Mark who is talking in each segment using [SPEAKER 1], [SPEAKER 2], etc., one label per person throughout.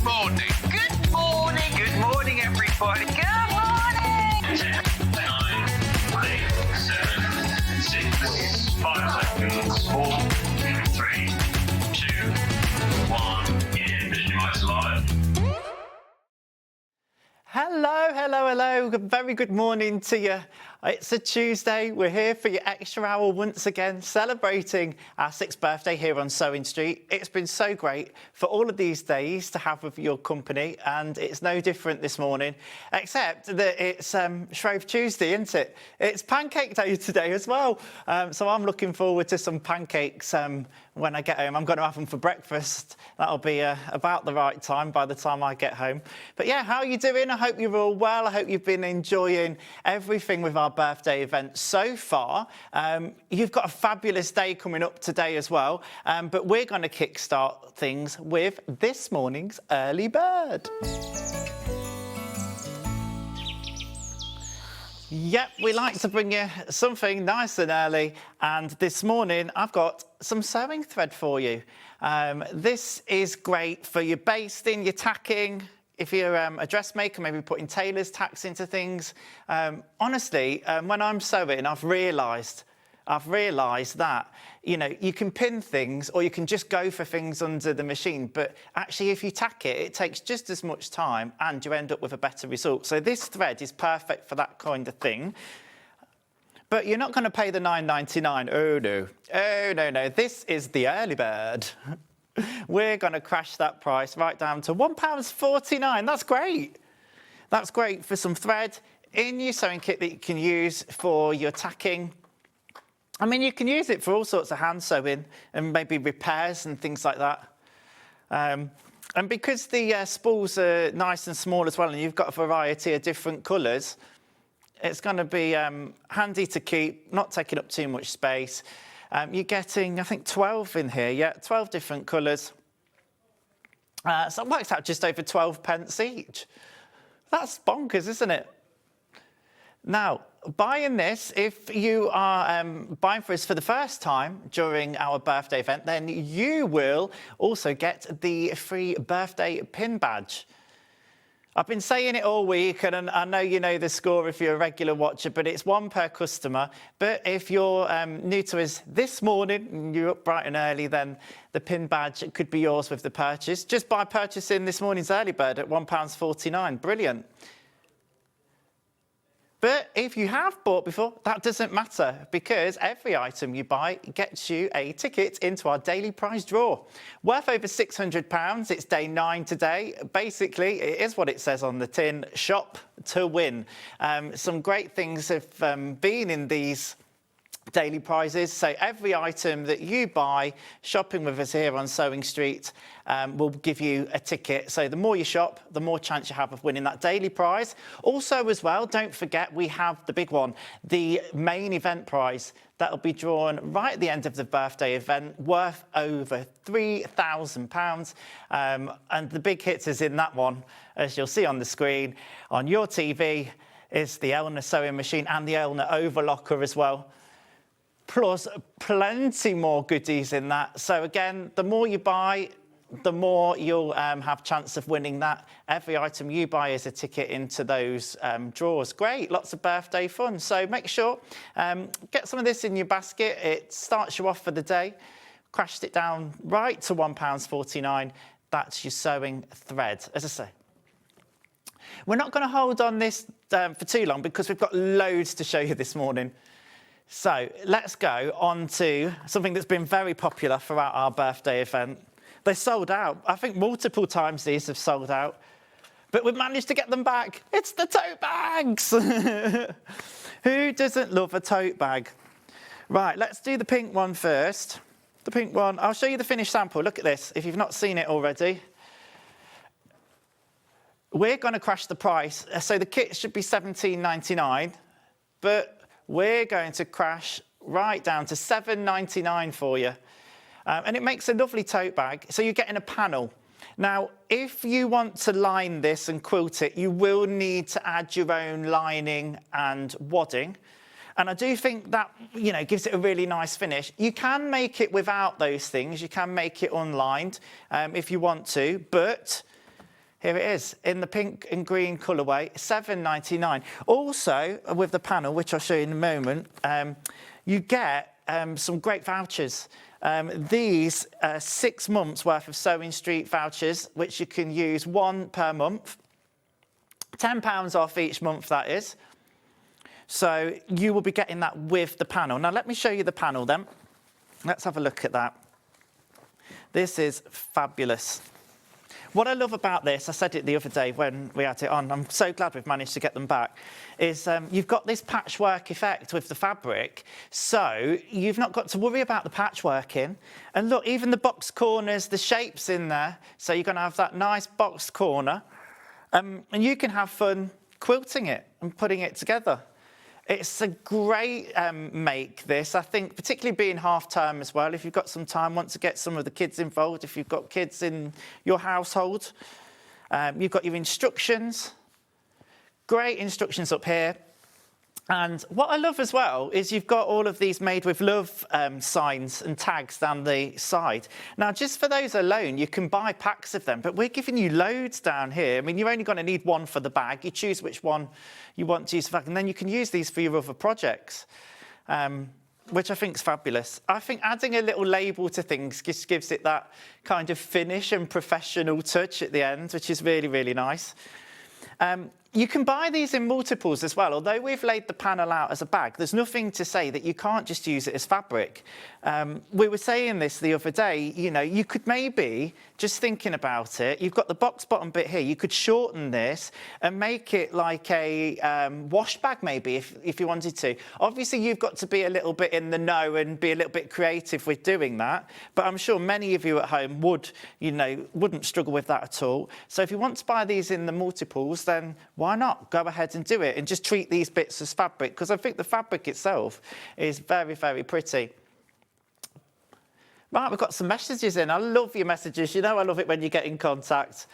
[SPEAKER 1] morning.
[SPEAKER 2] Good morning.
[SPEAKER 3] Good morning, everybody.
[SPEAKER 2] Good morning.
[SPEAKER 4] 10, 9, 8, 7, 6, 5 seconds, 4, 3, 2, 1. Visualize live.
[SPEAKER 5] Hello. Very good morning to you. It's a Tuesday. We're here for your extra hour once again, celebrating our 6th birthday here on Sewing Street. It's been so great for all of these days to have with your company, and it's no different this morning, except that it's Shrove Tuesday, isn't it? It's Pancake Day today as well. So I'm looking forward to some pancakes when I get home. I'm going to have them for breakfast. That'll be about the right time by the time I get home. But yeah, how are you doing? I hope you're all well. I hope you've been enjoying everything with our birthday event so far. You've got a fabulous day coming up today as well. But we're going to kickstart things with this morning's early bird. Yep, we like to bring you something nice and early, and this morning I've got some sewing thread for you. This is great for your basting, your tacking. If you're a dressmaker, maybe putting tailor's tacks into things. Honestly, when I'm sewing, I've realised that, you know, you can pin things or you can just go for things under the machine. But actually, if you tack it, it takes just as much time and you end up with a better result. So this thread is perfect for that kind of thing. But you're not going to pay the £9.99. Oh, no. This is the early bird. We're going to crash that price right down to £1.49. That's great. That's great for some thread in your sewing kit that you can use for your tacking. I mean, you can use it for all sorts of hand sewing and maybe repairs and things like that. And because the spools are nice and small as well, and you've got a variety of different colours, it's going to be handy to keep, not taking up too much space. You're getting, I think, 12 in here. Yeah, 12 different colours. So it works out just over 12 pence each. That's bonkers, isn't it? Now, buying this, if you are buying for us for the first time during our birthday event, then you will also get the free birthday pin badge. I've been saying it all week, and I know you know the score if you're a regular watcher, but it's one per customer. But if you're new to us this morning and you're up bright and early, then the pin badge could be yours with the purchase, just by purchasing this morning's early bird at £1.49. Brilliant. But if you have bought before, that doesn't matter, because every item you buy gets you a ticket into our daily prize draw. Worth over £600, it's day 9 today. Basically, it is what it says on the tin, shop to win. Some great things have been in these daily prizes. So every item that you buy shopping with us here on Sewing Street will give you a ticket. So the more you shop, the more chance you have of winning that daily prize. Also as well, don't forget, we have the big one, the main event prize. That'll be drawn right at the end of the birthday event, worth over £3,000. And the big hits is in that one, as you'll see on the screen. On your TV is the Elna sewing machine and the Elna overlocker as well. Plus plenty more goodies in that. So again, the more you buy, the more you'll have chance of winning that. Every item you buy is a ticket into those draws. Great, lots of birthday fun. So make sure, get some of this in your basket. It starts you off for the day. Crashed it down right to £1.49. That's your sewing thread, as I say. We're not going to hold on this for too long because we've got loads to show you this morning. So let's go on to something that's been very popular throughout our birthday event. They sold out. I think multiple times these have sold out, but we've managed to get them back. It's the tote bags. Who doesn't love a tote bag? Right, let's do the pink one first. The pink one, I'll show you the finished sample. Look at this, if you've not seen it already. We're going to crash the price. So the kit should be £17.99, but we're going to crash right down to £7.99 for you. And it makes a lovely tote bag. So you're getting a panel. Now, if you want to line this and quilt it, you will need to add your own lining and wadding. And I do think that, you know, gives it a really nice finish. You can make it without those things. You can make it unlined if you want to, but Here it is, in the pink and green colourway, £7.99. Also, with the panel, which I'll show you in a moment, you get some great vouchers. These are 6 months worth of Sewing Street vouchers, which you can use one per month. £10 off each month, that is. So you will be getting that with the panel. Now, let me show you the panel then. Let's have a look at that. This is fabulous. What I love about this, I said it the other day when we had it on, I'm so glad we've managed to get them back, is you've got this patchwork effect with the fabric, so you've not got to worry about the patchworking. And look, even the box corners, the shape's in there, so you're going to have that nice box corner. And you can have fun quilting it and putting it together. It's a great make, this. I think, particularly being half-term as well, if you've got some time, want to get some of the kids involved, if you've got kids in your household. You've got your instructions. Great instructions up here. And what I love as well is you've got all of these made with love signs and tags down the side. Now, just for those alone, you can buy packs of them, but we're giving you loads down here. I mean, you're only going to need one for the bag. You choose which one you want to use for the bag, and then you can use these for your other projects, which I think is fabulous. I think adding a little label to things just gives it that kind of finish and professional touch at the end, which is really, really nice. You can buy these in multiples as well. Although we've laid the panel out as a bag, there's nothing to say that you can't just use it as fabric. We were saying this the other day, you know, you could maybe, just thinking about it, you've got the box bottom bit here, you could shorten this and make it like a wash bag maybe, if you wanted to. Obviously, you've got to be a little bit in the know and be a little bit creative with doing that. But I'm sure many of you at home would, you know, wouldn't struggle with that at all. So if you want to buy these in the multiples, then why not go ahead and do it and just treat these bits as fabric, because I think the fabric itself is very, very pretty. Right, we've got some messages in. I love your messages. You know I love it when you get in contact.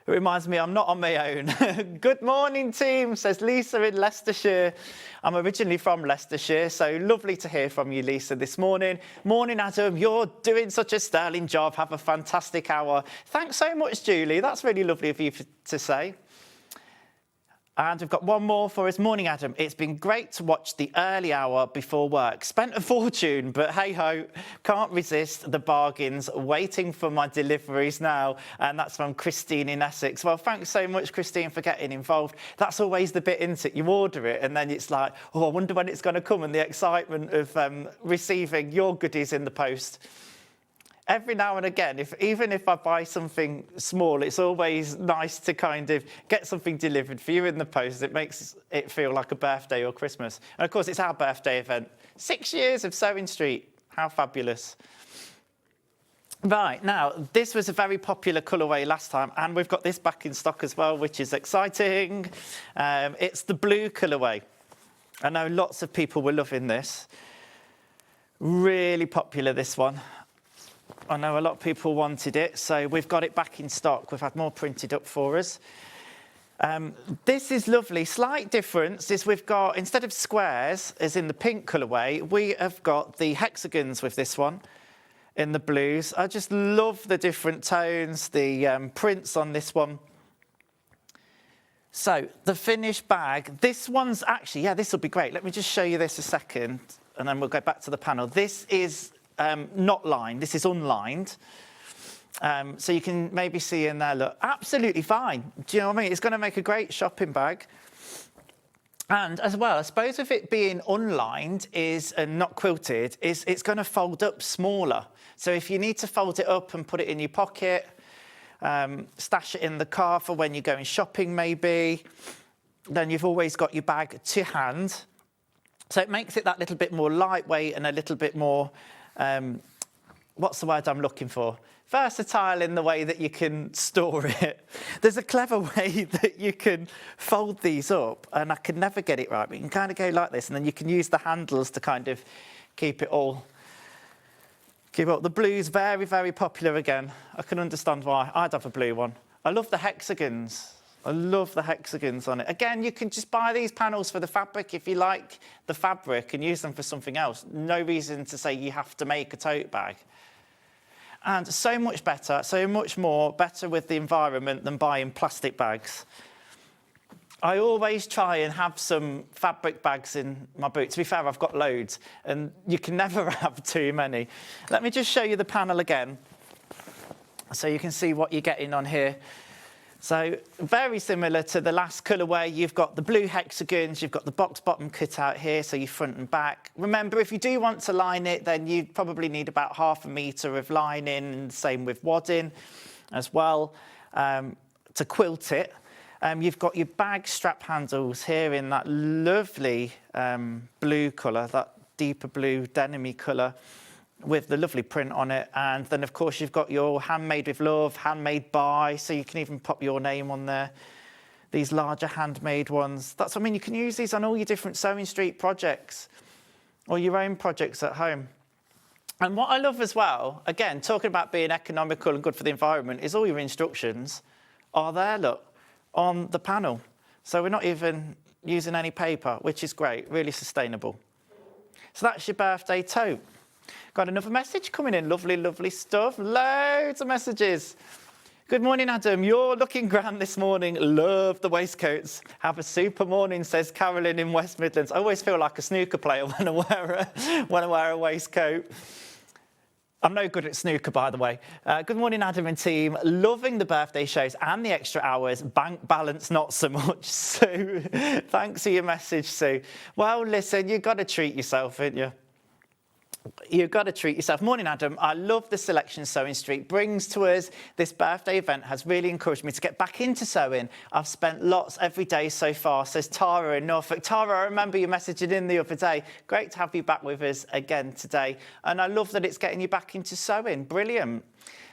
[SPEAKER 5] It reminds me I'm not on my own. Good morning, team, says Lisa in Leicestershire. I'm originally from Leicestershire, so lovely to hear from you, Lisa, this morning. Morning, Adam. You're doing such a sterling job. Have a fantastic hour. Thanks so much, Julie. That's really lovely of you to say. And we've got one more for us. Morning, Adam. It's been great to watch the early hour before work. Spent a fortune, but hey-ho, can't resist the bargains. Waiting for my deliveries now. And that's from Christine in Essex. Well, thanks so much, Christine, for getting involved. That's always the bit, isn't it? You order it, and then it's like, oh, I wonder when it's going to come, and the excitement of receiving your goodies in the post. Every now and again, even if I buy something small, it's always nice to kind of get something delivered for you in the post. It makes it feel like a birthday or Christmas. And of course, it's our birthday event. 6 years of Sewing Street. How fabulous. Right, now, this was a very popular colourway last time, and we've got this back in stock as well, which is exciting. It's the blue colourway. I know lots of people were loving this. Really popular, this one. I know a lot of people wanted it, so we've got it back in stock. We've had more printed up for us. This is lovely. Slight difference is we've got, instead of squares, as in the pink colourway, we have got the hexagons with this one in the blues. I just love the different tones, the prints on this one. So, the finished bag. This one's actually, yeah, this will be great. Let me just show you this a second, and then we'll go back to the panel. This is not lined, this is unlined. So you can maybe see in there, look, absolutely fine. Do you know what I mean? It's going to make a great shopping bag. And as well, I suppose with it being unlined and not quilted, it's going to fold up smaller. So if you need to fold it up and put it in your pocket, stash it in the car for when you're going shopping maybe, then you've always got your bag to hand. So it makes it that little bit more lightweight and a little bit more, what's the word I'm looking for? Versatile in the way that you can store it. There's a clever way that you can fold these up, and I can never get it right, but you can kind of go like this, and then you can use the handles to kind of keep it all. The blue's very, very popular again. I can understand why. I'd have a blue one. I love the hexagons. I love the hexagons on it. Again, you can just buy these panels for the fabric if you like the fabric and use them for something else. No reason to say you have to make a tote bag. and so much better, so much more better with the environment than buying plastic bags. I always try and have some fabric bags in my boot. To be fair, I've got loads, and you can never have too many. Let me just show you the panel again, so you can see what you're getting on here. So very similar to the last colourway, you've got the blue hexagons, you've got the box bottom cut out here, so your front and back. Remember, if you do want to line it, then you probably need about 1/2 metre of lining, and same with wadding as well, to quilt it. You've got your bag strap handles here in that lovely blue colour, that deeper blue denim-y colour with the lovely print on it. And then, of course, you've got your handmade with love, handmade by, so you can even pop your name on there. These larger handmade ones. That's what I mean, you can use these on all your different Sewing Street projects or your own projects at home. And what I love as well, again, talking about being economical and good for the environment, is all your instructions are there, look, on the panel. So we're not even using any paper, which is great, really sustainable. So that's your birthday tote. Got another message coming in, lovely, lovely stuff, loads of messages. Good morning, Adam, you're looking grand this morning, love the waistcoats. Have a super morning, says Carolyn in West Midlands. I always feel like a snooker player when I wear a waistcoat. I'm no good at snooker, by the way. Good morning, Adam and team. Loving the birthday shows and the extra hours. Bank balance, not so much. Sue, thanks for your message, Sue. Well, listen, you've got to treat yourself, haven't you? You've got to treat yourself. Morning, Adam. I love the selection Sewing Street brings to us. This birthday event has really encouraged me to get back into sewing. I've spent lots every day so far, says Tara in Norfolk. Tara, I remember you messaging in the other day. Great to have you back with us again today. And I love that it's getting you back into sewing. Brilliant.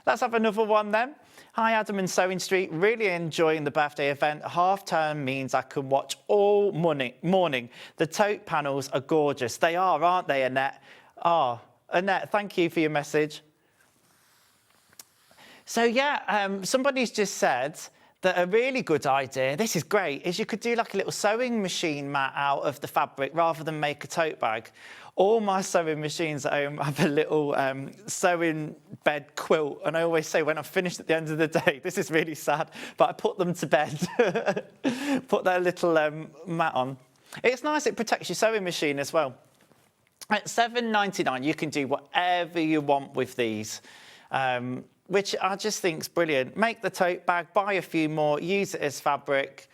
[SPEAKER 5] Let's have another one then. Hi, Adam and Sewing Street. Really enjoying the birthday event. Half term means I can watch all morning. The tote panels are gorgeous. They are, aren't they, Annette? Oh, Annette, thank you for your message. So, yeah, somebody's just said that a really good idea, this is great, is you could do like a little sewing machine mat out of the fabric rather than make a tote bag. All my sewing machines at home have a little sewing bed quilt. And I always say when I'm finished at the end of the day, this is really sad, but I put them to bed, put their little mat on. It's nice, it protects your sewing machine as well. At $7.99, you can do whatever you want with these, which I just think is brilliant. Make the tote bag, buy a few more, use it as fabric.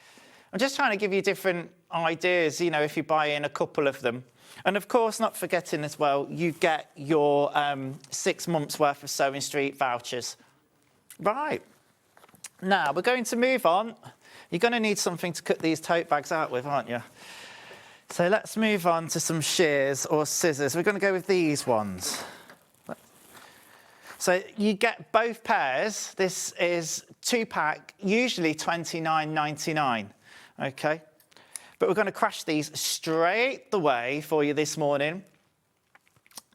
[SPEAKER 5] I'm just trying to give you different ideas, you know, if you buy in a couple of them. And of course, not forgetting as well, you get your 6 months worth of Sewing Street vouchers. Right. Now, we're going to move on. You're going to need something to cut these tote bags out with, aren't you? So let's move on to some shears or scissors. We're going to go with these ones. So you get both pairs. This is 2-pack, usually $29.99, okay? But we're going to crash these straight the way for you this morning.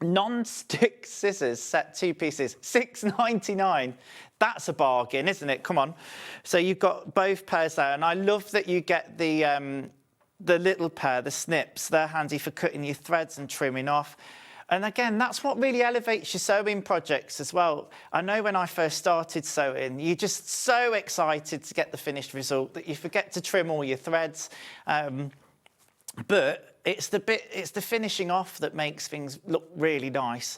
[SPEAKER 5] Non-stick scissors, set 2 pieces, $6.99. That's a bargain, isn't it? Come on. So you've got both pairs there, and I love that you get the little pair, the snips. They're handy for cutting your threads and trimming off. And again, that's what really elevates your sewing projects as well. I know when I first started sewing, you're just so excited to get the finished result that you forget to trim all your threads. But it's the finishing off that makes things look really nice.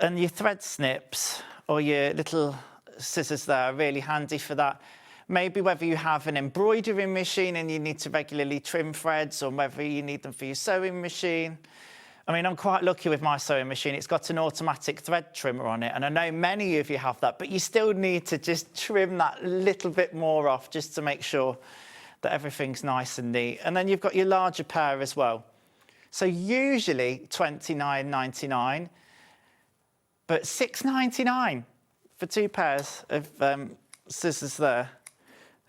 [SPEAKER 5] And your thread snips or your little scissors there are really handy for that. Maybe whether you have an embroidery machine and you need to regularly trim threads, or whether you need them for your sewing machine. I mean, I'm quite lucky with my sewing machine. It's got an automatic thread trimmer on it, and I know many of you have that, but you still need to just trim that little bit more off just to make sure that everything's nice and neat. And then you've got your larger pair as well. So usually $29.99, but $6.99 for 2 pairs of scissors there.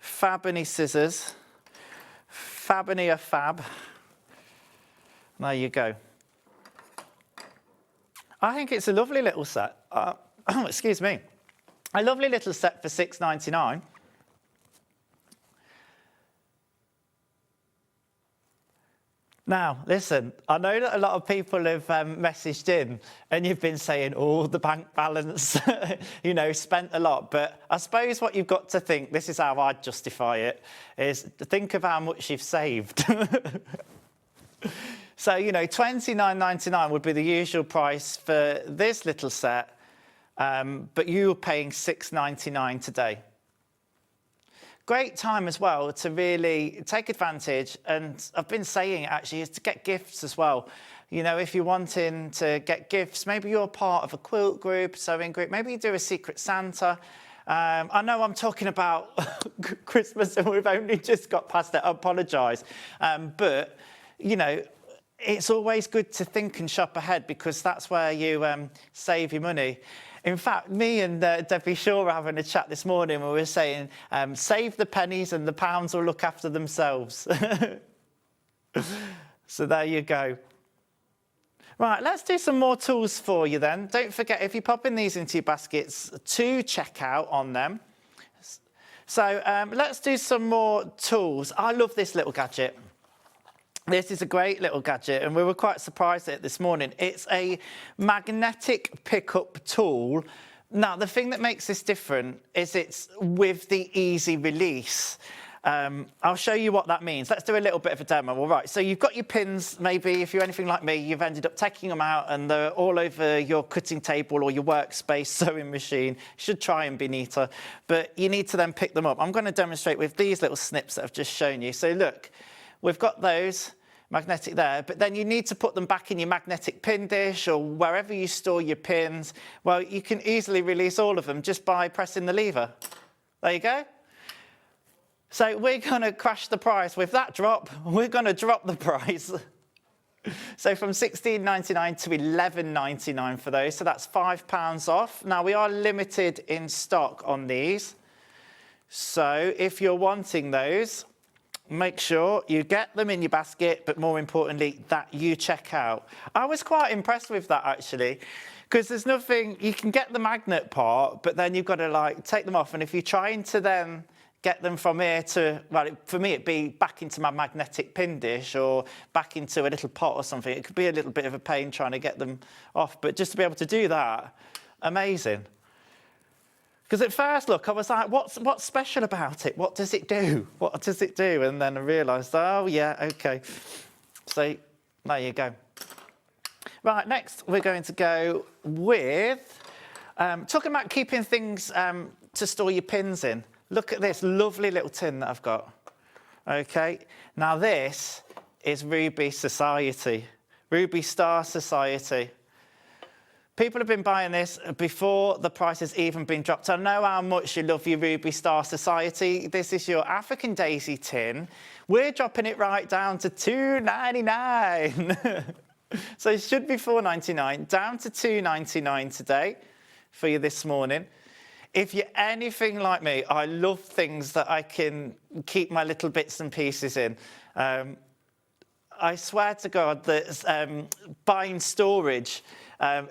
[SPEAKER 5] Fabony scissors. Fabony a fab. There you go. I think it's a lovely little set. Excuse me. A lovely little set for $6.99. Now, listen, I know that a lot of people have messaged in and you've been saying, oh, the bank balance, you know, spent a lot. But I suppose what you've got to think, this is how I'd justify it, is to think of how much you've saved. So, you know, $29.99 would be the usual price for this little set, but you're paying $6.99 today. Great time as well to really take advantage, and I've been saying actually, is to get gifts as well. You know, if you're wanting to get gifts, maybe you're part of a quilt group, sewing group, maybe you do a Secret Santa. I know I'm talking about Christmas and we've only just got past it, I apologise. But, you know, it's always good to think and shop ahead because that's where you save your money. In fact, me and Debbie Shaw were having a chat this morning where we were saying, save the pennies and the pounds will look after themselves. So there you go. Right, let's do some more tools for you then. Don't forget, if you're popping these into your baskets, to check out on them. So let's do some more tools. I love this little gadget. This is a great little gadget, and we were quite surprised at it this morning. It's a magnetic pickup tool. Now, the thing that makes this different is it's with the easy release. I'll show you what that means. Let's do a little bit of a demo. All right, so you've got your pins. Maybe if you're anything like me, you've ended up taking them out and they're all over your cutting table or your workspace sewing machine. Should try and be neater, but you need to then pick them up. I'm going to demonstrate with these little snips that I've just shown you. So look, we've got those magnetic there, but then you need to put them back in your magnetic pin dish or wherever you store your pins. Well, you can easily release all of them just by pressing the lever. There you go. So we're going to crash the price. With that drop, we're going to drop the price. So from $16.99 to $11.99 for those. So that's £5 off. Now, we are limited in stock on these. So if you're wanting those, make sure you get them in your basket, but more importantly, that you check out. I was quite impressed with that, actually, because there's nothing, you can get the magnet part, but then you've got to, like, take them off. And if you're trying to then get them from here to, well, for me, it'd be back into my magnetic pin dish or back into a little pot or something. It could be a little bit of a pain trying to get them off, but just to be able to do that, amazing. Because at first look, I was like, what's special about it? What does it do? What does it do? And then I realised, oh, yeah, OK. So there you go. Right, next we're going to go with talking about keeping things to store your pins in. Look at this lovely little tin that I've got. OK, now this is Ruby Society, Ruby Star Society. People have been buying this before the price has even been dropped. I know how much you love your Ruby Star Society. This is your African Daisy tin. We're dropping it right down to $2.99. So it should be $4.99, down to $2.99 today for you this morning. If you're anything like me, I love things that I can keep my little bits and pieces in. I swear to God that buying storage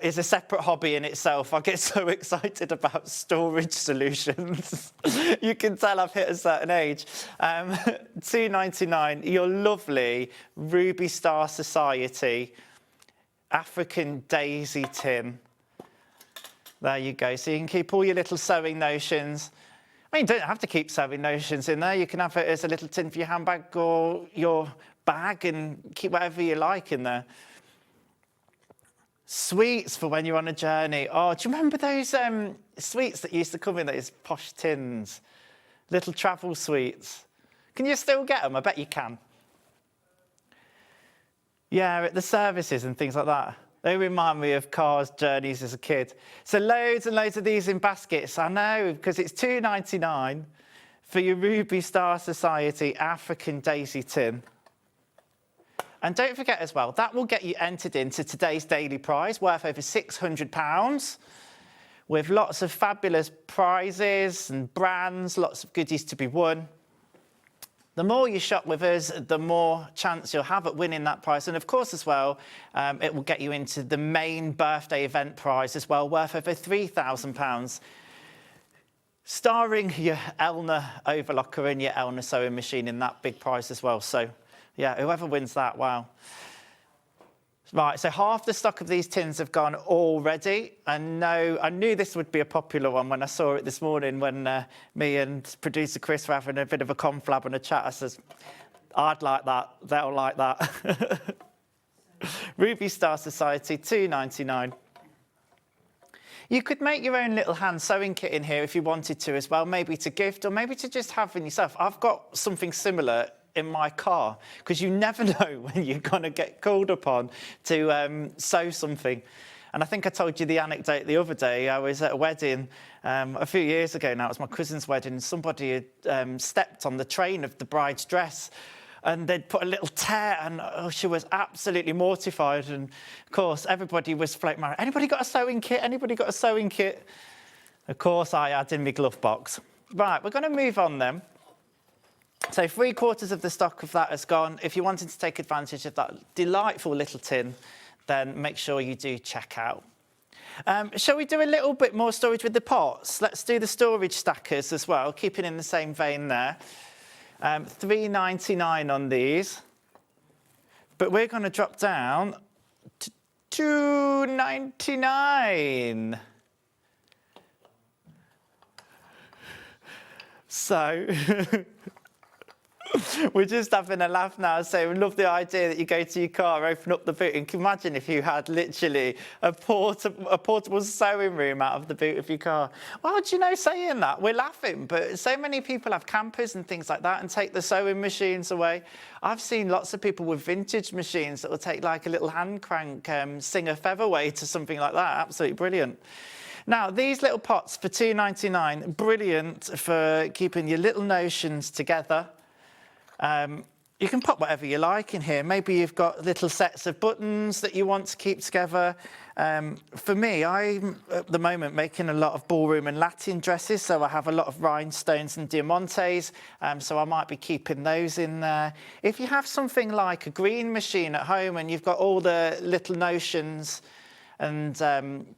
[SPEAKER 5] is a separate hobby in itself. I get so excited about storage solutions. You can tell I've hit a certain age. $2.99, your lovely Ruby Star Society African Daisy tin. There you go. So you can keep all your little sewing notions. I mean, you don't have to keep sewing notions in there. You can have it as a little tin for your handbag or your bag and keep whatever you like in there. Sweets for when you're on a journey. Oh, do you remember those sweets that used to come in those posh tins? Little travel sweets. Can you still get them? I bet you can. Yeah, at the services and things like that. They remind me of cars, journeys as a kid. So loads and loads of these in baskets. I know, because it's $2.99 for your Ruby Star Society African Daisy tin. And don't forget as well, that will get you entered into today's daily prize, worth over £600, with lots of fabulous prizes and brands, lots of goodies to be won. The more you shop with us, the more chance you'll have at winning that prize. And of course, as well, it will get you into the main birthday event prize as well, worth over £3,000, starring your Elna overlocker and your Elna sewing machine in that big prize as well. So Yeah, whoever wins that, wow. Right, so half the stock of these tins have gone already. And no, I knew this would be a popular one when I saw it this morning when me and producer Chris were having a bit of a conflab and a chat. I says, I'd like that, they'll like that. Ruby Star Society, $2.99. You could make your own little hand sewing kit in here if you wanted to as well, maybe to gift or maybe to just have in yourself. I've got something similar in my car because you never know when you're going to get called upon to sew something. And I think I told you the anecdote the other day. I was at a wedding a few years ago now. It was my cousin's wedding. Somebody had stepped on the train of the bride's dress and they'd put a little tear and she was absolutely mortified. And of course, everybody was floating around. Anybody got a sewing kit? Anybody got a sewing kit? Of course, I had in my glove box. Right, we're going to move on then. So 3/4 of the stock of that has gone. If you wanted to take advantage of that delightful little tin, then make sure you do check out. Shall we do a little bit more storage with the pots? Let's do the storage stackers as well, keeping in the same vein there. $3.99 on these. But we're going to drop down to $2.99. So... We're just having a laugh now, saying we love the idea that you go to your car, open up the boot, and can you imagine if you had literally a portable sewing room out of the boot of your car. Well, do you know, saying that, we're laughing, but so many people have campers and things like that and take the sewing machines away. I've seen lots of people with vintage machines that will take like a little hand crank Singer featherweight or something like that. Absolutely brilliant. Now, these little pots for $2.99, brilliant for keeping your little notions together. You can pop whatever you like in here. Maybe you've got little sets of buttons that you want to keep together. For me, I'm at the moment making a lot of ballroom and Latin dresses, so I have a lot of rhinestones and diamantes, so I might be keeping those in there. If you have something like a green machine at home and you've got all the little notions and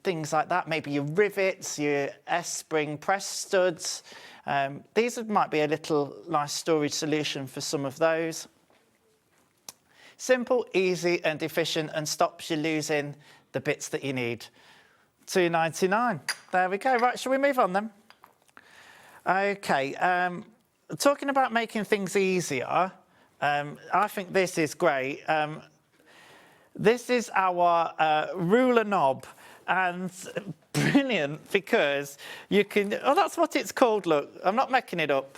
[SPEAKER 5] things like that, maybe your rivets, your S-spring press studs, these might be a little nice storage solution for some of those. Simple, easy and efficient and stops you losing the bits that you need. $2.99. There we go. Right, shall we move on then? Okay, talking about making things easier, I think this is great. This is our ruler knob. And brilliant because you can, oh, that's what it's called, look, I'm not making it up.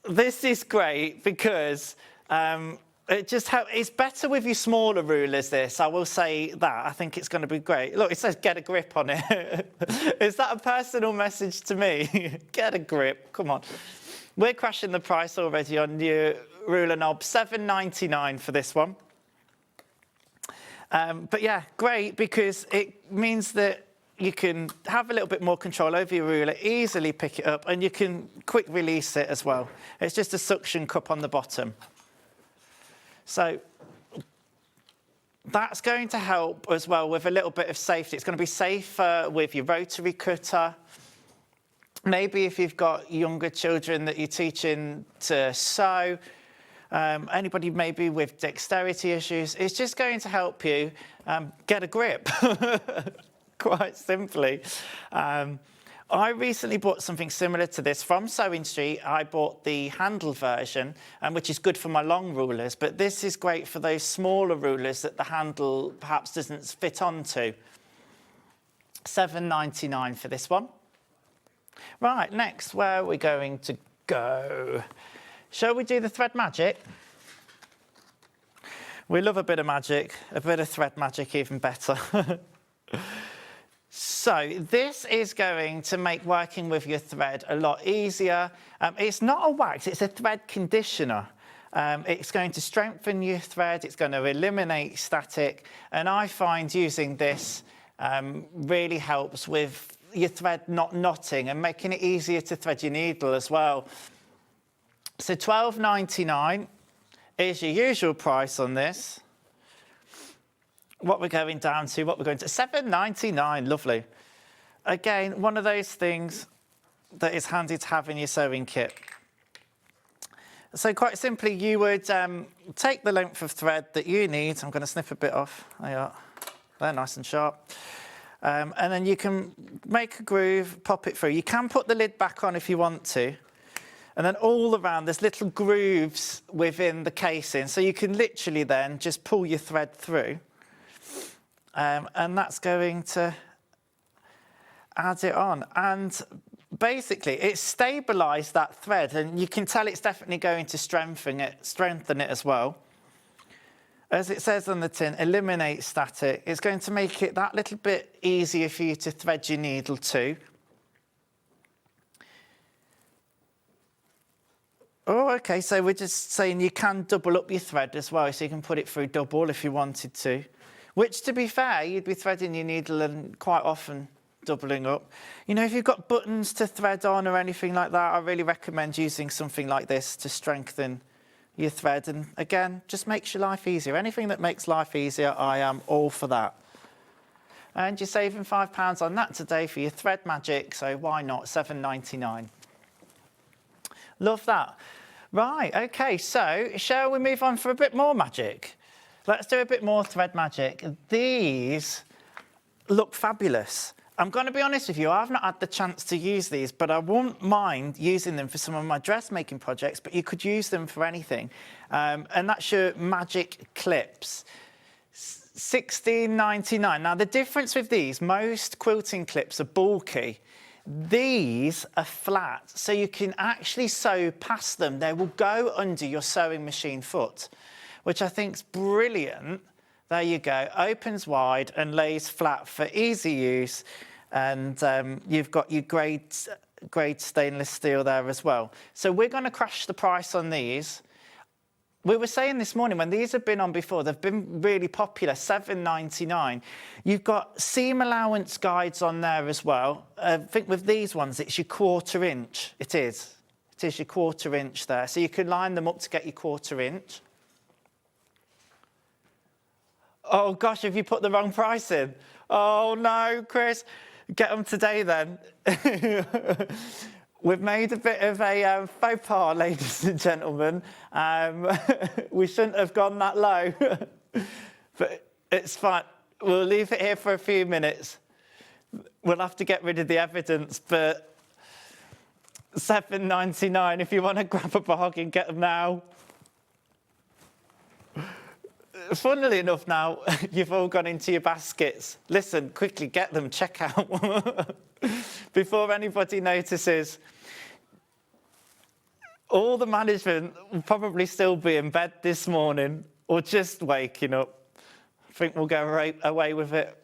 [SPEAKER 5] This is great because it just it's better with your smaller rulers, this, I will say that. I think it's going to be great. Look, it says get a grip on it. Is that a personal message to me? Get a grip, come on. We're crashing the price already on your ruler knob, $7.99 for this one. But yeah, great, because it means that you can have a little bit more control over your ruler, easily pick it up, and you can quick release it as well. It's just a suction cup on the bottom. So that's going to help as well with a little bit of safety. It's going to be safer with your rotary cutter. Maybe if you've got younger children that you're teaching to sew, anybody maybe with dexterity issues, it's just going to help you get a grip, quite simply. I recently bought something similar to this from Sewing Street. I bought the handle version, which is good for my long rulers, but this is great for those smaller rulers that the handle perhaps doesn't fit onto. $7.99 for this one. Right, next, where are we going to go? Shall we do the thread magic? We love a bit of magic, a bit of thread magic even better. So this is going to make working with your thread a lot easier. It's not a wax, it's a thread conditioner. It's going to strengthen your thread, it's going to eliminate static, and I find using this really helps with your thread not knotting and making it easier to thread your needle as well. So $12.99 is your usual price on this. What we're going down to, $7.99, lovely. Again, one of those things that is handy to have in your sewing kit. So quite simply, you would take the length of thread that you need. I'm going to snip a bit off. There you are. They're nice and sharp. And then you can make a groove, pop it through. You can put the lid back on if you want to. And then all around, there's little grooves within the casing. So you can literally then just pull your thread through. And that's going to add it on. And basically, it's stabilised that thread. And you can tell it's definitely going to strengthen it as well. As it says on the tin, eliminate static. It's going to make it that little bit easier for you to thread your needle to. Oh, okay, so we're just saying you can double up your thread as well, so you can put it through double if you wanted to. Which, to be fair, you'd be threading your needle and quite often doubling up. You know, if you've got buttons to thread on or anything like that, I really recommend using something like this to strengthen your thread. And again, just makes your life easier. Anything that makes life easier, I am all for that. And you're saving £5 on that today for your thread magic, so why not? £7.99. Love that. Right, okay, so shall we move on for a bit more magic? Let's do a bit more thread magic. These look fabulous. I'm going to be honest with you, I've not had the chance to use these, but I won't mind using them for some of my dressmaking projects, but you could use them for anything. And that's your magic clips. £16.99. Now, the difference with these, most quilting clips are bulky. These are flat, so you can actually sew past them. They will go under your sewing machine foot, which I think is brilliant. There you go, opens wide and lays flat for easy use. And you've got your grade stainless steel there as well. So we're going to crash the price on these. We were saying this morning, when these have been on before, they've been really popular, £7.99. You've got seam allowance guides on there as well. I think with these ones, it's your 1/4 inch. It is your 1/4 inch there. So you can line them up to get your 1/4 inch. Oh, gosh, have you put the wrong price in? Oh, no, Chris. Get them today, then. We've made a bit of a faux pas, ladies and gentlemen. We shouldn't have gone that low. But it's fine. We'll leave it here for a few minutes. We'll have to get rid of the evidence, but £7.99. If you want to grab a bargain, get them now. Funnily enough now, you've all gone into your baskets. Listen, quickly get them, check out. Before anybody notices. All the management will probably still be in bed this morning or just waking up. I think we'll go away with it.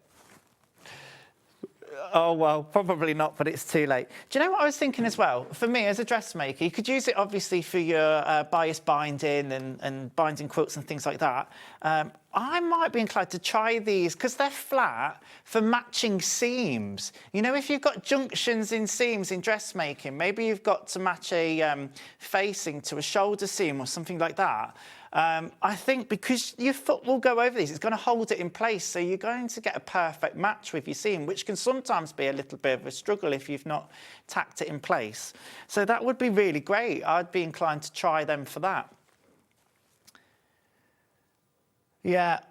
[SPEAKER 5] Oh, well, probably not, but it's too late. Do you know what I was thinking as well? For me, as a dressmaker, you could use it, obviously, for your bias binding and binding quilts and things like that. I might be inclined to try these, because they're flat, for matching seams. You know, if you've got junctions in seams in dressmaking, maybe you've got to match a facing to a shoulder seam or something like that. I think because your foot will go over these, it's going to hold it in place, so you're going to get a perfect match with your seam, which can sometimes be a little bit of a struggle if you've not tacked it in place. So that would be really great. I'd be inclined to try them for that. Yeah.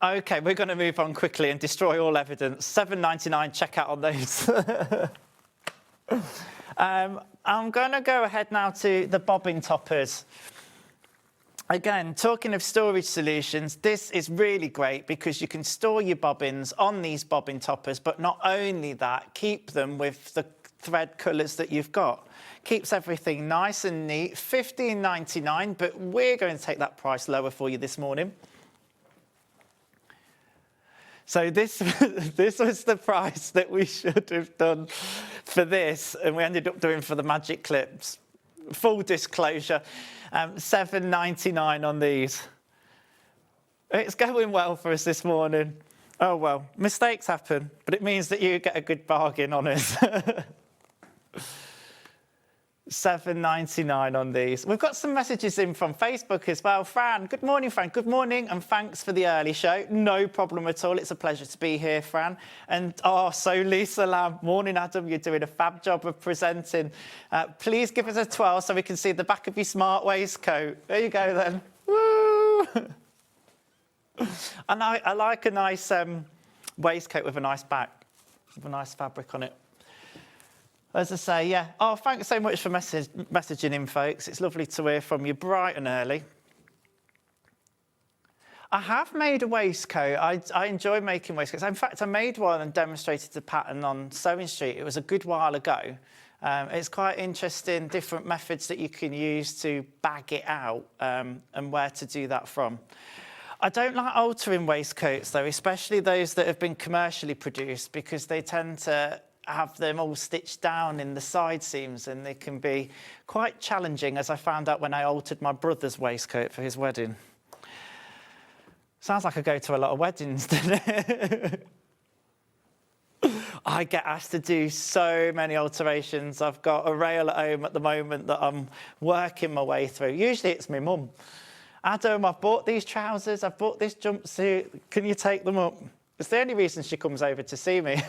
[SPEAKER 5] OK, we're going to move on quickly and destroy all evidence. £7.99, check out on those. I'm going to go ahead now to the bobbin toppers. Again, talking of storage solutions, this is really great because you can store your bobbins on these bobbin toppers, but not only that, keep them with the thread colours that you've got. Keeps everything nice and neat, £15.99, but we're going to take that price lower for you this morning. So this was the price that we should have done for this, and we ended up doing for the magic clips. Full disclosure, £7.99 on these. It's going well for us this morning. Oh, well, mistakes happen, but it means that you get a good bargain on us. 7.99 on these. We've got some messages in from Facebook as well. Fran, good morning, Fran. Good morning, and thanks for the early show. No problem at all. It's a pleasure to be here, Fran. And so Lisa Lamb, morning, Adam. You're doing a fab job of presenting. Please give us a 12 so we can see the back of your smart waistcoat. There you go, then. Woo! And I like a nice waistcoat with a nice back, with a nice fabric on it. As I say, yeah. Oh, thanks so much for messaging in, folks. It's lovely to hear from you bright and early. I have made a waistcoat. I enjoy making waistcoats. In fact, I made one and demonstrated the pattern on Sewing Street. It was a good while ago. It's quite interesting, different methods that you can use to bag it out and where to do that from. I don't like altering waistcoats, though, especially those that have been commercially produced, because they tend to have them all stitched down in the side seams, and they can be quite challenging, as I found out when I altered my brother's waistcoat for his wedding. Sounds like I go to a lot of weddings, doesn't it? I get asked to do so many alterations. I've got a rail at home at the moment that I'm working my way through. Usually it's my mum. Adam, I've bought these trousers, I've bought this jumpsuit, can you take them up? It's the only reason she comes over to see me.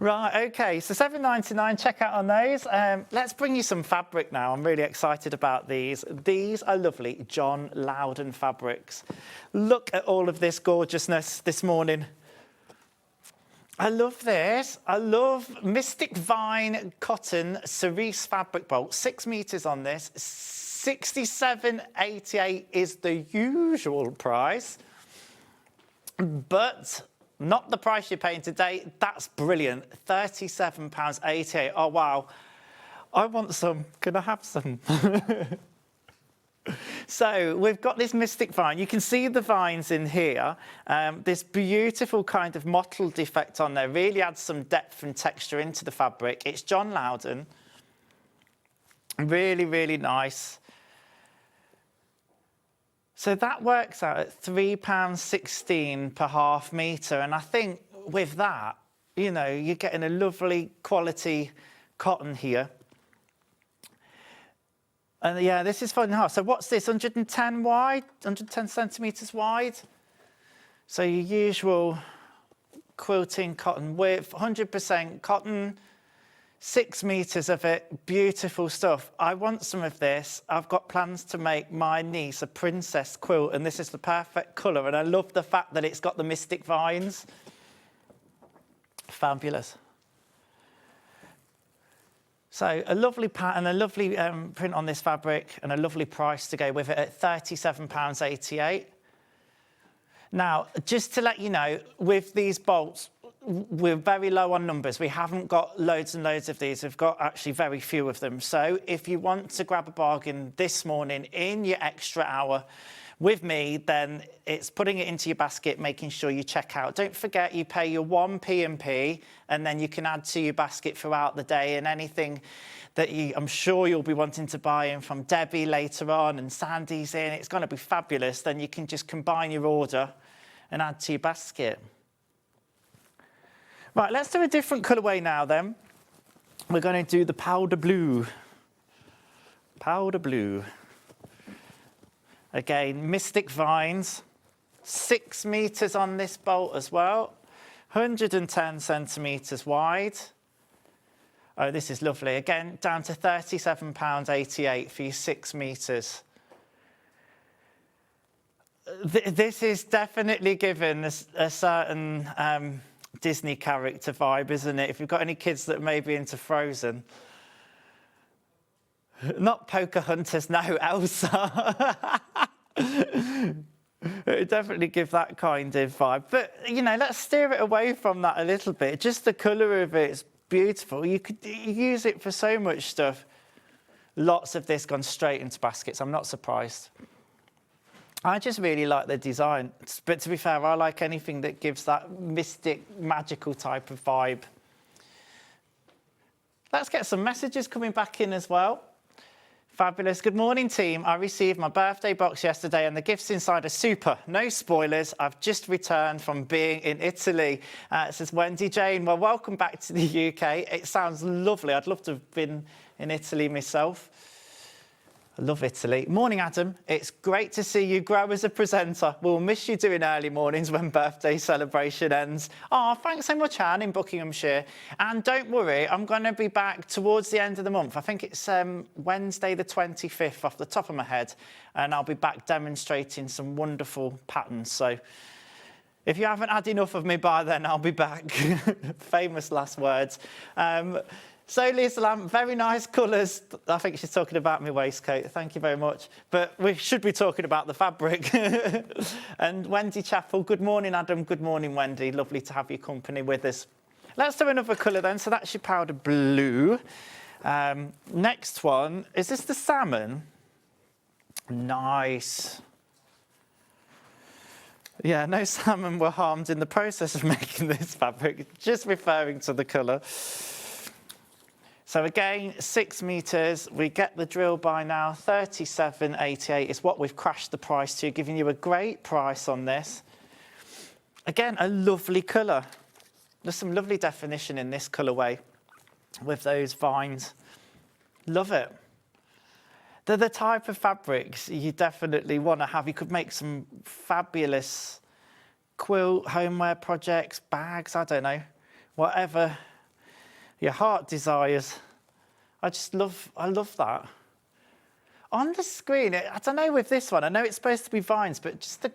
[SPEAKER 5] Right, OK, so £7.99, check out on those. Let's bring you some fabric now. I'm really excited about these. These are lovely John Loudon fabrics. Look at all of this gorgeousness this morning. I love this. I love Mystic Vine Cotton Cerise Fabric Bolt. 6 metres on this. $67.88 is the usual price. But not the price you're paying today. That's brilliant. £37.88. Oh, wow. I want some. Can I have some? So we've got this Mystic Vine. You can see the vines in here. This beautiful kind of mottled effect on there really adds some depth and texture into the fabric. It's John Loudon. Really, really nice. So that works out at £3.16 per half metre. And I think with that, you know, you're getting a lovely quality cotton here. And yeah, this is 4.5. So what's this, 110 wide, 110 centimetres wide? So your usual quilting cotton width, 100% cotton, 6 metres of it, beautiful stuff. I want some of this. I've got plans to make my niece a princess quilt, and this is the perfect colour. And I love the fact that it's got the Mystic Vines. Fabulous. So a lovely pattern, a lovely print on this fabric, and a lovely price to go with it at £37.88. Now, just to let you know, with these bolts, we're very low on numbers. We haven't got loads and loads of these. We've got actually very few of them. So if you want to grab a bargain this morning in your extra hour with me, then it's putting it into your basket, making sure you check out. Don't forget you pay your 1 P&P, and then you can add to your basket throughout the day, and anything that I'm sure you'll be wanting to buy in from Debbie later on, and Sandi's in, it's going to be fabulous. Then you can just combine your order and add to your basket. Right, let's do a different colourway now then. We're going to do the powder blue. Powder blue. Again, Mystic Vines. 6 metres on this bolt as well. 110 centimetres wide. Oh, this is lovely. Again, down to £37.88 for your 6 metres. This is definitely given a certain Disney character vibe, isn't it? If you've got any kids that may be into Frozen. Not Pocahontas, no, Elsa. It would definitely give that kind of vibe. But, you know, let's steer it away from that a little bit. Just the colour of it is beautiful. You could use it for so much stuff. Lots of this gone straight into baskets. I'm not surprised. I just really like the design. But to be fair, I like anything that gives that mystic, magical type of vibe. Let's get some messages coming back in as well. Fabulous. Good morning, team. I received my birthday box yesterday and the gifts inside are super. No spoilers. I've just returned from being in Italy. Says Wendy Jane. Well, welcome back to the UK. It sounds lovely. I'd love to have been in Italy myself. I love Italy. Morning, Adam. It's great to see you grow as a presenter. We'll miss you doing early mornings when birthday celebration ends. Oh, thanks so much, Anne, in Buckinghamshire. And don't worry, I'm going to be back towards the end of the month. I think it's Wednesday the 25th off the top of my head. And I'll be back demonstrating some wonderful patterns. So if you haven't had enough of me by then, I'll be back. Famous last words. So, Lisa Lamb, very nice colours. I think she's talking about my waistcoat. Thank you very much. But we should be talking about the fabric. And Wendy Chappell, good morning, Adam. Good morning, Wendy. Lovely to have your company with us. Let's do another colour then. So that's your powder blue. Next one, is this the salmon? Nice. Yeah, no salmon were harmed in the process of making this fabric, just referring to the colour. So again, 6 metres, we get the drill by now, 37.88 is what we've crashed the price to, giving you a great price on this. Again, a lovely colour. There's some lovely definition in this colourway with those vines. Love it. They're the type of fabrics you definitely want to have. You could make some fabulous quilt, homeware projects, bags, I don't know, whatever your heart desires. I love that. On the screen, I don't know with this one, I know it's supposed to be vines, but just the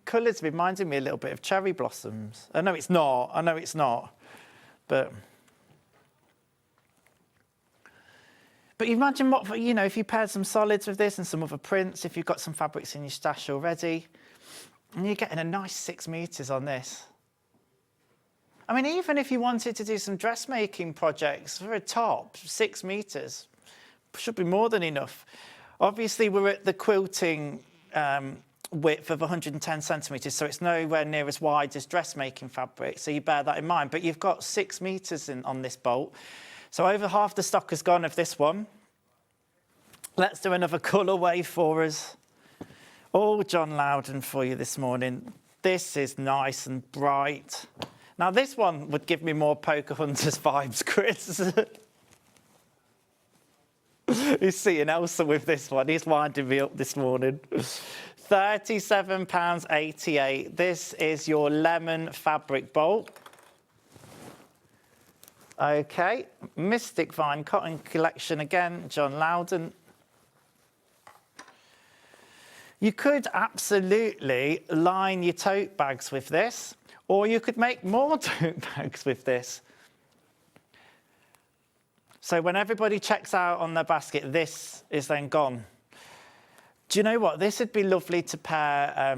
[SPEAKER 5] colours reminding me a little bit of cherry blossoms. I know it's not, but you imagine what, you know, if you paired some solids with this and some other prints, if you've got some fabrics in your stash already, and you're getting a nice 6 metres on this. I mean, even if you wanted to do some dressmaking projects for a top, 6 metres should be more than enough. Obviously, we're at the quilting width of 110 centimetres, so it's nowhere near as wide as dressmaking fabric, so you bear that in mind. But you've got 6 metres on this bolt. So over half the stock has gone of this one. Let's do another colourway for us. All John Loudon for you this morning. This is nice and bright. Now, this one would give me more Pocahontas vibes, Chris. He's seeing Elsa with this one. He's winding me up this morning. £37.88. This is your lemon fabric bolt. OK, Mystic Vine Cotton Collection again, John Loudon. You could absolutely line your tote bags with this. Or you could make more tote bags with this. So when everybody checks out on their basket, this is then gone. Do you know what? This would be lovely to pair.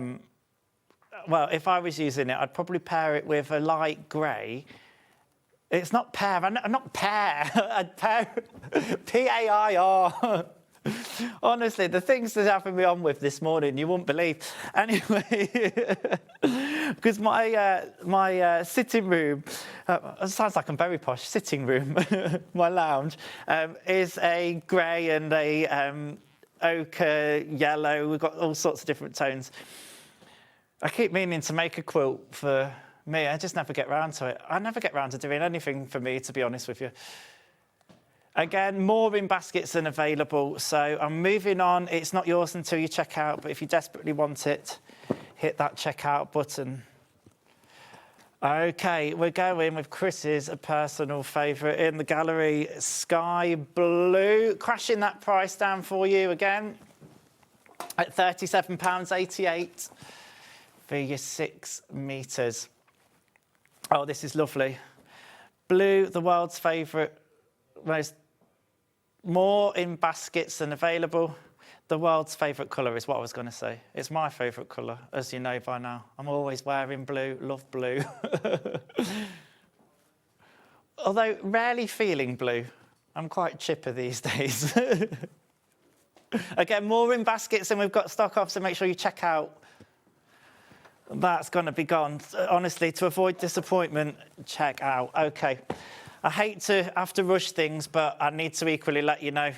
[SPEAKER 5] Well, if I was using it, I'd probably pair it with a light grey. It's not pear. I'm not pear. I'd pair P-A-I-R. Honestly, the things that happened me on with this morning, you wouldn't believe. Anyway, because my sitting room, it sounds like I'm very posh, sitting room, my lounge, is a grey and a ochre, yellow. We've got all sorts of different tones. I keep meaning to make a quilt for me. I just never get round to it. I never get round to doing anything for me, to be honest with you. Again, more in baskets than available, so I'm moving on. It's not yours until you check out, but if you desperately want it, hit that checkout button. OK, we're going with Chris's personal favourite in the gallery, Sky Blue. Crashing that price down for you again at £37.88 for your 6 metres. Oh, this is lovely. Blue, the world's favourite. More in baskets than available. The world's favourite colour is what I was going to say. It's my favourite colour, as you know by now. I'm always wearing blue, love blue. Although rarely feeling blue. I'm quite chipper these days. Again, more in baskets than we've got stock of, so make sure you check out. That's going to be gone. Honestly, to avoid disappointment, check out. OK. I hate to have to rush things, but I need to equally let you know,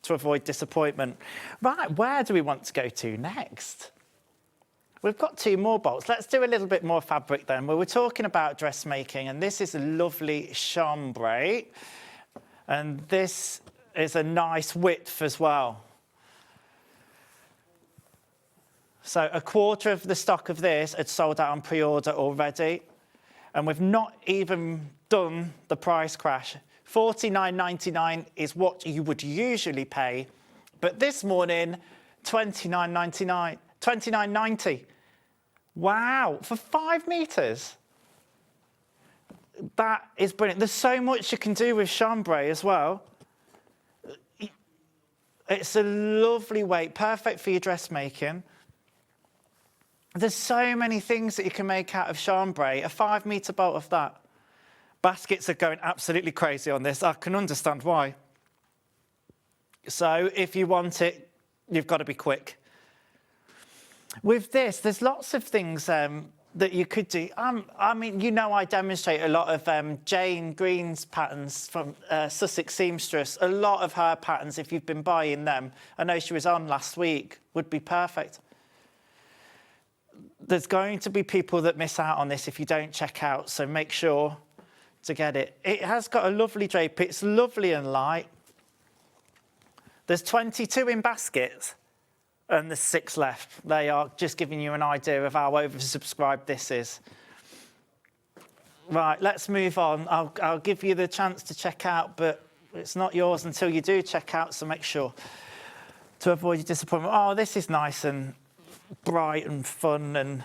[SPEAKER 5] to avoid disappointment. Right, where do we want to go to next? We've got 2 more bolts. Let's do a little bit more fabric then. We were talking about dressmaking, and this is a lovely chambray. And this is a nice width as well. So a quarter of the stock of this had sold out on pre-order already. And we've not even done the price crash. $49.99 is what you would usually pay. But this morning, $29.99, $29.90. Wow, for 5 metres. That is brilliant. There's so much you can do with chambray as well. It's a lovely weight, perfect for your dressmaking. There's so many things that you can make out of chambray. A 5 metre bolt of that. Baskets are going absolutely crazy on this. I can understand why. So if you want it, you've got to be quick. With this, there's lots of things that you could do. I mean, you know, I demonstrate a lot of Jane Green's patterns from Sussex Seamstress. A lot of her patterns, if you've been buying them, I know she was on last week, would be perfect. There's going to be people that miss out on this if you don't check out, so make sure to get it. It has got a lovely drape. It's lovely and light. There's 22 in baskets. And there's 6 left. They are just giving you an idea of how oversubscribed this is. Right, let's move on. I'll give you the chance to check out, but it's not yours until you do check out, so make sure to avoid your disappointment. Oh, this is nice and bright and fun, and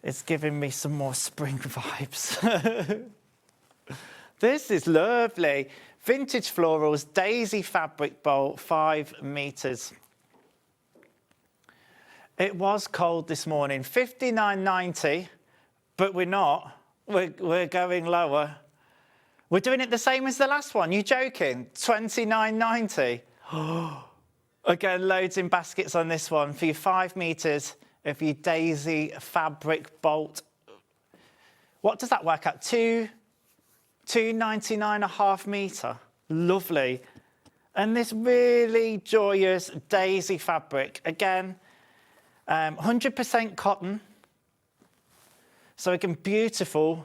[SPEAKER 5] it's giving me some more spring vibes. This is lovely. Vintage Florals, Daisy Fabric Bolt, 5 metres. It was cold this morning, $59.90, but we're not. We're going lower. We're doing it the same as the last one. You joking? $29.90. Again, loads in baskets on this one for your 5 metres of your Daisy fabric bolt. What does that work out? $2.99 a half metre. Lovely. And this really joyous Daisy fabric. Again, 100% cotton, so again, beautiful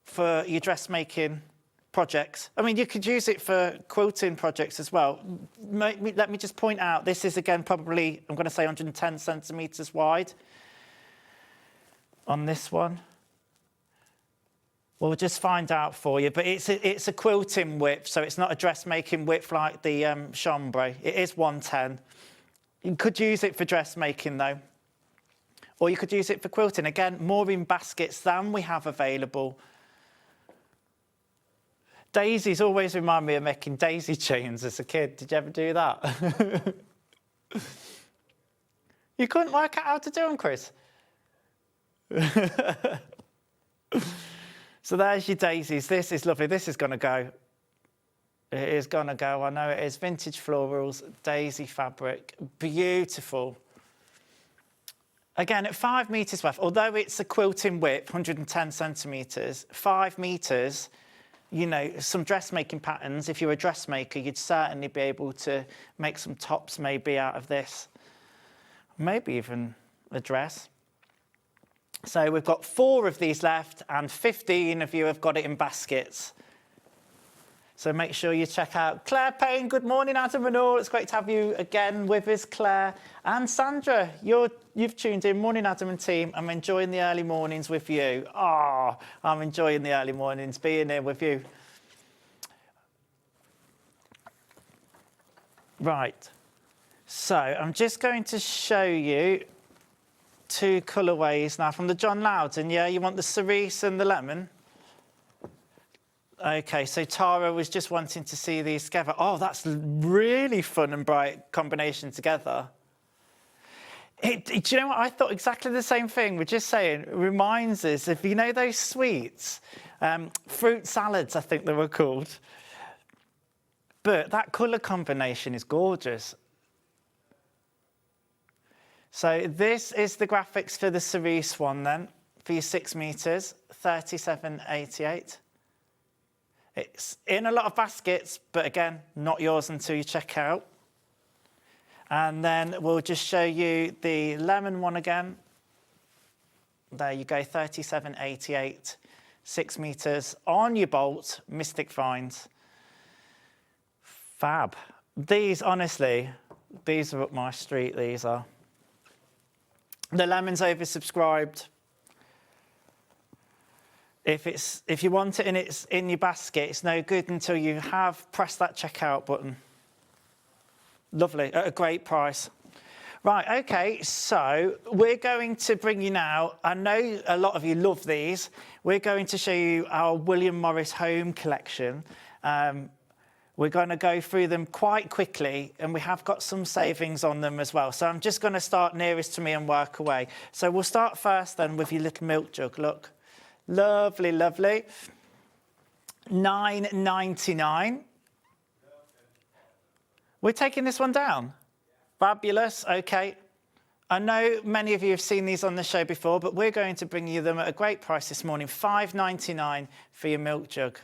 [SPEAKER 5] for your dressmaking projects. I mean, you could use it for quilting projects as well. Let me just point out, this is again probably, I'm going to say 110 centimetres wide on this one. We'll just find out for you, but it's a quilting width, so it's not a dressmaking width like the chambray. It is 110. You could use it for dressmaking though, or you could use it for quilting. Again, more in baskets than we have available. Daisies always remind me of making daisy chains as a kid. Did you ever do that? You couldn't work out how to do them, Chris? So there's your daisies. This is lovely. This is going to go. It is going to go. I know it is. Vintage Florals, daisy fabric. Beautiful. Again, at 5 metres worth, although it's a quilting width, 110 centimetres, 5 metres, you know, some dressmaking patterns, if you're a dressmaker, you'd certainly be able to make some tops maybe out of this. Maybe even a dress. So we've got 4 of these left and 15 of you have got it in baskets. So make sure you check out Claire Payne. Good morning, Adam and all. It's great to have you again with us, Claire. And Sandra, you've tuned in. Morning, Adam and team. I'm enjoying the early mornings with you. Oh, I'm enjoying the early mornings, being here with you. Right. So I'm just going to show you 2 colourways now from the John Loudon. Yeah, you want the cerise and the lemon? Okay, so Tara was just wanting to see these together. Oh, that's really fun and bright combination together. Do you know what? I thought exactly the same thing. We're just saying, it reminds us of, you know, those sweets? Fruit salads, I think they were called. But that colour combination is gorgeous. So this is the graphics for the cerise one then, for your 6 metres, 37.88. It's in a lot of baskets, but again, not yours until you check out. And then we'll just show you the lemon one again. There you go, 37.88, 6 meters on your bolt, Mystic Finds. Fab. These, honestly, these are up my street, these are. The lemon's oversubscribed. If you want it and it's in your basket, it's no good until you have pressed that checkout button. Lovely, at a great price. Right, okay, so we're going to bring you now, I know a lot of you love these, we're going to show you our William Morris home collection. We're going to go through them quite quickly, and we have got some savings on them as well. So I'm just going to start nearest to me and work away. So we'll start first then with your little milk jug, look. Lovely, lovely. $9.99. We're taking this one down. Fabulous, okay. I know many of you have seen these on the show before, but we're going to bring you them at a great price this morning, $5.99 for your milk jug.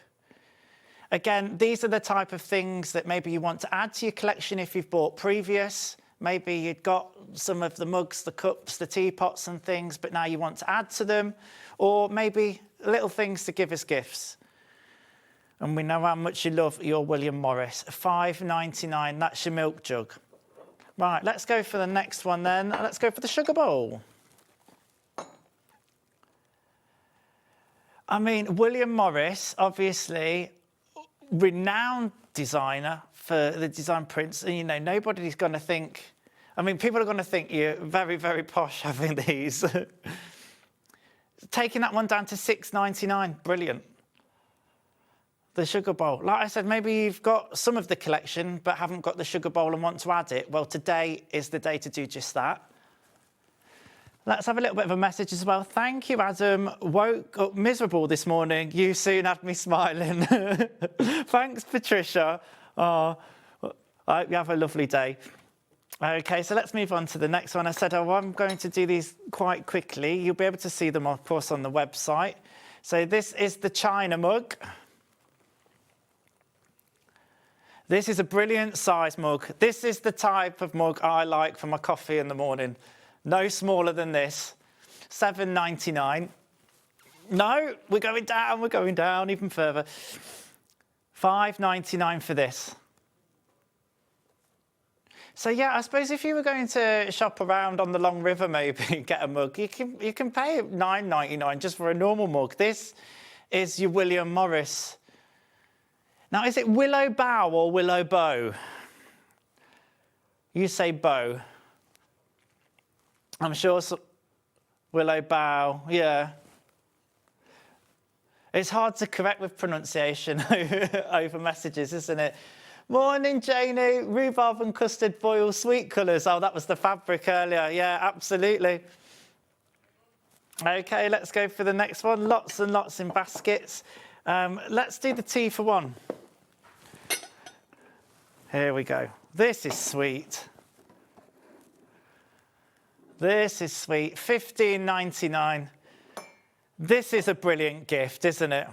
[SPEAKER 5] Again, these are the type of things that maybe you want to add to your collection if you've bought previous. Maybe you'd got some of the mugs, the cups, the teapots and things, but now you want to add to them. Or maybe little things to give as gifts. And we know how much you love your William Morris. $5.99, that's your milk jug. Right, let's go for the next one then. Let's go for the sugar bowl. I mean, William Morris, obviously, renowned designer for the design prints. And, you know, nobody's going to think... I mean, people are going to think you're very, very posh having these. Taking that one down to $6.99, brilliant. The sugar bowl. Like I said, maybe you've got some of the collection but haven't got the sugar bowl and want to add it. Well, today is the day to do just that. Let's have a little bit of a message as well. Thank you, Adam. Woke up miserable this morning. You soon had me smiling. Thanks, Patricia. Oh, I hope you have a lovely day. Okay, so let's move on to the next one. I said, I'm going to do these quite quickly. You'll be able to see them, of course, on the website. So this is the China mug. This is a brilliant size mug. This is the type of mug I like for my coffee in the morning. No smaller than this. $7.99. No, we're going down even further. $5.99 for this. So yeah, I suppose if you were going to shop around on the Long River, maybe get a mug, you can pay $9.99 just for a normal mug. This is your William Morris. Now, is it Willow Bow or Willow Bow? You say bow. I'm sure Willow Bow, yeah. It's hard to correct with pronunciation over messages, isn't it? Morning, Janie. Rhubarb and custard foil sweet colours. Oh, that was the fabric earlier. Yeah, absolutely. OK, let's go for the next one. Lots and lots in baskets. Let's do the tea for one. Here we go. This is sweet. This is sweet. $15.99. This is a brilliant gift, isn't it?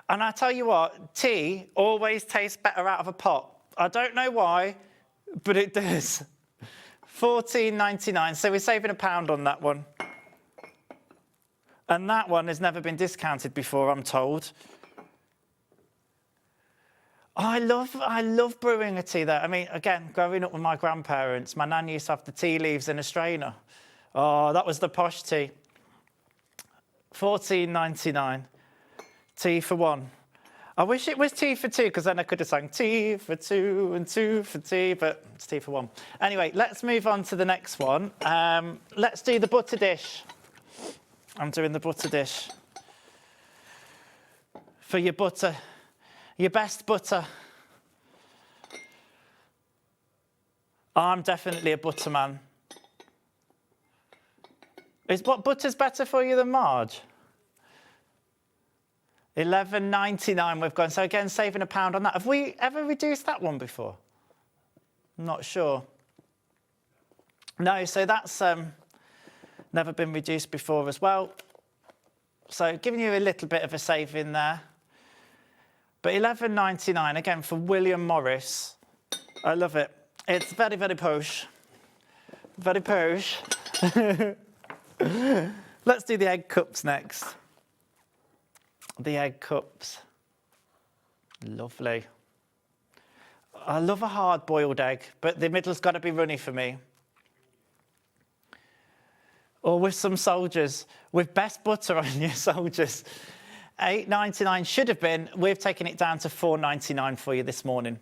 [SPEAKER 5] And I tell you what, tea always tastes better out of a pot. I don't know why, but it does. $14.99, so we're saving £1 on that one. And that one has never been discounted before, I'm told. I love brewing a tea, though. I mean, again, growing up with my grandparents, my nan used to have the tea leaves in a strainer. Oh, that was the posh tea. $14.99. Tea for one. I wish it was tea for two, because then I could have sang tea for two and two for tea, but it's tea for one. Anyway, let's move on to the next one. Let's do the butter dish. I'm doing the butter dish. For your butter, your best butter. I'm definitely a butter man. Is what butter's better for you than Marge? $11.99 we've gone. So again, saving £1 on that. Have we ever reduced that one before? I'm not sure. No, so that's never been reduced before as well. So giving you a little bit of a saving there. But £11.99 again for William Morris. I love it. It's very, very posh. Very posh. Let's do the egg cups next. The egg cups. Lovely. I love a hard-boiled egg, but the middle's got to be runny for me. Or with some soldiers, with best butter on your soldiers. £8.99 should have been. We've taken it down to £4.99 for you this morning.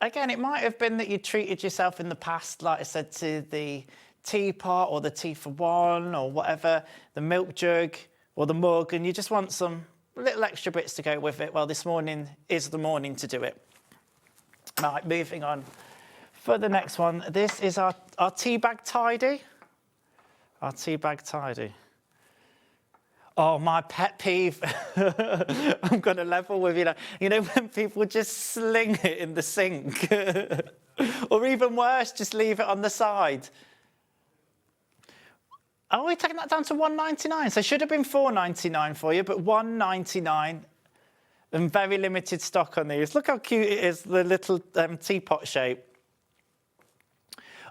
[SPEAKER 5] Again, it might have been that you treated yourself in the past, like I said, to the teapot or the tea for one or whatever, the milk jug or the mug, and you just want some little extra bits to go with it. Well, this morning is the morning to do it. Right, moving on. For the next one, this is our tea bag tidy. Our tea bag tidy. Oh, my pet peeve. I'm going to level with you now. You know, when people just sling it in the sink. Or even worse, just leave it on the side. Oh, we're taking that down to £1.99. So it should have been £4.99 for you, but £1.99 and very limited stock on these. Look how cute it is, the little teapot shape.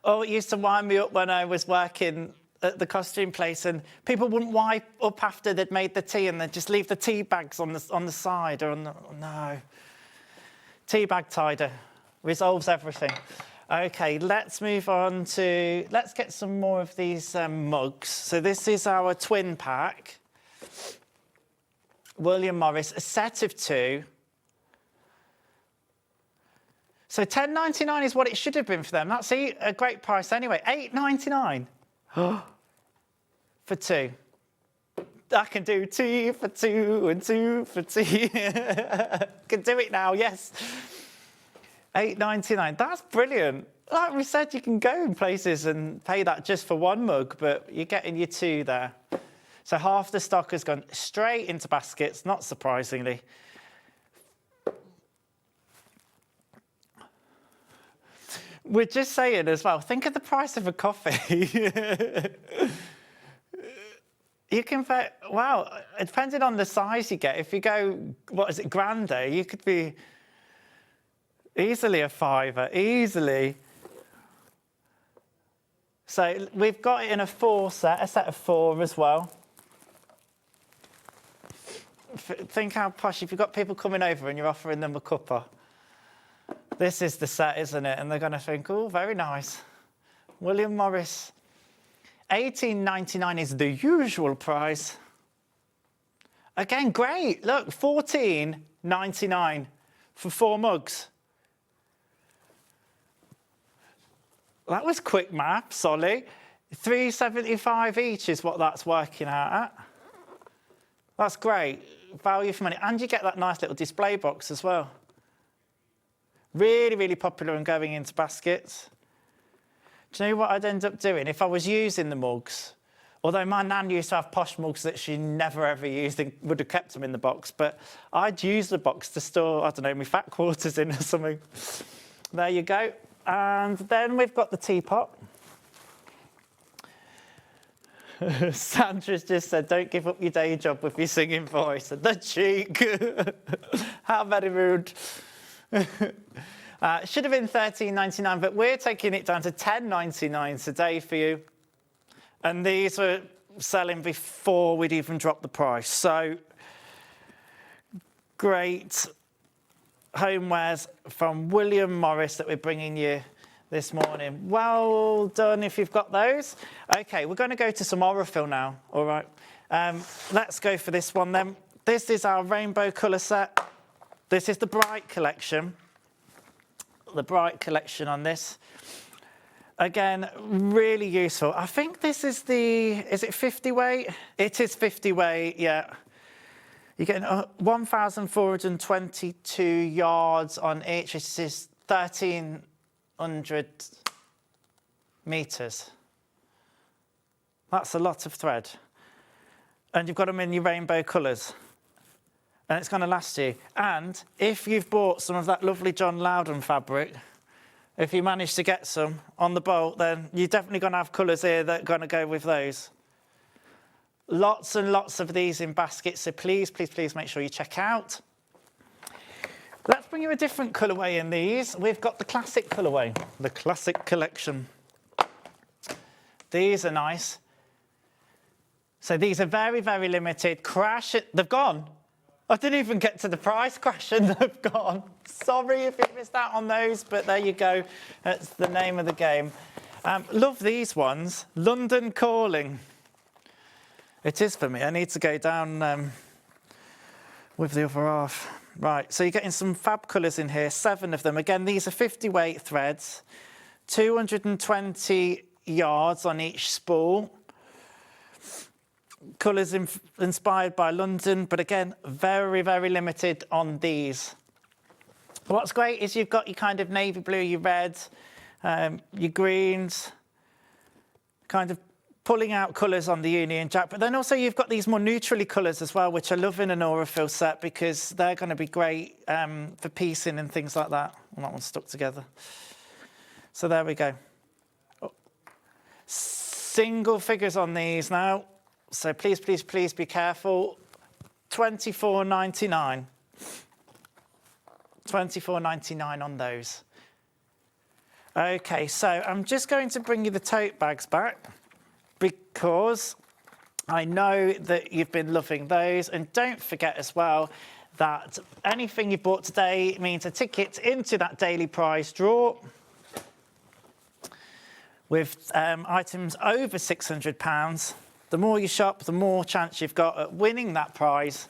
[SPEAKER 5] Oh, it used to wind me up when I was working at the costume place, and people wouldn't wipe up after they'd made the tea, and they'd just leave the tea bags on the side or on the... No. Tea bag tider resolves everything. Okay, let's move on to... Let's get some more of these mugs. So this is our twin pack. William Morris, a set of 2. So £10.99 is what it should have been for them. That's a great price anyway. £8.99 for 2. I can do 2 for 2 and 2 for 2. Can do it now, yes. £8.99. That's brilliant. Like we said, you can go in places and pay that just for 1 mug, but you're getting your 2 there. So half the stock has gone straight into baskets, not surprisingly. We're just saying as well, think of the price of a coffee. You can pay, wow, depending on the size you get, if you go, what is it, grande, you could be easily a £5, easily. So we've got it in a set of 4 as well. Think how posh, if you've got people coming over and you're offering them a cuppa. This is the set, isn't it? And they're going to think, oh, very nice. William Morris. £18.99 is the usual price. Again, great. Look, £14.99 for 4 mugs. That was quick maths, Ollie. £3.75 each is what that's working out at. That's great. Value for money. And you get that nice little display box as well. Really, really popular and going into baskets. Do you know what I'd end up doing if I was using the mugs? Although my nan used to have posh mugs that she never ever used and would have kept them in the box, but I'd use the box to store, I don't know, my fat quarters in or something. There you go. And then we've got the teapot. Sandra's just said, don't give up your day job with your singing voice. The cheek. How very rude. Should have been £13.99, but we're taking it down to £10.99 today for you. And these were selling before we'd even dropped the price. So, great homewares from William Morris that we're bringing you this morning. Well done if you've got those. OK, we're going to go to some Aurifil now, all right? Let's go for this one then. This is our rainbow colour set. This is the Bright collection. The Bright collection on this. Again, really useful. I think this is is it 50 weight? It is 50 weight, yeah. You're getting 1,422 yards on each. This is 1,300 metres. That's a lot of thread. And you've got them in your rainbow colours. And it's going to last you. And if you've bought some of that lovely John Loudon fabric, if you manage to get some on the bolt, then you're definitely going to have colours here that are going to go with those. Lots and lots of these in baskets, so please, please, please make sure you check out. Let's bring you a different colourway in these. We've got the classic colourway, the classic collection. These are nice. So these are very, very limited. Crash, they've gone. I didn't even get to the price, Crash, and they've gone. Sorry if you missed out on those, but there you go. That's the name of the game. Love these ones. London Calling. It is for me. I need to go down with the other half. Right, so you're getting some fab colours in here, 7 of them. Again, these are 50 weight threads, 220 yards on each spool. Colours inspired by London, but again, very, very limited on these. What's great is you've got your kind of navy blue, your reds, your greens, kind of pulling out colours on the Union Jack, but then also you've got these more neutrally colours as well, which I love in an Aurifil set because they're going to be great for piecing and things like that. Well, that one's stuck together. So there we go. Oh. Single figures on these now. So please, please, please be careful. £24.99. £24.99 on those. Okay, so I'm just going to bring you the tote bags back, because I know that you've been loving those. And don't forget as well that anything you bought today means a ticket into that daily prize draw with items over £600. The more you shop, the more chance you've got at winning that prize.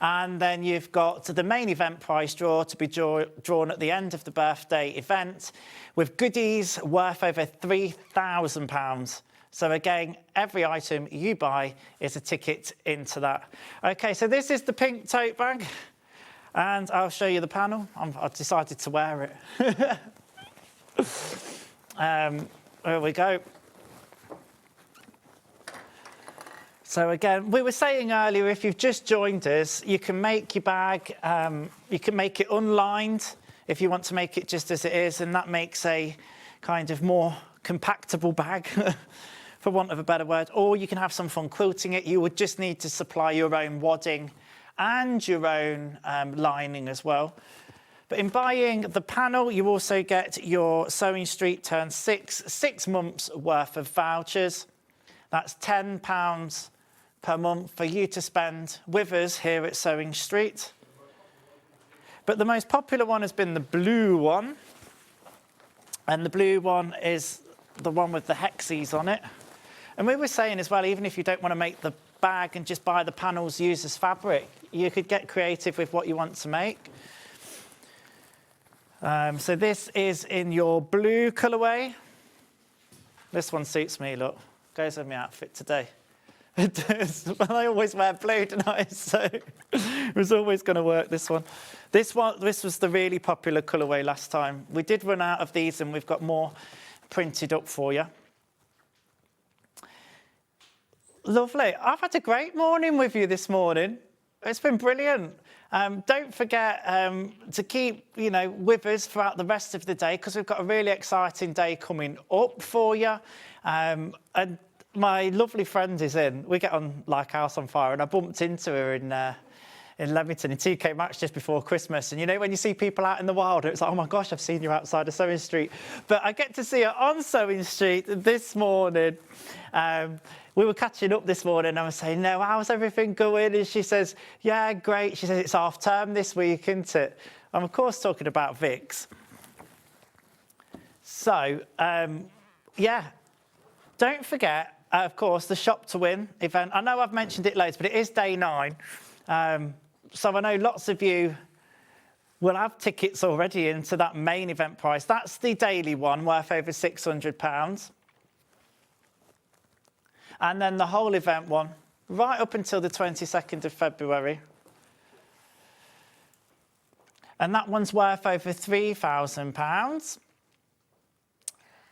[SPEAKER 5] And then you've got the main event prize draw to be drawn at the end of the birthday event with goodies worth over £3,000. So again, every item you buy is a ticket into that. Okay, so this is the pink tote bag, and I'll show you the panel. I've decided to wear it. There we go. So again, we were saying earlier, if you've just joined us, you can make your bag, you can make it unlined if you want to make it just as it is, and that makes a kind of more compactable bag. For want of a better word, or you can have some fun quilting it. You would just need to supply your own wadding and your own lining as well. But in buying the panel, you also get your Sewing Street Turn 6 months worth of vouchers. That's £10 per month for you to spend with us here at Sewing Street. But the most popular one has been the blue one. And the blue one is the one with the hexes on it. And we were saying as well, even if you don't want to make the bag and just buy the panels used as fabric, you could get creative with what you want to make. So this is in your blue colourway. This one suits me, look. Goes with my outfit today. It does. Well, I always wear blue, don't I? So it was always going to work, this one. This was the really popular colourway last time. We did run out of these and we've got more printed up for you. Lovely. I've had a great morning with you this morning. It's been brilliant. Don't forget to keep, with us throughout the rest of the day, because we've got a really exciting day coming up for you. And my lovely friend is in. We get on like house on fire, and I bumped into her in Leamington in TK Maxx just before Christmas. And when you see people out in the wild, it's like, oh my gosh, I've seen you outside of Sewing Street. But I get to see her on Sewing Street this morning. We were catching up this morning and I was saying, no, how's everything going? And she says, yeah, great. She says, it's half term this week, isn't it? I'm, of course, talking about Vic's. So, yeah, don't forget, of course, the Shop to Win event. I know I've mentioned it loads, but it is day 9. So I know lots of you will have tickets already into that main event price. That's the daily one, worth over £600. And then the whole event one, right up until the 22nd of February. And that one's worth over £3,000.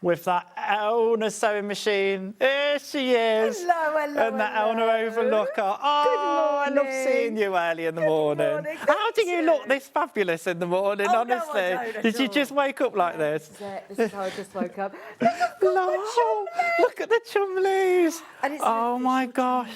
[SPEAKER 5] With that Elna sewing machine. Here she is.
[SPEAKER 1] Hello.
[SPEAKER 5] And that Elna overlocker. Oh, I love seeing you early in the morning. How do you look this fabulous in the morning, honestly?
[SPEAKER 1] No, I don't
[SPEAKER 5] Did you
[SPEAKER 1] all.
[SPEAKER 5] just wake up like this?
[SPEAKER 1] This is how I just woke up.
[SPEAKER 5] Look at the Chumleys.
[SPEAKER 1] And it's
[SPEAKER 5] Oh my gosh.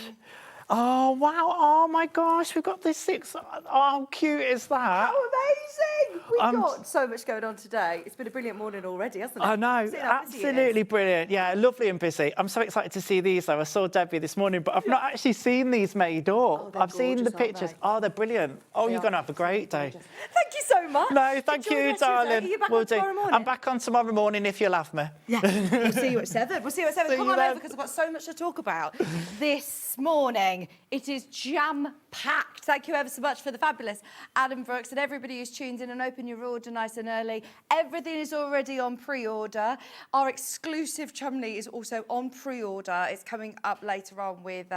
[SPEAKER 5] Oh, wow. Oh, my gosh. We've got this 6. Oh, how cute is that?
[SPEAKER 1] How amazing! We've
[SPEAKER 5] Um,
[SPEAKER 1] got so much going on today. It's been a brilliant morning already, hasn't it?
[SPEAKER 5] I know,
[SPEAKER 1] See how busy it is?
[SPEAKER 5] absolutely brilliant. Yeah, lovely and busy. I'm so excited to see these, though. I saw Debbie this morning, but I've not actually seen these made up.
[SPEAKER 1] Oh, they're
[SPEAKER 5] I've seen the
[SPEAKER 1] gorgeous, aren't
[SPEAKER 5] pictures.
[SPEAKER 1] they?
[SPEAKER 5] Oh, they're brilliant. Oh,
[SPEAKER 1] They
[SPEAKER 5] you're
[SPEAKER 1] are
[SPEAKER 5] going to have a great day.
[SPEAKER 1] gorgeous. Thank you so much.
[SPEAKER 5] No, thank
[SPEAKER 1] Enjoy the
[SPEAKER 5] you,
[SPEAKER 1] rest of your day.
[SPEAKER 5] darling.
[SPEAKER 1] Are you back
[SPEAKER 5] Will
[SPEAKER 1] on
[SPEAKER 5] do.
[SPEAKER 1] tomorrow morning?
[SPEAKER 5] I'm back on tomorrow morning if you'll have me.
[SPEAKER 1] Yeah, we'll see you at 7. We'll see you at 7.
[SPEAKER 5] See
[SPEAKER 1] Come
[SPEAKER 5] you
[SPEAKER 1] on
[SPEAKER 5] then.
[SPEAKER 1] over because I've got so much to talk about this morning. It is jam-packed. Thank you ever so much for the fabulous Adam Brooks and everybody who's tuned in and opened your order nice and early. Everything is already on pre-order. Our exclusive Chumley is also on pre-order. It's coming up later on with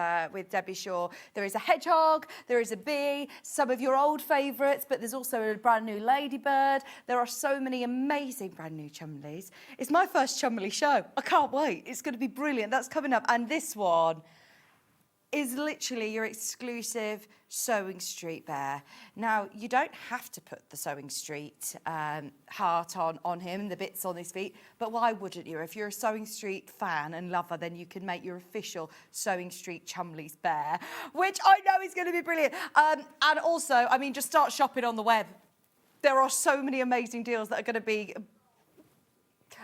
[SPEAKER 1] Debbie Shaw. There is a hedgehog, there is a bee, some of your old favourites, but there's also a brand new ladybird. There are so many amazing brand new Chumleys. It's my first Chumley show. I can't wait. It's going to be brilliant. That's coming up. And this one is literally your exclusive Sewing Street bear. Now, you don't have to put the Sewing Street heart on him, the bits on his feet, but why wouldn't you? If you're a Sewing Street fan and lover, then you can make your official Sewing Street Chumley's bear, which I know is going to be brilliant. And also, I mean, just start shopping on the web. There are so many amazing deals that are going to be...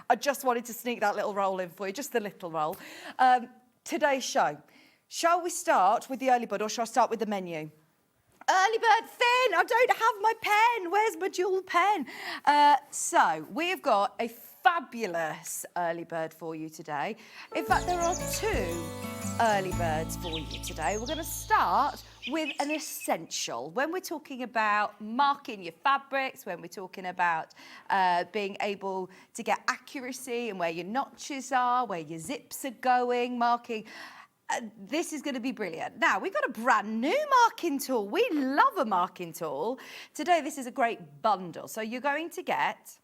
[SPEAKER 1] I just wanted to sneak that little roll in for you, just the little roll. Today's show. Shall we start with the early bird or shall I start with the menu? Early bird, Finn, I don't have my pen. Where's my dual pen? So we've got a fabulous early bird for you today. In fact, there are 2 early birds for you today. We're going to start with an essential. When we're talking about marking your fabrics, when we're talking about being able to get accuracy and where your notches are, where your zips are going, marking... this is going to be brilliant. Now, we've got a brand new marking tool. We love a marking tool. Today, this is a great bundle. So you're going to get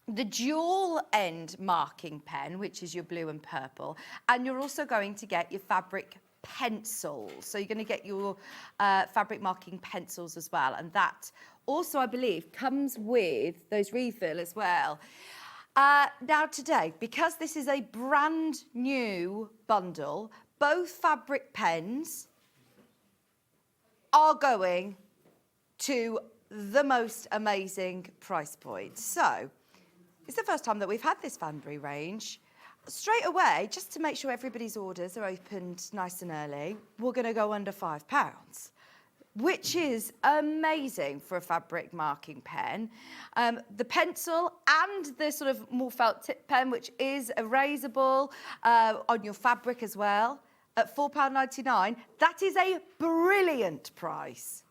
[SPEAKER 1] the dual end marking pen, which is your blue and purple, and you're also going to get your fabric pencils. So you're going to get your fabric marking pencils as well. And that also, I believe, comes with those refill as well. Now today, because this is a brand new bundle, both fabric pens are going to the most amazing price point. So, it's the first time that we've had this Banbury range. Straight away, just to make sure everybody's orders are opened nice and early, we're going to go under £5, which is amazing for a fabric marking pen. The pencil and the sort of more felt tip pen, which is erasable on your fabric as well, at £4.99. That is a brilliant price.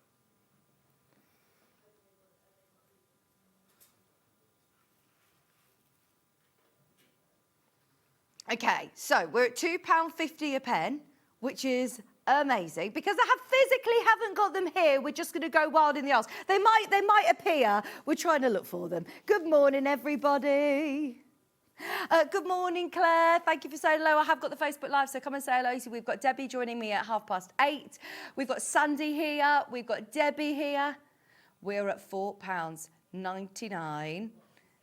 [SPEAKER 1] Okay, so we're at £2.50 a pen, which is amazing. Because I physically haven't got them here, we're just going to go wild in the arse. They might appear. We're trying to look for them. Good morning, everybody. Good morning, Claire. Thank you for saying hello. I have got the Facebook Live, so come and say hello. So we've got Debbie joining me at 8:30. We've got Sandi here. We've got Debbie here. We're at £4.99.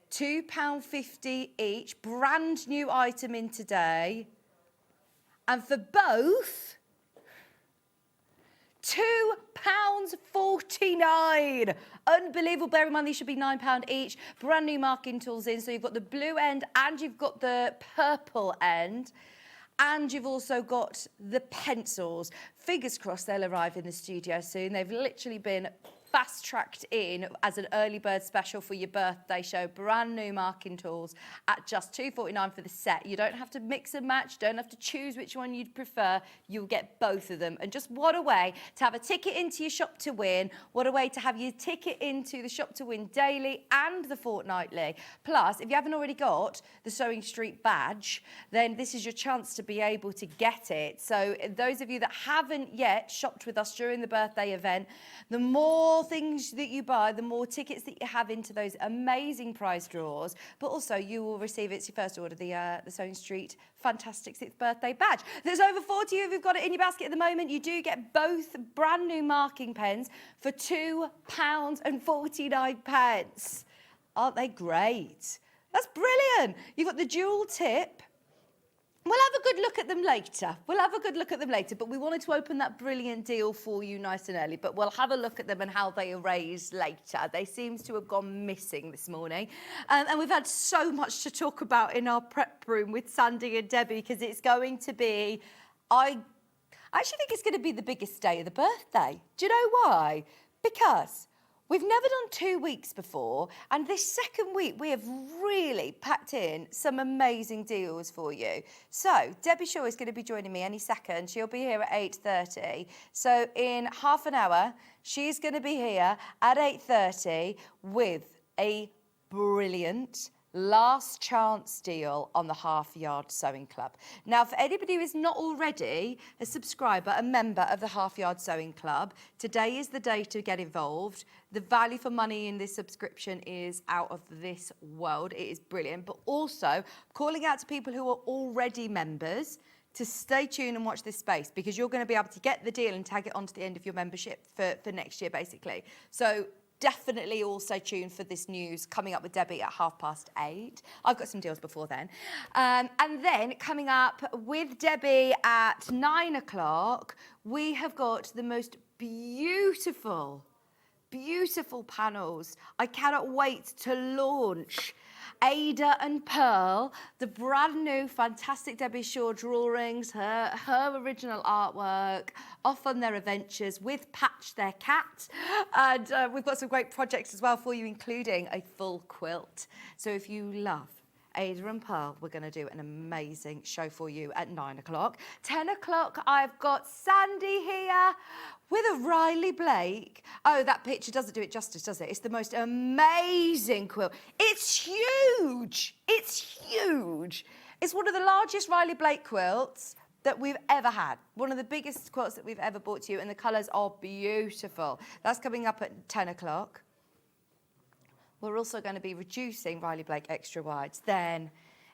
[SPEAKER 1] £2.50 each. Brand new item in today. And for both, £2.49. Unbelievable. Bear in mind, these should be £9 each. Brand new marking tools in. So you've got the blue end and you've got the purple end. And you've also got the pencils. Fingers crossed they'll arrive in the studio soon. They've literally been fast-tracked in as an early bird special for your birthday show. Brand new marking tools at just £2.49 for the set. You don't have to mix and match, don't have to choose which one you'd prefer. You'll get both of them. And just what a way to have a ticket into your shop to win. What a way to have your ticket into the shop to win daily and the fortnightly. Plus, if you haven't already got the Sewing Street badge, then this is your chance to be able to get it. So those of you that haven't yet shopped with us during the birthday event, the more things that you buy, the more tickets that you have into those amazing prize draws, but also you will receive, it's your first order, the Sewing Street fantastic 6th birthday badge. There's over 40 of you who've got it in your basket at the moment. You do get both brand new marking pens for £2.49. Aren't they great? That's brilliant. You've got the dual tip We'll have a good look at them later. But we wanted to open that brilliant deal for you nice and early. But we'll have a look at them and how they erase later. They seem to have gone missing this morning. And we've had so much to talk about in our prep room with Sandi and Debbie because it's going to be... I actually think it's going to be the biggest day of the birthday. Do you know why? Because... we've never done 2 weeks before, and this second week we have really packed in some amazing deals for you. So Debbie Shaw is going to be joining me any second. She'll be here at 8:30. So in half an hour, she's going to be here at 8:30 with a brilliant last chance deal on the Half Yard Sewing Club. Now, for anybody who is not already a subscriber, a member of the Half Yard Sewing Club, today is the day to get involved. The value for money in this subscription is out of this world. It is brilliant. But also, calling out to people who are already members to stay tuned and watch this space because you're going to be able to get the deal and tag it onto the end of your membership for next year, basically. So definitely also tuned for this news coming up with Debbie at 8:30. I've got some deals before then. And then coming up with Debbie at 9 o'clock, we have got the most beautiful panels. I cannot wait to launch Ada and Pearl, the brand new fantastic Debbie Shaw drawings, her original artwork, off on their adventures with Patch, their cat. And we've got some great projects as well for you, including a full quilt. So if you love Ada and Pearl, we're going to do an amazing show for you at 9 o'clock. 10 o'clock, I've got Sandi here with a Riley Blake. Oh, that picture doesn't do it justice, does it? It's the most amazing quilt. It's huge. It's one of the largest Riley Blake quilts that we've ever had. One of the biggest quilts that we've ever bought to you, and the colours are beautiful. That's coming up at 10 o'clock. We're also going to be reducing Riley Blake extra wides. Then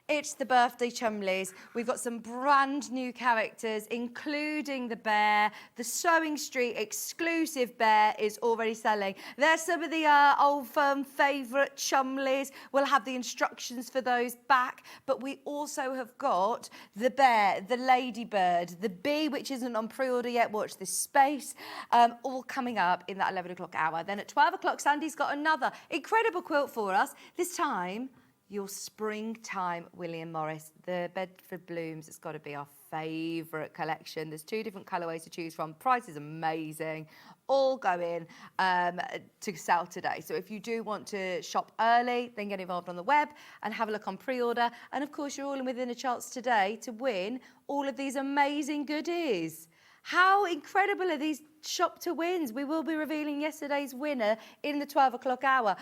[SPEAKER 1] it's the Birthday Chumleys. We've got some brand new characters, including the bear. The Sewing Street exclusive bear is already selling. There's some of the old firm favourite Chumleys. We'll have the instructions for those back. But we also have got the bear, the ladybird, the bee, which isn't on pre-order yet. Watch this space. All coming up in that 11 o'clock hour. Then at 12 o'clock, Sandi's got another incredible quilt for us. This time, your springtime William Morris, the Bedford Blooms. It's got to be our favourite collection. There's 2 different colourways to choose from. Price is amazing. All going to sell today. So if you do want to shop early, then get involved on the web and have a look on pre-order. And of course, you're all within a chance today to win all of these amazing goodies. How incredible are these shop to wins? We will be revealing yesterday's winner in the 12 o'clock hour.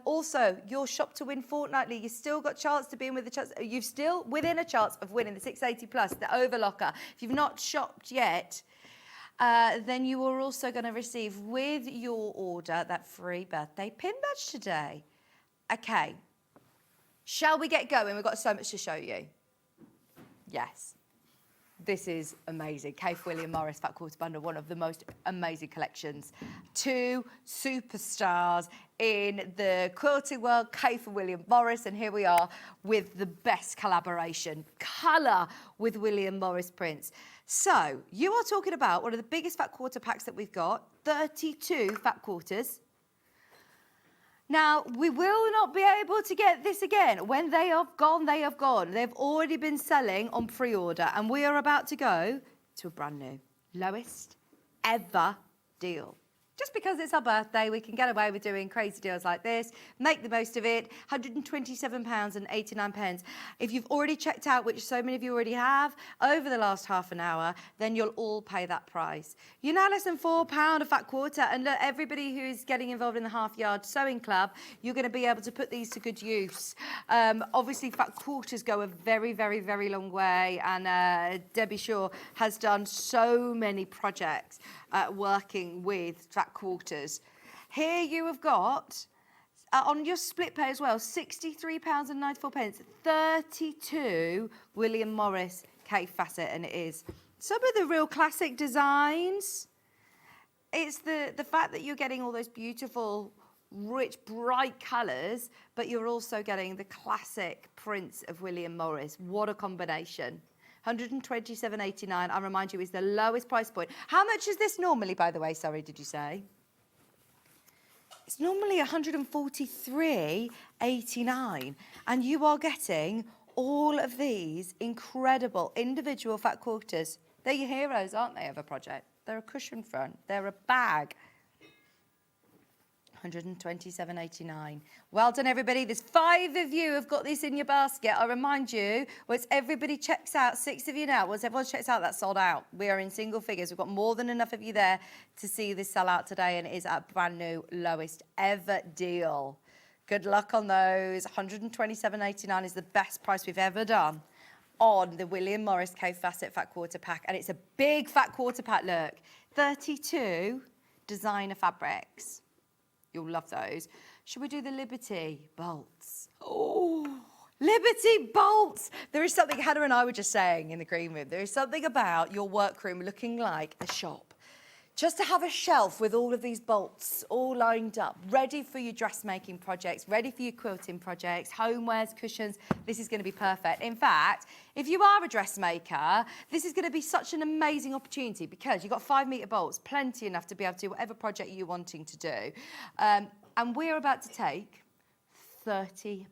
[SPEAKER 1] Also, your shop to win fortnightly, you've still got a chance to be in with the chance. You've still within a chance of winning the 680 plus, the overlocker. If you've not shopped yet, then you are also going to receive with your order that free birthday pin badge today. Okay, shall we get going? We've got so much to show you. Yes. This is amazing. Kate William Morris, Fat Quarter Bundle, one of the most amazing collections. 2 superstars in the quilting world, Kate William Morris, and here we are with the best collaboration, colour with William Morris prints. So, you are talking about one of the biggest Fat Quarter packs that we've got, 32 Fat Quarters. Now, we will not be able to get this again. When they have gone, they have gone. They've already been selling on pre-order, and we are about to go to a brand new, lowest ever deal. Just because it's our birthday, we can get away with doing crazy deals like this. Make the most of it. £127.89. If you've already checked out, which so many of you already have, over the last half an hour, then you'll all pay that price. You're now less than £4 a Fat Quarter. And look, everybody who's getting involved in the Half Yard Sewing Club, you're going to be able to put these to good use. Obviously, Fat Quarters go a very, very, very long way. And Debbie Shaw has done so many projects working with Fat Quarters. Here you have got, on your split pay as well, £63.94, 32 William Morris K Facet, and it is some of the real classic designs. It's the fact that you're getting all those beautiful, rich, bright colours, but you're also getting the classic prints of William Morris. What a combination. 127.89, I remind you, is the lowest price point. How much is this normally, by the way? Sorry, did you say? It's normally 143.89, and you are getting all of these incredible individual fat quilters. They're your heroes, aren't they, of a project? They're a cushion front. They're a bag. 127.89. Well done, everybody. There's 5 of you have got this in your basket. I remind you, once everybody checks out, 6 of you now, once everyone checks out, that's sold out. We are in single figures. We've got more than enough of you there to see this sell out today, and it is at a brand new lowest ever deal. Good luck on those. 127.89 is the best price we've ever done on the William Morris Co-Facet Fat Quarter Pack, and it's a big fat quarter pack, look. 32 designer fabrics. You'll love those. Should we do the Liberty bolts? Oh, Liberty bolts. There is something, Hannah and I were just saying in the green room, there is something about your workroom looking like a shop. Just to have a shelf with all of these bolts all lined up, ready for your dressmaking projects, ready for your quilting projects, homewares, cushions, this is going to be perfect. In fact, if you are a dressmaker, this is going to be such an amazing opportunity because you've got 5-metre bolts, plenty enough to be able to do whatever project you're wanting to do. And we're about to take £30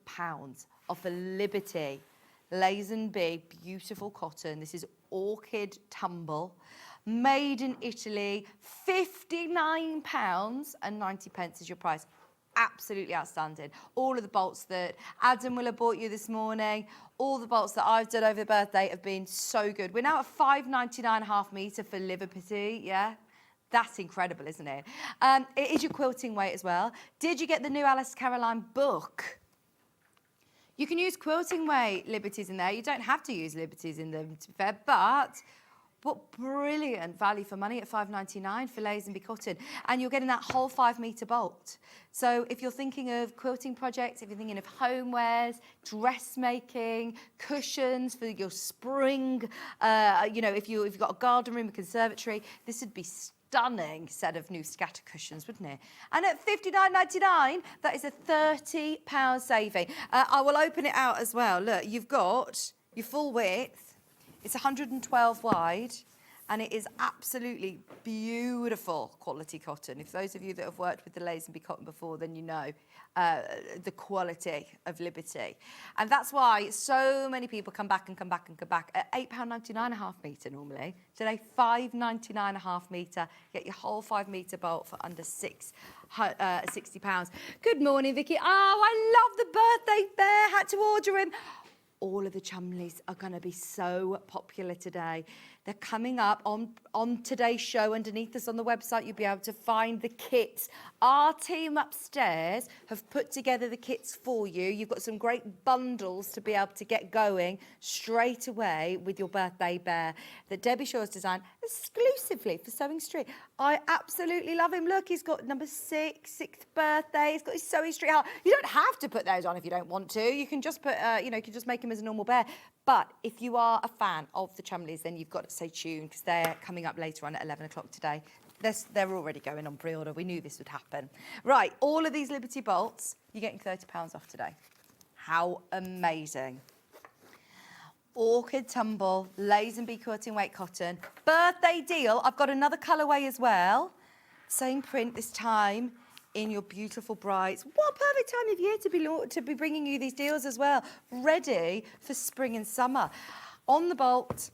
[SPEAKER 1] off a Liberty Lazenby beautiful cotton. This is orchid tumble. Made in Italy, £59.90 is your price. Absolutely outstanding. All of the bolts that Adam will have bought you this morning, all the bolts that I've done over the birthday have been so good. We're now at £5.99.5 metre for Liberty, yeah? That's incredible, isn't it? It is your quilting weight as well. Did you get the new Alice Caroline book? You can use quilting weight Liberties in there. You don't have to use Liberties in them, to be fair, but what brilliant value for money at £5.99 for Lazenby cotton. And you're getting that whole 5-metre bolt. So if you're thinking of quilting projects, if you're thinking of homewares, dressmaking, cushions for your spring, you know, if you've got a garden room, a conservatory, this would be stunning set of new scatter cushions, wouldn't it? And at £59.99, that is a £30 saving. I will open it out as well. Look, you've got your full width. It's 112 wide, and it is absolutely beautiful quality cotton. If those of you that have worked with the Lazenby cotton before, then you know the quality of Liberty. And that's why so many people come back and come back and come back at £8.99.5 metre normally. Today, £5.99.5 metre. Get your whole 5-metre bolt for under £60. Good morning, Vicki. Oh, I love the birthday bear. Had to order him. All of the Chumleys are going to be so popular today. They're coming up on today's show. Underneath us on the website, you'll be able to find the kits. Our team upstairs have put together the kits for you. You've got some great bundles to be able to get going straight away with your birthday bear that Debbie Shaw's designed exclusively for Sewing Street. I absolutely love him. Look, he's got number 6th birthday. He's got his Sewing Street heart. You don't have to put those on if you don't want to. You can just put, you know, you can just make him as a normal bear. But if you are a fan of the Chumleys, then you've got to stay tuned because they're coming up later on at 11 o'clock today. They're already going on pre-order. We knew this would happen. Right, all of these Liberty bolts, you're getting £30 off today. How amazing. Orchid tumble, Lazenby quilting weight cotton. Birthday deal. I've got another colourway as well. Same print this time. In your beautiful brights. What a perfect time of year to be bringing you these deals as well. Ready for spring and summer. On the bolt,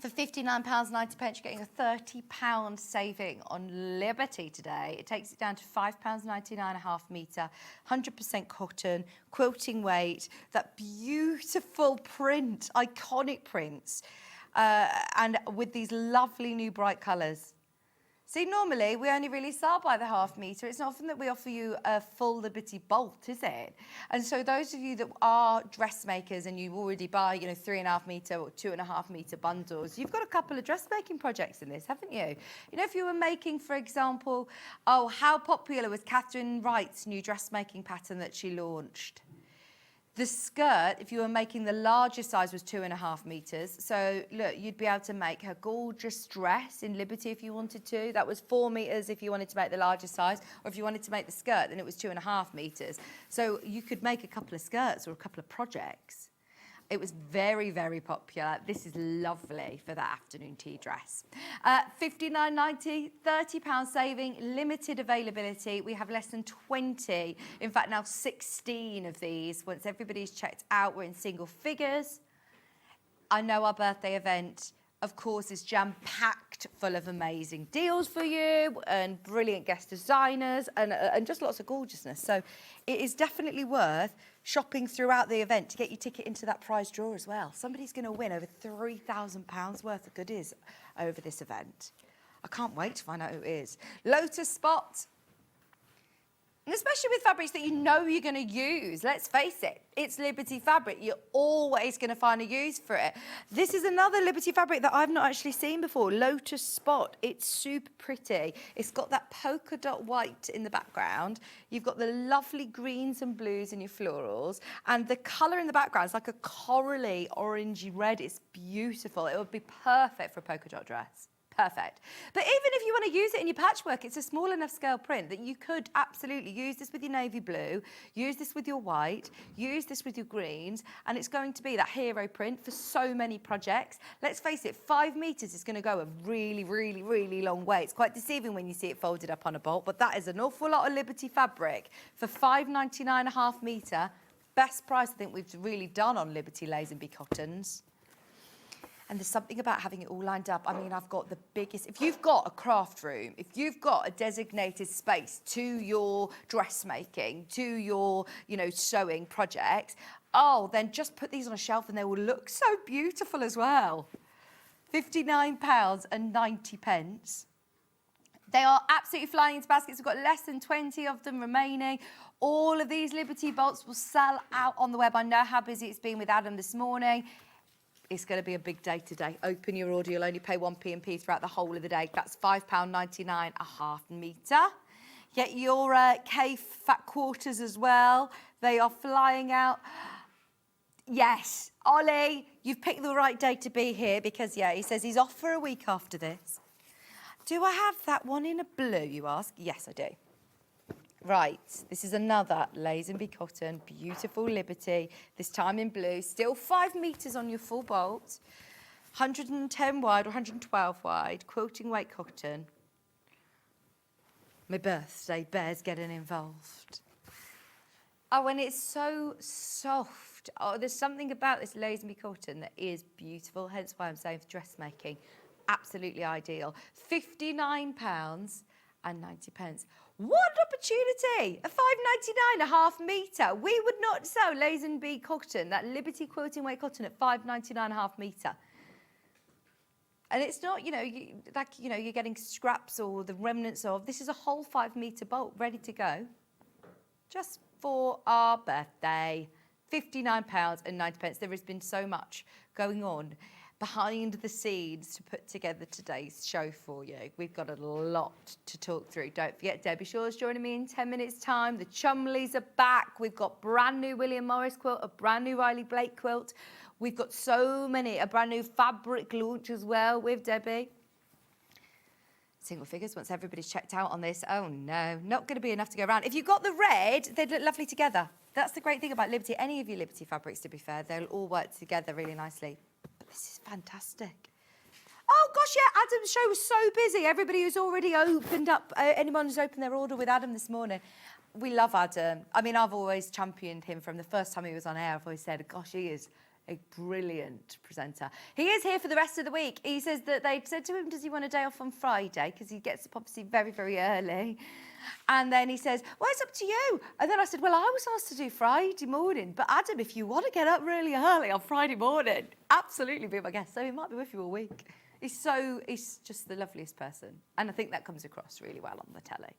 [SPEAKER 1] for £59.90, you're getting a £30 saving on Liberty today. It takes it down to £5.99.5 metre, 100% cotton, quilting weight, that beautiful print, iconic prints, and with these lovely new bright colours. See, normally we only really sell by the ½ metre. It's not often that we offer you a full Liberty bolt, is it? And so those of you that are dressmakers and you already buy, you know, 3.5 metre or 2.5 metre bundles, you've got a couple of dressmaking projects in this, haven't you? You know, if you were making, for example, oh, how popular was Catherine Wright's new dressmaking pattern that she launched? The skirt, if you were making the largest size, was 2.5 metres. So, look, you'd be able to make her gorgeous dress in Liberty if you wanted to. That was 4 metres if you wanted to make the largest size. Or if you wanted to make the skirt, then it was 2.5 metres. So you could make a couple of skirts or a couple of projects. It was very, very popular. This is lovely for that afternoon tea dress. £59.90, £30 saving, limited availability. We have less than 20, in fact now 16 of these. Once everybody's checked out, we're in single figures. I know our birthday event, of course, is jam-packed full of amazing deals for you and brilliant guest designers and just lots of gorgeousness. So it is definitely worth shopping throughout the event to get your ticket into that prize draw as well. Somebody's going to win over £3,000 worth of goodies over this event. I can't wait to find out who it is. Lotus Spot. And especially with fabrics that you know you're going to use. Let's face it, it's Liberty fabric. You're always going to find a use for it. This is another Liberty fabric that I've not actually seen before, Lotus Spot. It's super pretty. It's got that polka dot white in the background. You've got the lovely greens and blues in your florals. And the colour in the background is like a corally orangey red. It's beautiful. It would be perfect for a polka dot dress. Perfect. But even if you want to use it in your patchwork, it's a small enough scale print that you could absolutely use this with your navy blue, use this with your white, use this with your greens, and it's going to be that hero print for so many projects. Let's face it, 5 metres is going to go a really, really, really long way. It's quite deceiving when you see it folded up on a bolt, but that is an awful lot of Liberty fabric for £5.99 a half metre. Best price I think we've really done on Liberty Lazenby cottons. And there's something about having it all lined up. I mean, I've got the biggest... If you've got a craft room, if you've got a designated space to your dressmaking, to your, sewing projects, then just put these on a shelf and they will look so beautiful as well. £59.90. They are absolutely flying into baskets. We've got less than 20 of them remaining. All of these Liberty bolts will sell out on the web. I know how busy it's been with Adam this morning. It's going to be a big day today. Open your order. You'll only pay 1p&p throughout the whole of the day. That's £5.99 a half metre. Get your K fat quarters as well. They are flying out. Yes, Ollie, you've picked the right day to be here because, he says he's off for a week after this. Do I have that one in a blue, you ask? Yes, I do. Right, this is another Lazenby cotton, beautiful Liberty, this time in blue, still 5 metres on your full bolt, 110 wide or 112 wide, quilting weight cotton. My birthday bears getting involved. Oh, and it's so soft. Oh, there's something about this Lazenby cotton that is beautiful, hence why I'm saying for dressmaking, absolutely ideal. £59.90. What an opportunity! A £5.99 a half metre. We would not sell Lazenby cotton, that Liberty quilting weight cotton, at £5.99 a half metre. And it's not, you're getting scraps or the remnants of. This is a whole 5 metre bolt ready to go. Just for our birthday. £59.90. There has been so much going on behind the scenes to put together today's show for you. We've got a lot to talk through. Don't forget, Debbie Shaw's joining me in 10 minutes' time. The Chumleys are back. We've got brand new William Morris quilt, a brand new Riley Blake quilt. We've got a brand new fabric launch as well with Debbie. Single figures, once everybody's checked out on this. Oh no, not going to be enough to go around. If you've got the red, they'd look lovely together. That's the great thing about Liberty. Any of your Liberty fabrics, to be fair, they'll all work together really nicely. This is fantastic. Oh, gosh, Adam's show was so busy. Everybody who's already opened up, anyone who's opened their order with Adam this morning. We love Adam. I mean, I've always championed him from the first time he was on air. I've always said, gosh, he is a brilliant presenter. He is here for the rest of the week. He says that they said to him, does he want a day off on Friday? Because he gets up obviously very, very early. And then he says, well, it's up to you. And then I said, well, I was asked to do Friday morning. But Adam, if you want to get up really early on Friday morning, absolutely be my guest. So he might be with you all week. He's just the loveliest person. And I think that comes across really well on the telly.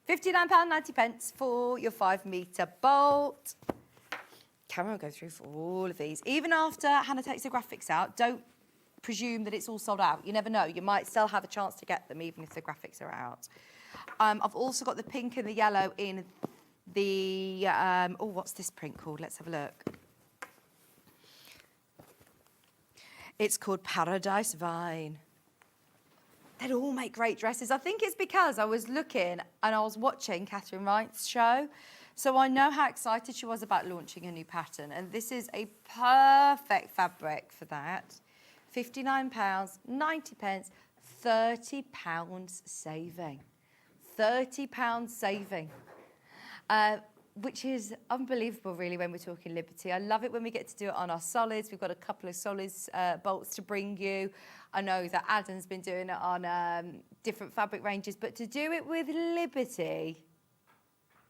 [SPEAKER 1] £59.90 for your 5 metre bolt. Camera will go through for all of these. Even after Hannah takes the graphics out, don't presume that it's all sold out. You never know. You might still have a chance to get them even if the graphics are out. I've also got the pink and the yellow in the... what's this print called? Let's have a look. It's called Paradise Vine. They'd all make great dresses. I think it's because I was looking and I was watching Catherine Wright's show. So I know how excited she was about launching a new pattern, and this is a perfect fabric for that. £59, 90 pence, £30 saving. £30 saving. Which is unbelievable, really, when we're talking Liberty. I love it when we get to do it on our solids. We've got a couple of solids bolts to bring you. I know that Adam's been doing it on different fabric ranges, but to do it with Liberty,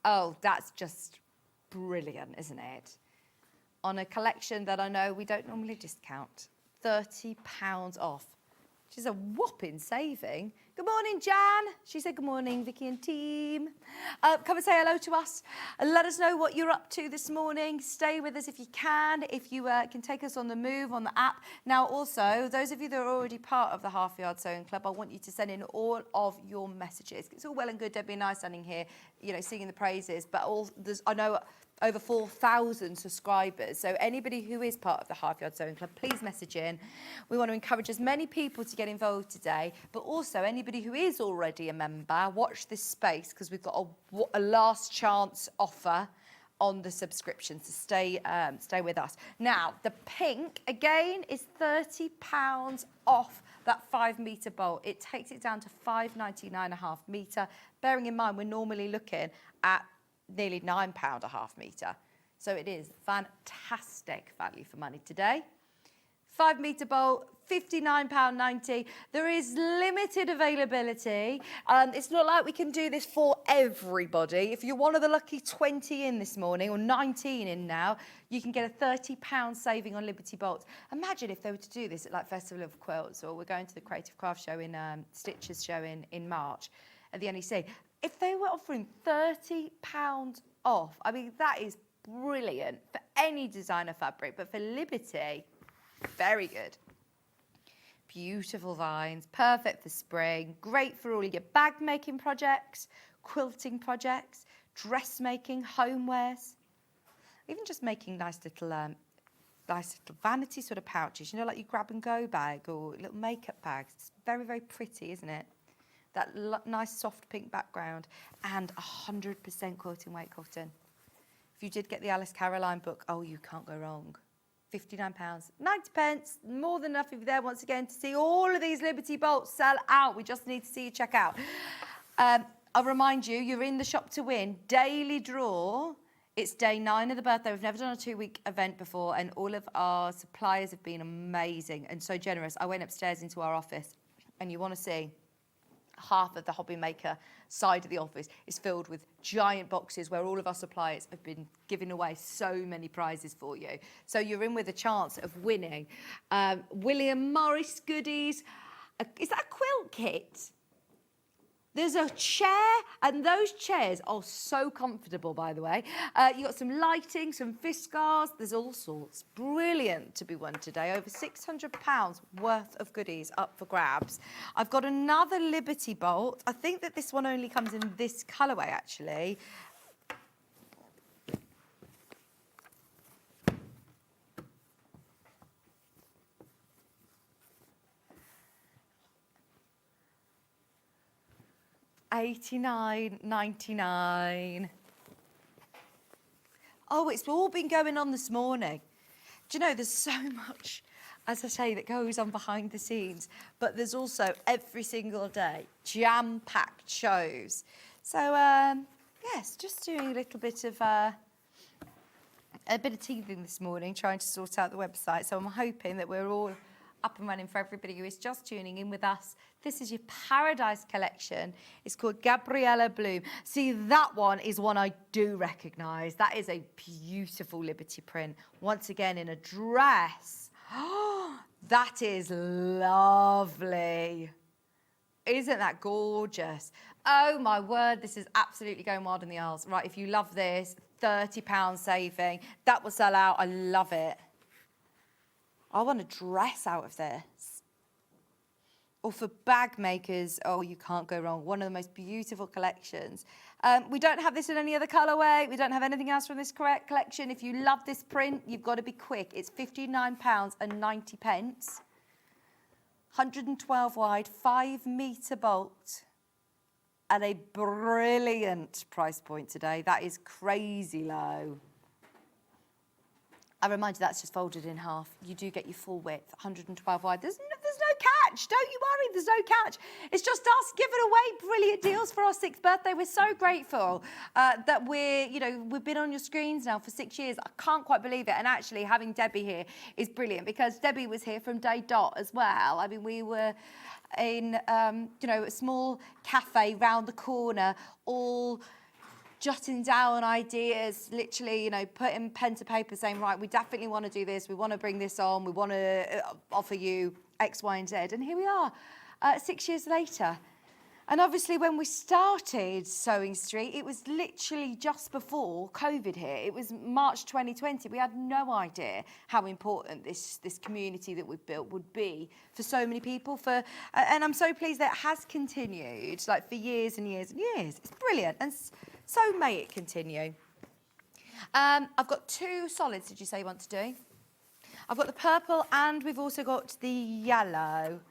[SPEAKER 1] oh, that's just brilliant, isn't it? On a collection that I know we don't normally discount. £30 off, which is a whopping saving. Good morning, Jan. She said good morning, Vicki and team. Come and say hello to us. And let us know what you're up to this morning. Stay with us if you can. If you can take us on the move on the app. Now, also, those of you that are already part of the Half Yard Sewing Club, I want you to send in all of your messages. It's all well and good, Debbie and I standing here, you know, singing the praises, but I know over 4,000 subscribers. So anybody who is part of the Half Yard Sewing Club, please message in. We want to encourage as many people to get involved today, but also anybody who is already a member, watch this space because we've got a last chance offer on the subscription. So stay with us. Now, the pink, again, is £30 off that 5 metre bolt. It takes it down to £5.99 a half metre. Bearing in mind, we're normally looking at nearly £9 a half metre. So it is fantastic value for money today. 5 metre bolt, £59.90. There is limited availability. It's not like we can do this for everybody. If you're one of the lucky 20 in this morning, or 19 in now, you can get a £30 saving on Liberty bolts. Imagine if they were to do this at like Festival of Quilts, or we're going to the Creative Craft Show in Stitches show in March at the NEC. If they were offering £30 off, I mean, that is brilliant for any designer fabric, but for Liberty, very good. Beautiful vines, perfect for spring, great for all your bag making projects, quilting projects, dressmaking, homewares, even just making nice little vanity sort of pouches, you know, like your grab and go bag or little makeup bags. It's very, very pretty, isn't it? That nice soft pink background and 100% quilting weight cotton. If you did get the Alice Caroline book, oh, you can't go wrong. £59, 90 pence, more than enough if you're there once again to see all of these Liberty bolts sell out. We just need to see you check out. I'll remind you, you're in the shop to win. Daily draw. It's day 9 of the birthday. We've never done a 2-week event before, and all of our suppliers have been amazing and so generous. I went upstairs into our office, and you want to see half of the hobby maker side of the office is filled with giant boxes where all of our suppliers have been giving away so many prizes for you. So you're in with a chance of winning. William Morris goodies. Is that a quilt kit? There's a chair, and those chairs are so comfortable, by the way. You've got some lighting, some fiskars. There's all sorts. Brilliant to be won today. Over £600 worth of goodies up for grabs. I've got another Liberty bolt. I think that this one only comes in this colourway, actually. £89.99. Oh, it's all been going on this morning. Do you know, there's so much, as I say, that goes on behind the scenes, but there's also every single day jam-packed shows. So, yes, just doing a little bit of teething this morning, trying to sort out the website. So I'm hoping that we're all up and running for everybody who is just tuning in with us. This is your Paradise collection. It's called Gabriella Bloom. See, that one is one I do recognise. That is a beautiful Liberty print. Once again, in a dress. Oh, that is lovely. Isn't that gorgeous? Oh, my word, this is absolutely going wild in the aisles. Right, if you love this, £30 saving. That will sell out. I love it. I want a dress out of this. Or for bag makers, oh, you can't go wrong. One of the most beautiful collections. We don't have this in any other colourway. We don't have anything else from this collection. If you love this print, you've got to be quick. It's £59.90. 112 wide, 5 metre bolt. at a brilliant price point today. That is crazy low. I remind you that's just folded in half. You do get your full width, 112 wide. There's no catch. Don't you worry, there's no catch. It's just us giving away brilliant deals for our 6th birthday. We're so grateful that we've been on your screens now for 6 years. I can't quite believe it. And actually having Debbie here is brilliant because Debbie was here from day dot as well. I mean, we were in, a small cafe round the corner, all jotting down ideas, literally, putting pen to paper saying, right, we definitely want to do this. We want to bring this on. We want to offer you X, Y, and Z. And here we are, 6 years later. And obviously when we started Sewing Street, it was literally just before COVID hit. It was March 2020. We had no idea how important this community that we've built would be for so many people. And I'm so pleased that it has continued, for years and years and years. It's brilliant. And so may it continue. I've got 2 solids, did you say you want to do? I've got the purple and we've also got the yellow.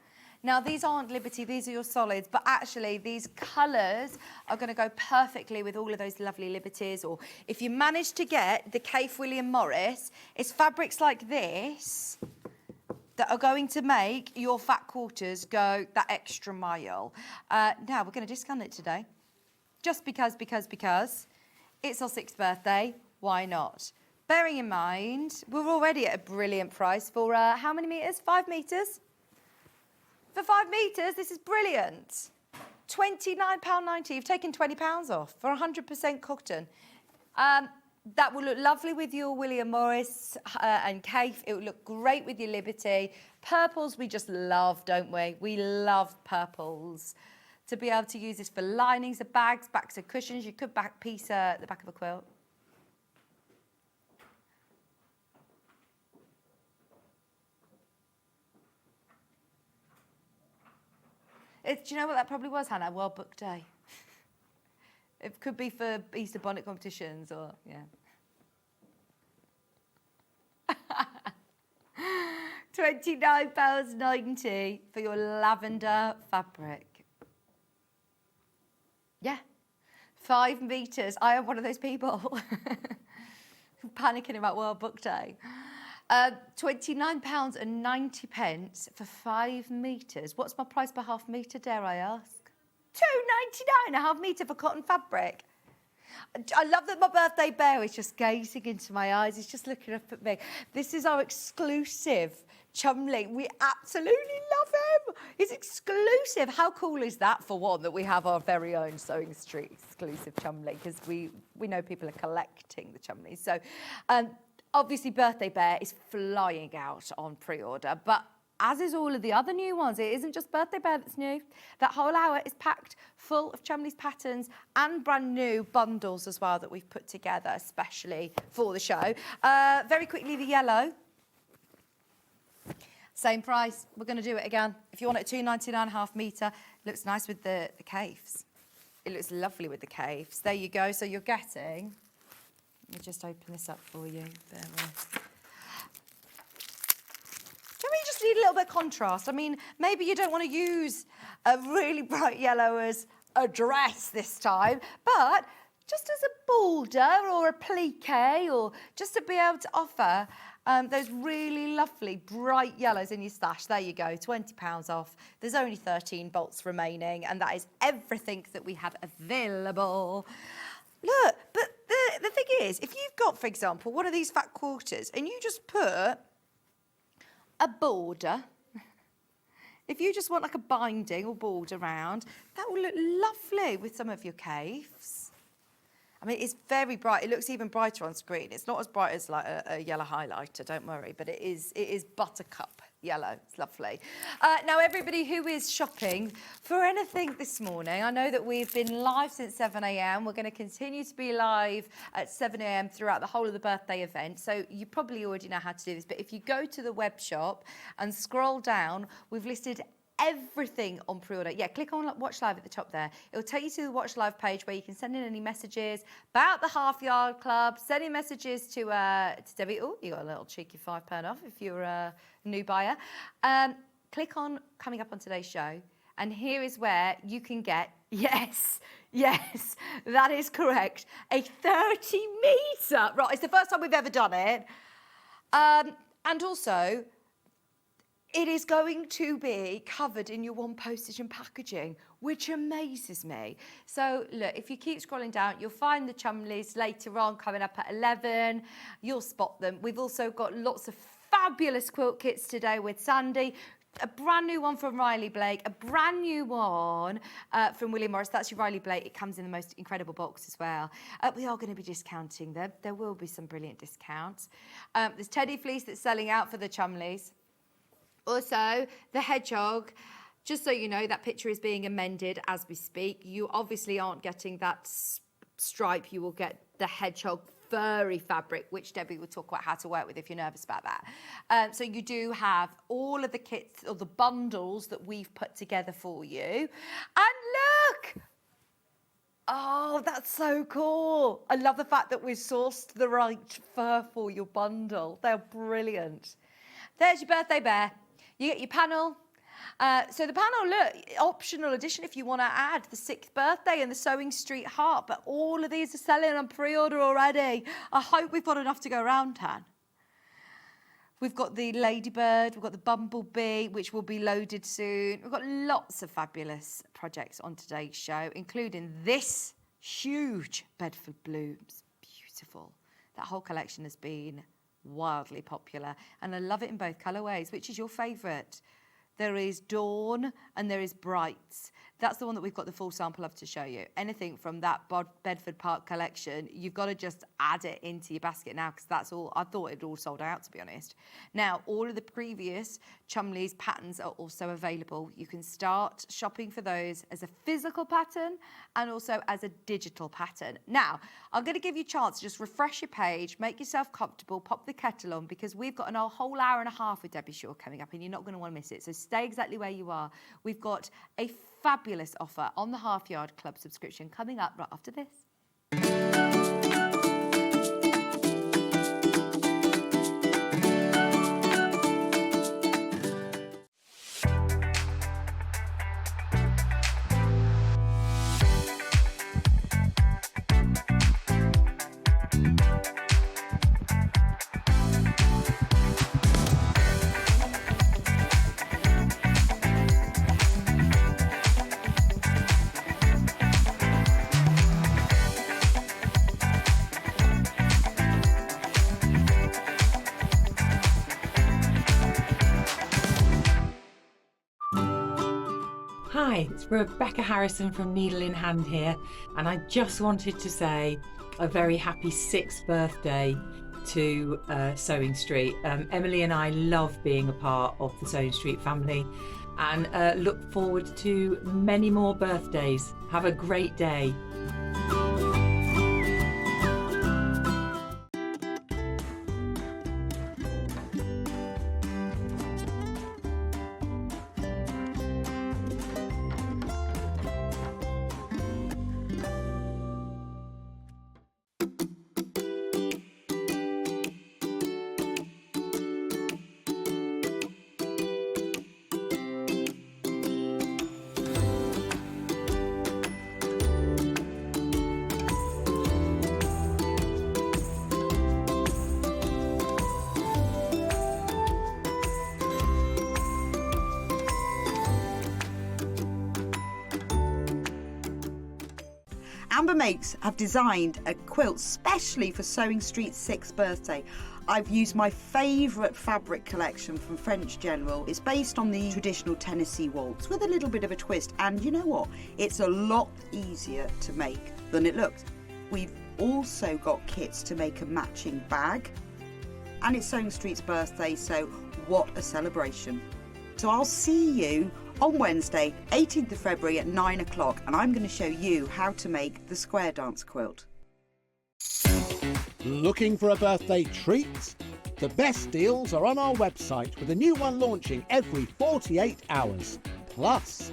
[SPEAKER 1] Now, these aren't Liberty, these are your solids, but actually these colours are going to go perfectly with all of those lovely Liberties. Or if you manage to get the Kaffe William Morris, it's fabrics like this that are going to make your fat quarters go that extra mile. Now, we're going to discount it today. Just because it's our 6th birthday, why not? Bearing in mind, we're already at a brilliant price for how many metres? 5 metres? For 5 metres, this is brilliant. £29.90. You've taken £20 off for 100% cotton. That will look lovely with your William Morris and Kaffe. It will look great with your Liberty. Purples we just love, don't we? We love purples. To be able to use this for linings of bags, backs of cushions. You could piece the back of a quilt. Do you know what that probably was, Hannah? World Book Day. It could be for Easter bonnet competitions or, yeah. £29.90 for your lavender fabric. Yeah, 5 metres. I am one of those people panicking about World Book Day. £29.90 for 5 metres. What's my price per half metre, dare I ask? £2.99 a half metre for cotton fabric. I love that my birthday bear is just gazing into my eyes. He's just looking up at me. This is our exclusive Chumley. We absolutely love him. He's exclusive. How cool is that, for one, that we have our very own Sewing Street exclusive Chumley, because we know people are collecting the Chumleys. So obviously Birthday Bear is flying out on pre-order, but as is all of the other new ones. It isn't just Birthday Bear that's new. That whole hour is packed full of Chumley's patterns and brand new bundles as well that we've put together especially for the show. Very quickly, the yellow. Same price. We're going to do it again. If you want it £2.99 half metre, looks nice with the caves. It looks lovely with the caves. There you go. So you're getting... Let me just open this up for you. There we are. You just need a little bit of contrast. I mean, maybe you don't want to use a really bright yellow as a dress this time, but just as a border or a plique, or just to be able to offer those really lovely bright yellows in your stash. There you go, £20 off. There's only 13 bolts remaining, and that is everything that we have available. Look, but the thing is, if you've got, for example, one of these fat quarters and you just put a border, if you just want like a binding or border around, that will look lovely with some of your caves. I mean, it's very bright. It looks even brighter on screen. It's not as bright as like a yellow highlighter, don't worry, but it is buttercup yellow. It's lovely. Now, everybody who is shopping for anything this morning, I know that we've been live since 7 a.m. We're going to continue to be live at 7 a.m. throughout the whole of the birthday event. So you probably already know how to do this. But if you go to the web shop and scroll down, we've listed everything on pre-order. Yeah, click on Watch Live at the top there. It'll take you to the Watch Live page where you can send in any messages about the Half Yard Club, sending messages to Debbie. Oh, you got a little cheeky £5 off if you're a new buyer. Click on Coming Up on Today's Show, And here is where you can get, yes, that is correct, a 30 metre. Right, it's the first time we've ever done it. And also, it is going to be covered in your one postage and packaging, which amazes me. So look, if you keep scrolling down, you'll find the Chumleys later on coming up at 11. You'll spot them. We've also got lots of fabulous quilt kits today with Sandi. A brand new one from Riley Blake, a brand new one from William Morris. That's your Riley Blake. It comes in the most incredible box as well. We are going to be discounting them. There will be some brilliant discounts. There's Teddy Fleece that's selling out for the Chumleys. Also, the hedgehog, just so you know, that picture is being amended as we speak. You obviously aren't getting that stripe. You will get the hedgehog furry fabric, which Debbie will talk about how to work with if you're nervous about that. So you do have all of the kits or the bundles that we've put together for you. And look! Oh, that's so cool. I love the fact that we've sourced the right fur for your bundle. They're brilliant. There's your birthday bear. You get your panel. So the panel, look, optional addition if you want to add the 6th birthday and the Sewing Street heart, but all of these are selling on pre-order already. I hope we've got enough to go around, Tan. We've got the ladybird, we've got the bumblebee, which will be loaded soon. We've got lots of fabulous projects on today's show, including this huge Bedford blooms. Beautiful. That whole collection has been wildly popular, and I love it in both colourways. Which is your favourite? There is Dawn and there is Brights. That's the one that we've got the full sample of to show you. Anything from that Bedford Park collection, you've got to just add it into your basket now, because that's all. I thought it all sold out, to be honest. Now, all of the previous Chumleys patterns are also available. You can start shopping for those as a physical pattern and also as a digital pattern. Now, I'm going to give you a chance to just refresh your page, make yourself comfortable, pop the kettle on, because we've got a whole hour and a half with Debbie Shaw coming up, and you're not going to want to miss it. So stay exactly where you are. We've got a fabulous offer on the Half Yard Club subscription coming up right after this.
[SPEAKER 3] Hi, it's Rebecca Harrison from Needle in Hand here, and I just wanted to say a very happy 6th birthday to Sewing Street. Emily and I love being a part of the Sewing Street family, and look forward to many more birthdays. Have a great day.
[SPEAKER 6] Amber Makes have designed a quilt specially for Sewing Street's 6th birthday. I've used my favourite fabric collection from French General. It's based on the traditional Tennessee waltz with a little bit of a twist, and you know what? It's a lot easier to make than it looks. We've also got kits to make a matching bag, and it's Sewing Street's birthday, so what a celebration. So I'll see you on Wednesday, 18th of February at 9 o'clock, and I'm going to show you how to make the square dance quilt.
[SPEAKER 7] Looking for a birthday treat? The best deals are on our website, with a new one launching every 48 hours. Plus,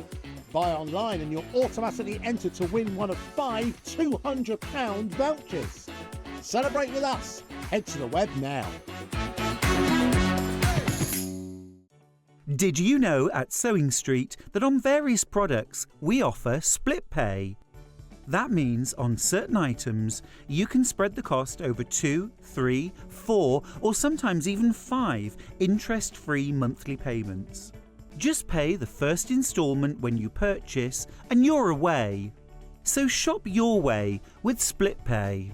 [SPEAKER 7] buy online and you're automatically entered to win one of 5 £200 vouchers. Celebrate with us. Head to the web now.
[SPEAKER 8] Did you know at Sewing Street that on various products we offer split pay? That means on certain items you can spread the cost over 2, 3, 4 or sometimes even 5 interest-free monthly payments. Just pay the first instalment when you purchase and you're away. So shop your way with split pay.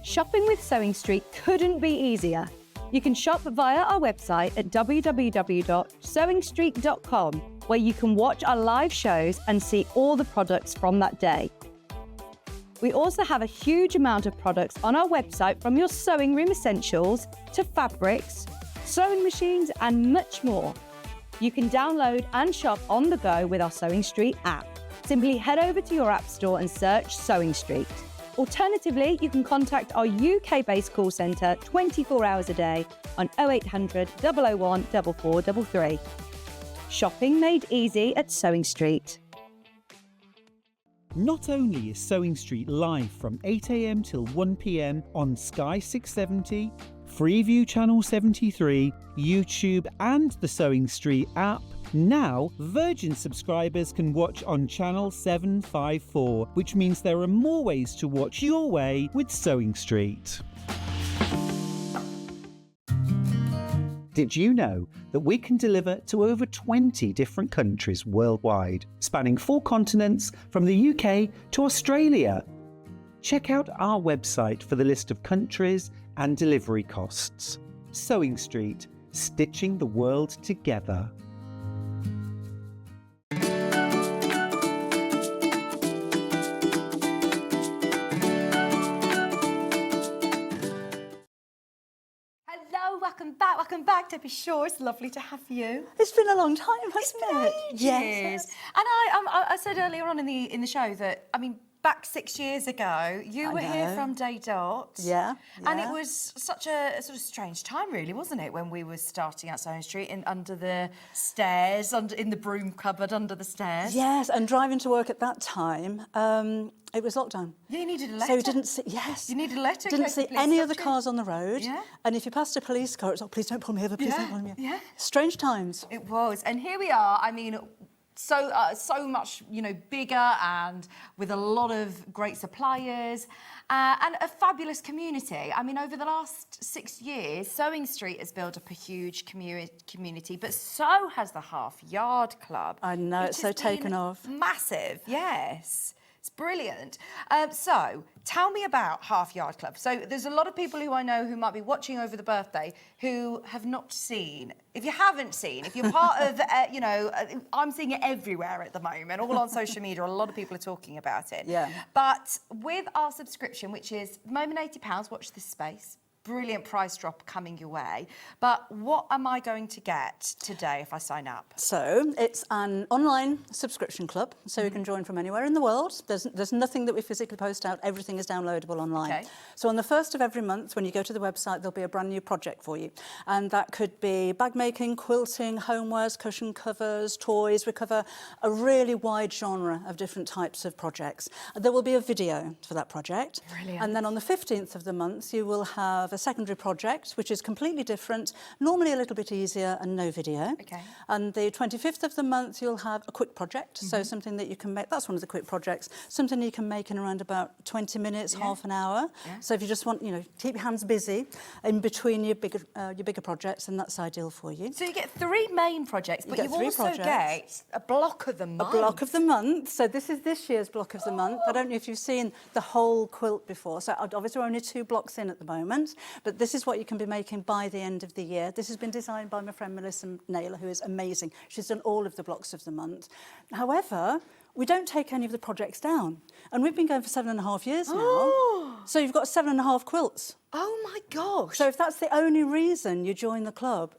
[SPEAKER 9] Shopping with Sewing Street couldn't be easier. You can shop via our website at www.sewingstreet.com, where you can watch our live shows and see all the products from that day. We also have a huge amount of products on our website, from your sewing room essentials to fabrics, sewing machines and much more. You can download and shop on the go with our Sewing Street app. Simply head over to your app store and search Sewing Street. Alternatively, you can contact our UK-based call centre 24 hours a day on 0800 001 4433. Shopping made easy at Sewing Street.
[SPEAKER 8] Not only is Sewing Street live from 8 a.m. till 1 p.m. on Sky 670, Freeview Channel 73, YouTube and the Sewing Street app, now Virgin subscribers can watch on Channel 754, which means there are more ways to watch your way with Sewing Street. Did you know that we can deliver to over 20 different countries worldwide, spanning 4 continents from the UK to Australia? Check out our website for the list of countries and delivery costs. Sewing Street, stitching the world together.
[SPEAKER 1] Welcome back, Debbie Shaw. It's lovely to have you.
[SPEAKER 10] It's been a long time, hasn't it?
[SPEAKER 1] Yes. And I said earlier on in the show that, I mean, back 6 years ago, you were here from day dot.
[SPEAKER 10] Yeah.
[SPEAKER 1] And it was such a sort of strange time, really, wasn't it, when we were starting at Sewing Street under the stairs, in the broom cupboard under the stairs.
[SPEAKER 10] Yes, and driving to work at that time, it was lockdown.
[SPEAKER 1] Yeah, you needed a letter.
[SPEAKER 10] So you didn't see, yes.
[SPEAKER 1] You needed a letter.
[SPEAKER 10] Didn't see any other cars on the road.
[SPEAKER 1] Yeah.
[SPEAKER 10] And if you passed a police car, it's, oh, please don't pull me over, please don't pull me over.
[SPEAKER 1] Yeah.
[SPEAKER 10] Strange times.
[SPEAKER 1] It was. And here we are, I mean, so much, you know, bigger and with a lot of great suppliers and a fabulous community. I mean, over the last 6 years, Sewing Street has built up a huge community, but so has the Half Yard Club.
[SPEAKER 10] I know, it's so taken off.
[SPEAKER 1] Massive, yes. It's brilliant. So, tell me about Half Yard Club. So, there's a lot of people who I know who might be watching over the birthday who have not seen. If you haven't seen, if you're part of, you know, I'm seeing it everywhere at the moment, all on social media. A lot of people are talking about it.
[SPEAKER 10] Yeah.
[SPEAKER 1] But with our subscription, which is at the moment £80, watch this space. Brilliant price drop coming your way. But what am I going to get today if I sign up?
[SPEAKER 10] So it's an online subscription club, so you can join from anywhere in the world. There's nothing that we physically post out. Everything is downloadable online.
[SPEAKER 1] Okay.
[SPEAKER 10] So on the 1st of every month, when you go to the website, there'll be a brand new project for you. And that could be bag making, quilting, homewares, cushion covers, toys. We cover a really wide genre of different types of projects. There will be a video for that project.
[SPEAKER 1] Brilliant.
[SPEAKER 10] And then on the 15th of the month, you will have a a secondary project, which is completely different, normally a little bit easier and no video.
[SPEAKER 1] Okay.
[SPEAKER 10] And the 25th of the month, you'll have a quick project, so something that you can make, that's one of the quick projects, something you can make in around about 20 minutes, half an hour.
[SPEAKER 1] Yeah.
[SPEAKER 10] So if you just want, you know, keep your hands busy in between your bigger projects, then that's ideal for you.
[SPEAKER 1] So you get 3 main projects, but you also get a block of the month.
[SPEAKER 10] A block of the month. So this is this year's block of the month. I don't know if you've seen the whole quilt before. So obviously we're only 2 blocks in at the moment, but this is what you can be making by the end of the year. This has been designed by my friend Melissa Naylor, who is amazing. She's done all of the blocks of the month. However, we don't take any of the projects down. And we've been going for 7.5 years now. So you've got 7.5 quilts.
[SPEAKER 1] Oh my gosh.
[SPEAKER 10] So if that's the only reason you join the club,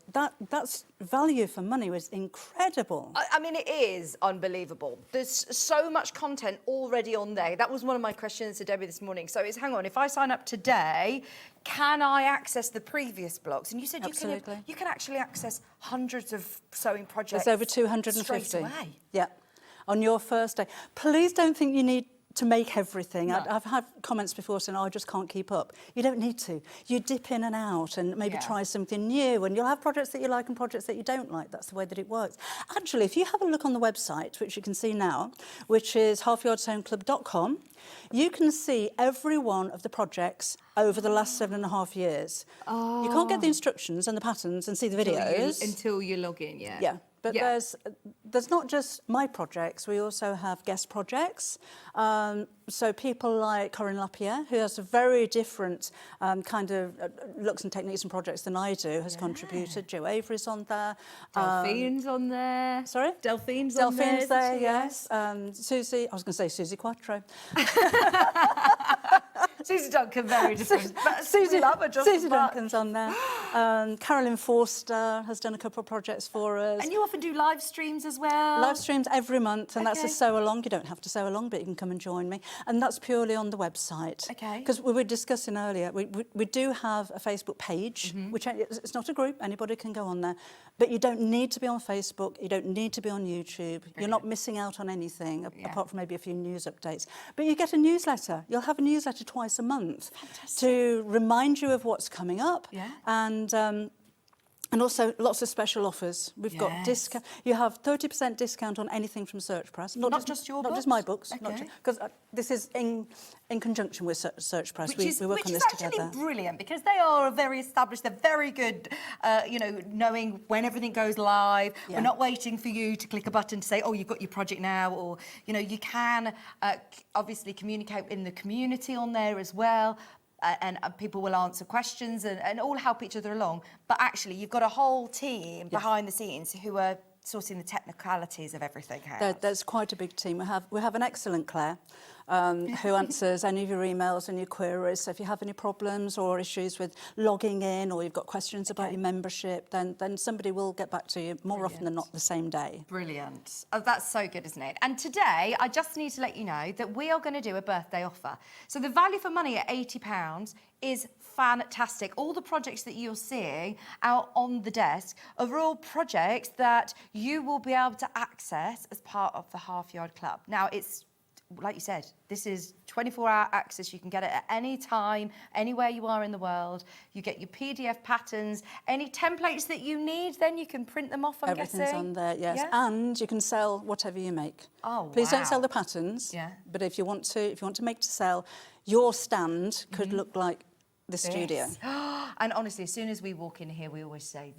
[SPEAKER 10] that's value for money is incredible.
[SPEAKER 1] I mean, it is unbelievable. There's so much content already on there. That was one of my questions to Debbie this morning. So it's, hang on, if I sign up today, can I access the previous blocks? And you said you can actually access hundreds of sewing projects.
[SPEAKER 10] There's over 250.
[SPEAKER 1] Straight away.
[SPEAKER 10] Yeah, on your first day. Please don't think you need to make everything.
[SPEAKER 1] No.
[SPEAKER 10] I've had comments before saying, oh, I just can't keep up. You don't need to. You dip in and out and maybe try something new, and you'll have projects that you like and projects that you don't like. That's the way that it works. Actually, if you have a look on the website, which you can see now, which is halfyardsewingclub.com, you can see every one of the projects over the last 7.5 years. Oh. You can't get the instructions and the patterns and see the videos.
[SPEAKER 1] Until you log in, yeah.
[SPEAKER 10] Yeah. But there's not just my projects, we also have guest projects. So people like Corinne Lapierre, who has a very different kind of looks and techniques and projects than I do, has contributed. Jo Avery's on there.
[SPEAKER 1] Delphine's on there.
[SPEAKER 10] Sorry?
[SPEAKER 1] Delphine's on there.
[SPEAKER 10] Delphine's there, yes. Susie, I was going to say Susie Quattro.
[SPEAKER 1] Susie Duncan, very different.
[SPEAKER 10] Susie Duncan's on there. Carolyn Forster has done a couple of projects for us.
[SPEAKER 1] And you often do live streams as well?
[SPEAKER 10] Live streams every month, and that's a sew-along. You don't have to sew along, but you can come and join me. And that's purely on the website.
[SPEAKER 1] Okay.
[SPEAKER 10] Because we were discussing earlier, we do have a Facebook page, which it's not a group, anybody can go on there. But you don't need to be on Facebook, you don't need to be on YouTube. You're not missing out on anything, apart from maybe a few news updates. But you get a newsletter. You'll have a newsletter twice a month to remind you of what's coming up. Yeah. And also lots of special offers. We've got discount. You have 30% discount on anything from Search Press.
[SPEAKER 1] Not just your books?
[SPEAKER 10] Not just my books.
[SPEAKER 1] Okay.
[SPEAKER 10] Because this is in conjunction with Search Press. We work on this together.
[SPEAKER 1] Which is actually brilliant, because they are very established. They're very good, knowing when everything goes live. Yeah. We're not waiting for you to click a button to say, oh, you've got your project now. Or, you can obviously communicate in the community on there as well. And people will answer questions and all help each other along. But actually, you've got a whole team behind the scenes who are sorting the technicalities of everything out.
[SPEAKER 10] There's quite a big team. We have an excellent Claire who answers any of your emails and your queries. So if you have any problems or issues with logging in, or you've got questions about your membership, then somebody will get back to you more often than not the same day.
[SPEAKER 1] Brilliant. Oh, that's so good, isn't it? And today, I just need to let you know that we are going to do a birthday offer. So the value for money at £80 is fantastic. All the projects that you're seeing out on the desk are all projects that you will be able to access as part of the Half Yard Club. Now, it's like you said, this is 24-hour access. You can get it at any time, anywhere you are in the world. You get your PDF patterns, any templates that you need, then you can print them off, I'm guessing.
[SPEAKER 10] Everything's on there, yes. Yeah? And you can sell whatever you make.
[SPEAKER 1] Oh,
[SPEAKER 10] Please don't sell the patterns. Yeah. But if you want to make to sell, your stand could look like the studio.
[SPEAKER 1] And honestly, as soon as we walk in here, we always say,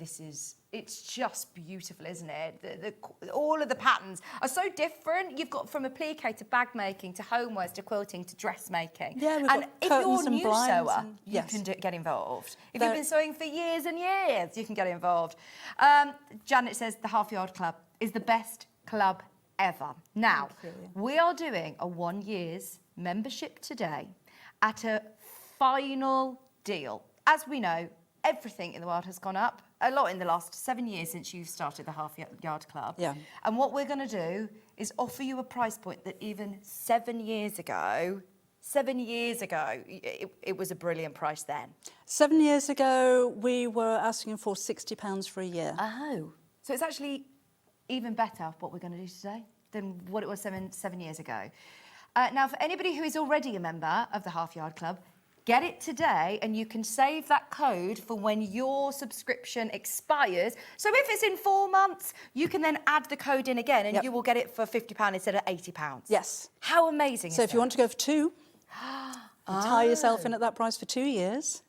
[SPEAKER 1] it's just beautiful, isn't it? All of the patterns are so different. You've got from applique to bag making to homewares to quilting to dressmaking.
[SPEAKER 10] Yeah, we've
[SPEAKER 1] and
[SPEAKER 10] got
[SPEAKER 1] if you're
[SPEAKER 10] curtains
[SPEAKER 1] a new
[SPEAKER 10] and blinds
[SPEAKER 1] sewer,
[SPEAKER 10] and,
[SPEAKER 1] you can get involved. If you've been sewing for years and years, you can get involved. Janet says the Half Yard Club is the best club ever. Now, we are doing a 1 year's membership today at a final deal. As we know, everything in the world has gone up a lot in the last 7 years since you started the Half Yard Club. Yeah. And what we're going to do is offer you a price point that even 7 years ago, it was a brilliant price then. 7
[SPEAKER 10] years ago, we were asking for £60 for a year.
[SPEAKER 1] Oh. So it's actually even better what we're going to do today than what it was seven years ago. Now, for anybody who is already a member of the Half Yard Club, Get it today and you can save that code for when your subscription expires. So if it's in 4 months, you can then add the code in again and you will get it for £50 instead of £80.
[SPEAKER 10] Yes.
[SPEAKER 1] How amazing
[SPEAKER 10] So
[SPEAKER 1] is
[SPEAKER 10] if you want to go for 2, you tie yourself in
[SPEAKER 1] Oh.
[SPEAKER 10] at that price for 2 years.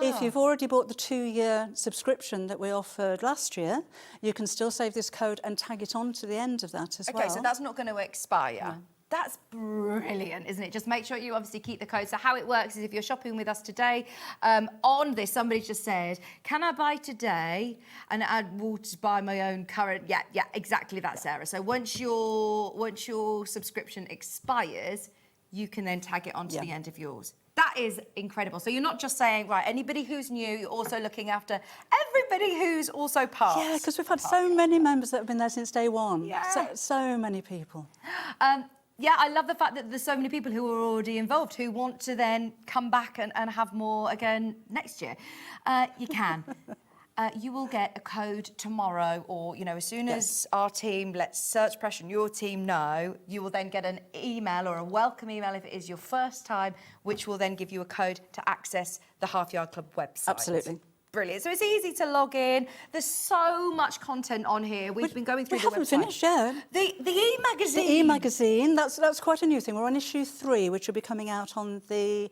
[SPEAKER 10] If you've already bought the 2-year subscription that we offered last year, you can still save this code and tag it on to the end of that as well.
[SPEAKER 1] Okay, so that's not going to expire. That's brilliant, isn't it? Just make sure you obviously keep the code. So how it works is if you're shopping with us today, on this, somebody just said, can I buy today? And I will just buy my own current, yeah, exactly that, Sarah. So once your subscription expires, you can then tag it onto the end of yours. That is incredible. So you're not just saying, right, anybody who's new, you're also looking after everybody who's also part.
[SPEAKER 10] Yeah, because we've had so many members that have been there since day one.
[SPEAKER 1] Yeah.
[SPEAKER 10] So many people.
[SPEAKER 1] Yeah, I love the fact that there's so many people who are already involved who want to then come back and have more again next year. You can. You will get a code tomorrow or, you know, as soon as our team lets Search Pressure and your team know, you will then get an email or a welcome email if it is your first time, which will then give you a code to access the Half Yard Club website.
[SPEAKER 10] Absolutely.
[SPEAKER 1] Brilliant. So it's easy to log in. There's so much content on here. We've been going through the website.
[SPEAKER 10] We haven't finished yet.
[SPEAKER 1] The e-magazine.
[SPEAKER 10] The e-magazine, that's quite a new thing. We're on issue 3, which will be coming out on the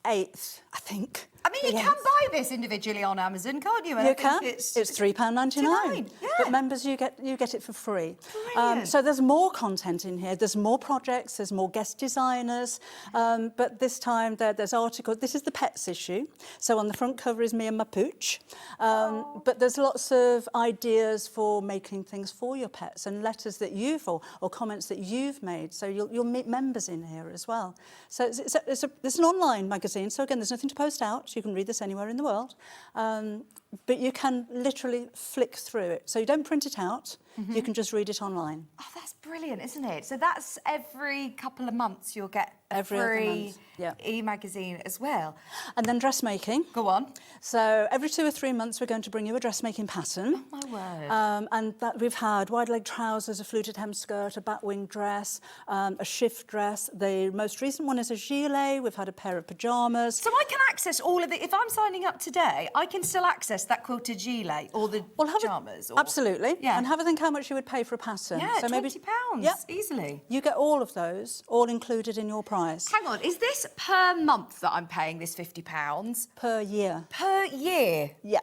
[SPEAKER 10] 8th, I think.
[SPEAKER 1] I mean, you can buy this individually on Amazon, can't you?
[SPEAKER 10] You can. It's £3.99.
[SPEAKER 1] Yeah.
[SPEAKER 10] But members, you get it for free.
[SPEAKER 1] Brilliant.
[SPEAKER 10] So there's more content in here. There's more projects. There's more guest designers. But this time there's articles. This is the pets issue. So on the front cover is me and my pooch. But there's lots of ideas for making things for your pets and letters that you've or comments that you've made. So you'll meet members in here as well. So it's an online magazine. So again, there's nothing to post out. You can read this anywhere in the world. But you can literally flick through it. So you don't print it out, you can just read it online.
[SPEAKER 1] Oh, that's brilliant, isn't it? So that's every couple of months you'll get a
[SPEAKER 10] Every other
[SPEAKER 1] free
[SPEAKER 10] month, yeah.
[SPEAKER 1] e-magazine as well.
[SPEAKER 10] And then dressmaking.
[SPEAKER 1] Go on.
[SPEAKER 10] So every 2 or 3 months we're going to bring you a dressmaking pattern.
[SPEAKER 1] Oh, my word.
[SPEAKER 10] And that we've had wide leg trousers, a fluted hem skirt, a batwing dress, a shift dress. The most recent one is a gilet. We've had a pair of pyjamas.
[SPEAKER 1] So I can access all of the... If I'm signing up today, I can still access that quilted gilet or the pyjamas?
[SPEAKER 10] Absolutely.
[SPEAKER 1] Yeah.
[SPEAKER 10] And have a think how much you would pay for a pattern.
[SPEAKER 1] Yeah,
[SPEAKER 10] so maybe
[SPEAKER 1] £20, easily.
[SPEAKER 10] You get all of those, all included in your price.
[SPEAKER 1] Hang on, is this per month that I'm paying this £50?
[SPEAKER 10] Per year.
[SPEAKER 1] Per year?
[SPEAKER 10] Yeah.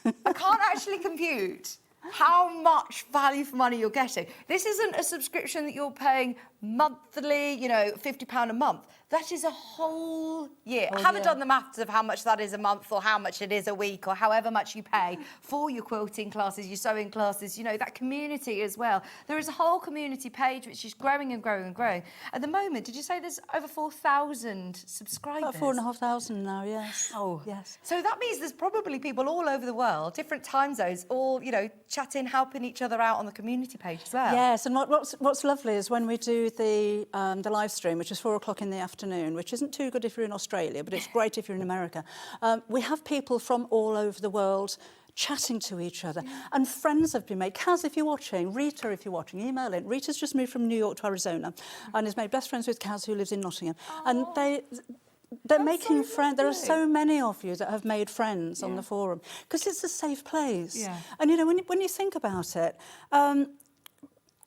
[SPEAKER 1] I can't actually compute how much value for money you're getting. This isn't a subscription that you're paying monthly, you know, £50 a month. That is a whole year. I haven't done the maths of how much that is a month or how much it is a week or however much you pay for your quilting classes, your sewing classes, you know, that community as well. There is a whole community page which is growing and growing and growing. At the moment, did you say there's over 4,000 subscribers?
[SPEAKER 10] About 4,500 now, yes.
[SPEAKER 1] Oh.
[SPEAKER 10] Yes.
[SPEAKER 1] So that means there's probably people all over the world, different time zones, all, you know, chatting, helping each other out on the community page as well.
[SPEAKER 10] Yes, and what's lovely is when we do the live stream, which is 4 o'clock in the afternoon, which isn't too good if you're in Australia, but it's great if you're in America. We have people from all over the world chatting to each other, and friends have been made. Kaz, if you're watching, Rita, if you're watching, email in. Rita's just moved from New York to Arizona and has made best friends with Kaz, who lives in Nottingham. And they're making friends. There are so many of you that have made friends on the forum because it's a safe place.
[SPEAKER 1] Yeah.
[SPEAKER 10] And you know, when you think about it,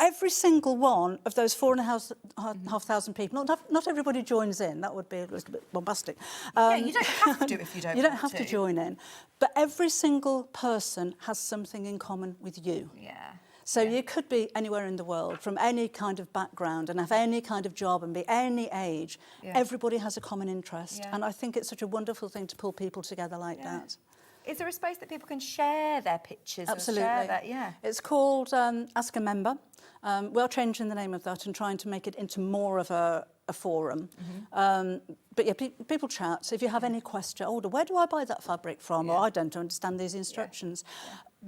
[SPEAKER 10] every single one of those 4,500 people, not everybody joins in. That would be a little bit bombastic.
[SPEAKER 1] Yeah, you don't have to if you don't.
[SPEAKER 10] You don't have to join in, but every single person has something in common with you.
[SPEAKER 1] Yeah.
[SPEAKER 10] So you could be anywhere in the world, from any kind of background and have any kind of job and be any age.
[SPEAKER 1] Yeah.
[SPEAKER 10] Everybody has a common interest.
[SPEAKER 1] Yeah.
[SPEAKER 10] And I think it's such a wonderful thing to pull people together like that.
[SPEAKER 1] Is there a space that people can share their pictures?
[SPEAKER 10] Absolutely.
[SPEAKER 1] Or share that? Yeah.
[SPEAKER 10] It's called Ask a Member. We're changing the name of that and trying to make it into more of a forum. But yeah, people chat. So if you have any question, where do I buy that fabric from? Or I don't understand these instructions.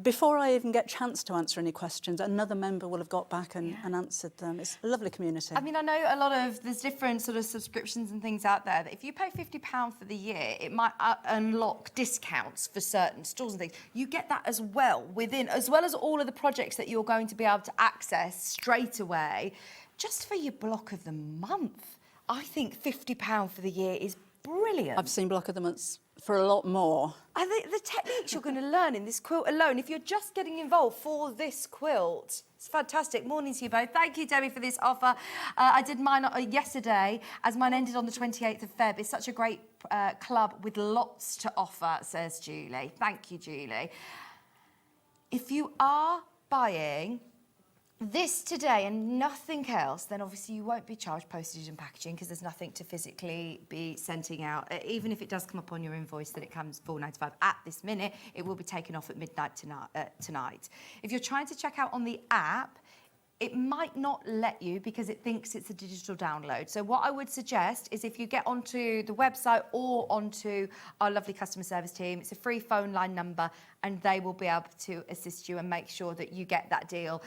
[SPEAKER 10] Before I even get a chance to answer any questions, another member will have got back and answered them. It's a lovely community.
[SPEAKER 1] I mean, I know a lot of, there's different sort of subscriptions and things out there that if you pay £50 for the year, it might unlock discounts for certain stores and things. You get that as well as well as all of the projects that you're going to be able to access straight away, just for your block of the month. I think £50 for the year is brilliant.
[SPEAKER 10] I've seen block of the months for a lot more.
[SPEAKER 1] I think the techniques you're going to learn in this quilt alone, if you're just getting involved for this quilt, it's fantastic. Morning to you both. Thank you, Debbie, for this offer. I did mine yesterday, as mine ended on the 28th of Feb. It's such a great club with lots to offer, says Julie. Thank you, Julie. If you are buying this today and nothing else, then obviously you won't be charged postage and packaging because there's nothing to physically be sending out. Even if it does come up on your invoice that it comes $4.95 at this minute, it will be taken off at midnight tonight. If you're trying to check out on the app, it might not let you because it thinks it's a digital download. So what I would suggest is if you get onto the website or onto our lovely customer service team, it's a free phone line number and they will be able to assist you and make sure that you get that deal.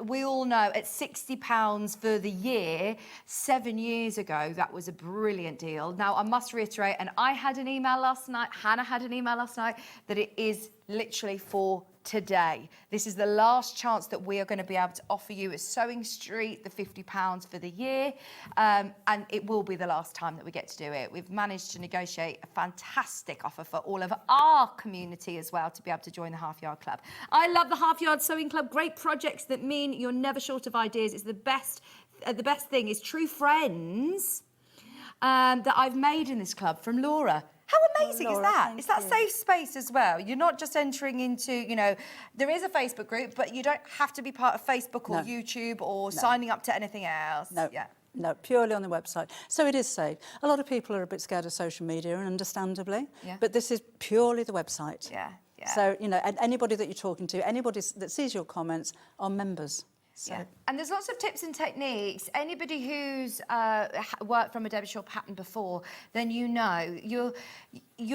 [SPEAKER 1] We all know at £60 for the year, 7 years ago, that was a brilliant deal. Now, I must reiterate, and I had an email last night, Hannah had an email last night, that it is literally for today. This is the last chance that we are going to be able to offer you at Sewing Street the £50 for the year, and it will be the last time that we get to do it. We've managed to negotiate a fantastic offer for all of our community as well to be able to join the Half Yard Club. I love the Half Yard Sewing Club. Great projects that mean you're never short of ideas. It's the best thing is true friends that I've made in this club from Laura. How amazing is that? It's that safe space as well. You're not just entering into, you know, there is a Facebook group, but you don't have to be part of Facebook or YouTube or signing up to anything else.
[SPEAKER 10] No.
[SPEAKER 1] Yeah.
[SPEAKER 10] No, purely on the website. So it is safe. A lot of people are a bit scared of social media, and understandably, but this is purely the website.
[SPEAKER 1] Yeah.
[SPEAKER 10] So, you know, and anybody that you're talking to, anybody that sees your comments are members. So.
[SPEAKER 1] Yeah. And there's lots of tips and techniques. Anybody who's worked from a Debbie Shaw pattern before, then you know you're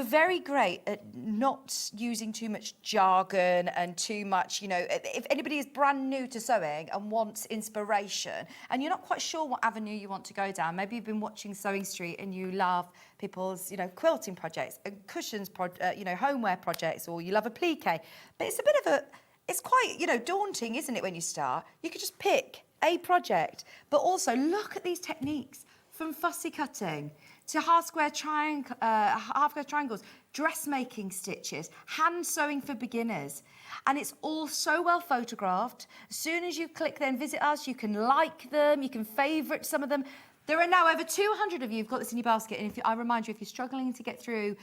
[SPEAKER 1] very great at not using too much jargon and too much, you know, if anybody is brand new to sewing and wants inspiration and you're not quite sure what avenue you want to go down, maybe you've been watching Sewing Street and you love people's, you know, quilting projects and cushions, you know, homeware projects, or you love applique, but it's a bit of a, it's quite, you know, daunting, isn't it, when you start? You could just pick a project, but also look at these techniques from fussy cutting to half square triangles, dressmaking stitches, hand sewing for beginners. And it's all so well photographed. As soon as you click then visit us, you can like them, you can favourite some of them. There are now over 200 of you who've got this in your basket, and I remind you, if you're struggling to get through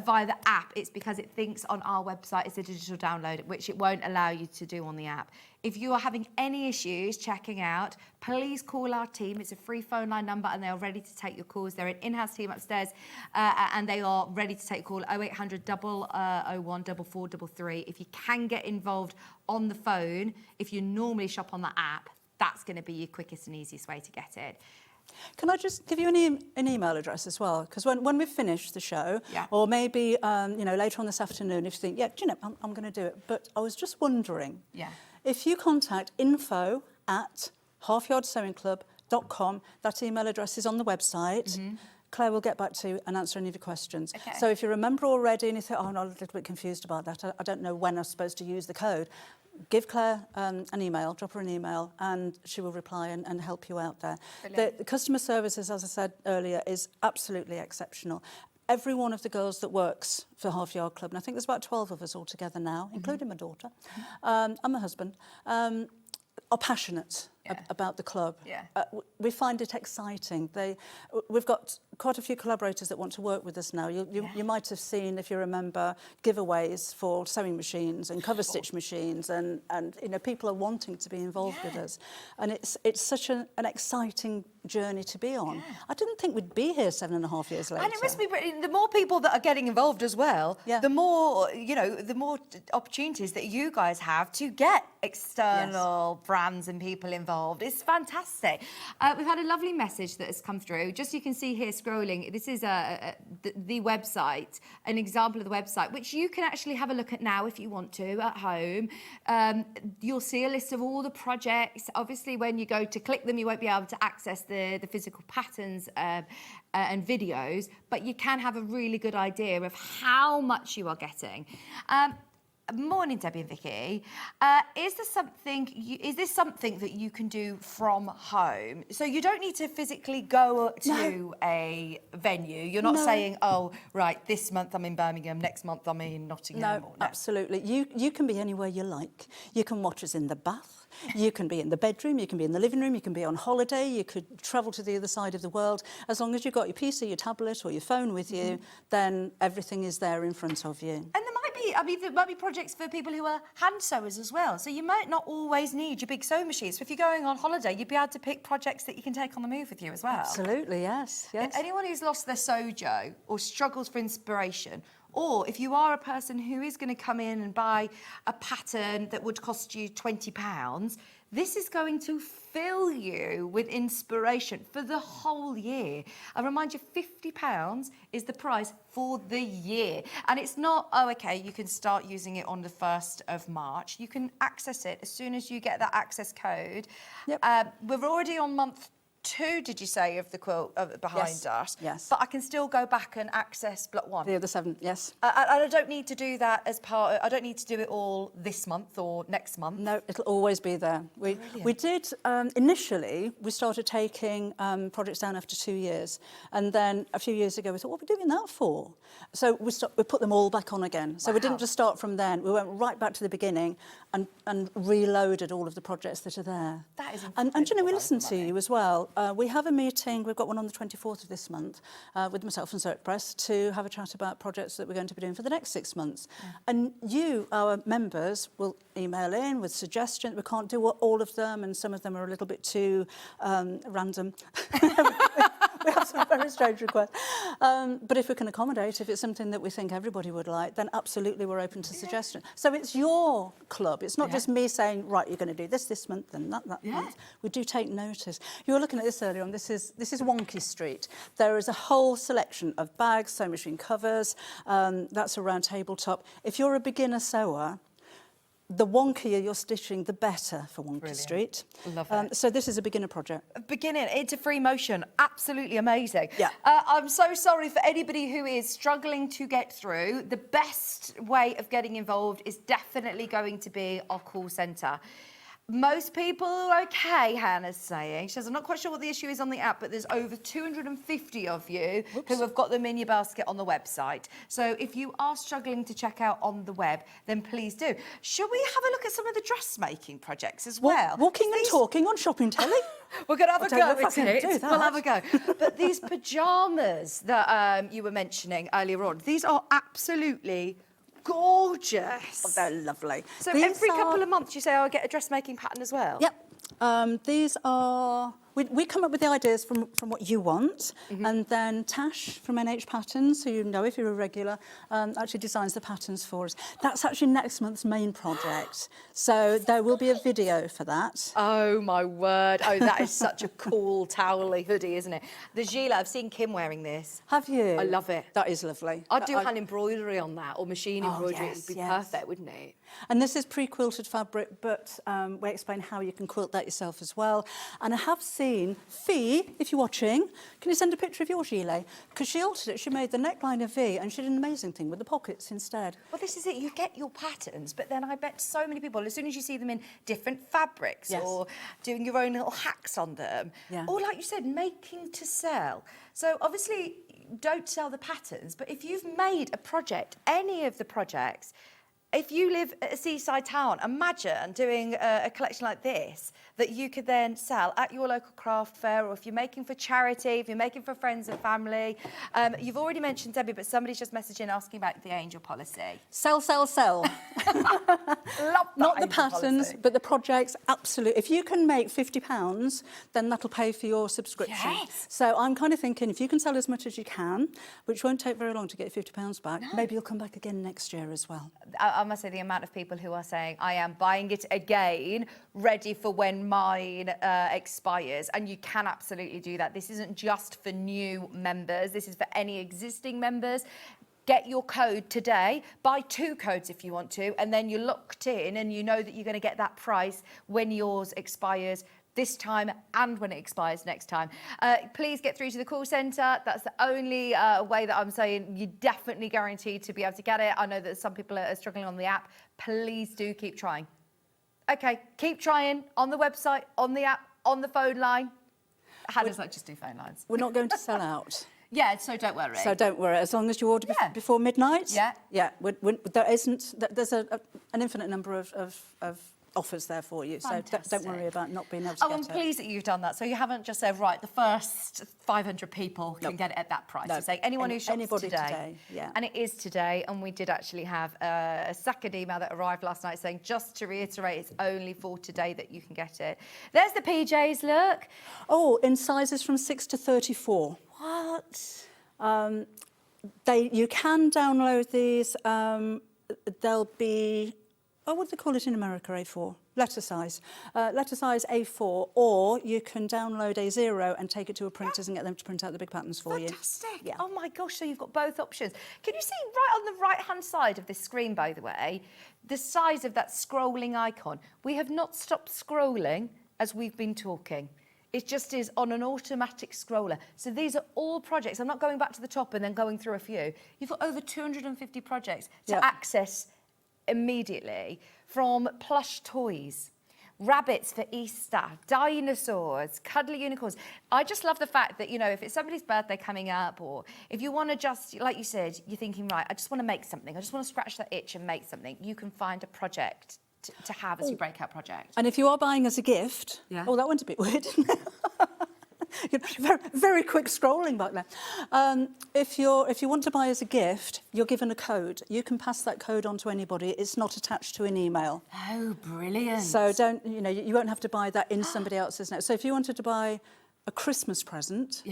[SPEAKER 1] via the app, it's because it thinks on our website it's a digital download, which it won't allow you to do on the app. If you are having any issues checking out, please call our team. It's a free phone line number, and they are ready to take your calls. They're an in-house team upstairs, and they are ready to take a call 0800 001 4433. If you can get involved on the phone, if you normally shop on the app, that's going to be your quickest and easiest way to get it.
[SPEAKER 10] Can I just give you an email address as well? Because when we've finished the show, or maybe you know, later on this afternoon, if you think, yeah, do you know, I'm going to do it. But I was just wondering, if you contact info@halfyardsewingclub.com, that email address is on the website. Claire will get back to you and answer any of your questions.
[SPEAKER 1] Okay.
[SPEAKER 10] So if you're a member already and you think, oh, I'm a little bit confused about that, I don't know when I'm supposed to use the code, give Claire an email, drop her an email, and she will reply and help you out there. The customer services, as I said earlier, is absolutely exceptional. Every one of the girls that works for Half Yard Club, and I think there's about 12 of us altogether now, including my daughter, and my husband, are passionate about the club. We find it exciting. We've got quite a few collaborators that want to work with us now. You might have seen, if you remember, giveaways for sewing machines and cover stitch machines, and you know, people are wanting to be involved with us, and it's such an exciting journey to be on. I didn't think we'd be here 7.5 years later.
[SPEAKER 1] And it must be, the more people that are getting involved as well, the more, you know, the more opportunities that you guys have to get external brands and people involved. It's fantastic. We've had a lovely message that has come through. Just you can see here scrolling, this is the website, an example of the website, which you can actually have a look at now if you want to at home. You'll see a list of all the projects. Obviously, when you go to click them, you won't be able to access the physical patterns and videos, but you can have a really good idea of how much you are getting. Morning, Debbie and Vicky. Is this something that you can do from home? So you don't need to physically go to a venue. You're not saying, oh, right, this month I'm in Birmingham, next month I'm in Nottingham.
[SPEAKER 10] No, absolutely. You can be anywhere you like. You can watch us in the bath. You can be in the bedroom. You can be in the living room. You can be on holiday. You could travel to the other side of the world. As long as you've got your PC, your tablet or your phone with you, then everything is there in front of you.
[SPEAKER 1] And there might be projects for people who are hand sewers as well. So you might not always need your big sewing machines. So if you're going on holiday, you'd be able to pick projects that you can take on the move with you as well.
[SPEAKER 10] Absolutely, yes.
[SPEAKER 1] Anyone who's lost their sojo or struggles for inspiration, or if you are a person who is going to come in and buy a pattern that would cost you £20, this is going to fill you with inspiration for the whole year. I remind you, £50 is the price for the year. And it's not, oh, okay, you can start using it on the 1st of March. You can access it as soon as you get that access code. Yep. We're already on month 2, did you say, of the quilt behind us?
[SPEAKER 10] Yes.
[SPEAKER 1] But I can still go back and access block 1.
[SPEAKER 10] The other 7, yes.
[SPEAKER 1] I don't need to do that as part of, I don't need to do it all this month or next month.
[SPEAKER 10] No, it'll always be there. We did, initially, we started taking projects down after 2 years. And then a few years ago, we thought, what are we doing that for? So we put them all back on again. So we didn't just start from then. We went right back to the beginning and reloaded all of the projects that are there.
[SPEAKER 1] That is
[SPEAKER 10] incredible. And you know, we listen to you as well. We have a meeting, we've got one on the 24th of this month with myself and Sew Press to have a chat about projects that we're going to be doing for the next 6 months. Yeah. And you, our members, will email in with suggestions. We can't do all of them, and some of them are a little bit too random. We have some very strange requests. But if we can accommodate, if it's something that we think everybody would like, then absolutely we're open to suggestion. So it's your club. It's not just me saying, right, you're going to do this month and that month. We do take notice. You were looking at this earlier on. This is Wonky Street. There is a whole selection of bags, sewing machine covers. That's a round tabletop. If you're a beginner sewer, the wonkier your stitching, the better for Wonky Street.
[SPEAKER 1] Love it.
[SPEAKER 10] So this is a beginner project.
[SPEAKER 1] Beginning, it's a free motion. Absolutely amazing.
[SPEAKER 10] Yeah.
[SPEAKER 1] I'm so sorry for anybody who is struggling to get through. The best way of getting involved is definitely going to be our call centre. Most people are okay, Hannah's saying. She says, I'm not quite sure what the issue is on the app, but there's over 250 of you who have got them in your basket on the website. So if you are struggling to check out on the web, then please do. Should we have a look at some of the dressmaking projects as well?
[SPEAKER 10] Walking and talking on shopping telly?
[SPEAKER 1] We're going to have a go
[SPEAKER 10] at it.
[SPEAKER 1] We'll have a go. But these pyjamas that you were mentioning earlier on, these are absolutely gorgeous.
[SPEAKER 10] Oh, they're lovely.
[SPEAKER 1] So every couple of months you say, oh, I get a dressmaking pattern as well?
[SPEAKER 10] Yep. These are... We come up with the ideas from what you want, and then Tash from NH Patterns, who you know if you're a regular, actually designs the patterns for us. That's actually next month's main project. So there will be a video for that.
[SPEAKER 1] Oh, my word. Oh, that is such a cool towelly hoodie, isn't it? The gilet, I've seen Kim wearing this.
[SPEAKER 10] Have you?
[SPEAKER 1] I love it.
[SPEAKER 10] That is lovely.
[SPEAKER 1] I'd do hand embroidery on that, or machine embroidery. It would be perfect, wouldn't it?
[SPEAKER 10] And this is pre-quilted fabric, but we explain how you can quilt that yourself as well. And I have seen Fee, if you're watching, can you send a picture of your gilet? Because she altered it. She made the neckline a V, and she did an amazing thing with the pockets instead.
[SPEAKER 1] Well, this is it. You get your patterns, but then I bet so many people, as soon as you see them in different fabrics or doing your own little hacks on them, or like you said, making to sell. So obviously, don't sell the patterns, but if you've made a project, any of the projects, if you live at a seaside town, imagine doing a collection like this that you could then sell at your local craft fair, or if you're making for charity, if you're making for friends and family. You've already mentioned, Debbie, but somebody's just messaging asking about the angel policy.
[SPEAKER 10] Sell, sell, sell.
[SPEAKER 1] Love that.
[SPEAKER 10] Not the patterns, but the projects, absolutely. If you can make £50, then that'll pay for your subscription.
[SPEAKER 1] Yes.
[SPEAKER 10] So I'm kind of thinking, if you can sell as much as you can, which won't take very long to get £50 back, maybe you'll come back again next year as well.
[SPEAKER 1] I must say, the amount of people who are saying, I am buying it again, ready for when mine expires. And you can absolutely do that. This isn't just for new members. This is for any existing members. Get your code today. Buy 2 codes if you want to, and then you're locked in and you know that you're going to get that price when yours expires. this time and when it expires next time. Please get through to the call centre. That's the only way that I'm saying you're definitely guaranteed to be able to get it. I know that some people are struggling on the app. Please do keep trying. Okay, keep trying on the website, on the app, on the phone line. Hannah's not just do phone lines.
[SPEAKER 10] We're not going to sell out.
[SPEAKER 1] Yeah, so don't worry.
[SPEAKER 10] So don't worry, as long as you order before midnight.
[SPEAKER 1] Yeah.
[SPEAKER 10] Yeah, there's an infinite number of offers there for you.
[SPEAKER 1] Fantastic.
[SPEAKER 10] So don't worry about not being able to
[SPEAKER 1] Oh, I'm pleased that you've done that. So you haven't just said, right, the first 500 people can get it at that price.
[SPEAKER 10] No.
[SPEAKER 1] You say anyone who shops
[SPEAKER 10] Anybody
[SPEAKER 1] today.
[SPEAKER 10] Yeah.
[SPEAKER 1] And it is today. And we did actually have a second email that arrived last night saying, just to reiterate, it's only for today that you can get it. There's the PJs, look.
[SPEAKER 10] Oh, in sizes from 6 to 34.
[SPEAKER 1] What?
[SPEAKER 10] You can download these. They'll be, what do they call it in America, A4? Letter size A4, or you can download A0 and take it to a printers and get them to print out the big patterns for you.
[SPEAKER 1] Fantastic.
[SPEAKER 10] Yeah.
[SPEAKER 1] Oh my gosh, so you've got both options. Can you see right on the right-hand side of this screen, by the way, the size of that scrolling icon? We have not stopped scrolling as we've been talking. It just is on an automatic scroller. So these are all projects. I'm not going back to the top and then going through a few. You've got over 250 projects to access immediately, from plush toys, rabbits for Easter, dinosaurs, cuddly unicorns. I just love the fact that, you know, if it's somebody's birthday coming up, or if you want to just, like you said, you're thinking, right, I just want to make something. I just want to scratch that itch and make something. You can find a project to have as your breakout project.
[SPEAKER 10] And if you are buying as a gift, oh, that went a bit weird. very, very quick scrolling back there. If you want to buy as a gift, you're given a code. You can pass that code on to anybody. It's not attached to an email.
[SPEAKER 1] Oh, brilliant.
[SPEAKER 10] So you won't have to buy that in somebody else's name. So if you wanted to buy a Christmas present,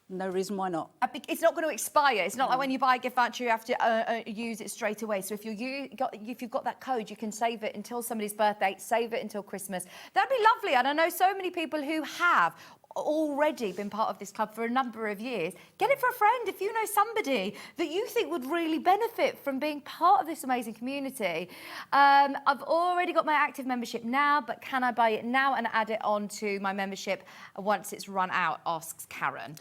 [SPEAKER 10] no reason why not.
[SPEAKER 1] It's not going to expire. It's not like when you buy a gift voucher, you have to use it straight away. So if you've got that code, you can save it until somebody's birthday, save it until Christmas. That'd be lovely. And I know so many people who have already been part of this club for a number of years. Get it for a friend if you know somebody that you think would really benefit from being part of this amazing community. I've already got my active membership now, but can I buy it now and add it on to my membership once it's run out, asks Karen.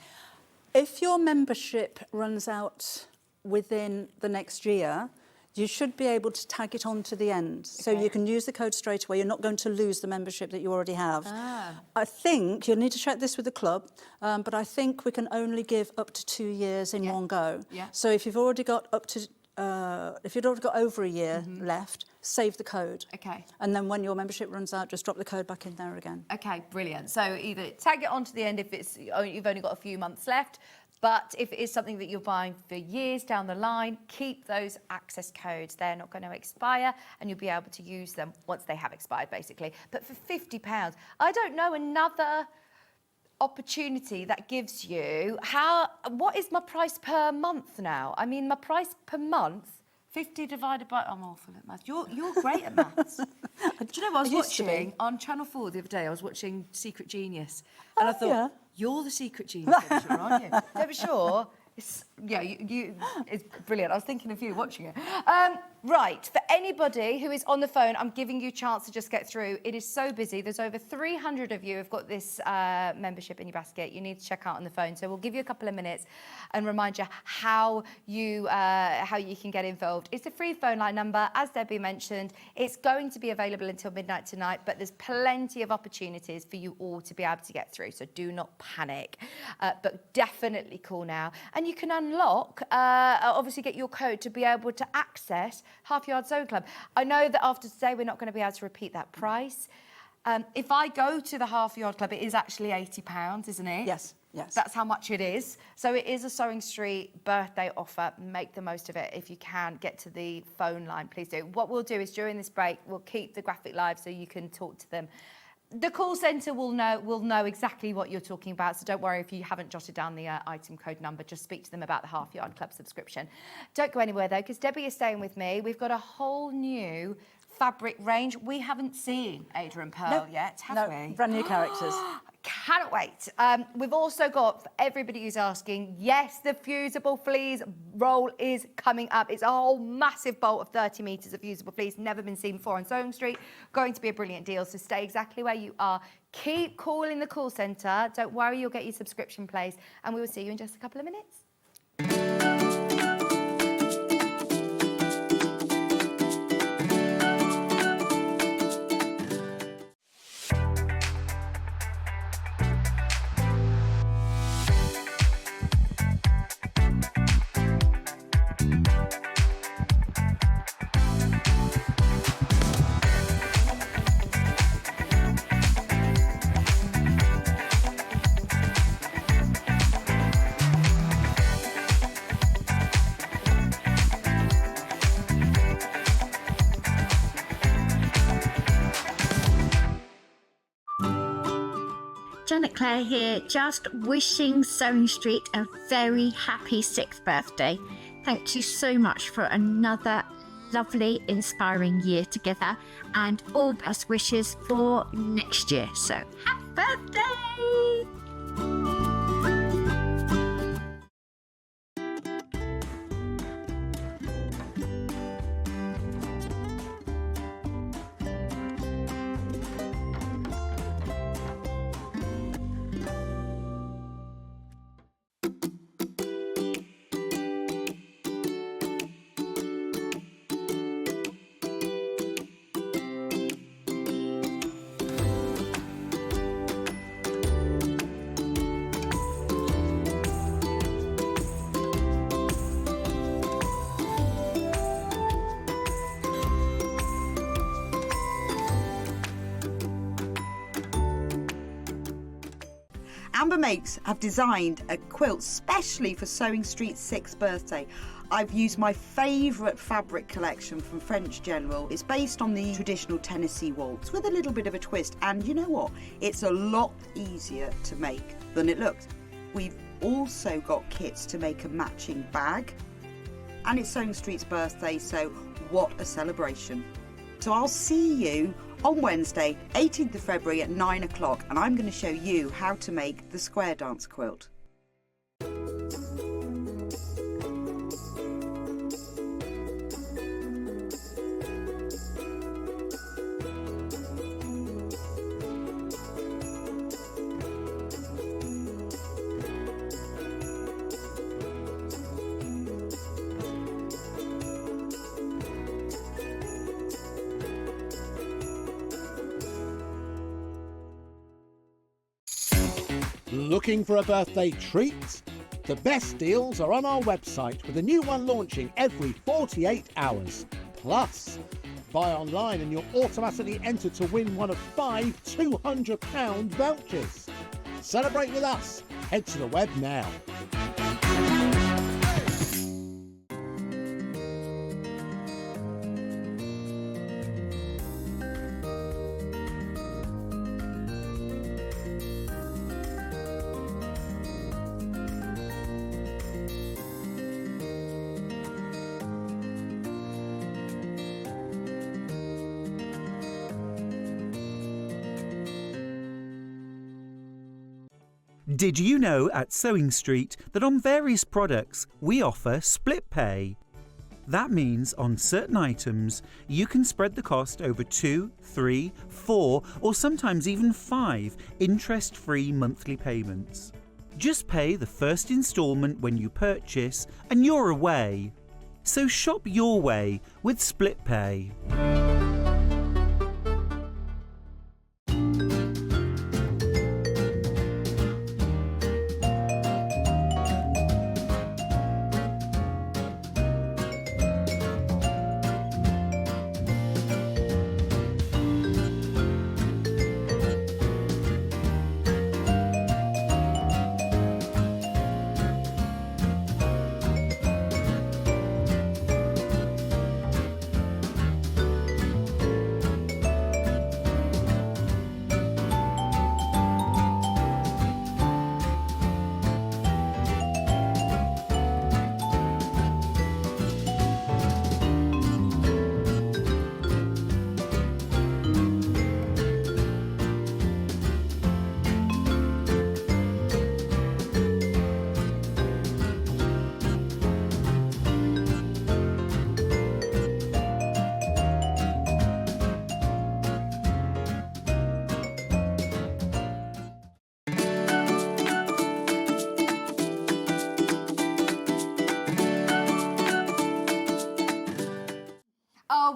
[SPEAKER 10] If your membership runs out within the next year, you should be able to tag it on to the end. So you can use the code straight away. You're not going to lose the membership that you already have. I think you'll need to check this with the club, but I think we can only give up to 2 years in one go. So if you've already got over a year left, save the code.
[SPEAKER 1] Okay.
[SPEAKER 10] And then when your membership runs out, just drop the code back in there again.
[SPEAKER 1] Okay, brilliant. So either tag it on to the end if you've only got a few months left, but if it is something that you're buying for years down the line, keep those access codes. They're not going to expire and you'll be able to use them once they have expired, basically. But for £50, I don't know another opportunity that gives you... What is my price per month now? I mean, my price per month, 50 divided by... I'm awful at maths. You're great at maths. Do you know what I was watching on Channel 4 the other day? I was watching Secret Genius. And I thought, you're the secret genius, aren't you? So for sure, it's brilliant. I was thinking of you watching it. Right, for anybody who is on the phone, I'm giving you a chance to just get through. It is so busy. There's over 300 of you who've got this membership in your basket. You need to check out on the phone. So we'll give you a couple of minutes and remind you how you can get involved. It's a free phone line number, as Debbie mentioned. It's going to be available until midnight tonight, but there's plenty of opportunities for you all to be able to get through. So do not panic, but definitely call now. And you can unlock, obviously get your code to be able to access Half Yard Sewing Club. I know that after today we're not going to be able to repeat that price. If I go to the Half Yard Club, it is actually £80, isn't it?
[SPEAKER 10] Yes, yes.
[SPEAKER 1] That's how much it is. So it is a Sewing Street birthday offer. Make the most of it. If you can, get to the phone line, please do. What we'll do is during this break, we'll keep the graphic live so you can talk to them. The call centre will know exactly what you're talking about, so don't worry if you haven't jotted down the item code number. Just speak to them about the Half Yard Club subscription. Don't go anywhere, though, because Debbie is staying with me. We've got a whole new fabric range. We haven't seen Ada and Pearl yet, have we?
[SPEAKER 10] Brand new characters.
[SPEAKER 1] Cannot wait. We've also got, for everybody who's asking, yes, the fusible fleece roll is coming up. It's a whole massive bolt of 30 metres of fusible fleece, never been seen before on Sewing Street. Going to be a brilliant deal, so stay exactly where you are. Keep calling the call centre. Don't worry, you'll get your subscription place, and we will see you in just a couple of minutes.
[SPEAKER 11] Janet Clare here, just wishing Sewing Street a very happy 6th birthday. Thank you so much for another lovely, inspiring year together, and all best wishes for next year. So, happy birthday!
[SPEAKER 6] Amber Makes have designed a quilt specially for Sewing Street's 6th birthday. I've used my favourite fabric collection from French General. It's based on the traditional Tennessee waltz with a little bit of a twist, and you know what? It's a lot easier to make than it looks. We've also got kits to make a matching bag, and it's Sewing Street's birthday, so what a celebration. So I'll see you on Wednesday, 18th of February at 9 o'clock, and I'm going to show you how to make the square dance quilt.
[SPEAKER 7] Looking for a birthday treat? The best deals are on our website, with a new one launching every 48 hours. Plus, buy online and you'll automatically enter to win one of 5 £200 vouchers. Celebrate with us. Head to the web now.
[SPEAKER 8] Did you know at Sewing Street that on various products we offer split pay? That means on certain items you can spread the cost over 2, 3, 4 or sometimes even 5 interest-free monthly payments. Just pay the first instalment when you purchase and you're away. So shop your way with split pay.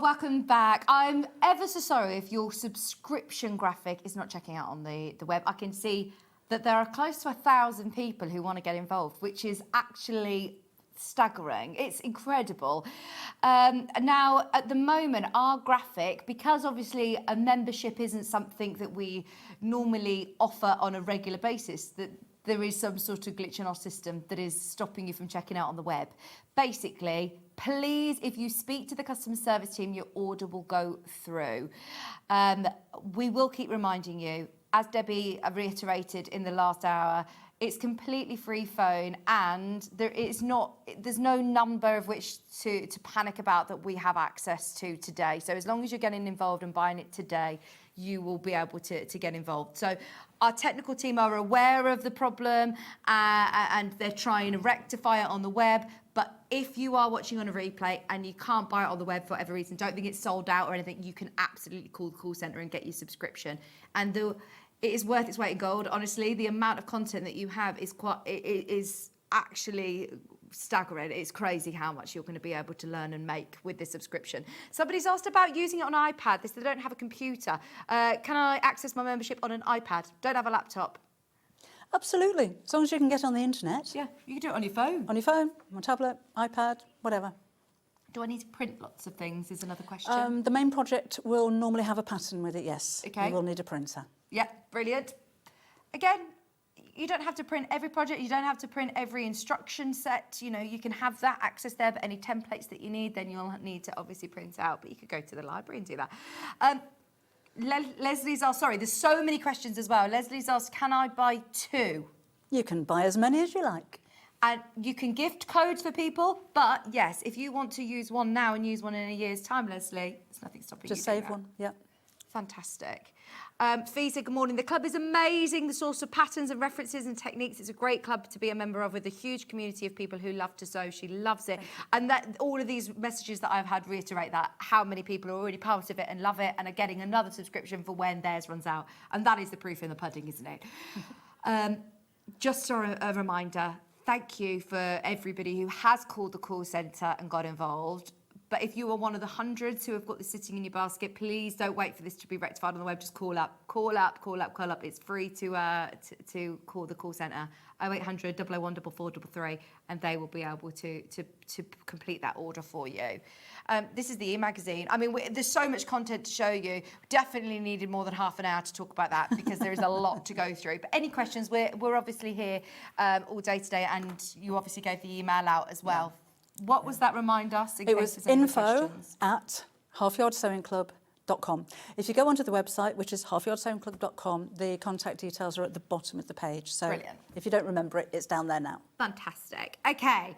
[SPEAKER 1] welcome back. I'm ever so sorry if your subscription graphic is not checking out on the web. I can see that there are close to 1,000 people who want to get involved, which is actually staggering. It's incredible. Now, at the moment, our graphic, because obviously a membership isn't something that we normally offer on a regular basis, that there is some sort of glitch in our system that is stopping you from checking out on the web. Basically, please, if you speak to the customer service team, your order will go through. We will keep reminding you, as Debbie reiterated in the last hour, it's completely free phone, and there's no number of which to panic about that we have access to today. So as long as you're getting involved and buying it today, you will be able to get involved. So our technical team are aware of the problem and they're trying to rectify it on the web. But if you are watching on a replay and you can't buy it on the web for whatever reason, don't think it's sold out or anything, you can absolutely call the call centre and get your subscription. And it is worth its weight in gold. Honestly, the amount of content that you have is actually staggering. It's crazy how much you're going to be able to learn and make with this subscription. Somebody's asked about using it on an iPad. They don't have a computer. Can I access my membership on an iPad? Don't have a laptop.
[SPEAKER 10] Absolutely, as long as you can get on the internet.
[SPEAKER 1] Yeah, you can do it on your phone.
[SPEAKER 10] On your phone, on a tablet, iPad, whatever.
[SPEAKER 1] Do I need to print lots of things is another question.
[SPEAKER 10] The main project will normally have a pattern with it, yes.
[SPEAKER 1] Okay.
[SPEAKER 10] You will need a printer.
[SPEAKER 1] Yeah, brilliant. Again, you don't have to print every project. You don't have to print every instruction set. You know, you can have that access there, but any templates that you need, then you'll need to obviously print out. But you could go to the library and do that. Leslie's asked, sorry, there's so many questions as well. Leslie's asked, can I buy 2?
[SPEAKER 10] You can buy as many as you like.
[SPEAKER 1] And you can gift codes for people, but yes, if you want to use one now and use one in a year's time, Leslie, there's nothing stopping you.
[SPEAKER 10] Just save one, yeah.
[SPEAKER 1] Fantastic. Fee said, good morning. The club is amazing. The source of patterns and references and techniques. It's a great club to be a member of with a huge community of people who love to sew. She loves it. And that all of these messages that I've had reiterate that, how many people are already part of it and love it and are getting another subscription for when theirs runs out. And that is the proof in the pudding, isn't it? Just a reminder, thank you for everybody who has called the call centre and got involved. But if you are one of the hundreds who have got this sitting in your basket, please don't wait for this to be rectified on the web. Just call up. It's free to call the call centre, 0800 001 4433, and they will be able to complete that order for you. This is the e-magazine. I mean, there's so much content to show you. Definitely needed more than half an hour to talk about that because there is a lot to go through. But any questions, we're obviously here all day today, and you obviously gave the email out as well. Yeah. What was that? Remind us.
[SPEAKER 10] It was info@halfyardsewingclub.com. If you go onto the website, which is halfyardsewingclub.com, the contact details are at the bottom of the page. So
[SPEAKER 1] brilliant.
[SPEAKER 10] If you don't remember it, it's down there now.
[SPEAKER 1] Fantastic. Okay.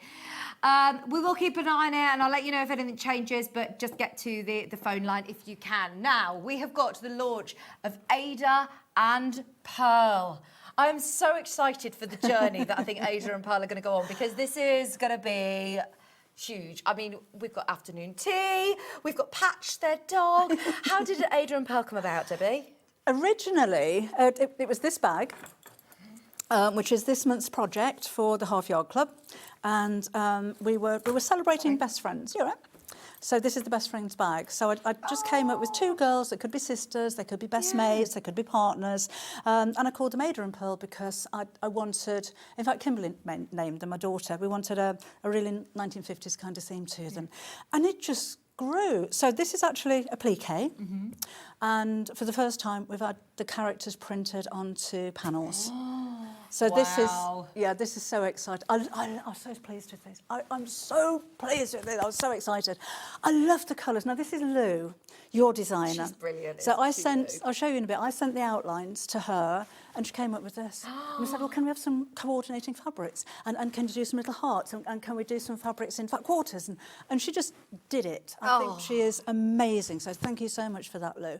[SPEAKER 1] We will keep an eye on it and I'll let you know if anything changes, but just get to the phone line if you can. Now, we have got the launch of Ada and Pearl. I'm so excited for the journey that I think Ada and Pearl are going to go on because this is going to be huge. I mean, we've got afternoon tea, we've got Patch, their dog. How did Ada and Pearl come about, Debbie?
[SPEAKER 10] Originally, it was this bag, which is this month's project for the Half Yard Club, and we were celebrating best friends. You all right? So this is the best friends bag. So I just came up with 2 girls that could be sisters, they could be best mates, they could be partners. And I called them Ada and Pearl because I wanted, in fact, Kimberly named them, my daughter. We wanted a really 1950s kind of theme to them. And it just grew. So this is actually a pliqué. Mm-hmm. And for the first time, we've had the characters printed onto panels. So
[SPEAKER 1] wow.
[SPEAKER 10] This is so exciting. I'm so pleased with this. I'm so pleased with this. I was so excited. I love the colours. Now, this is Lou, your designer.
[SPEAKER 1] She's brilliant.
[SPEAKER 10] So I'll show you in a bit. I sent the outlines to her and she came up with this. And we said, well, can we have some coordinating fabrics? And can you do some little hearts? And can we do some fabrics in fat quarters? And she just did it. I think she is amazing. So thank you so much for that, Lou.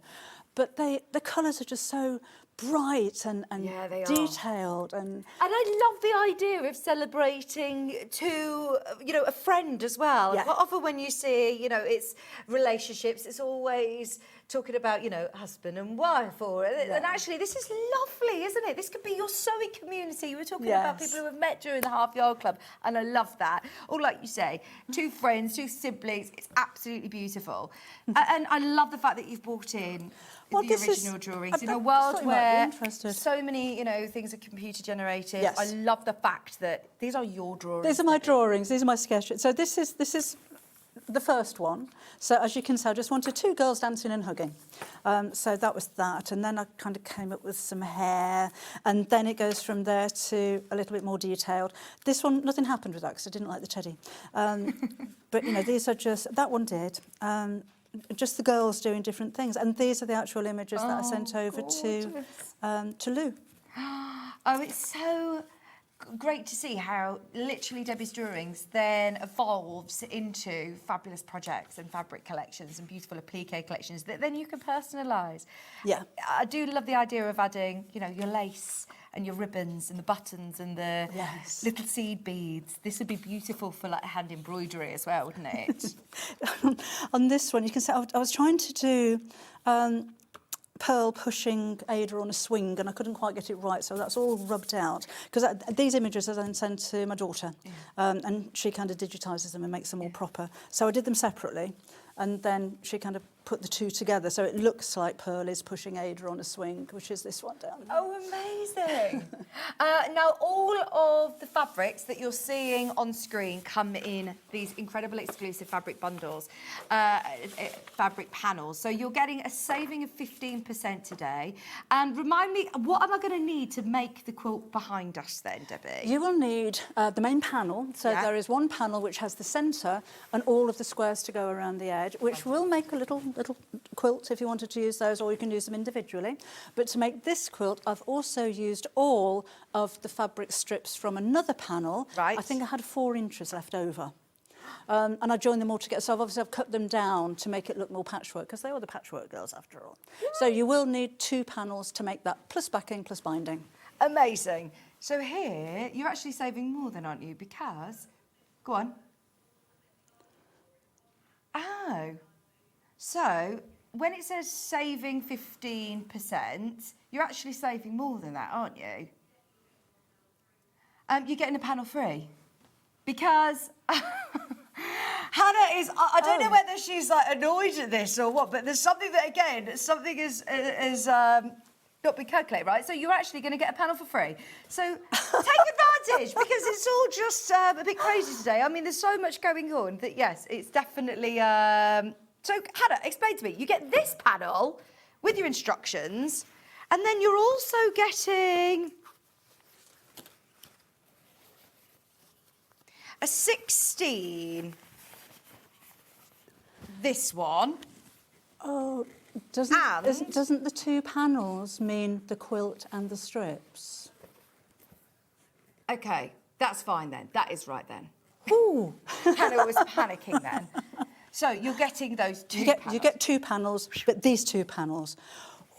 [SPEAKER 10] But the colours are just so bright and detailed. And
[SPEAKER 1] I love the idea of celebrating to, a friend as well.
[SPEAKER 10] Yeah.
[SPEAKER 1] Often when you see, it's relationships, it's always talking about, you know, husband and wife, and actually this is lovely, isn't it? This could be your sewing community. You were talking about people who have met during the half-yard club, and I love that. Or like you say, 2 friends, 2 siblings. It's absolutely beautiful. And I love the fact that you've brought in the original drawings in a world where so many, you know, things are computer generated.
[SPEAKER 10] Yes.
[SPEAKER 1] I love the fact that these are your drawings.
[SPEAKER 10] These are my drawings. These are my sketches. So this is the first one. So as you can see, I just wanted 2 girls dancing and hugging. So that was that. And then I kind of came up with some hair. And then it goes from there to a little bit more detailed. This one, nothing happened with that because I didn't like the teddy. But, you know, these are just, that one did. Just the girls doing different things. And these are the actual images that I sent over to Lou.
[SPEAKER 1] Oh, it's so great to see how literally Debbie's drawings then evolves into fabulous projects and fabric collections and beautiful applique collections that then you can personalise.
[SPEAKER 10] Yeah.
[SPEAKER 1] I do love the idea of adding, you know, your lace and your ribbons and the buttons and the little seed beads. This would be beautiful for like hand embroidery as well, wouldn't it?
[SPEAKER 10] On this one, you can see I was trying to do Pearl pushing Ada on a swing, and I couldn't quite get it right, so that's all rubbed out. Because these images I then sent to my daughter, and she kind of digitises them and makes them all proper. So I did them separately, and then she kind of put the 2 together, so it looks like Pearl is pushing Ada on a swing, which is this one down here.
[SPEAKER 1] Oh, amazing. Now, all of the fabrics that you're seeing on screen come in these incredible exclusive fabric bundles, fabric panels. So you're getting a saving of 15% today. And remind me, what am I going to need to make the quilt behind us then, Debbie?
[SPEAKER 10] You will need the main panel. So there is one panel which has the centre and all of the squares to go around the edge, which will make a little quilt if you wanted to use those, or you can use them individually. But to make this quilt, I've also used all of the fabric strips from another panel.
[SPEAKER 1] Right.
[SPEAKER 10] I think I had 4 inches left over. And I joined them all together. So I've cut them down to make it look more patchwork, because they were the patchwork girls after all. Yes. So you will need 2 panels to make that, plus backing, plus binding.
[SPEAKER 1] Amazing. So here, you're actually saving more then, aren't you? Because, go on. Oh. So, when it says saving 15%, you're actually saving more than that, aren't you? You're getting a panel free. Because Hannah is, I don't know whether she's like annoyed at this or what, but there's something that, again, something is not been calculated, right? So you're actually going to get a panel for free. So take advantage, because it's all just a bit crazy today. I mean, there's so much going on that, yes, it's definitely... So, Hannah, explain to me. You get this panel with your instructions, and then you're also getting a 16. This one.
[SPEAKER 10] Oh, doesn't the 2 panels mean the quilt and the strips?
[SPEAKER 1] OK, that's fine then. That is right then.
[SPEAKER 10] Ooh.
[SPEAKER 1] Hannah was panicking then. So you're getting those 2 panels.
[SPEAKER 10] You get 2 panels, but these 2 panels.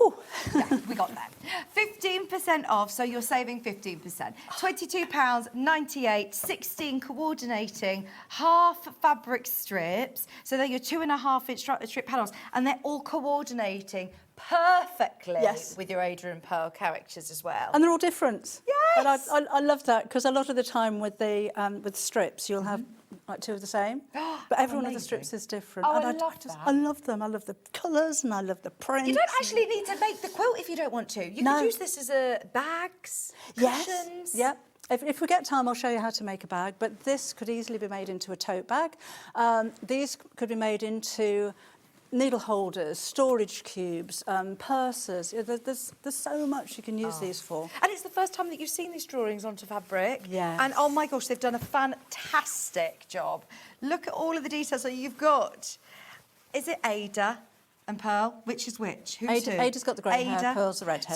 [SPEAKER 10] Ooh.
[SPEAKER 1] Yeah, we got that. 15% off, so you're saving 15%. £22.98, 16 coordinating half fabric strips. So they're your 2.5-inch strip panels, and they're all coordinating perfectly with your Ada and Pearl characters as well.
[SPEAKER 10] And they're all different.
[SPEAKER 1] Yes.
[SPEAKER 10] And I love that, because a lot of the time with the with strips, you'll have like 2 of the same, but every one of the strips is different.
[SPEAKER 1] Oh,
[SPEAKER 10] and
[SPEAKER 1] I love that.
[SPEAKER 10] I love them. I love the colours and I love the prints.
[SPEAKER 1] You don't actually need to make the quilt if you don't want to. You can use this as bags, cushions.
[SPEAKER 10] Yeah. If we get time, I'll show you how to make a bag, but this could easily be made into a tote bag. These could be made into needle holders, storage cubes, purses. There's so much you can use these for.
[SPEAKER 1] And it's the first time that you've seen these drawings onto fabric.
[SPEAKER 10] Yes.
[SPEAKER 1] And oh my gosh, they've done a fantastic job. Look at all of the details that you've got. Is it Ada and Pearl? Which is which? Who's who?
[SPEAKER 10] Ada's got the grey hair, Pearl's the red hair.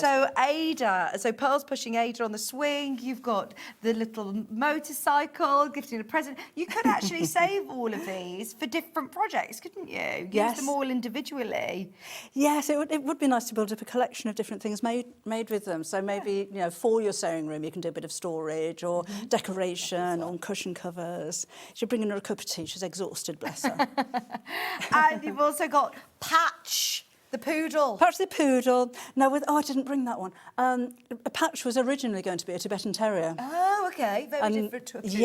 [SPEAKER 1] So Pearl's pushing Ada on the swing. You've got the little motorcycle, gifting a present. You could actually save all of these for different projects, couldn't you? Use them all individually.
[SPEAKER 10] Yes, it would be nice to build up a collection of different things made with them. So maybe, you know, for your sewing room, you can do a bit of storage or decoration on cushion covers. She's bringing her a cup of tea. She's exhausted, bless her.
[SPEAKER 1] And you've also got patch The poodle.
[SPEAKER 10] Patch the poodle. No, I didn't bring that one. A patch was originally going to be a Tibetan Terrier.
[SPEAKER 1] Oh, okay. Very different to a poodle.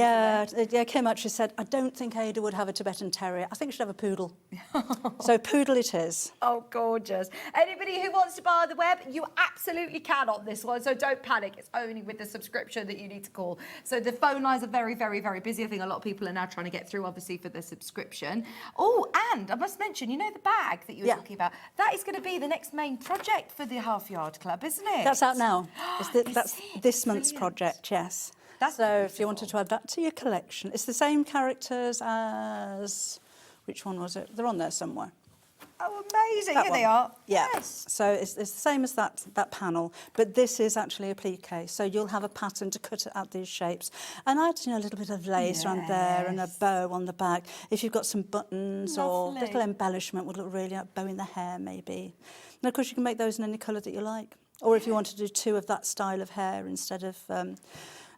[SPEAKER 10] Yeah, Kim actually said, I don't think Ada would have a Tibetan Terrier. I think she'd have a poodle. So poodle it is.
[SPEAKER 1] Oh, gorgeous. Anybody who wants to buy on the web, you absolutely can on this one, so don't panic. It's only with the subscription that you need to call. So the phone lines are very, very, very busy. I think a lot of people are now trying to get through, obviously, for the subscription. Oh, and I must mention, you know the bag that you were talking about? That is going to be the next main project for the Half Yard Club, isn't it?
[SPEAKER 10] That's out now. That's this month's project, yes. So if you wanted to add that to your collection, it's the same characters as... Which one was it? They're on there somewhere.
[SPEAKER 1] Oh, amazing.
[SPEAKER 10] That
[SPEAKER 1] Here
[SPEAKER 10] one.
[SPEAKER 1] they are.
[SPEAKER 10] Yeah.
[SPEAKER 1] Yes.
[SPEAKER 10] So it's the same as that panel, but this is actually a plique. So you'll have a pattern to cut out these shapes. And add, a little bit of lace around there and a bow on the back. If you've got some buttons or little embellishment, would look really like bow in the hair, maybe. And of course, you can make those in any colour that you like. Or if you want to do 2 of that style of hair instead of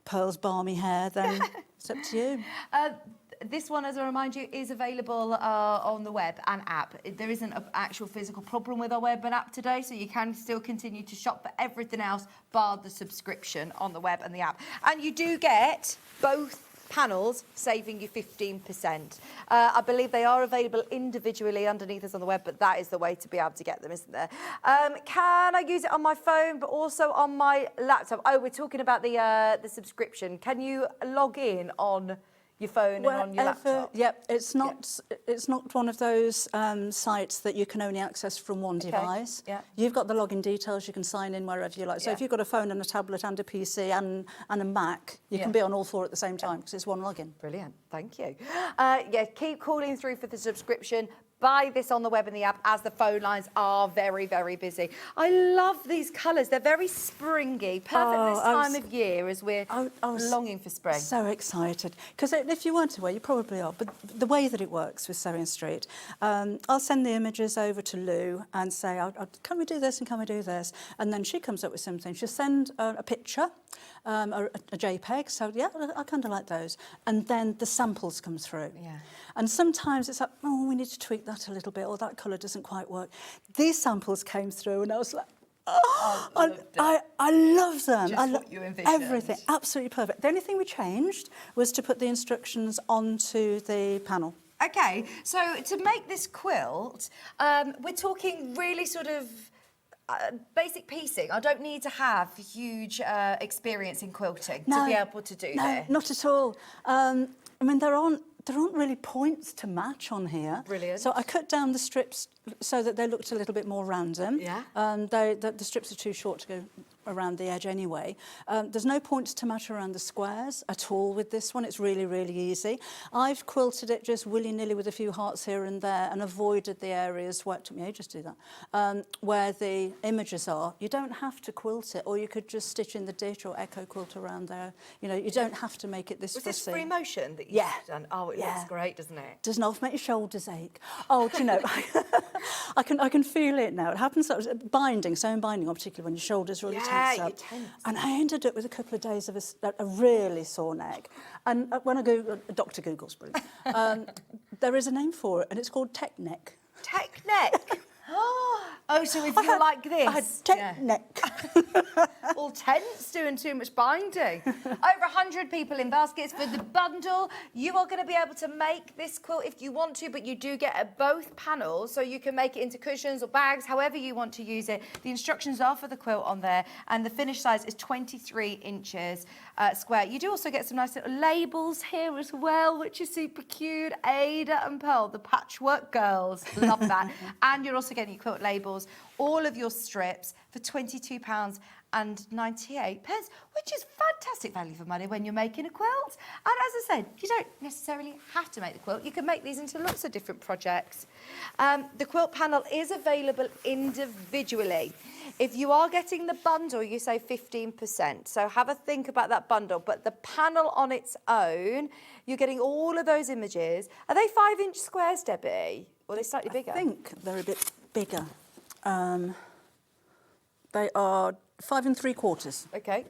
[SPEAKER 10] Pearl's balmy hair, then it's up to you.
[SPEAKER 1] This one, as I remind you, is available on the web and app. There isn't an actual physical problem with our web and app today, so you can still continue to shop for everything else bar the subscription on the web and the app. And you do get both panels, saving you 15%. I believe they are available individually underneath us on the web, but that is the way to be able to get them, isn't there? Can I use it on my phone, but also on my laptop? Oh, we're talking about the subscription. Can you log in on your phone and on your laptop?
[SPEAKER 10] Yep, it's not one of those sites that you can only access from one device.
[SPEAKER 1] Yeah.
[SPEAKER 10] You've got the login details, you can sign in wherever you like. So if you've got a phone and a tablet and a PC and a Mac, you can be on all 4 at the same time because it's one login.
[SPEAKER 1] Brilliant, thank you. Keep calling through for the subscription. Buy this on the web and the app as the phone lines are very, very busy. I love these colours. They're very springy. Perfect this time of year as we're longing for spring.
[SPEAKER 10] So excited. Because if you weren't aware, you probably are, but the way that it works with Sewing Street, I'll send the images over to Lou and say, can we do this and can we do this? And then she comes up with something. She'll send a picture, a JPEG, so yeah, I kind of like those. And then the samples come through. Yeah. And sometimes it's like, oh, we need to tweak that a little bit, or that colour doesn't quite work. These samples came through and I was like, I love them.
[SPEAKER 1] Just what you envisioned.
[SPEAKER 10] Everything, absolutely perfect. The only thing we changed was to put the instructions onto the panel.
[SPEAKER 1] Okay, so to make this quilt, we're talking really sort of basic piecing. I don't need to have huge experience in quilting to be able to do this.
[SPEAKER 10] No, not at all. I mean, there aren't really points to match on here.
[SPEAKER 1] Brilliant.
[SPEAKER 10] So I cut down the strips so that they looked a little bit more random.
[SPEAKER 1] Yeah.
[SPEAKER 10] The strips are too short to go around the edge anyway. There's no points to match around the squares at all with this one. It's really, really easy. I've quilted it just willy-nilly with a few hearts here and there and avoided the areas where, it took me ages to do that, where the images are. You don't have to quilt it, or you could just stitch in the ditch or echo quilt around there. You know, you don't have to make it this fussy.
[SPEAKER 1] Was this free motion that you've done? Oh, it looks great, doesn't it?
[SPEAKER 10] Doesn't often make your shoulders ache. Oh, do you know, I can feel it now. It happens, binding, sewing binding, particularly when your shoulders really tense up. And I ended up with a couple of days of a really sore neck. And when I Google, Dr. Google's brilliant, there is a name for it, and it's called tech neck.
[SPEAKER 1] Tech neck? Oh, so if you're like this.
[SPEAKER 10] I had tech neck.
[SPEAKER 1] All tense, doing too much binding. Over 100 people in baskets for the bundle. You are going to be able to make this quilt if you want to, but you do get both panels, so you can make it into cushions or bags, however you want to use it. The instructions are for the quilt on there, and the finished size is 23 inches square. You do also get some nice little labels here as well, which is super cute. Ada and Pearl, the patchwork girls. Love that. And you're also getting your quilt labels, all of your strips for £22.98, which is fantastic value for money when you're making a quilt. And as I said, you don't necessarily have to make the quilt. You can make these into lots of different projects. The quilt panel is available individually. If you are getting the bundle, you save 15%. So have a think about that bundle. But the panel on its own, you're getting all of those images. Are they 5-inch squares, Debbie? Or are they slightly bigger?
[SPEAKER 10] I think they're a bit bigger. They are 5 3/4.
[SPEAKER 1] Okay.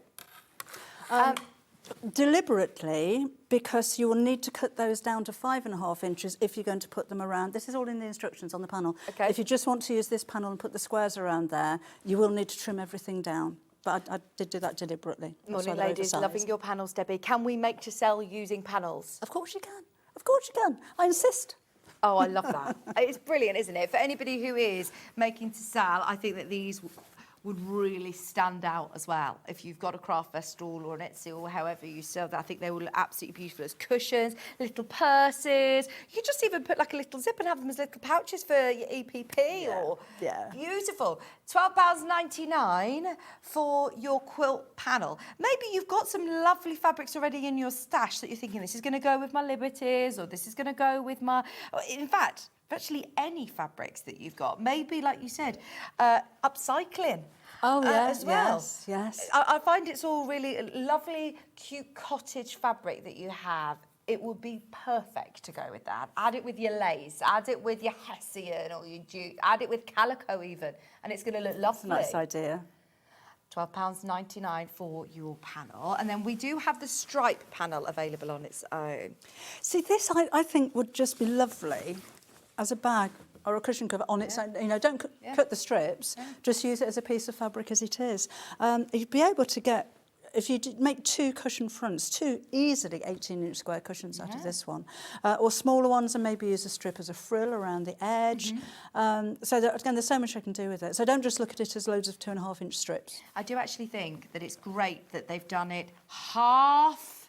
[SPEAKER 10] Deliberately, because you will need to cut those down to 5.5 inches if you're going to put them around. This is all in the instructions on the panel.
[SPEAKER 1] Okay.
[SPEAKER 10] If you just want to use this panel and put the squares around there, you will need to trim everything down. But I did do that deliberately. That's
[SPEAKER 1] Morning,
[SPEAKER 10] why they're
[SPEAKER 1] ladies.
[SPEAKER 10] oversized.
[SPEAKER 1] Loving your panels, Debbie. Can we make to sell using panels?
[SPEAKER 10] Of course you can. Of course you can. I insist.
[SPEAKER 1] Oh, I love that. It's brilliant, isn't it? For anybody who is making to sell, I think that these would really stand out as well. If you've got a craft fair stall or an Etsy or however you sell that, I think they will look absolutely beautiful as cushions, little purses. You could just even put like a little zip and have them as little pouches for your EPP or...
[SPEAKER 10] Yeah.
[SPEAKER 1] Beautiful. £12.99 for your quilt panel. Maybe you've got some lovely fabrics already in your stash that you're thinking, this is going to go with my Liberties or this is going to go with my... In fact, virtually any fabrics that you've got. Maybe, like you said, upcycling.
[SPEAKER 10] Oh, yeah,
[SPEAKER 1] as well.
[SPEAKER 10] yes, yes.
[SPEAKER 1] I find it's all really lovely, cute cottage fabric that you have. It would be perfect to go with that. Add it with your lace, add it with your hessian or your jute, add it with calico even, and it's going to look lovely.
[SPEAKER 10] That's a nice idea.
[SPEAKER 1] £12.99 for your panel. And then we do have the stripe panel available on its own.
[SPEAKER 10] See, this I think would just be lovely as a bag or a cushion cover on its own. You know, don't cut the strips, just use it as a piece of fabric as it is. You'd be able to get, if you did make 2 cushion fronts, 2 easily 18-inch square cushions out of this one, or smaller ones, and maybe use a strip as a frill around the edge. So that, again, there's so much I can do with it. So don't just look at it as loads of 2.5-inch strips.
[SPEAKER 1] I do actually think that it's great that they've done it half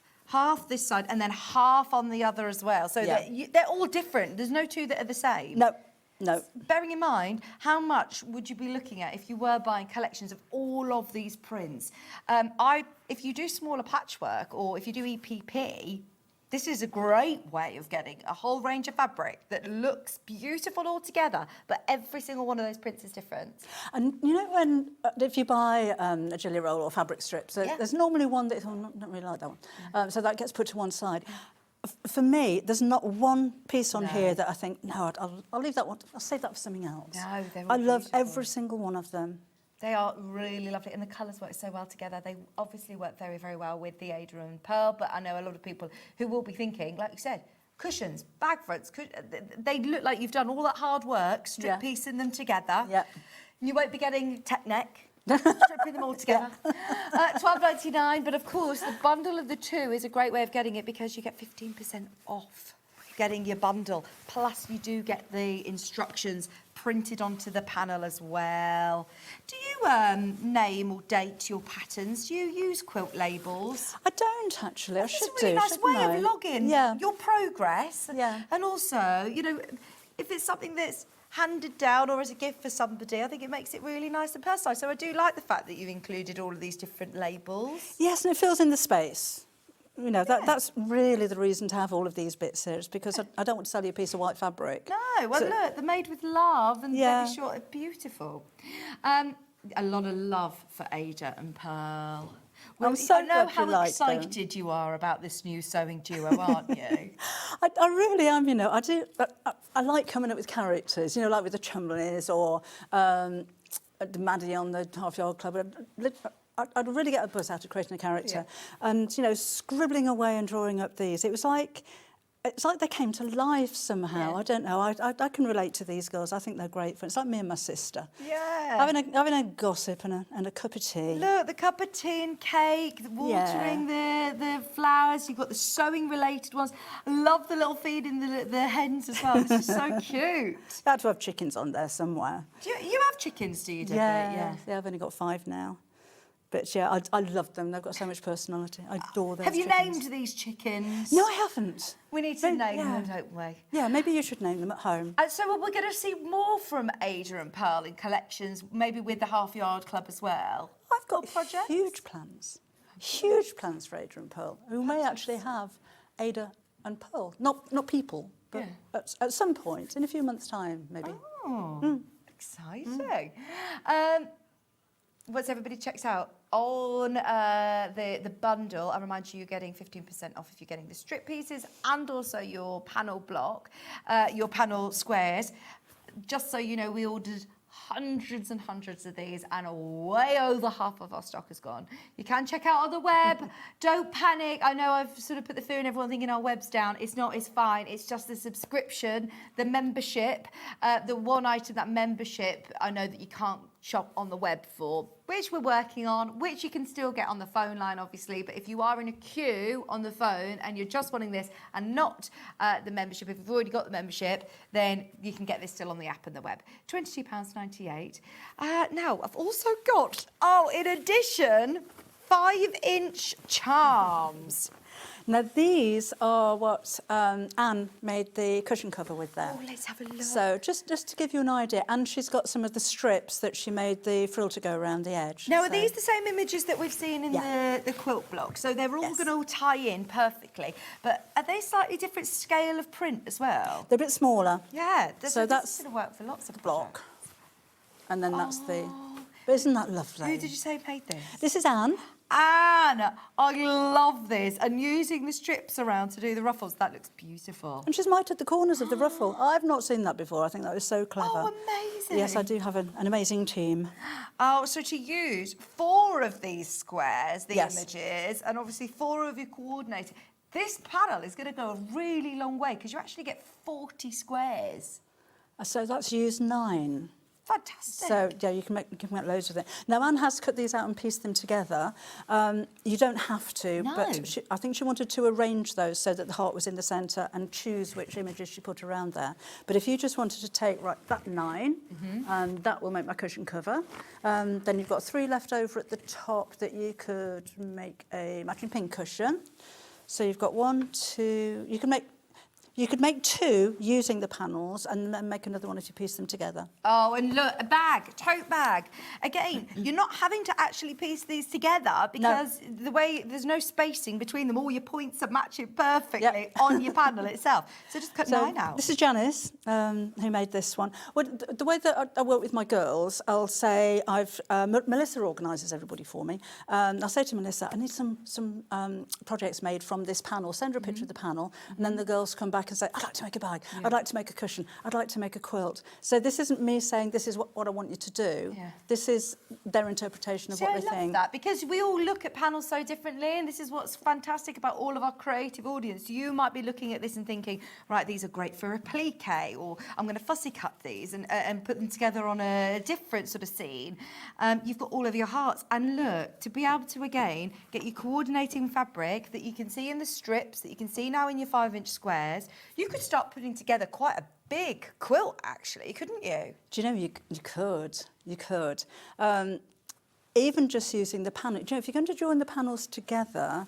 [SPEAKER 1] this side and then half on the other as well. So they're all different. There's no 2 that are the same.
[SPEAKER 10] No. No.
[SPEAKER 1] Bearing in mind, how much would you be looking at if you were buying collections of all of these prints? If you do smaller patchwork or if you do EPP, this is a great way of getting a whole range of fabric that looks beautiful all together, but every single one of those prints is different.
[SPEAKER 10] And you know when, if you buy a jelly roll or fabric strips, there's normally one that, oh, not really like that one. So that gets put to one side. For me, there's not one piece on here that I think, no, I'll leave that one. I'll save that for something else.
[SPEAKER 1] No, they're all
[SPEAKER 10] I love
[SPEAKER 1] beautiful.
[SPEAKER 10] every single one of them.
[SPEAKER 1] They are really lovely, and the colours work so well together. They obviously work very, very well with the Ada and Pearl, but I know a lot of people who will be thinking, like you said, cushions, bag fronts, they look like you've done all that hard work, strip piecing them together.
[SPEAKER 10] Yeah.
[SPEAKER 1] You won't be getting tech neck. Stripping them all together. £12.99, but of course the bundle of the 2 is a great way of getting it because you get 15% off getting your bundle. Plus you do get the instructions printed onto the panel as well. Do you name or date your patterns? Do you use quilt labels?
[SPEAKER 10] I don't actually. I should do.
[SPEAKER 1] It's a really nice way of logging your progress.
[SPEAKER 10] Yeah.
[SPEAKER 1] And also, you know, if it's something that's handed down or as a gift for somebody, I think it makes it really nice and personalised. So I do like the fact that you've included all of these different labels.
[SPEAKER 10] Yes, and it fills in the space. You know, that's really the reason to have all of these bits here, is because I don't want to sell you a piece of white fabric.
[SPEAKER 1] No, well, look, they're made with love and very short, beautiful. A lot of love for Ada and Pearl. Well,
[SPEAKER 10] I'm so
[SPEAKER 1] I know
[SPEAKER 10] glad you
[SPEAKER 1] how
[SPEAKER 10] like
[SPEAKER 1] excited you are about this new sewing duo, aren't you?
[SPEAKER 10] I really am, you know. I like coming up with characters, you know, like with the Chumleys or Maddie on the Half-Yard Club. I'd really get a buzz out of creating a character. And, you know, scribbling away and drawing up these. It's like they came to life somehow. I don't know. I can relate to these girls. I think they're great fun. It's like me and my sister.
[SPEAKER 1] Yeah.
[SPEAKER 10] Having a gossip and a cup of tea.
[SPEAKER 1] Look, the cup of tea and cake, the watering the flowers. You've got the sewing-related ones. I love the little feeding the hens as well. This is so cute.
[SPEAKER 10] I had to have chickens on there somewhere.
[SPEAKER 1] Do you have chickens, do you, Debbie?
[SPEAKER 10] Yeah, I've only got 5 now. But yeah, I love them. They've got so much personality. I adore those
[SPEAKER 1] Have you
[SPEAKER 10] chickens.
[SPEAKER 1] named these chickens?
[SPEAKER 10] No, I haven't.
[SPEAKER 1] We need to name them, don't we?
[SPEAKER 10] Yeah, maybe you should name them at home.
[SPEAKER 1] So we're going to see more from Ada and Pearl in collections, maybe with the Half-Yard Club as well.
[SPEAKER 10] I've got huge plans for Ada and Pearl, who may actually have Ada and Pearl. Not people, but at some point, in a few months' time, maybe.
[SPEAKER 1] Oh, exciting. Once everybody checks out on the bundle, I remind you, you're getting 15% off if you're getting the strip pieces and also your panel block, your panel squares. Just so you know, we ordered hundreds and hundreds of these, and way over half of our stock is gone. You can check out on the web. Don't panic. I know I've sort of put the fear in everyone thinking our web's down. It's not, it's fine. It's just the subscription, the membership, the one item, that membership, I know that you can't shop on the web for, which we're working on, which you can still get on the phone line, obviously. But if you are in a queue on the phone and you're just wanting this and not the membership, if you've already got the membership, then you can get this still on the app and the web. £22.98. Now, I've also got, in addition, 5-inch charms.
[SPEAKER 10] Now, these are what Anne made the cushion cover with there.
[SPEAKER 1] Oh, let's have a look.
[SPEAKER 10] So just to give you an idea, and she's got some of the strips that she made the frill to go around the edge.
[SPEAKER 1] Now, are these the same images that we've seen in
[SPEAKER 10] Yeah.
[SPEAKER 1] the quilt block? So they're all
[SPEAKER 10] Yes.
[SPEAKER 1] going to tie in perfectly. But are they slightly different scale of print as well?
[SPEAKER 10] They're a bit smaller.
[SPEAKER 1] Yeah.
[SPEAKER 10] So that's
[SPEAKER 1] going to work for lots of
[SPEAKER 10] block. And then that's the... But isn't that lovely?
[SPEAKER 1] Who did you say made this?
[SPEAKER 10] This is Anne.
[SPEAKER 1] Anne, I love this. And using the strips around to do the ruffles, that looks beautiful.
[SPEAKER 10] And she's mitered the corners of the ruffle. I've not seen that before. I think that was so clever.
[SPEAKER 1] Oh, amazing.
[SPEAKER 10] Yes, I do have an amazing team.
[SPEAKER 1] Oh, so to use 4 of these squares, the
[SPEAKER 10] Yes.
[SPEAKER 1] images, and obviously 4 of your coordinated. This panel is going to go a really long way because you actually get 40 squares.
[SPEAKER 10] So that's used 9.
[SPEAKER 1] Fantastic.
[SPEAKER 10] So, yeah, you can make loads of it. Now, Anne has cut these out and pieced them together. You don't have to,
[SPEAKER 1] No.
[SPEAKER 10] but I think she wanted to arrange those so that the heart was in the centre and choose which images she put around there. But if you just wanted to take, that 9, and that will make my cushion cover. Then you've got 3 left over at the top that you could make a matching pink cushion. So you've got 1, 2... You could make 2 using the panels and then make another one if you piece them together.
[SPEAKER 1] Oh, and look, a bag, tote bag. Again, you're not having to actually piece these together because the way there's no spacing between them. All your points are matching perfectly on your panel itself. So just cut 9 out.
[SPEAKER 10] This is Janice, who made this one. Well, the way that I work with my girls, I'll say Melissa organises everybody for me. I'll say to Melissa, I need some projects made from this panel. Send her a picture of the panel, and then the girls come back and say, I'd like to make a bag, I'd like to make a cushion, I'd like to make a quilt. So this isn't me saying this is what I want you to do.
[SPEAKER 1] Yeah.
[SPEAKER 10] This is their interpretation of what they think.
[SPEAKER 1] I love that because we all look at panels so differently, and this is what's fantastic about all of our creative audience. You might be looking at this and thinking, right, these are great for a plique, or I'm going to fussy cut these and put them together on a different sort of scene. You've got all of your hearts, and look, to be able to again get your coordinating fabric that you can see in the strips, that you can see now in your 5-inch squares. You could start putting together quite a big quilt, actually, couldn't you?
[SPEAKER 10] Do you know, you could. Even just using the panel. Do you know, if you're going to join the panels together,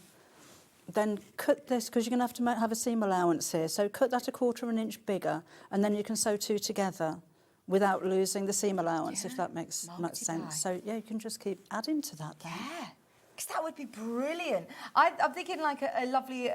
[SPEAKER 10] then cut this, because you're going to have a seam allowance here. So cut that 1/4 inch bigger, and then you can sew 2 together without losing the seam allowance, if that makes much sense. So, yeah, you can just keep adding to that then.
[SPEAKER 1] Yeah, because that would be brilliant. I'm thinking like a lovely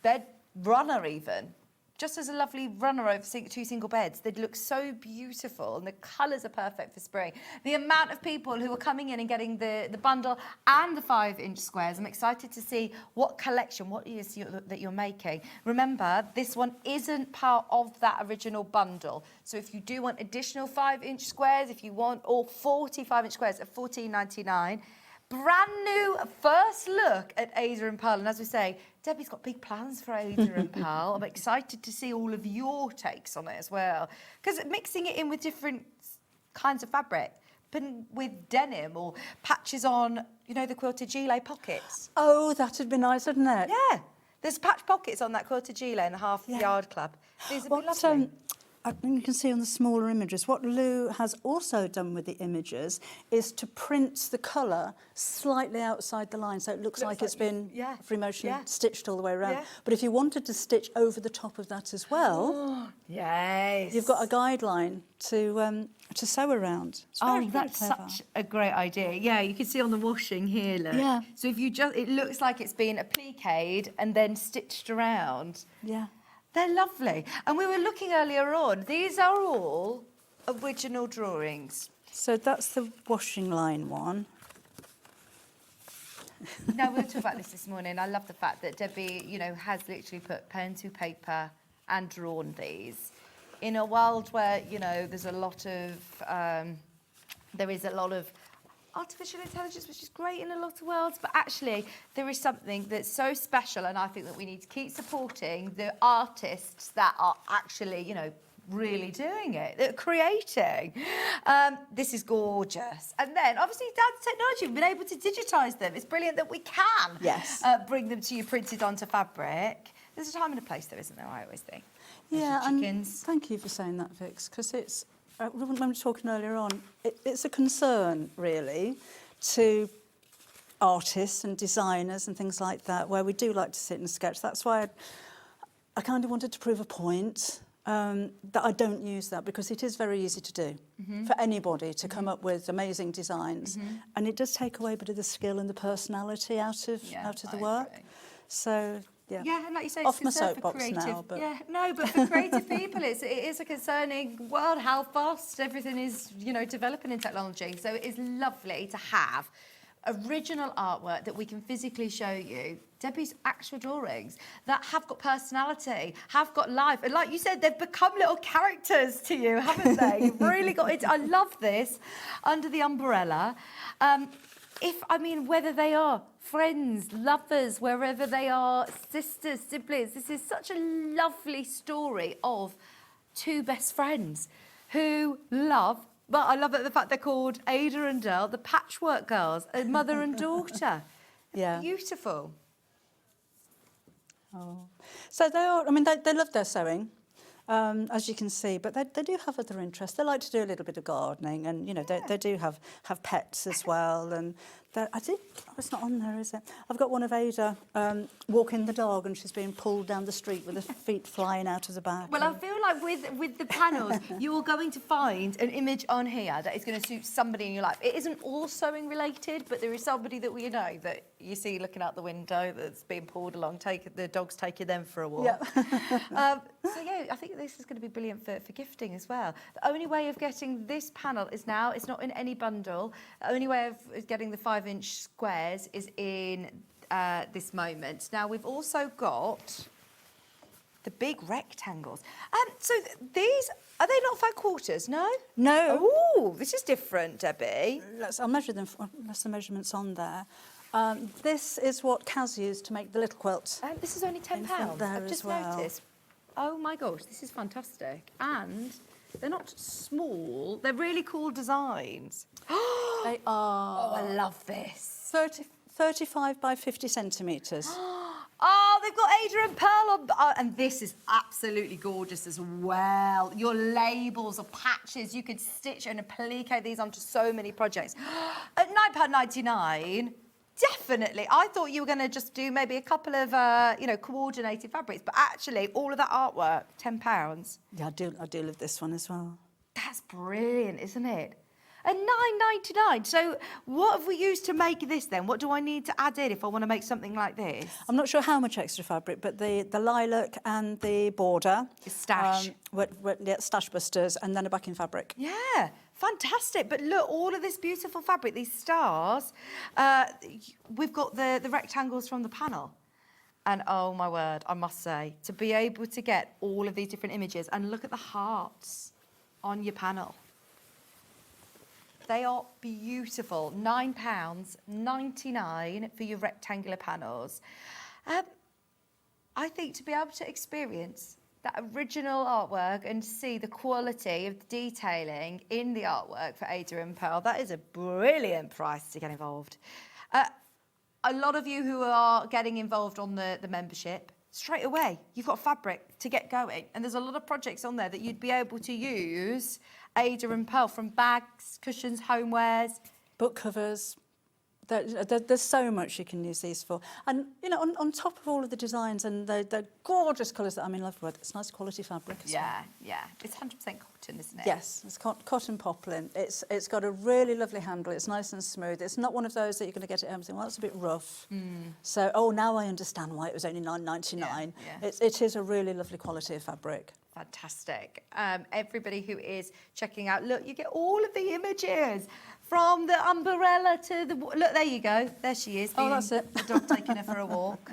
[SPEAKER 1] bed runner even. Just as a lovely runner over 2 single beds. They'd look so beautiful, and the colours are perfect for spring. The amount of people who are coming in and getting the bundle and the 5-inch squares, I'm excited to see what collection, what it is that you're making. Remember, this one isn't part of that original bundle. So if you do want additional 5-inch squares, if you want all 45-inch squares at $14.99, brand new first look at Ada and Pearl. And as we say, Debbie's got big plans for Ada and Pearl. I'm excited to see all of your takes on it as well. Because mixing it in with different kinds of fabric, putting with denim or patches on, you know, the quilted gilet pockets.
[SPEAKER 10] Oh, that'd be nice, wouldn't it?
[SPEAKER 1] Yeah. There's patch pockets on that quilted gilet in the Half Yard Club. These would be lovely.
[SPEAKER 10] I think you can see on the smaller images, what Lou has also done with the images is to print the colour slightly outside the line, so it looks like it's been free motion stitched all the way around.
[SPEAKER 1] Yeah.
[SPEAKER 10] But if you wanted to stitch over the top of that as well,
[SPEAKER 1] yes,
[SPEAKER 10] you've got a guideline to sew around. It's very, very
[SPEAKER 1] that's
[SPEAKER 10] clever.
[SPEAKER 1] such a great idea. Yeah, you can see on the washing here, look.
[SPEAKER 10] Yeah.
[SPEAKER 1] So if you just, it looks like it's been appliqued and then stitched around.
[SPEAKER 10] Yeah.
[SPEAKER 1] They're lovely. And we were looking earlier on, these are all original drawings.
[SPEAKER 10] So that's the washing line one.
[SPEAKER 1] No, we were talking about this morning. I love the fact that Debbie, you know, has literally put pen to paper and drawn these. In a world where, you know, there's a lot of there is a lot of artificial intelligence, which is great in a lot of worlds, but actually there is something that's so special, and I think that we need to keep supporting the artists that are actually, you know, really doing it, that are creating. This is gorgeous. And then obviously down to technology, we've been able to digitise them. It's brilliant that we can bring them to you printed onto fabric. There's a time and a place there, isn't there, I always think.
[SPEAKER 10] Yeah, and thank you for saying that, Vix, because it's, when we were talking earlier on, it's a concern, really, to artists and designers and things like that, where we do like to sit and sketch. That's why I kind of wanted to prove a point that I don't use that, because it is very easy to do for anybody to come up with amazing designs, and it does take away a bit of the skill and the personality out of the work. So.
[SPEAKER 1] Yeah, and like you say,
[SPEAKER 10] off
[SPEAKER 1] it's
[SPEAKER 10] my
[SPEAKER 1] concern
[SPEAKER 10] soapbox
[SPEAKER 1] for creative.
[SPEAKER 10] now, but
[SPEAKER 1] Yeah, no, but for creative people, it is a concerning world. How fast everything is, you know, developing in technology. So it is lovely to have original artwork that we can physically show you. Debbie's actual drawings that have got personality, have got life, and like you said, they've become little characters to you, haven't they? You've really got it. I love this under the umbrella. Whether they are friends, lovers, wherever they are, sisters, siblings, this is such a lovely story of two best friends who love, but I love the fact they're called Ada and Earl, the Patchwork Girls, a mother and daughter.
[SPEAKER 10] Yeah.
[SPEAKER 1] Beautiful.
[SPEAKER 10] Oh. So they are, I mean, they love their sewing. As you can see, but they do have other interests. They like to do a little bit of gardening, and you know they do have pets as well. And it's not on there, is it? I've got one of Ada walking the dog, and she's being pulled down the street with her feet flying out of the back.
[SPEAKER 1] Well, I feel like with the panels, you're going to find an image on here that is going to suit somebody in your life. It isn't all sewing related, but there is somebody that we know that you see looking out the window that's being pulled along. The dog's taking them for a walk.
[SPEAKER 10] Yeah.
[SPEAKER 1] So yeah, I think this is going to be brilliant for gifting as well. The only way of getting this panel is now, it's not in any bundle. The only way of getting the 5-inch squares is in this moment. Now we've also got the big rectangles. So these, are they not 5 quarters? No?
[SPEAKER 10] No.
[SPEAKER 1] Oh, this is different, Debbie.
[SPEAKER 10] I'll measure them, unless the measurement's on there. This is what Kaz used to make the little quilt.
[SPEAKER 1] This is only £10. I've just noticed. Oh my gosh, this is fantastic. And they're not small, they're really cool designs.
[SPEAKER 10] They are.
[SPEAKER 1] Oh, I love this.
[SPEAKER 10] 35 by 50 centimetres.
[SPEAKER 1] Oh, they've got Ada and Pearl on, and this is absolutely gorgeous as well. Your labels or patches, you could stitch and applique these onto so many projects. At £9.99, definitely. I thought you were going to just do maybe a couple of, coordinated fabrics, but actually all of that artwork, £10.
[SPEAKER 10] Yeah, I do love this one as well.
[SPEAKER 1] That's brilliant, isn't it? And £9.99. So what have we used to make this then? What do I need to add in if I want to make something like this?
[SPEAKER 10] I'm not sure how much extra fabric, but the lilac and the border.
[SPEAKER 1] The stash.
[SPEAKER 10] Stash busters, and then a backing fabric.
[SPEAKER 1] Yeah, fantastic. But look, all of this beautiful fabric, these stars, we've got the rectangles from the panel. And oh my word, I must say, to be able to get all of these different images and look at the hearts on your panel. They are beautiful. £9.99 for your rectangular panels. I think to be able to experience that original artwork and see the quality of the detailing in the artwork for Ada and Pearl, that is a brilliant price to get involved. A lot of you who are getting involved on the membership, straight away, you've got fabric to get going. And there's a lot of projects on there that you'd be able to use Ada and Pearl, from bags, cushions, homewares.
[SPEAKER 10] Book covers. There's so much you can use these for. And, you know, on top of all of the designs and the gorgeous colours that I'm in love with, it's nice quality fabric as well.
[SPEAKER 1] Yeah. It's 100% cotton, isn't it?
[SPEAKER 10] Yes, it's cotton poplin. It's got a really lovely handle. It's nice and smooth. It's not one of those that you're going to get at home and think, well, that's a bit rough. So, now I understand why it was only £9.99.
[SPEAKER 1] Yeah.
[SPEAKER 10] It is a really lovely quality of fabric.
[SPEAKER 1] Fantastic. Everybody who is checking out, look, you get all of the images from the umbrella to the... Look, there you go. There she is.
[SPEAKER 10] Oh, that's it.
[SPEAKER 1] The dog taking her for a walk.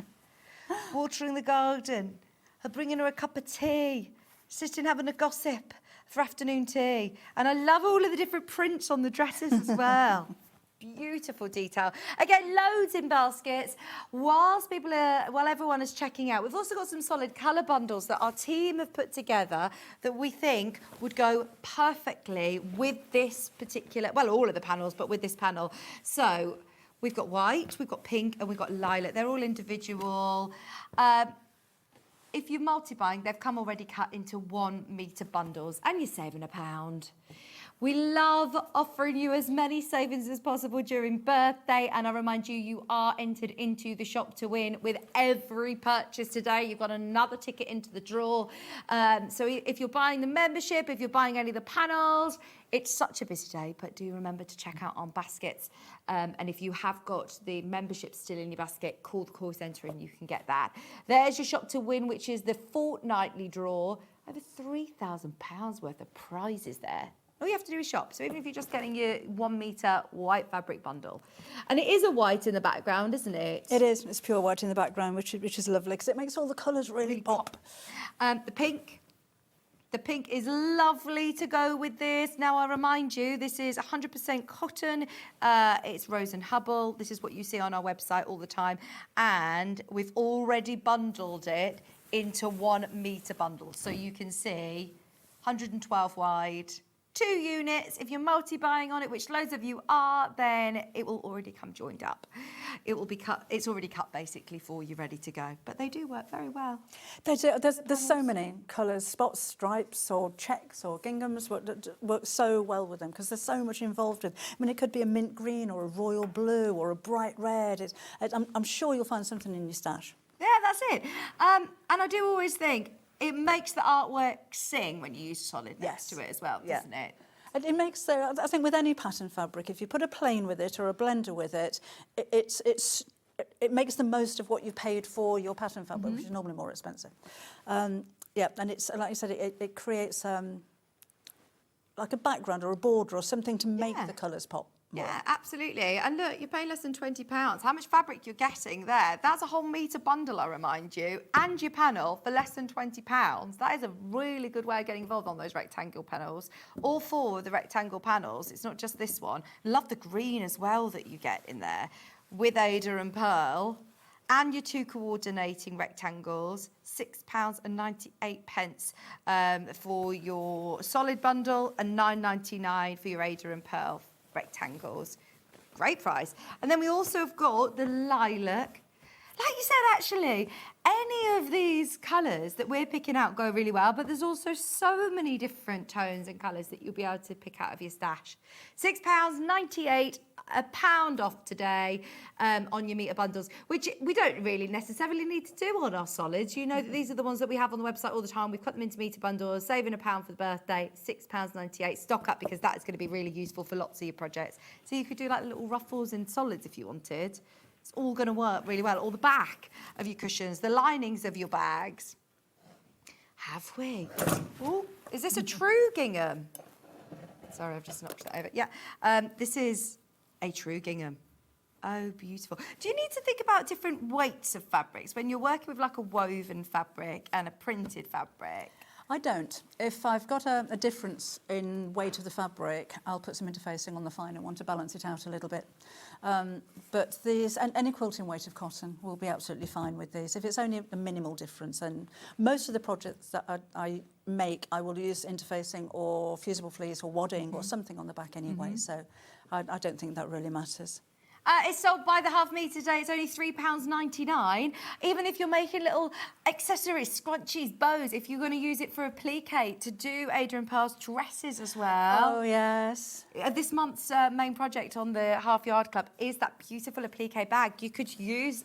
[SPEAKER 1] Watering the garden. Her bringing her a cup of tea. Sitting having a gossip. for afternoon tea. And I love all of the different prints on the dresses as well. Beautiful detail. Again, loads in baskets. While everyone is checking out, we've also got some solid colour bundles that our team have put together that we think would go perfectly with this particular, well, all of the panels, but with this panel. So we've got white, we've got pink, and we've got lilac. They're all individual. If you're multi-buying, they've come already cut into 1 metre bundles, and you're saving £1. We love offering you as many savings as possible during birthday, and I remind you, you are entered into the shop to win with every purchase today. You've got another ticket into the draw. So if you're buying the membership, if you're buying any of the panels, it's such a busy day, but do remember to check out our baskets. And if you have got the membership still in your basket, call the call centre and you can get that. There's your shop to win, which is the fortnightly draw. Over £3,000 worth of prizes there. All you have to do is shop. So even if you're just getting your 1 metre white fabric bundle. And it is a white in the background, isn't it?
[SPEAKER 10] It is. It's pure white in the background, which is lovely because it makes all the colours really pop.
[SPEAKER 1] The pink. The pink is lovely to go with this. Now, I remind you, this is 100% cotton. It's Rose and Hubble. This is what you see on our website all the time. And we've already bundled it into 1 metre bundle. So you can see 112 wide, 2 units. If you're multi-buying on it, which loads of you are, then it will already come joined up. It will be cut. It's already cut basically for you, ready to go. But they do work very well.
[SPEAKER 10] They do. There's so many colours, spots, stripes, or checks, or ginghams work so well with them because there's so much involved with. I mean, it could be a mint green or a royal blue or a bright red. I'm sure you'll find something in your stash.
[SPEAKER 1] Yeah, that's it. And I do always think it makes the artwork sing when you use solid next to it as well, doesn't it?
[SPEAKER 10] And it makes I think with any pattern fabric, if you put a plain with it or a blender with it, it makes the most of what you've paid for your pattern fabric, which is normally more expensive. And it's like you said, it creates like a background or a border or something to make the colours pop.
[SPEAKER 1] Yeah, absolutely. And look, you're paying less than £20. How much fabric you're getting there? That's a whole metre bundle, I remind you, and your panel for less than £20. That is a really good way of getting involved on those rectangle panels. All 4 of the rectangle panels, it's not just this one. Love the green as well that you get in there with Ada and Pearl. And your 2 coordinating rectangles, £6.98 for your solid bundle and £9.99 for your Ada and Pearl rectangles. Great price. And then we also have got the lilac. Like you said, actually, any of these colours that we're picking out go really well, but there's also so many different tones and colours that you'll be able to pick out of your stash. £6.98, £1 off today on your metre bundles, which we don't really necessarily need to do on our solids. You know that these are the ones that we have on the website all the time. We've cut them into metre bundles, saving £1 for the birthday, £6.98. Stock up because that is going to be really useful for lots of your projects. So you could do like little ruffles in solids if you wanted. It's all going to work really well. All the back of your cushions, the linings of your bags. Have we? Oh, is this a true gingham? Sorry, I've just knocked that over. Yeah, this is a true gingham. Oh, beautiful. Do you need to think about different weights of fabrics when you're working with like a woven fabric and a printed fabric?
[SPEAKER 10] I don't. If I've got a difference in weight of the fabric, I'll put some interfacing on the finer one to balance it out a little bit. But any quilting weight of cotton will be absolutely fine with these. If it's only a minimal difference, and most of the projects that I make, I will use interfacing or fusible fleece or wadding or something on the back anyway. So I don't think that really matters.
[SPEAKER 1] It's sold by the half metre today. It's only £3.99. Even if you're making little accessories, scrunchies, bows, if you're going to use it for applique to do Ada and Pearl's dresses as well.
[SPEAKER 10] Oh, yes.
[SPEAKER 1] This month's main project on the Half Yard Club is that beautiful applique bag. You could use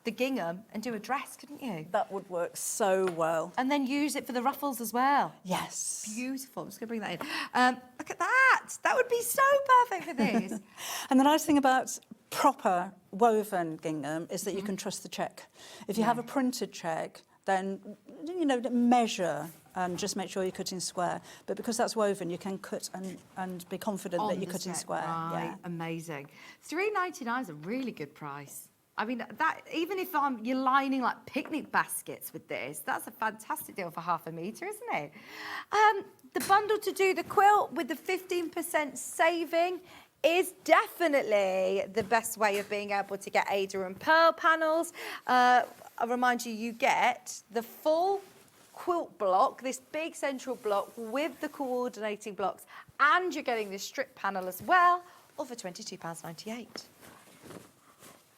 [SPEAKER 1] the gingham and do a dress, couldn't you?
[SPEAKER 10] That would work so well.
[SPEAKER 1] And then use it for the ruffles as well.
[SPEAKER 10] Yes.
[SPEAKER 1] Beautiful. I'm just going to bring that in. Look at that. That would be so perfect for this.
[SPEAKER 10] And the nice thing about proper woven gingham is that you can trust the check. If you have a printed check, then, you know, measure and just make sure you're cutting square. But because that's woven, you can cut and be confident that you're cutting square.
[SPEAKER 1] Right, amazing. £3.99 is a really good price. I mean, that even if you're lining like picnic baskets with this, that's a fantastic deal for half a metre, isn't it? The bundle to do the quilt with the 15% saving is definitely the best way of being able to get Ada and Pearl panels. I'll remind you, you get the full quilt block, this big central block with the coordinating blocks, and you're getting this strip panel as well, all for £22.98.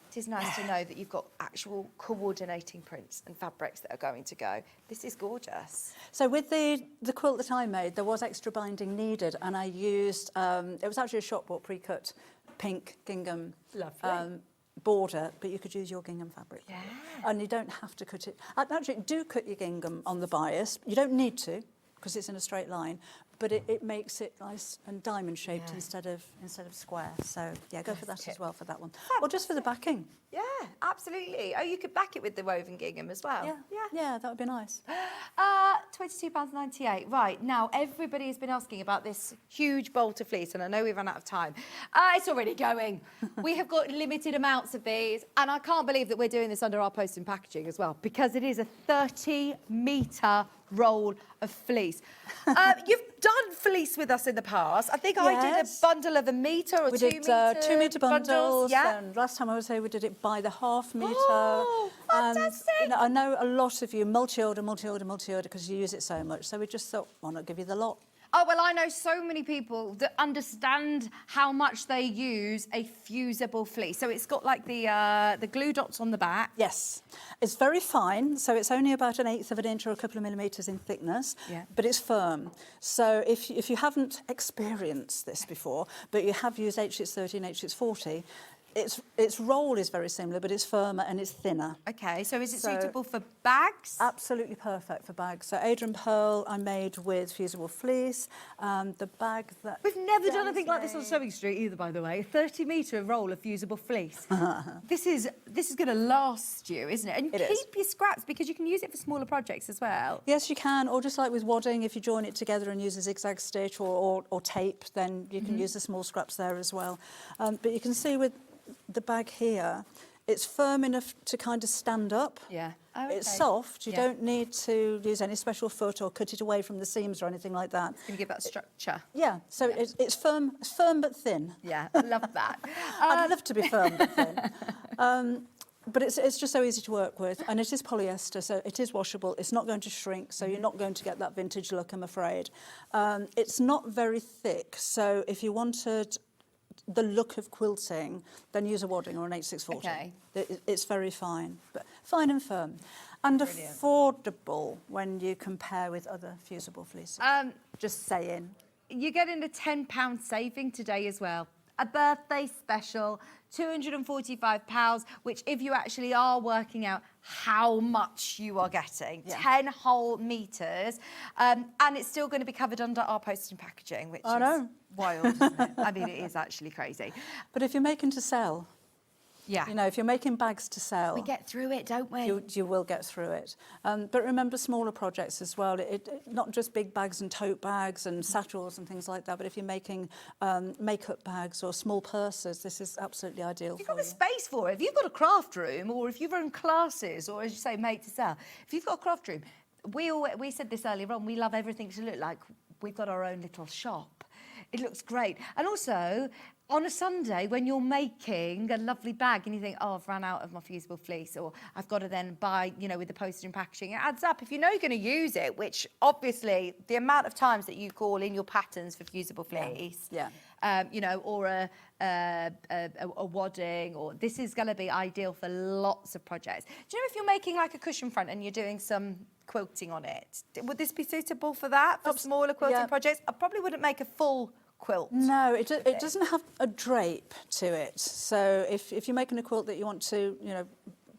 [SPEAKER 1] It is nice to know that you've got actual coordinating prints and fabrics that are going to go. This is gorgeous.
[SPEAKER 10] So with the quilt that I made, there was extra binding needed, and I used, it was actually a shop bought pre-cut pink gingham border, but you could use your gingham fabric.
[SPEAKER 1] Yeah.
[SPEAKER 10] And you don't have to cut it. Actually, do cut your gingham on the bias. You don't need to, because it's in a straight line, but it makes it nice and diamond shaped instead of square. So yeah, go for that as well for that one. Or just for the backing.
[SPEAKER 1] Yeah, absolutely. Oh, you could back it with the woven gingham as well.
[SPEAKER 10] Yeah, that would be nice.
[SPEAKER 1] £22.98. Right, now everybody has been asking about this huge bolt of fleece, and I know we've run out of time. It's already going. We have got limited amounts of these, and I can't believe that we're doing this under our post and packaging as well, because it is a 30-metre roll of fleece. You've done fleece with us in the past. I think I did a bundle of a metre or
[SPEAKER 10] we
[SPEAKER 1] 2
[SPEAKER 10] did
[SPEAKER 1] metre
[SPEAKER 10] 2 metre bundles.
[SPEAKER 1] Yeah.
[SPEAKER 10] And last time I was here, we did it by the half metre.
[SPEAKER 1] Oh, fantastic.
[SPEAKER 10] And, I know a lot of you multi-order because you use it so much. So we just thought, why not give you the lot?
[SPEAKER 1] Oh, well, I know so many people that understand how much they use a fusible fleece. So it's got like the glue dots on the back.
[SPEAKER 10] Yes. It's very fine, so it's only about 1/8 of an inch or a couple of millimetres in thickness, but it's firm. So if you haven't experienced this before, but you have used H630 and H640, its roll is very similar, but it's firmer and it's thinner.
[SPEAKER 1] Okay, so is it suitable for bags?
[SPEAKER 10] Absolutely perfect for bags. So Ada and Pearl I made with fusible fleece. The bag that
[SPEAKER 1] We've never done anything like this on Sewing Street either, by the way. A 30-metre roll of fusible fleece. This is going to last you, isn't it? And keep your scraps, because you can use it for smaller projects as well.
[SPEAKER 10] Yes, you can. Or just like with wadding, if you join it together and use a zigzag stitch or tape, then you can use the small scraps there as well. But you can see with the bag here, it's firm enough to kind of stand up.
[SPEAKER 1] Yeah. Oh, okay.
[SPEAKER 10] It's soft. You don't need to use any special foot or cut it away from the seams or anything like that.
[SPEAKER 1] It's going to give that structure.
[SPEAKER 10] Yeah. So it's firm but thin.
[SPEAKER 1] Yeah, I love that.
[SPEAKER 10] I'd love to be firm but thin. But it's just so easy to work with, and it is polyester, so it is washable. It's not going to shrink, so you're not going to get that vintage look, I'm afraid. It's not very thick, so if you wanted the look of quilting, then use a wadding or an H640.
[SPEAKER 1] Okay.
[SPEAKER 10] It's very fine, but fine and firm. And affordable when you compare with other fusible fleeces. Just saying.
[SPEAKER 1] You're getting a £10 saving today as well. A birthday special, £245, which if you actually are working out how much you are getting, 10 whole metres, and it's still going to be covered under our post and packaging, which is wild, isn't it? I mean, it is actually crazy.
[SPEAKER 10] But if you're making to sell, you know, if you're making bags to sell,
[SPEAKER 1] we get through it, don't we?
[SPEAKER 10] You will get through it. But remember smaller projects as well. Not just big bags and tote bags and satchels and things like that, but if you're making makeup bags or small purses, this is absolutely ideal.
[SPEAKER 1] You've got the space for it. If you've got a craft room, or if you run classes, or as you say, make to sell, if you've got a craft room, we said this earlier on, we love everything to look like we've got our own little shop. It looks great. And also, on a Sunday, when you're making a lovely bag and you think, oh, I've run out of my fusible fleece, or I've got to then buy, you know, with the postage and packaging, it adds up. If you know you're going to use it, which obviously the amount of times that you call in your patterns for fusible fleece, you know, or a wadding, or this is going to be ideal for lots of projects. Do you know if you're making like a cushion front and you're doing some quilting on it, would this be suitable for that, for smaller quilting projects? I probably wouldn't make a full quilt.
[SPEAKER 10] No, it doesn't have a drape to it. So if you're making a quilt that you want to, you know,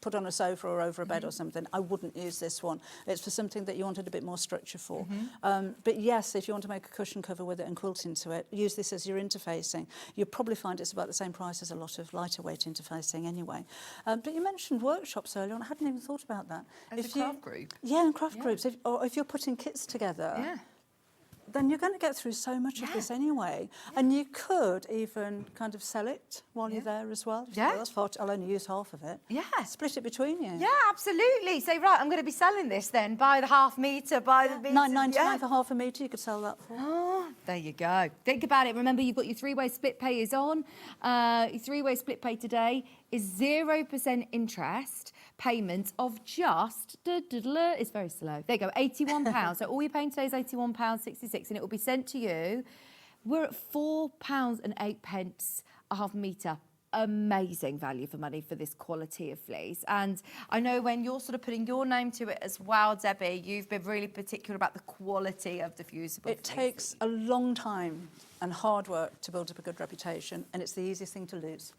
[SPEAKER 10] put on a sofa or over a bed or something, I wouldn't use this one. It's for something that you wanted a bit more structure for. But yes, if you want to make a cushion cover with it and quilt into it, use this as your interfacing. You'll probably find it's about the same price as a lot of lighter weight interfacing anyway. But you mentioned workshops earlier on. I hadn't even thought about that.
[SPEAKER 1] As a craft group?
[SPEAKER 10] Yeah, in craft groups. Or if you're putting kits together. then you're going to get through so much of this anyway. And you could even kind of sell it while you're there as well.
[SPEAKER 1] Yeah.
[SPEAKER 10] Well, that's far I'll only use half of it.
[SPEAKER 1] Yeah.
[SPEAKER 10] Split it between you.
[SPEAKER 1] Yeah, absolutely. Say, right, I'm going to be selling this then. Buy the half metre, buy the metre.
[SPEAKER 10] $9.99 for half a metre, you could sell that for.
[SPEAKER 1] Oh, there you go. Think about it. Remember, you've got your three-way split pay is on. Your three-way split pay today is 0% interest payments of just, it's very slow. There you go, £81. So all you're paying today is £81.66 and it will be sent to you. We're at £4.08 a half metre. Amazing value for money for this quality of fleece. And I know when you're sort of putting your name to it as well, Debbie, you've been really particular about the quality of the fusible
[SPEAKER 10] It takes a long time and hard work to build up a good reputation, and it's the easiest thing to lose.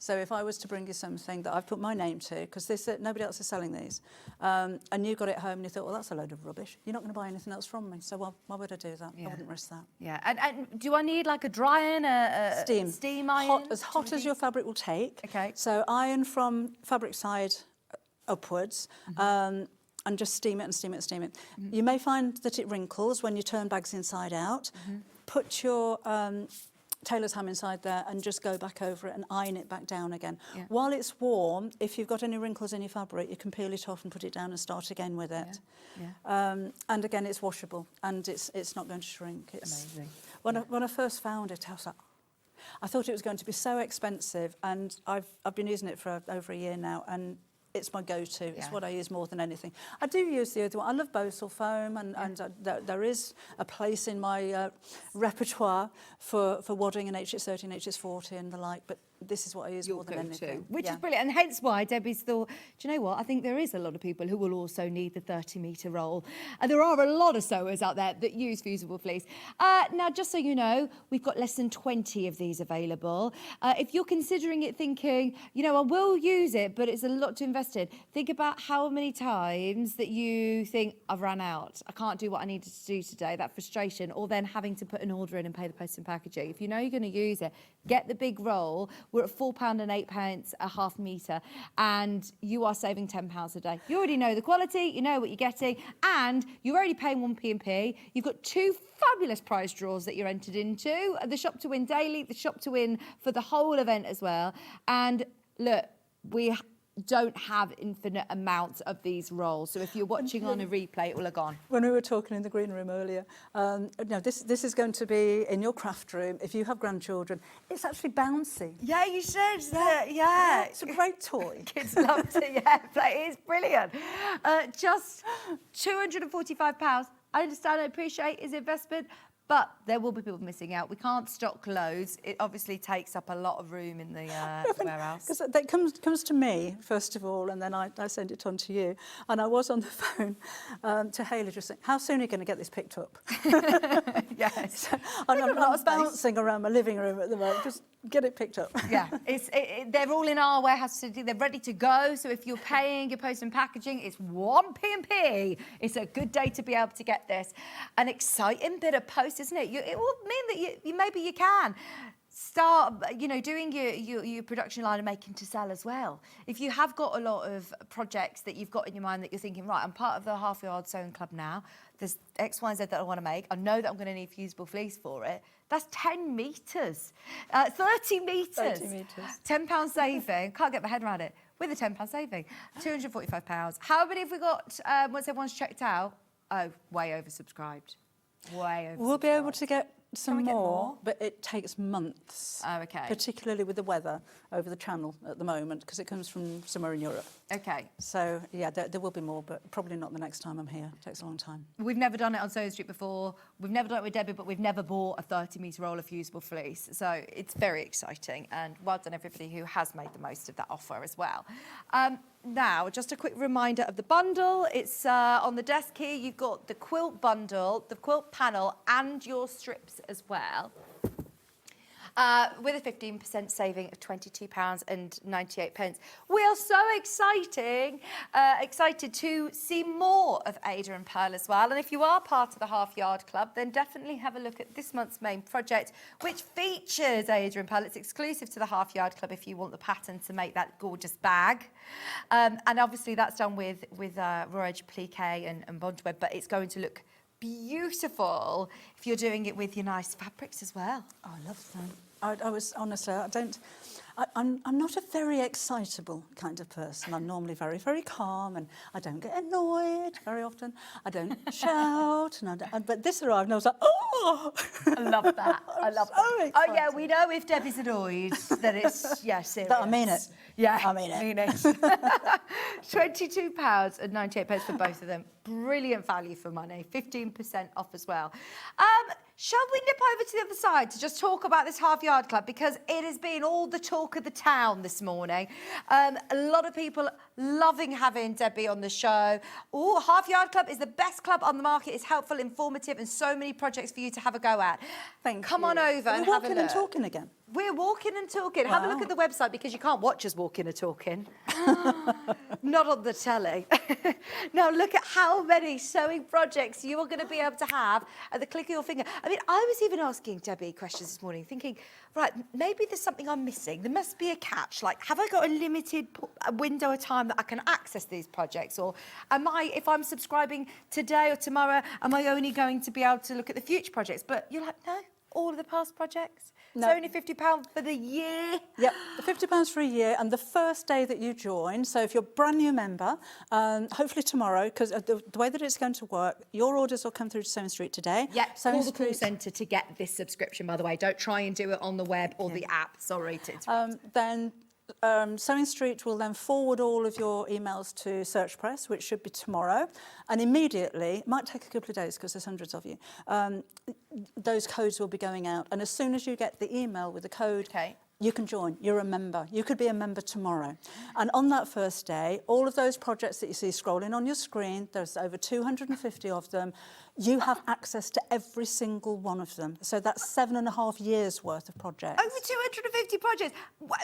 [SPEAKER 10] So if I was to bring you something that I've put my name to, because nobody else is selling these, and you got it home and you thought, well, that's a load of rubbish. You're not going to buy anything else from me. So why would I do that? I wouldn't risk that.
[SPEAKER 1] Yeah. And do I need like a dry iron, a steam iron?
[SPEAKER 10] As hot as your fabric will take.
[SPEAKER 1] Okay.
[SPEAKER 10] So iron from fabric side upwards. And just steam it and steam it and steam it. You may find that it wrinkles when you turn bags inside out. Put your tailor's ham inside there and just go back over it and iron it back down again.
[SPEAKER 1] Yeah.
[SPEAKER 10] While it's warm, if you've got any wrinkles in your fabric, you can peel it off and put it down and start again with it. And again, it's washable and it's not going to shrink. It's
[SPEAKER 1] amazing.
[SPEAKER 10] When I first found it, I was like, I thought it was going to be so expensive, and I've been using it for over a year now, and it's my go-to. It's what I use more than anything. I do use the other one. I love Bosal foam, and there is a place in my repertoire for wadding and HS30 and HS40 and the like, but this is what I use more than anything.
[SPEAKER 1] Which is brilliant, and hence why Debbie's thought, do you know what, I think there is a lot of people who will also need the 30-metre roll. And there are a lot of sewers out there that use fusible fleece. Now, just so you know, we've got less than 20 of these available. If you're considering it thinking, you know, I will use it, but it's a lot to invest in, think about how many times that you think, I've run out, I can't do what I needed to do today, that frustration, or then having to put an order in and pay the post and packaging. If you know you're going to use it, get the big roll. We're at £4.08 a half metre, and you are saving £10 a day. You already know the quality, you know what you're getting, and you're already paying 1 P&P. You've got 2 fabulous prize draws that you're entered into, the Shop to Win daily, the Shop to Win for the whole event as well. And look, we don't have infinite amounts of these rolls, so if you're watching on a replay, it will have gone.
[SPEAKER 10] When we were talking in the green room earlier, this is going to be in your craft room. If you have grandchildren, it's actually bouncy.
[SPEAKER 1] Yeah, you should.
[SPEAKER 10] Yeah, it's a great toy.
[SPEAKER 1] Kids love to play. It's brilliant. Just £245. I understand, I appreciate his investment, but there will be people missing out. We can't stock loads. It obviously takes up a lot of room in the warehouse.
[SPEAKER 10] Because that comes to me, first of all, and then I send it on to you. And I was on the phone to Hayley just saying, how soon are you going to get this picked up?
[SPEAKER 1] Yes.
[SPEAKER 10] I'm bouncing around my living room at the moment. Just get it picked up.
[SPEAKER 1] Yeah, they're all in our warehouse facility. They're ready to go. So if you're paying your post and packaging, it's 1 P&P. It's a good day to be able to get this. An exciting bit of post, isn't it? It will mean that maybe you can start, doing your production line and making to sell as well. If you have got a lot of projects that you've got in your mind that you're thinking, right, I'm part of the Half Yard Sewing Club now. There's X, Y, and Z that I want to make. I know that I'm going to need fusible fleece for it. That's 10 metres, 30 metres.
[SPEAKER 10] 30 metres.
[SPEAKER 1] £10 saving. Can't get my head around it. With a £10 saving, £245. How many have we got once everyone's checked out? Oh, way oversubscribed. Way oversubscribed.
[SPEAKER 10] We'll be able to get some
[SPEAKER 1] we get
[SPEAKER 10] more,
[SPEAKER 1] more?
[SPEAKER 10] but it takes months.
[SPEAKER 1] Oh, okay.
[SPEAKER 10] Particularly with the weather over the channel at the moment, because it comes from somewhere in Europe.
[SPEAKER 1] Okay.
[SPEAKER 10] So, yeah, there will be more, but probably not the next time I'm here. It takes a long time.
[SPEAKER 1] We've never done it on Sewing Street before. We've never done it with Debbie, but we've never bought a 30-metre roll of fusible fleece. So it's very exciting, and well done everybody who has made the most of that offer as well. Now, just a quick reminder of the bundle. It's on the desk here. You've got the quilt bundle, the quilt panel, and your strips as well. With a 15% saving of £22.98. We are so excited to see more of Ada and Pearl as well. And if you are part of the Half Yard Club, then definitely have a look at this month's main project, which features Ada and Pearl. It's exclusive to the Half Yard Club if you want the pattern to make that gorgeous bag. And obviously that's done with raw edge plique and bondweb, but it's going to look beautiful if you're doing it with your nice fabrics as well.
[SPEAKER 10] Oh, I love them. I was honestly, I'm not a very excitable kind of person. I'm normally very, very calm, and I don't get annoyed very often. I don't shout, but this arrived, and I was like, oh!
[SPEAKER 1] I love that. I love that. Oh yeah, we know if Debbie's annoyed that it's serious.
[SPEAKER 10] That I mean it.
[SPEAKER 1] Yeah,
[SPEAKER 10] I mean it.
[SPEAKER 1] £22.98 for both of them. Brilliant value for money. 15% off as well. Shall we nip over to the other side to just talk about this half yard club, because it has been all the talk of the town this morning. A lot of people loving having Debbie on the show. Oh, half yard club is the best club on the market. It's helpful, informative, and so many projects for you to have a go at. Come on over and have a look.
[SPEAKER 10] We're walking and talking again.
[SPEAKER 1] We're walking and talking. Wow. Have a look at the website, because you can't watch us walking and talking. Not on the telly. Now look at how many sewing projects you are going to be able to have at the click of your finger. I mean, I was even asking Debbie questions this morning, thinking, right, maybe there's something I'm missing. There must be a catch. Like, have I got a limited window of time that I can access these projects? Or if I'm subscribing today or tomorrow, am I only going to be able to look at the future projects? But you're like, no, all of the past projects. No. It's only £50 for the year.
[SPEAKER 10] Yep, the £50 for a year, and the first day that you join. So if you're a brand new member, hopefully tomorrow, because the way that it's going to work, your orders will come through to Sewing Street today.
[SPEAKER 1] Yep, call the call centre to get this subscription, by the way. Don't try and do it on the web or the app. Sorry to interrupt.
[SPEAKER 10] Then Sewing Street will then forward all of your emails to Search Press, which should be tomorrow, and immediately, it might take a couple of days because there's hundreds of you, those codes will be going out, and as soon as you get the email with the code, you can join. You're a member. You could be a member tomorrow. And on that first day, all of those projects that you see scrolling on your screen, there's over 250 of them, you have access to every single one of them. So that's 7.5 years worth of projects.
[SPEAKER 1] Over 250 projects.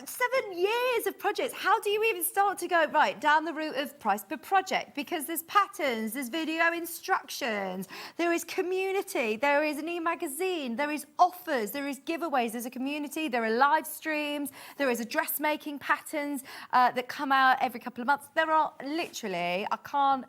[SPEAKER 1] 7 years of projects. How do you even start to go, right, down the route of price per project? Because there's patterns, there's video instructions, there is community, there is an e-magazine, there is offers, there is giveaways, there's a community, there are live streams, there is a dressmaking patterns that come out every couple of months. There are literally, I can't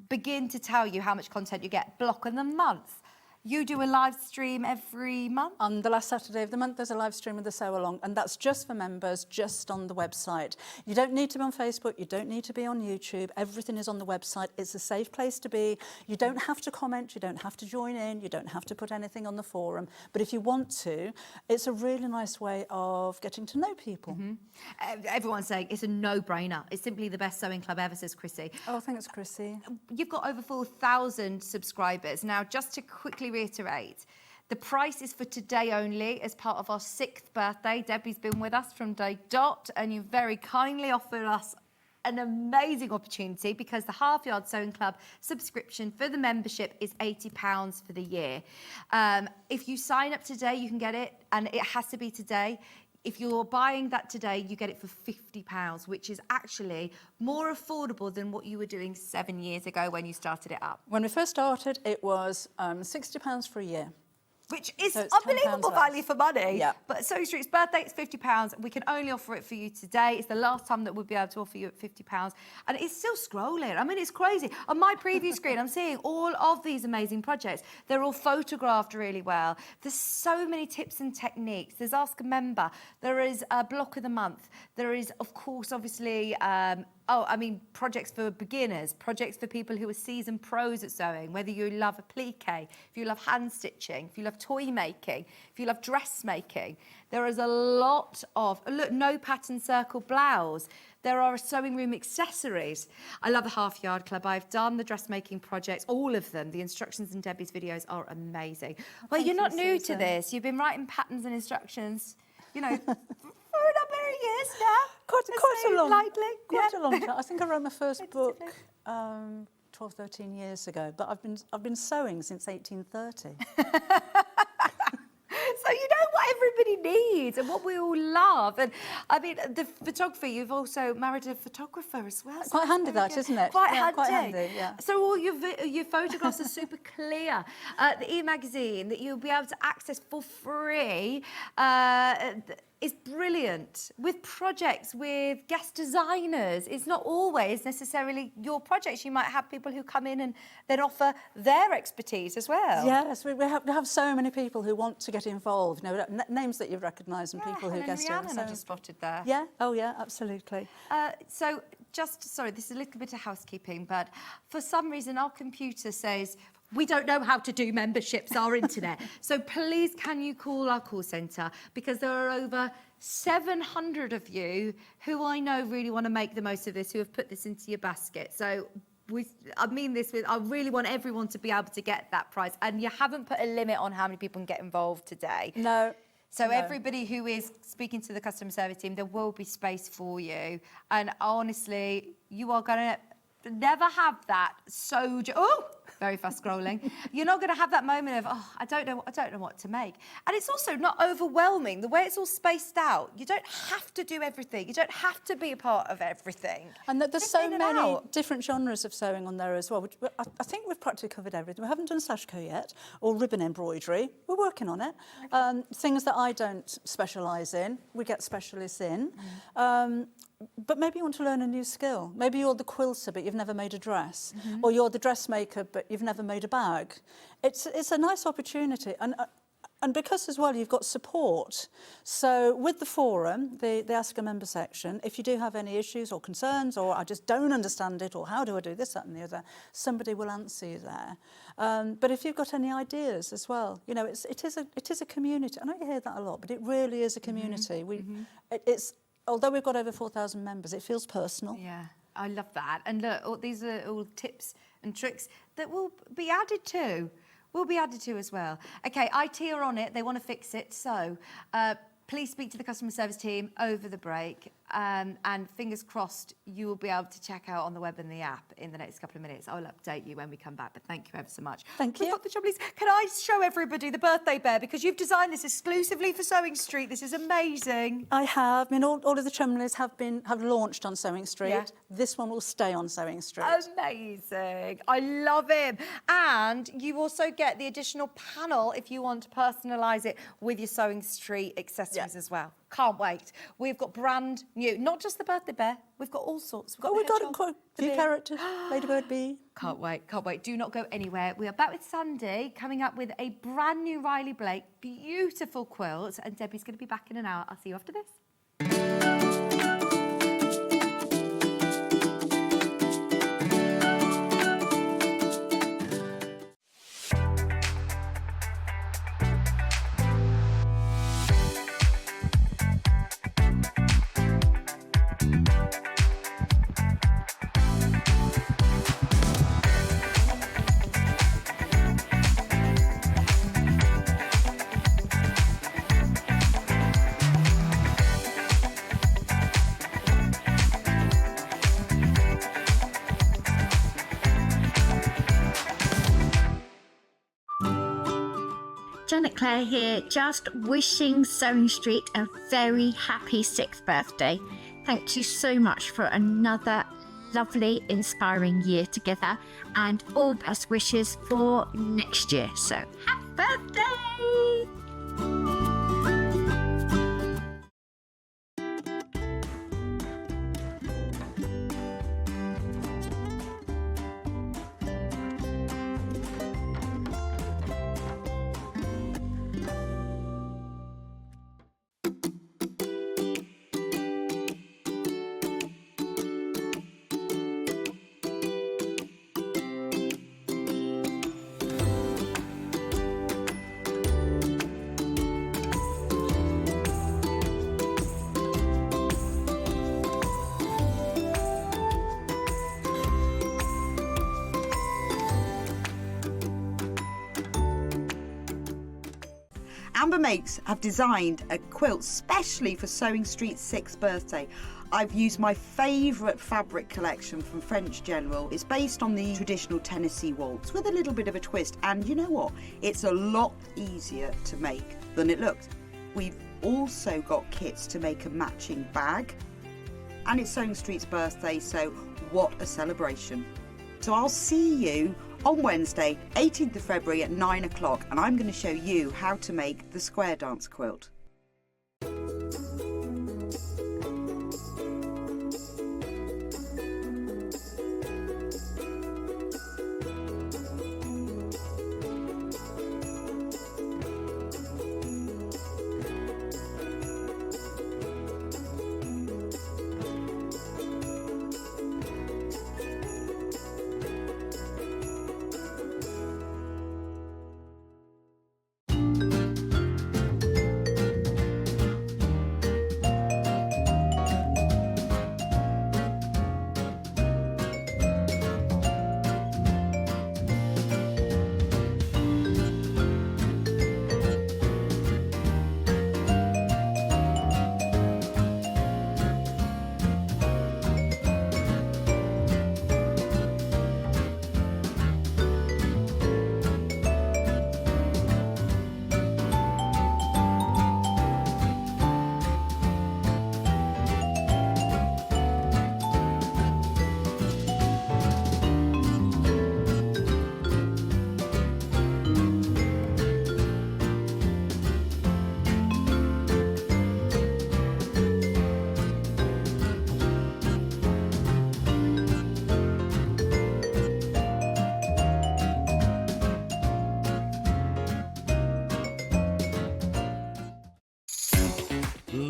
[SPEAKER 1] begin to tell you how much content you get. Block of the month. You do a live stream every month?
[SPEAKER 10] On the last Saturday of the month, there's a live stream with the Sew Along, and that's just for members, just on the website. You don't need to be on Facebook, you don't need to be on YouTube, everything is on the website. It's a safe place to be. You don't have to comment, you don't have to join in, you don't have to put anything on the forum, but if you want to, it's a really nice way of getting to know people.
[SPEAKER 1] Everyone's saying it's a no-brainer. It's simply the best sewing club ever, says Chrissy.
[SPEAKER 10] Oh, thanks, Chrissy.
[SPEAKER 1] You've got over 4,000 subscribers. Now, just to quickly reiterate, the price is for today only as part of our 6th birthday. Debbie's been with us from day dot, and you very kindly offered us an amazing opportunity, because the Half Yard Sewing Club subscription for the membership is £80 for the year. If you sign up today, you can get it, and it has to be today. If you're buying that today, you get it for £50, which is actually more affordable than what you were doing 7 years ago when you started it up.
[SPEAKER 10] When we first started, it was £60 for a year.
[SPEAKER 1] Which is
[SPEAKER 10] So it's
[SPEAKER 1] unbelievable
[SPEAKER 10] £10
[SPEAKER 1] value for money.
[SPEAKER 10] Yeah.
[SPEAKER 1] But Sewing Street's birthday, it's £50. We can only offer it for you today. It's the last time that we'll be able to offer you at £50. And it's still scrolling. I mean, it's crazy. On my preview screen, I'm seeing all of these amazing projects. They're all photographed really well. There's so many tips and techniques. There's Ask a Member. There is a Block of the Month. There is, of course, obviously, projects for beginners, projects for people who are seasoned pros at sewing, whether you love applique, if you love hand stitching, if you love toy making, if you love dressmaking. There is a lot of, look, no pattern circle blouse. There are sewing room accessories. I love the Half Yard Club. I've done the dressmaking projects, all of them. The instructions in Debbie's videos are amazing. Well, you're not new to this. You've been writing patterns and instructions, for a number of years now.
[SPEAKER 10] Quite a long time. I think I wrote my first book 12, 13 years ago, but I've been sewing since 1830.
[SPEAKER 1] So you know what everybody needs and what we all love. And I mean, the photography, you've also married a photographer as well. So
[SPEAKER 10] quite handy that, isn't it?
[SPEAKER 1] Quite
[SPEAKER 10] yeah,
[SPEAKER 1] handy.
[SPEAKER 10] Quite handy, yeah.
[SPEAKER 1] So all your photographs are super clear. The e-magazine that you'll be able to access for free. is brilliant with projects, with guest designers. It's not always necessarily your projects. You might have people who come in and then offer their expertise as well.
[SPEAKER 10] Yes, we have so many people who want to get involved. You know, names that you've recognised and people who
[SPEAKER 1] Helen
[SPEAKER 10] guest
[SPEAKER 1] Rhiannon I just spotted there.
[SPEAKER 10] Yeah, oh yeah, absolutely.
[SPEAKER 1] So sorry, this is a little bit of housekeeping, but for some reason our computer says we don't know how to do memberships, our internet. So please can you call our call centre, because there are over 700 of you who I know really want to make the most of this, who have put this into your basket. So I mean this with, I really want everyone to be able to get that prize. And you haven't put a limit on how many people can get involved today.
[SPEAKER 10] No.
[SPEAKER 1] So everybody who is speaking to the customer service team, there will be space for you. And honestly, you are going to never have that very fast scrolling. You're not going to have that moment of, I don't know what to make. And it's also not overwhelming. The way it's all spaced out, you don't have to do everything. You don't have to be a part of everything.
[SPEAKER 10] And there's so many different genres of sewing on there as well. I think we've practically covered everything. We haven't done sashiko yet, or ribbon embroidery. We're working on it. Okay. Things that I don't specialise in, we get specialists in. But maybe you want to learn a new skill. Maybe you're the quilter, but you've never made a dress. Or you're the dressmaker, but you've never made a bag. It's a nice opportunity. And because as well you've got support. So with the forum, the Ask a Member section, if you do have any issues or concerns, or I just don't understand it, or how do I do this, that and the other, somebody will answer you there. But if you've got any ideas as well, you know, it is a community. I know you hear that a lot, but it really is a community. Although we've got over 4,000 members, it feels personal.
[SPEAKER 1] Yeah, I love that. And look, these are all tips and tricks that will be added to. As well. Okay, IT are on it. They want to fix it. So please speak to the customer service team over the break. And fingers crossed, you will be able to check out on the web and the app in the next couple of minutes. I'll update you when we come back, but thank you ever so much.
[SPEAKER 10] Thank you.
[SPEAKER 1] We've got the Chumleys. Can I show everybody the birthday bear? Because you've designed this exclusively for Sewing Street. This is amazing.
[SPEAKER 10] I have. I mean, all of the Chumleys have launched on Sewing Street.
[SPEAKER 1] Yeah.
[SPEAKER 10] This one will stay on Sewing Street.
[SPEAKER 1] Amazing. I love him. And you also get the additional panel if you want to personalise it with your Sewing Street accessories as well. Can't wait. We've got brand new, not just the birthday bear, we've got all sorts.
[SPEAKER 10] We've got a few characters, Ladybird Bee.
[SPEAKER 1] Can't wait. Do not go anywhere. We are back with Sandi, coming up with a brand new Riley Blake, beautiful quilt, and Debbie's going to be back in an hour. I'll see you after this.
[SPEAKER 11] Claire here, just wishing Sewing Street a very happy 6th birthday. Thank you so much for another lovely, inspiring year together, and all best wishes for next year. So, happy birthday!
[SPEAKER 6] Amber Makes have designed a quilt specially for Sewing Street's 6th birthday. I've used my favourite fabric collection from French General. It's based on the traditional Tennessee waltz with a little bit of a twist, and you know what? It's a lot easier to make than it looks. We've also got kits to make a matching bag, and it's Sewing Street's birthday, so what a celebration. So I'll see you on Wednesday, 18th of February at 9 o'clock, and I'm going to show you how to make the square dance quilt.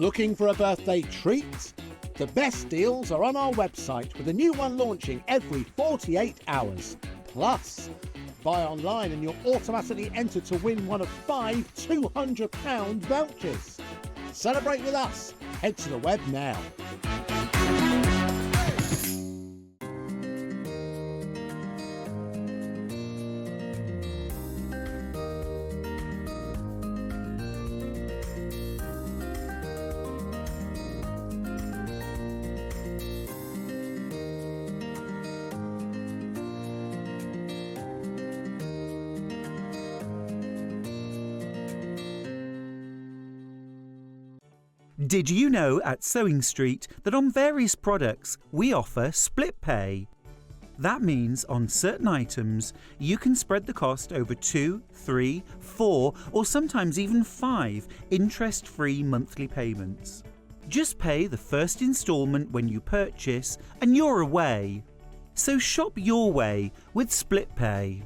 [SPEAKER 7] Looking for a birthday treat? The best deals are on our website with a new one launching every 48 hours. Plus, buy online and you'll automatically enter to win one of 5 £200 vouchers. Celebrate with us. Head to the web now.
[SPEAKER 8] Did you know at Sewing Street that on various products we offer split pay? That means on certain items you can spread the cost over 2, 3, 4 or sometimes even 5 interest-free monthly payments. Just pay the first instalment when you purchase and you're away. So shop your way with split pay.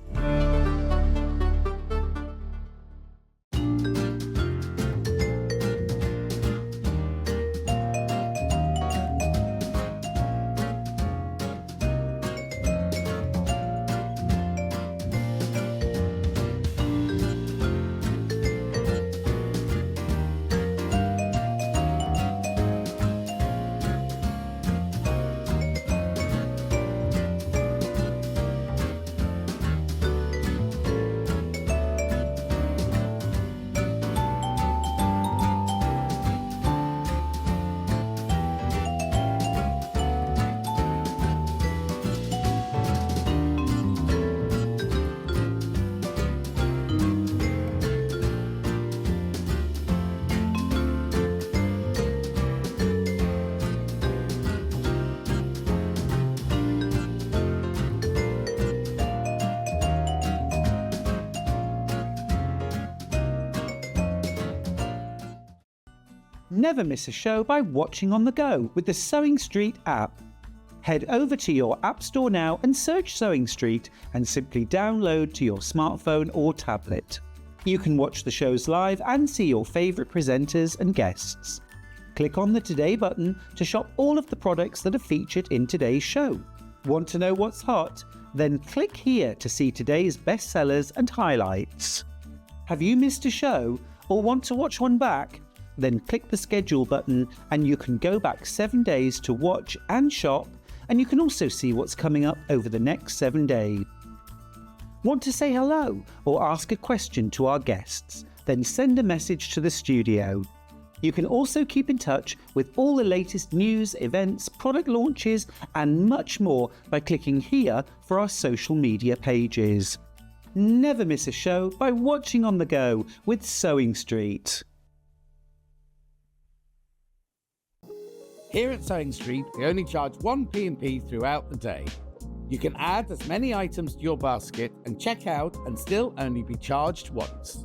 [SPEAKER 12] Never miss a show by watching on the go with the Sewing Street app. Head over to your App Store now and search Sewing Street and simply download to your smartphone or tablet. You can watch the shows live and see your favourite presenters and guests. Click on the Today button to shop all of the products that are featured in today's show. Want to know what's hot? Then click here to see today's bestsellers and highlights. Have you missed a show or want to watch one back? Then click the schedule button and you can go back 7 days to watch and shop, and you can also see what's coming up over the next 7 days. Want to say hello or ask a question to our guests? Then send a message to the studio. You can also keep in touch with all the latest news, events, product launches and much more by clicking here for our social media pages. Never miss a show by watching on the go with Sewing Street.
[SPEAKER 7] Here at Sewing Street, we only charge one P&P throughout the day. You can add as many items to your basket and check out and still only be charged once.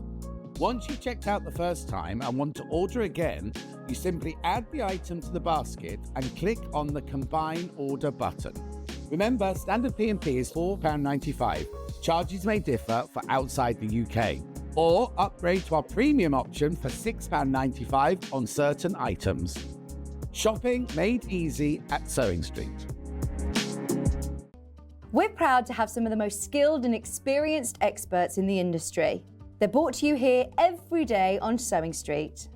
[SPEAKER 7] Once you've checked out the first time and want to order again, you simply add the item to the basket and click on the Combine Order button. Remember, standard P&P is £4.95. Charges may differ for outside the UK. Or upgrade to our premium option for £6.95 on certain items. Shopping made easy at Sewing Street.
[SPEAKER 9] We're proud to have some of the most skilled and experienced experts in the industry. They're brought to you here every day on Sewing Street.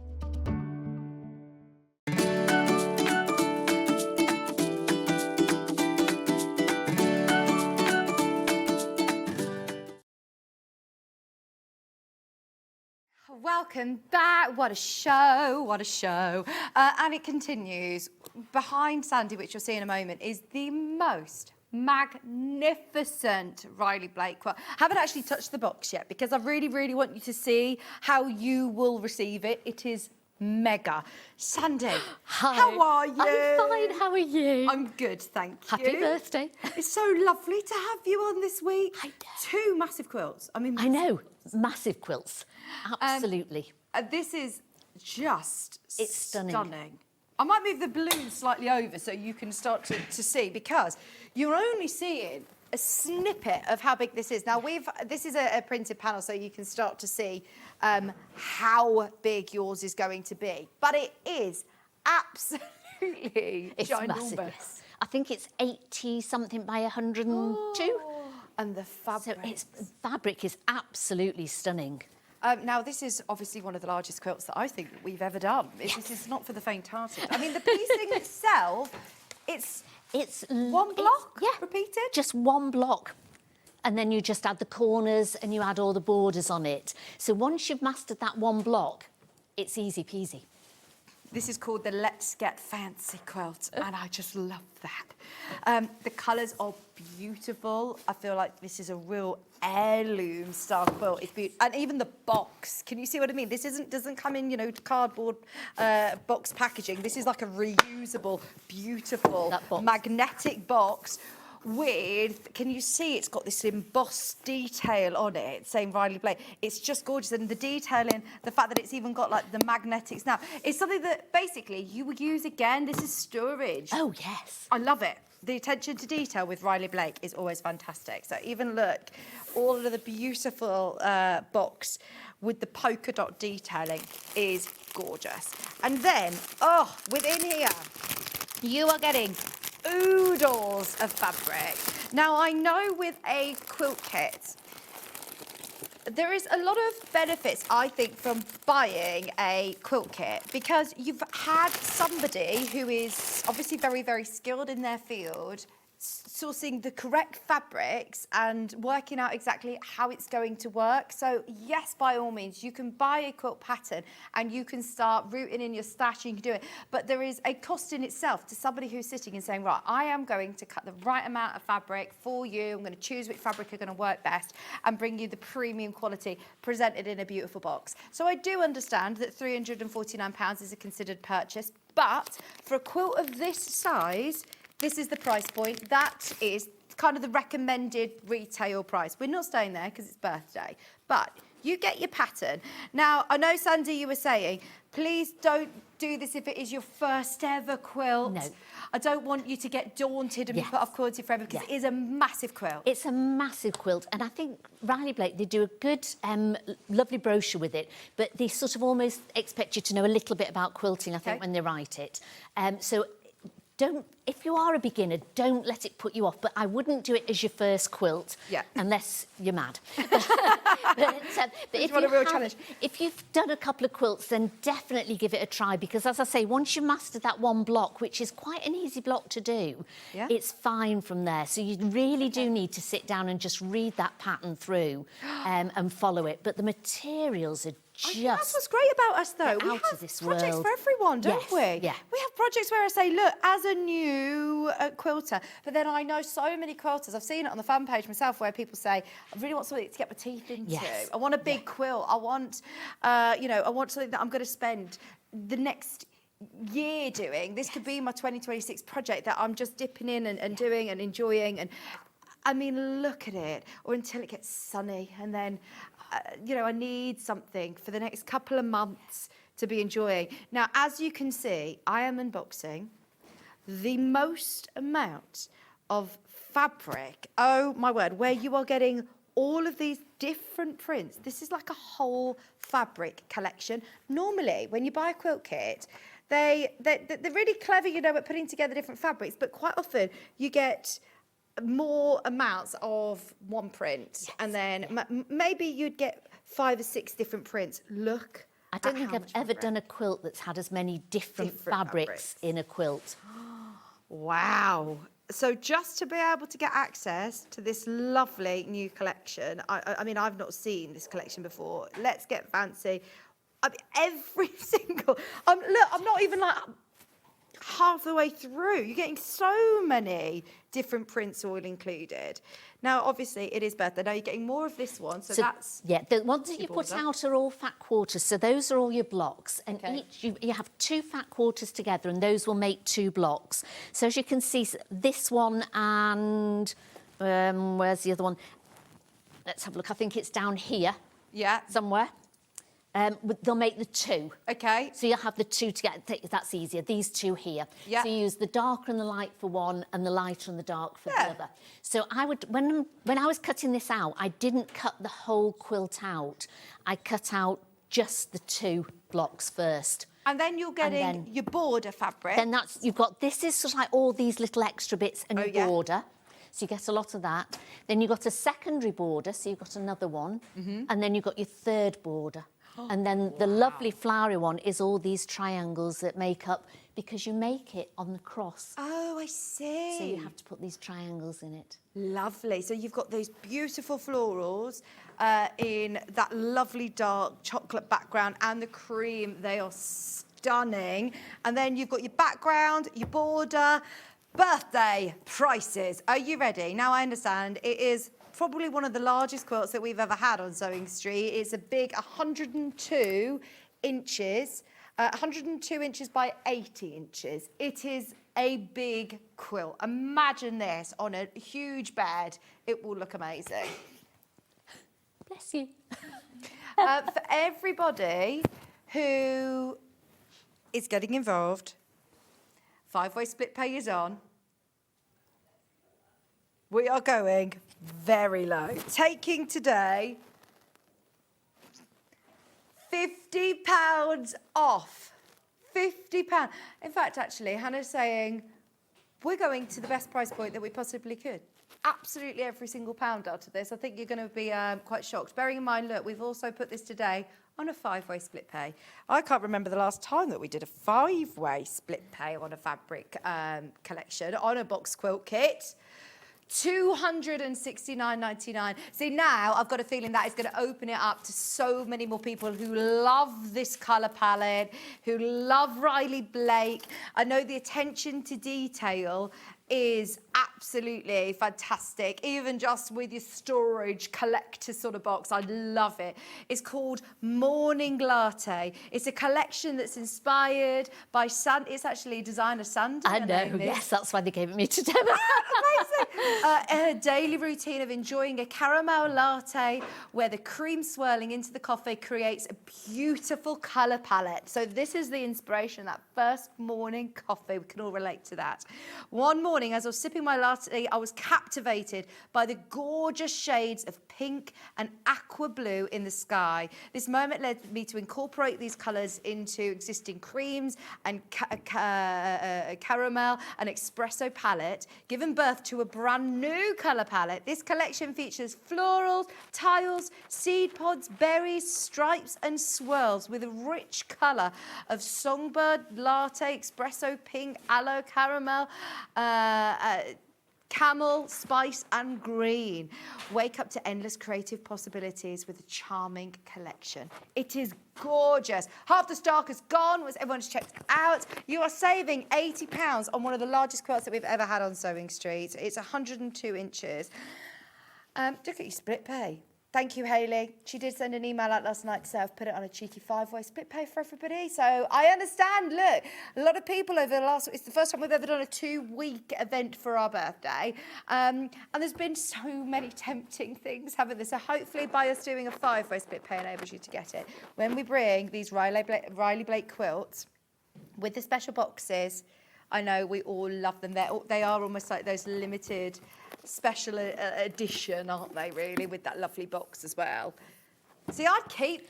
[SPEAKER 1] Welcome back. What a show, what a show. And it continues. Behind Sandi, which you'll see in a moment, is the most magnificent Riley Blake quilt. Haven't actually touched the box yet because I really, really want you to see how you will receive it. It is mega. Sandi,
[SPEAKER 13] hi.
[SPEAKER 1] How are you?
[SPEAKER 13] I'm fine, how are you?
[SPEAKER 1] I'm good, thank you.
[SPEAKER 13] Happy birthday.
[SPEAKER 1] It's so lovely to have you on this week.
[SPEAKER 13] I know.
[SPEAKER 1] 2 massive quilts. I mean,
[SPEAKER 13] I know, massive quilts. Absolutely.
[SPEAKER 1] This is just
[SPEAKER 13] It's stunning.
[SPEAKER 1] I might move the balloon slightly over so you can start to see, because you're only seeing a snippet of how big this is. Now, this is a printed panel, so you can start to see how big yours is going to be. But it is absolutely
[SPEAKER 13] It's
[SPEAKER 1] ginormous.
[SPEAKER 13] massive. Yes. I think it's 80 something by 102.
[SPEAKER 1] Oh, and the fabric.
[SPEAKER 13] So its fabric is absolutely stunning.
[SPEAKER 1] Now, this is obviously one of the largest quilts that I think we've ever done. This is not for the faint-hearted. I mean, the piecing itself, it's one block repeated?
[SPEAKER 13] Just one block. And then you just add the corners and you add all the borders on it. So once you've mastered that one block, it's easy peasy.
[SPEAKER 1] This is called the Let's Get Fancy quilt, and I just love that. The colours are beautiful. I feel like this is a real heirloom style quilt. It's beautiful. And even the box, can you see what I mean? This doesn't come in, you know, cardboard box packaging. This is like a reusable, beautiful, magnetic box with, can you see it's got this embossed detail on it saying Riley Blake. It's just gorgeous, and the detailing, the fact that it's even got like the magnetics now, it's something that basically you would use again. This is storage.
[SPEAKER 13] Oh yes,
[SPEAKER 1] I love it. The attention to detail with Riley Blake is always fantastic. So even look, all of the beautiful box with the polka dot detailing is gorgeous. And then, within here, you are getting oodles of fabric. Now, I know with a quilt kit, there is a lot of benefits, I think, from buying a quilt kit, because you've had somebody who is obviously very, very skilled in their field, sourcing the correct fabrics and working out exactly how it's going to work. So yes, by all means, you can buy a quilt pattern and you can start rooting in your stash, you can do it. But there is a cost in itself to somebody who's sitting and saying, right, I am going to cut the right amount of fabric for you. I'm going to choose which fabric are going to work best and bring you the premium quality presented in a beautiful box. So I do understand that £349 is a considered purchase, but for a quilt of this size, this is the price point. That is kind of the recommended retail price. We're not staying there because it's birthday, but you get your pattern. Now, I know, Sandi, you were saying, please don't do this if it is your first ever quilt.
[SPEAKER 13] No.
[SPEAKER 1] I don't want you to get daunted and be put off quilting forever, because it is a massive quilt.
[SPEAKER 13] It's a massive quilt, and I think Riley Blake, they do a good, lovely brochure with it, but they sort of almost expect you to know a little bit about quilting, I think, when they write it. So if you are a beginner, don't let it put you off. But I wouldn't do it as your first quilt, unless you're mad. but if you've done a couple of quilts, then definitely give it a try, because, as I say, once you master that one block, which is quite an easy block to do, it's fine from there. So you really do need to sit down and just read that pattern through and follow it. But the materials are
[SPEAKER 1] that's what's great about us, though. We have projects for everyone, don't we?
[SPEAKER 13] Yeah.
[SPEAKER 1] We have projects where I say, look, as a new quilter, but then I know so many quilters, I've seen it on the fan page myself, where people say, I really want something to get my teeth into.
[SPEAKER 13] Yes.
[SPEAKER 1] I want a big quilt. I want, I want something that I'm going to spend the next year doing. This could be my 2026 project that I'm just dipping in and doing and enjoying. And I mean, look at it. Or until it gets sunny, and then I need something for the next couple of months to be enjoying. Now, as you can see, I am unboxing the most amount of fabric, oh my word, where you are getting all of these different prints. This is like a whole fabric collection. Normally, when you buy a quilt kit, they're really clever, at putting together different fabrics, but quite often you get more amounts of one print, and then maybe you'd get 5 or 6 different prints. Look,
[SPEAKER 13] I don't think I've ever done a quilt that's had as many different fabrics in a quilt.
[SPEAKER 1] Wow. So just to be able to get access to this lovely new collection, I mean, I've not seen this collection before. Let's Get Fancy. I mean, every single... look, I'm not even like half the way through. You're getting so many different prints all included. Now, obviously, it is birthday. Now, you're getting more of this one, so that's...
[SPEAKER 13] Yeah, the ones that you put out are all fat quarters, so those are all your blocks, and each, you have 2 fat quarters together, and those will make 2 blocks. So, as you can see, this one and... where's the other one? Let's have a look. I think it's down here.
[SPEAKER 1] Yeah.
[SPEAKER 13] Somewhere. They'll make the two.
[SPEAKER 1] Okay.
[SPEAKER 13] So you'll have the two together. That's easier. These two here.
[SPEAKER 1] Yeah.
[SPEAKER 13] So you use the darker and the light for one, and the lighter and the dark for the other. So I would, when I was cutting this out, I didn't cut the whole quilt out. I cut out just the 2 blocks first.
[SPEAKER 1] And then you're getting your border fabric.
[SPEAKER 13] Then you've got, this is sort of like all these little extra bits and your border. So you get a lot of that. Then you've got a secondary border, so you've got another one. And then you've got your 3rd border. And then the lovely flowery one is all these triangles that make up, because you make it on the cross.
[SPEAKER 1] Oh, I see.
[SPEAKER 13] So you have to put these triangles in it.
[SPEAKER 1] Lovely. So you've got those beautiful florals in that lovely dark chocolate background and the cream. They are stunning. And then you've got your background, your border, birthday prices. Are you ready? Now, I understand it is probably one of the largest quilts that we've ever had on Sewing Street. It's a big 102 inches, 102 inches by 80 inches. It is a big quilt. Imagine this on a huge bed. It will look amazing.
[SPEAKER 13] Bless you.
[SPEAKER 1] For everybody who is getting involved, 5-way split pay is on. We are going very low. Taking today £50 off. £50. In fact, actually, Hannah's saying we're going to the best price point that we possibly could. Absolutely every single pound out of this. I think you're going to be quite shocked. Bearing in mind, look, we've also put this today on a 5-way split pay. I can't remember the last time that we did a 5-way split pay on a fabric collection, on a box quilt kit. £269.99. See, now I've got a feeling that is going to open it up to so many more people who love this colour palette, who love Riley Blake. I know the attention to detail is absolutely fantastic, even just with your storage collector sort of box. I love it. It's called Morning Latte. It's a collection that's inspired by Sandi. It's actually designer Sandi.
[SPEAKER 13] I know, yes, that's why they gave it me today.
[SPEAKER 1] Amazing. A daily routine of enjoying a caramel latte where the cream swirling into the coffee creates a beautiful colour palette. So this is the inspiration, that first morning coffee. We can all relate to that. One morning, as I was sipping my latte, I was captivated by the gorgeous shades of pink and aqua blue in the sky. This moment led me to incorporate these colours into existing creams and caramel and espresso palette, giving birth to a brand new colour palette. This collection features florals, tiles, seed pods, berries, stripes and swirls with a rich colour of songbird, latte, espresso, pink, aloe, caramel, camel, spice and green. Wake up to endless creative possibilities with a charming collection. It is gorgeous. Half the stock is gone. Everyone's checked out. You are saving £80 on one of the largest quilts that we've ever had on Sewing Street. It's 102 inches. Look at your split pay. Thank you, Hayley. She did send an email out last night to say I've put it on a cheeky 5-way split pay for everybody. So I understand, look, a lot of people over the last, it's the first time we've ever done a 2-week event for our birthday. And there's been so many tempting things, haven't there? So hopefully by us doing a 5-way split pay enables you to get it. When we bring these Riley Blake quilts with the special boxes, I know we all love them. They are almost like those limited special edition, aren't they, really, with that lovely box as well. See,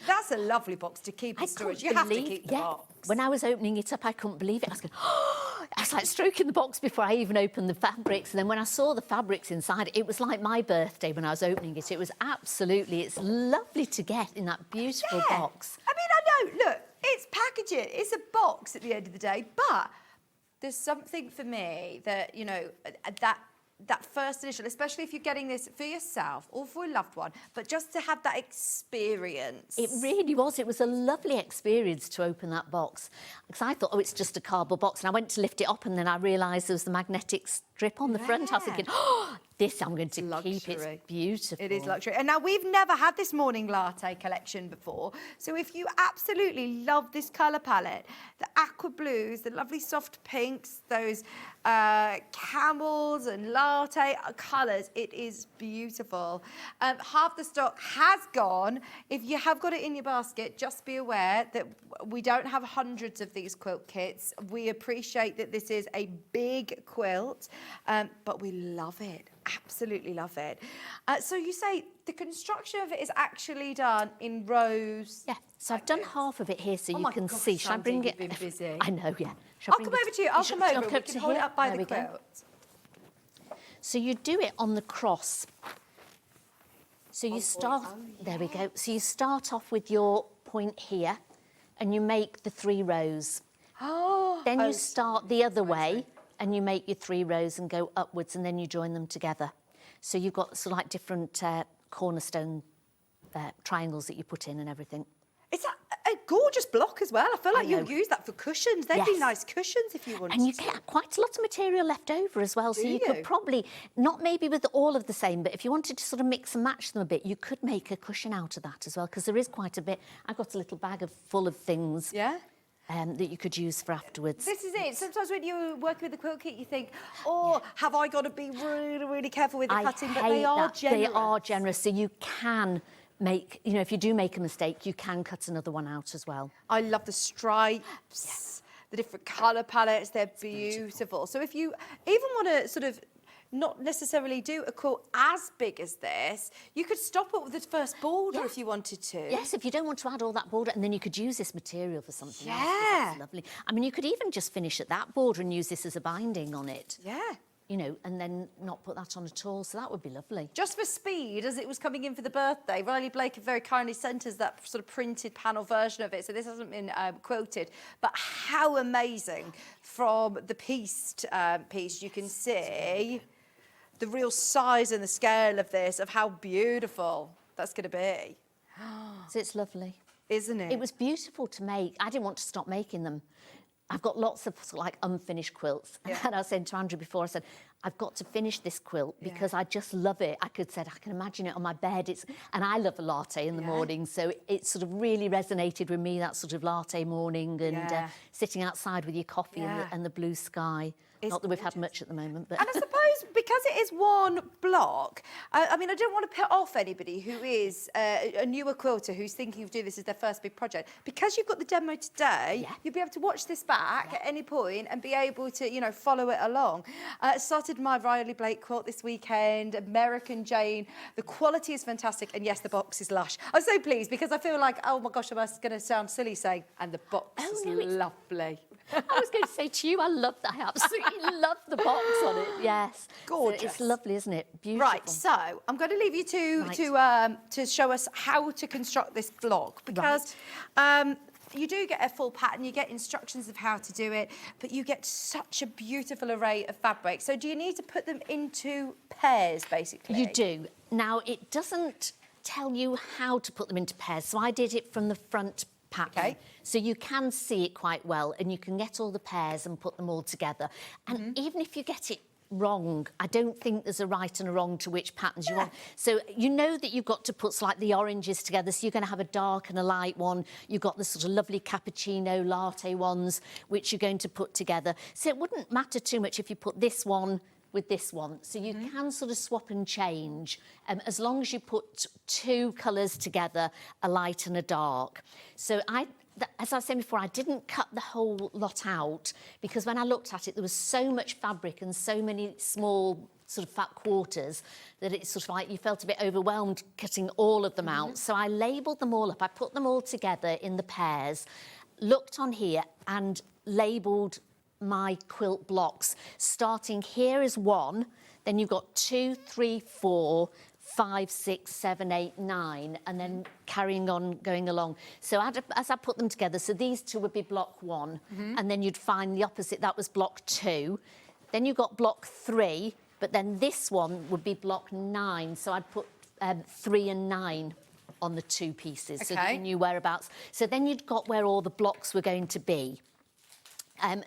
[SPEAKER 1] that's a lovely box to keep in storage. You have to keep the box.
[SPEAKER 13] When I was opening it up, I couldn't believe it. I was going, oh, I was like stroking the box before I even opened the fabrics. And then when I saw the fabrics inside, it was like my birthday when I was opening it. It was absolutely, it's lovely to get in that beautiful box.
[SPEAKER 1] I mean, I know, look, it's packaging. It's a box at the end of the day, but there's something for me that, you know, that first initial, especially if you're getting this for yourself or for a loved one, but just to have that experience.
[SPEAKER 13] It really was. It was a lovely experience to open that box. Because I thought, oh, it's just a cardboard box. And I went to lift it up and then I realised there was the magnetic strip on the front. I was thinking, oh, This I'm going to keep. It's
[SPEAKER 1] luxury.
[SPEAKER 13] beautiful.
[SPEAKER 1] It is luxury. And now we've never had this morning latte collection before. So if you absolutely love this colour palette, the aqua blues, the lovely soft pinks, those camels and latte colours, it is beautiful. Half the stock has gone. If you have got it in your basket, just be aware that we don't have hundreds of these quilt kits. We appreciate that this is a big quilt, but we love it. Absolutely love it. So you say the construction of it is actually done in rows?
[SPEAKER 13] Yeah, so I've done half of it here so
[SPEAKER 1] Oh
[SPEAKER 13] you
[SPEAKER 1] my
[SPEAKER 13] can
[SPEAKER 1] gosh,
[SPEAKER 13] see. Shall I bring
[SPEAKER 1] Sandi,
[SPEAKER 13] it?
[SPEAKER 1] you've been busy.
[SPEAKER 13] I know, yeah.
[SPEAKER 1] I'll come over to you. I'll come over.
[SPEAKER 13] Shall I
[SPEAKER 1] We
[SPEAKER 13] come
[SPEAKER 1] can
[SPEAKER 13] to
[SPEAKER 1] hold it
[SPEAKER 13] here?
[SPEAKER 1] up by
[SPEAKER 13] There
[SPEAKER 1] the
[SPEAKER 13] we go.
[SPEAKER 1] quilt.
[SPEAKER 13] So you do it on the cross. So you start, there we go. So you start off with your point here and you make the 3 rows.
[SPEAKER 1] Oh.
[SPEAKER 13] Then you start the other way and you make your 3 rows and go upwards and then you join them together. So you've got sort of like different cornerstone triangles that you put in and everything.
[SPEAKER 1] It's a gorgeous block as well. I feel like you'll use that for cushions. They'd be
[SPEAKER 13] Yes.
[SPEAKER 1] nice cushions if you wanted
[SPEAKER 13] And you
[SPEAKER 1] to.
[SPEAKER 13] get quite a lot of material left over as well. So
[SPEAKER 1] Do
[SPEAKER 13] you
[SPEAKER 1] you?
[SPEAKER 13] could probably, not maybe with all of the same, but if you wanted to sort of mix and match them a bit, you could make a cushion out of that as well, because there is quite a bit. I've got a little bag full of things.
[SPEAKER 1] Yeah.
[SPEAKER 13] That you could use for afterwards.
[SPEAKER 1] This is it. Sometimes when you're working with the quilt kit, you think, oh, have I got to be really, really careful with the cutting? But they are generous.
[SPEAKER 13] They are generous, so you can make, you know, if you do make a mistake, you can cut another one out as well.
[SPEAKER 1] I love the stripes, the different colour palettes. They're beautiful. So if you even want to sort of not necessarily do a quilt as big as this, you could stop it with the first border if you wanted to.
[SPEAKER 13] Yes, if you don't want to add all that border, and then you could use this material for something else. 'Cause
[SPEAKER 1] Yeah.
[SPEAKER 13] that's lovely. I mean, you could even just finish at that border and use this as a binding on it.
[SPEAKER 1] Yeah.
[SPEAKER 13] You know, and then not put that on at all, so that would be lovely.
[SPEAKER 1] Just for speed, as it was coming in for the birthday, Riley Blake have very kindly sent us that sort of printed panel version of it, so this hasn't been quoted. But how amazing from the pieced piece, you can see the real size and the scale of this, of how beautiful that's going to be.
[SPEAKER 13] So it's lovely.
[SPEAKER 1] Isn't it?
[SPEAKER 13] It was beautiful to make. I didn't want to stop making them. I've got lots of sort of like unfinished quilts.
[SPEAKER 1] Yeah.
[SPEAKER 13] And I was saying to Andrew before, I said, I've got to finish this quilt because I just love it. I can imagine it on my bed. And I love a latte in the morning, so it sort of really resonated with me, that sort of latte morning and sitting outside with your coffee and the blue sky.
[SPEAKER 1] It's
[SPEAKER 13] Not that we've had much at the moment, but
[SPEAKER 1] And I suppose because it is one block, I mean, I don't want to put off anybody who is a newer quilter who's thinking of doing this as their first big project. Because you've got the demo today, you'll be able to watch this back at any point and be able to, you know, follow it along. Started my Riley Blake quilt this weekend, American Jane. The quality is fantastic, and yes, the box is lush. I'm so pleased because I feel like, oh my gosh, am I going to sound silly saying, and the box is lovely.
[SPEAKER 13] I was going to say to you, I love that. I absolutely love the box on it. Yes,
[SPEAKER 1] Gorgeous.
[SPEAKER 13] So it's lovely, isn't it? Beautiful.
[SPEAKER 1] Right, so I'm going to leave you to show us how to construct this block because you do get a full pattern, you get instructions of how to do it, but you get such a beautiful array of fabric. So do you need to put them into pairs, basically?
[SPEAKER 13] You do. Now, it doesn't tell you how to put them into pairs, so I did it from the front pattern.
[SPEAKER 1] Okay.
[SPEAKER 13] So you can see it quite well and you can get all the pairs and put them all together. And even if you get it wrong, I don't think there's a right and a wrong to which patterns you want. So you know that you've got to put like the oranges together, so you're going to have a dark and a light one. You've got the sort of lovely cappuccino latte ones which you're going to put together. So it wouldn't matter too much if you put this one with this one. So you can sort of swap and change as long as you put 2 colours together, a light and a dark. So as I was saying before, I didn't cut the whole lot out because when I looked at it, there was so much fabric and so many small sort of fat quarters that it's sort of like you felt a bit overwhelmed cutting all of them out. So I labelled them all up. I put them all together in the pairs, looked on here and labelled my quilt blocks. Starting here is 1, then you've got 2, 3, 4, 5, 6, 7, 8, 9, and then carrying on going along. So as I put them together, so these 2 would be block 1, and then you'd find the opposite, that was block 2. Then you got block 3, but then this one would be block 9. So I'd put 3 and 9 on the 2 pieces, so that you knew whereabouts. So then you'd got where all the blocks were going to be.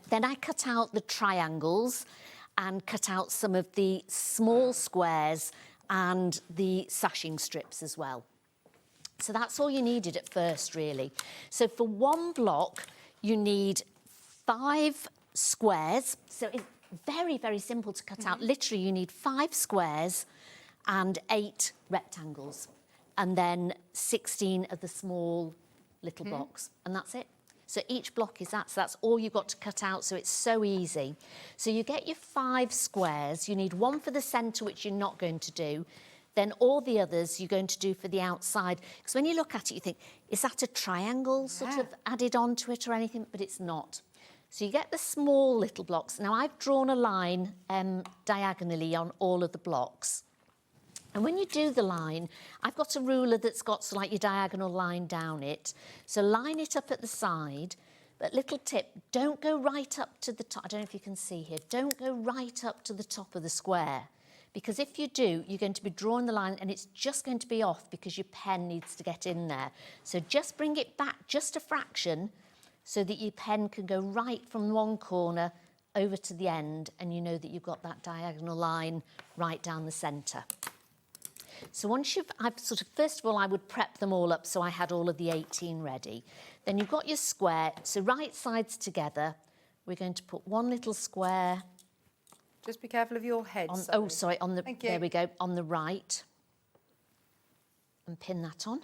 [SPEAKER 13] Then I cut out the triangles and cut out some of the small squares and the sashing strips as well. So that's all you needed at first, really. So for one block, you need 5 squares. So it's very, very simple to cut out. Literally, you need 5 squares and 8 rectangles, and then 16 of the small little blocks, and that's it. So each block is that, so that's all you've got to cut out, so it's so easy. So you get your 5 squares, you need 1 for the centre, which you're not going to do, then all the others you're going to do for the outside. Because when you look at it, you think, is that a triangle sort of added onto it or anything? But it's not. So you get the small little blocks. Now, I've drawn a line diagonally on all of the blocks. And when you do the line, I've got a ruler that's got sort of like your diagonal line down it. So line it up at the side. But little tip, don't go right up to the top. I don't know if you can see here. Don't go right up to the top of the square. Because if you do, you're going to be drawing the line and it's just going to be off because your pen needs to get in there. So just bring it back just a fraction so that your pen can go right from one corner over to the end, and you know that you've got that diagonal line right down the centre. So once first of all, I would prep them all up so I had all of the 18 ready. Then you've got your square, so right sides together. We're going to put one little square.
[SPEAKER 1] Just be careful of your head.
[SPEAKER 13] There we go, on the right. And pin that on.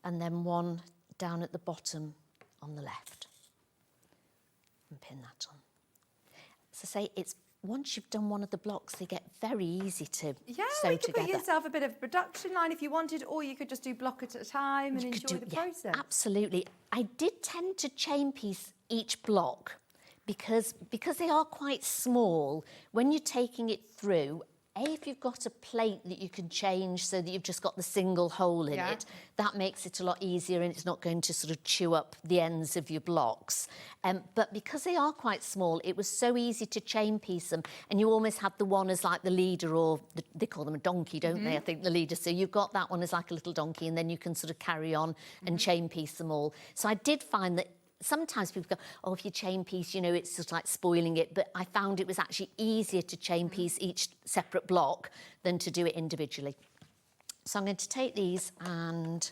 [SPEAKER 13] And then one down at the bottom on the left. And pin that on. As I say, it's once you've done one of the blocks, they get very easy to sew
[SPEAKER 1] you could
[SPEAKER 13] together.
[SPEAKER 1] put yourself a bit of a production line if you wanted, or you could just do block at a time and enjoy the process.
[SPEAKER 13] Absolutely. I did tend to chain piece each block because they are quite small. When you're taking it through, if you've got a plate that you can change so that you've just got the single hole in it, that makes it a lot easier and it's not going to sort of chew up the ends of your blocks. But because they are quite small, it was so easy to chain piece them, and you almost have the one as like the leader, or they call them a donkey, don't they? I think the leader. So you've got that one as like a little donkey, and then you can sort of carry on and chain piece them all. So I did find that sometimes people go, oh, if you chain piece, you know, it's sort of like spoiling it. But I found it was actually easier to chain piece each separate block than to do it individually. So I'm going to take these, and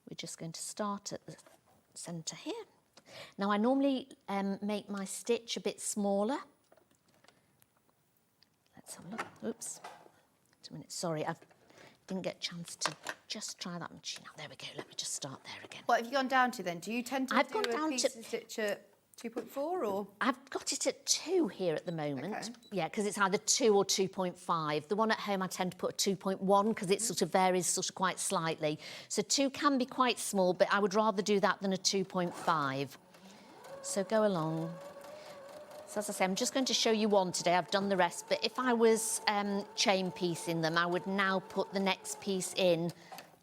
[SPEAKER 13] we're just going to start at the centre here. Now, I normally make my stitch a bit smaller. Let's have a look. Oops. Wait a minute. Sorry, I didn't get a chance to just try that machine out. There we go. Let me just start there again.
[SPEAKER 1] What have you gone down to then? Do you tend to do a piece of stitch at 2.4 or?
[SPEAKER 13] I've got it at 2 here at the moment.
[SPEAKER 1] Okay.
[SPEAKER 13] Yeah, because it's either 2 or 2.5. The one at home I tend to put a 2.1 because it sort of varies sort of quite slightly. So 2 can be quite small, but I would rather do that than a 2.5. So go along. So as I say, I'm just going to show you one today. I've done the rest, but if I was chain piecing them, I would now put the next piece in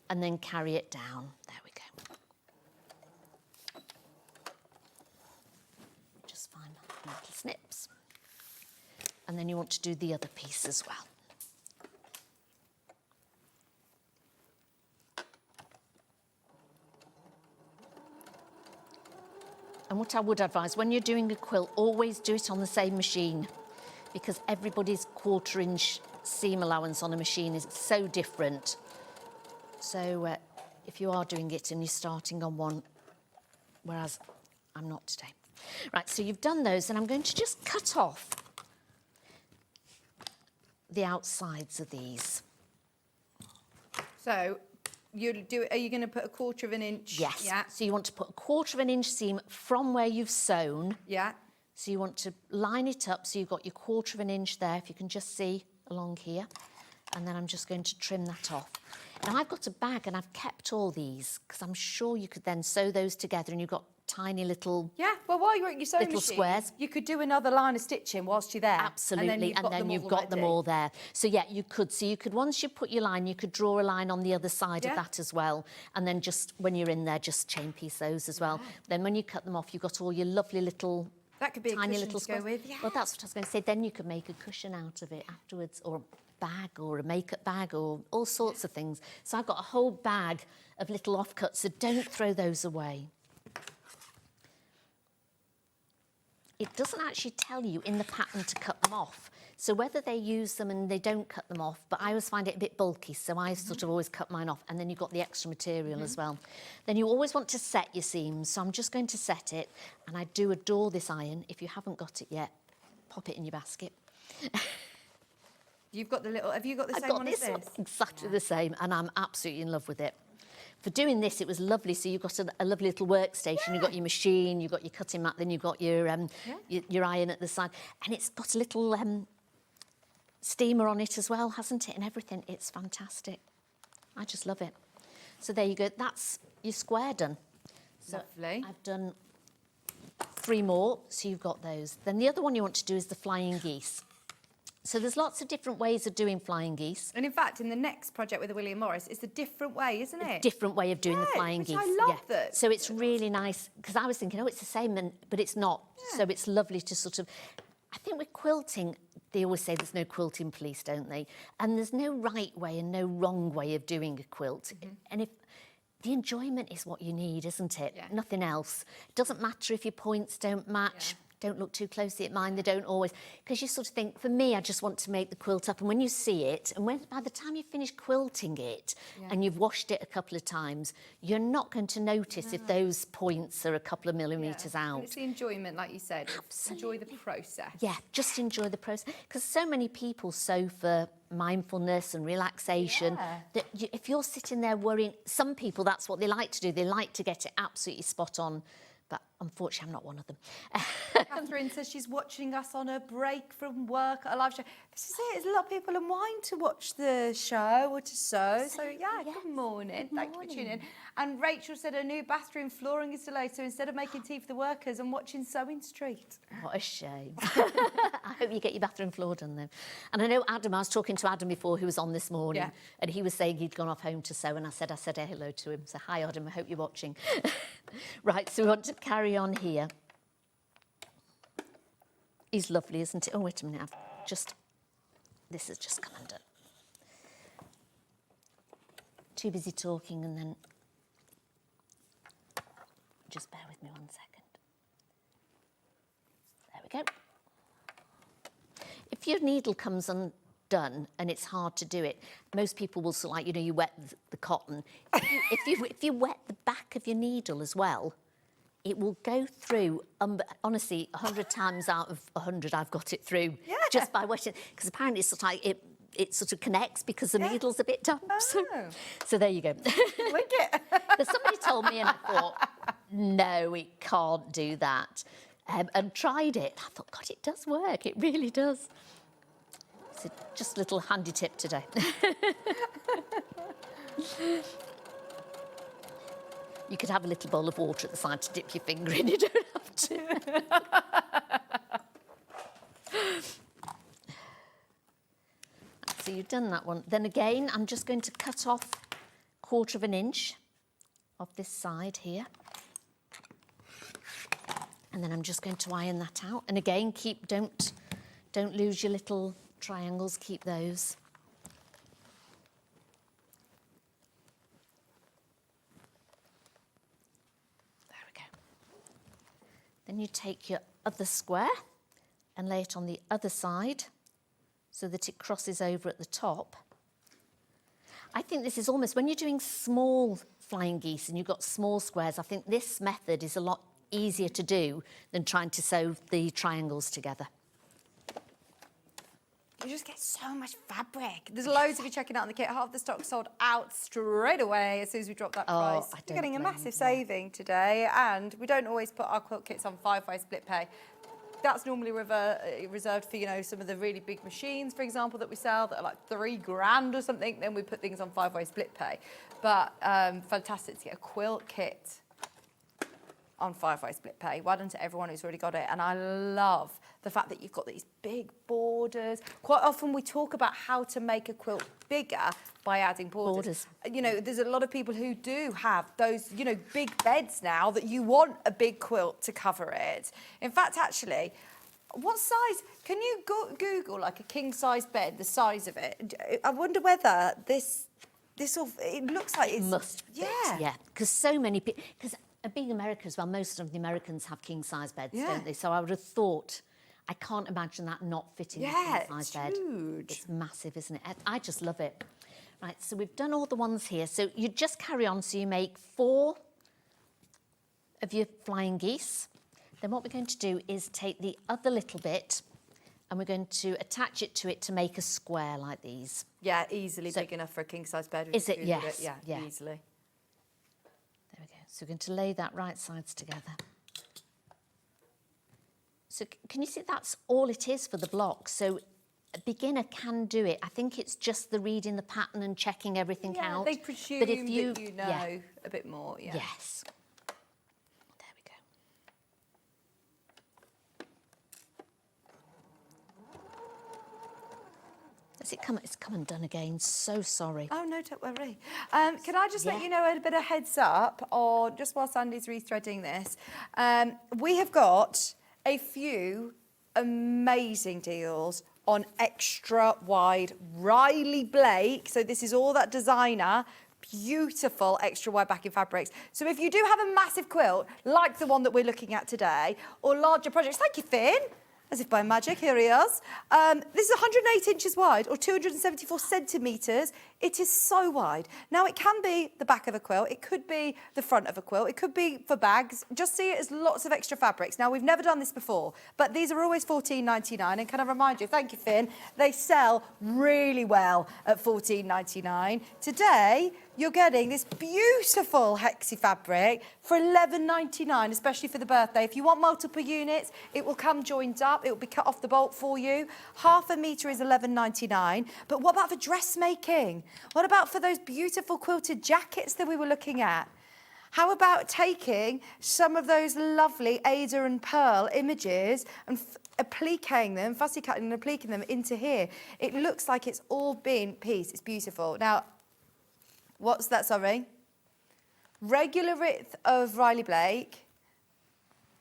[SPEAKER 13] and then carry it down. There we go. Just find my little snips. And then you want to do the other piece as well. And what I would advise, when you're doing a quilt, always do it on the same machine, because everybody's 1/4 inch seam allowance on a machine is so different. So if you are doing it and you're starting on one, whereas I'm not today. Right, so you've done those, and I'm going to just cut off the outsides of these.
[SPEAKER 1] So are you going to put a 1/4 inch?
[SPEAKER 13] Yes.
[SPEAKER 1] Yeah.
[SPEAKER 13] So you want to put a 1/4 inch seam from where you've sewn.
[SPEAKER 1] Yeah.
[SPEAKER 13] So you want to line it up so you've got your 1/4 inch there, if you can just see along here. And then I'm just going to trim that off. Now I've got a bag and I've kept all these because I'm sure you could then sew those together and you've got tiny little
[SPEAKER 1] well, while you're at your sewing
[SPEAKER 13] little
[SPEAKER 1] machine,
[SPEAKER 13] squares.
[SPEAKER 1] you could do another line of stitching whilst you're there.
[SPEAKER 13] Absolutely, and then you've got them all there. So yeah, you could. So you could, once you put your line, you could draw a line on the other side of that as well, and then just when you're in there, just chain piece those as well. Then when you cut them off, you've got all your lovely little
[SPEAKER 1] that could be
[SPEAKER 13] tiny
[SPEAKER 1] a
[SPEAKER 13] little
[SPEAKER 1] to go with. Yeah.
[SPEAKER 13] Well, that's what I was going to say. Then you could make a cushion out of it afterwards, or a bag, or a makeup bag, or all sorts of things. So I've got a whole bag of little offcuts, so don't throw those away. it doesn't actually tell you in the pattern to cut them off. So whether they use them and they don't cut them off, but I always find it a bit bulky, so I sort of always cut mine off, and then you've got the extra material as well. Then you always want to set your seams, so I'm just going to set it, and I do adore this iron. If you haven't got it yet, pop it in your basket.
[SPEAKER 1] You've got the little, have you got the
[SPEAKER 13] I've
[SPEAKER 1] same
[SPEAKER 13] got
[SPEAKER 1] one
[SPEAKER 13] this
[SPEAKER 1] as
[SPEAKER 13] one
[SPEAKER 1] this?
[SPEAKER 13] exactly the same, and I'm absolutely in love with it. For doing this, it was lovely. So you've got a lovely little workstation. You've got your machine, you've got your cutting mat, then you've got your iron at the side, and it's got a little steamer on it as well, hasn't it? And everything. It's fantastic. I just love it. So there you go. That's your square done. So
[SPEAKER 1] Lovely.
[SPEAKER 13] I've done 3 more. So you've got those. Then the other one you want to do is the flying geese. So there's lots of different ways of doing flying geese.
[SPEAKER 1] And in fact, in the next project with William Morris, it's a different way, isn't it?
[SPEAKER 13] A different way of doing the flying
[SPEAKER 1] which
[SPEAKER 13] geese.
[SPEAKER 1] I love that.
[SPEAKER 13] So it's really nice, because I was thinking, oh, it's the same, but it's not. So it's lovely to sort of... I think with quilting, they always say there's no quilting police, don't they? And there's no right way and no wrong way of doing a quilt. And if the enjoyment is what you need, isn't it?
[SPEAKER 1] Yeah.
[SPEAKER 13] Nothing else. It doesn't matter if your points don't match. Don't look too closely at mine, they don't always. Because you sort of think, for me, I just want to make the quilt up. And when you see it, and by the time you finish quilting it, and you've washed it a couple of times, you're not going to notice if those points are a couple of millimetres out.
[SPEAKER 1] And it's the enjoyment, like you said. Enjoy the process.
[SPEAKER 13] Yeah, just enjoy the process. Because so many people sew for mindfulness and relaxation that if you're sitting there worrying, some people, that's what they like to do. They like to get it absolutely spot on. But unfortunately, I'm not one of them.
[SPEAKER 1] Catherine says she's watching us on a break from work at a live show. This is it. There's a lot of people unwind to watch the show or to sew. So, good morning. Thank you for tuning in. And Rachel said her new bathroom flooring is delayed, so instead of making tea for the workers, I'm watching Sewing Street.
[SPEAKER 13] What a shame. I hope you get your bathroom floor done, though. And I know Adam, I was talking to Adam before, who was on this morning, and he was saying he'd gone off home to sew, and I said hello to him. So, hi, Adam, I hope you're watching. Right, so we want to carry on here. He's lovely, isn't it? Oh, wait a minute. This has just come undone. Too busy talking, and then... Just bear with me 1 second. There we go. If your needle comes undone and it's hard to do it, most people will sort of like, you wet the cotton. If you wet the back of your needle as well, it will go through, honestly, 100 times out of 100 I've got it through just by wetting. Because apparently it's sort of like it sort of connects because the needle's a bit damp. So there you go. Because somebody told me and I thought, no, it can't do that. And tried it. I thought, God, it does work. It really does. So just a little handy tip today. You could have a little bowl of water at the side to dip your finger in. You don't have to. So you've done that one. Then again, I'm just going to cut off 1/4 inch of this side here. And then I'm just going to iron that out. And again, don't lose your little triangles, keep those. There we go. Then you take your other square and lay it on the other side so that it crosses over at the top. I think this is almost, when you're doing small flying geese and you've got small squares, I think this method is a lot easier to do than trying to sew the triangles together.
[SPEAKER 1] You just get so much fabric. There's loads of you checking out on the kit. Half the stock sold out straight away as soon as we drop that price. You're getting a massive saving today, and we don't always put our quilt kits on 5-way split pay. That's normally reserved for, some of the really big machines, for example, that we sell that are like $3,000 or something. Then we put things on 5-way split pay. But fantastic to get a quilt kit on 5-way split pay. Well done to everyone who's already got it. And I love the fact that you've got these big borders. Quite often we talk about how to make a quilt bigger by adding borders. There's a lot of people who do have those, big beds now that you want a big quilt to cover it. In fact, actually, what size? Can you Google like a king-size bed, the size of it? I wonder whether it looks like it
[SPEAKER 13] must fit, yeah. Because so many people, because And being America as well, most of the Americans have king-size beds,
[SPEAKER 1] Yeah.
[SPEAKER 13] don't they? So I would have thought, I can't imagine that not fitting
[SPEAKER 1] Yeah,
[SPEAKER 13] a king-size
[SPEAKER 1] it's
[SPEAKER 13] bed.
[SPEAKER 1] huge.
[SPEAKER 13] It's massive, isn't it? I just love it. Right, so we've done all the ones here. So you just carry on. So you make 4 of your flying geese. Then what we're going to do is take the other little bit and we're going to attach it to it to make a square like these.
[SPEAKER 1] Yeah, easily big enough for a king-size bed.
[SPEAKER 13] Is it?
[SPEAKER 1] Googled
[SPEAKER 13] Yes.
[SPEAKER 1] Yeah,
[SPEAKER 13] Yeah.
[SPEAKER 1] easily.
[SPEAKER 13] There we go. So we're going to lay that right sides together. So can you see that's all it is for the block? So a beginner can do it. I think it's just the reading the pattern and checking everything out.
[SPEAKER 1] They presume
[SPEAKER 13] but if you,
[SPEAKER 1] that you know a bit more. Yeah.
[SPEAKER 13] Yes. There we go. Has it come? It's come undone again. So sorry.
[SPEAKER 1] Oh, no, don't worry. Can I just let you know a bit of heads up, or just while Sandy's rethreading this, we have got a few amazing deals on extra wide Riley Blake. So this is all that designer, beautiful extra wide backing fabrics. So if you do have a massive quilt, like the one that we're looking at today, or larger projects, thank you, Finn. As if by magic, here he is. This is 108 inches wide or 274 centimetres. It is so wide. Now, it can be the back of a quilt. It could be the front of a quilt. It could be for bags. Just see it as lots of extra fabrics. Now, we've never done this before, but these are always $14.99. And can I remind you, thank you, Finn, they sell really well at $14.99. Today, you're getting this beautiful hexy fabric for $11.99, especially for the birthday. If you want multiple units, it will come joined up. It will be cut off the bolt for you. Half a metre is $11.99. But what about for dressmaking? What about for those beautiful quilted jackets that we were looking at? How about taking some of those lovely Ada and Pearl images and appliquing them, fussy cutting and appliquing them into here? It looks like it's all been pieced. It's beautiful. Now, what's that, sorry? Regular width of Riley Blake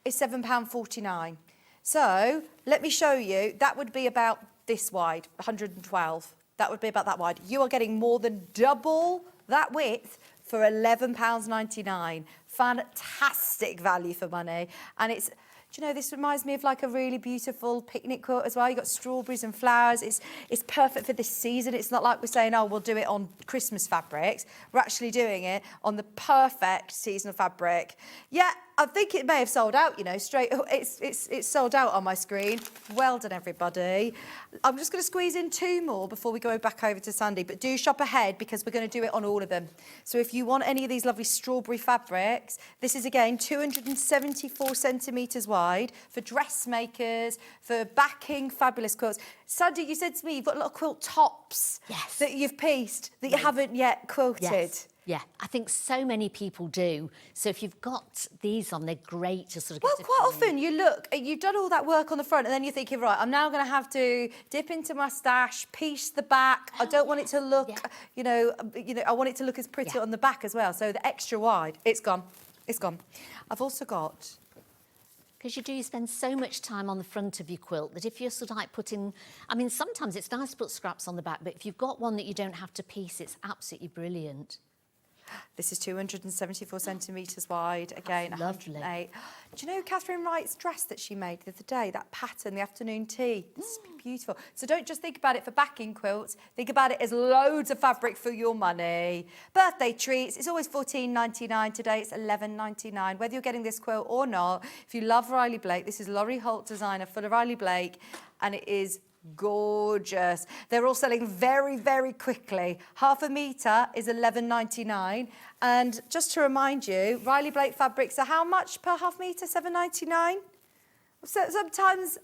[SPEAKER 1] is £7.49. So let me show you. That would be about this wide, 112. That would be about that wide. You are getting more than double that width for £11.99. Fantastic value for money. And it's, do you know, this reminds me of like a really beautiful picnic quilt as well. You've got strawberries and flowers. It's perfect for this season. It's not like we're saying, oh, we'll do it on Christmas fabrics. We're actually doing it on the perfect seasonal fabric. Yeah, I think it may have sold out, you know, straight. It's sold out on my screen. Well done, everybody. I'm just going to squeeze in 2 more before we go back over to Sandy, but do shop ahead because we're going to do it on all of them. So if you want any of these lovely strawberry fabrics, this is again 274 centimetres wide for dressmakers, for backing fabulous quilts. Sandy, you said to me you've got a lot of quilt tops that you've pieced that you haven't yet quilted.
[SPEAKER 13] Yes. Yeah, I think so many people do. So if you've got these on, they're great to sort of
[SPEAKER 1] Well, quite often you look, you've done all that work on the front and then you're thinking, right, I'm now going to have to dip into my stash, piece the back. I don't want it to look, you know, I want it to look as pretty on the back as well. So the extra wide, it's gone. It's gone. I've also got...
[SPEAKER 13] Because you spend so much time on the front of your quilt that if you're sort of like putting... I mean, sometimes it's nice to put scraps on the back, but if you've got one that you don't have to piece, it's absolutely brilliant.
[SPEAKER 1] This is 274 centimetres wide, again,
[SPEAKER 13] lovely.
[SPEAKER 1] 108. Do you know Catherine Wright's dress that she made the other day, that pattern, the afternoon tea? This is beautiful. So don't just think about it for backing quilts, think about it as loads of fabric for your money. Birthday treats, it's always $14.99 today, it's $11.99. Whether you're getting this quilt or not, if you love Riley Blake, this is Laurie Holt designer for Riley Blake, and it is gorgeous. They're all selling very, very quickly. Half a metre is $11.99. And just to remind you, Riley Blake fabrics are how much per half metre? $7.99? So sometimes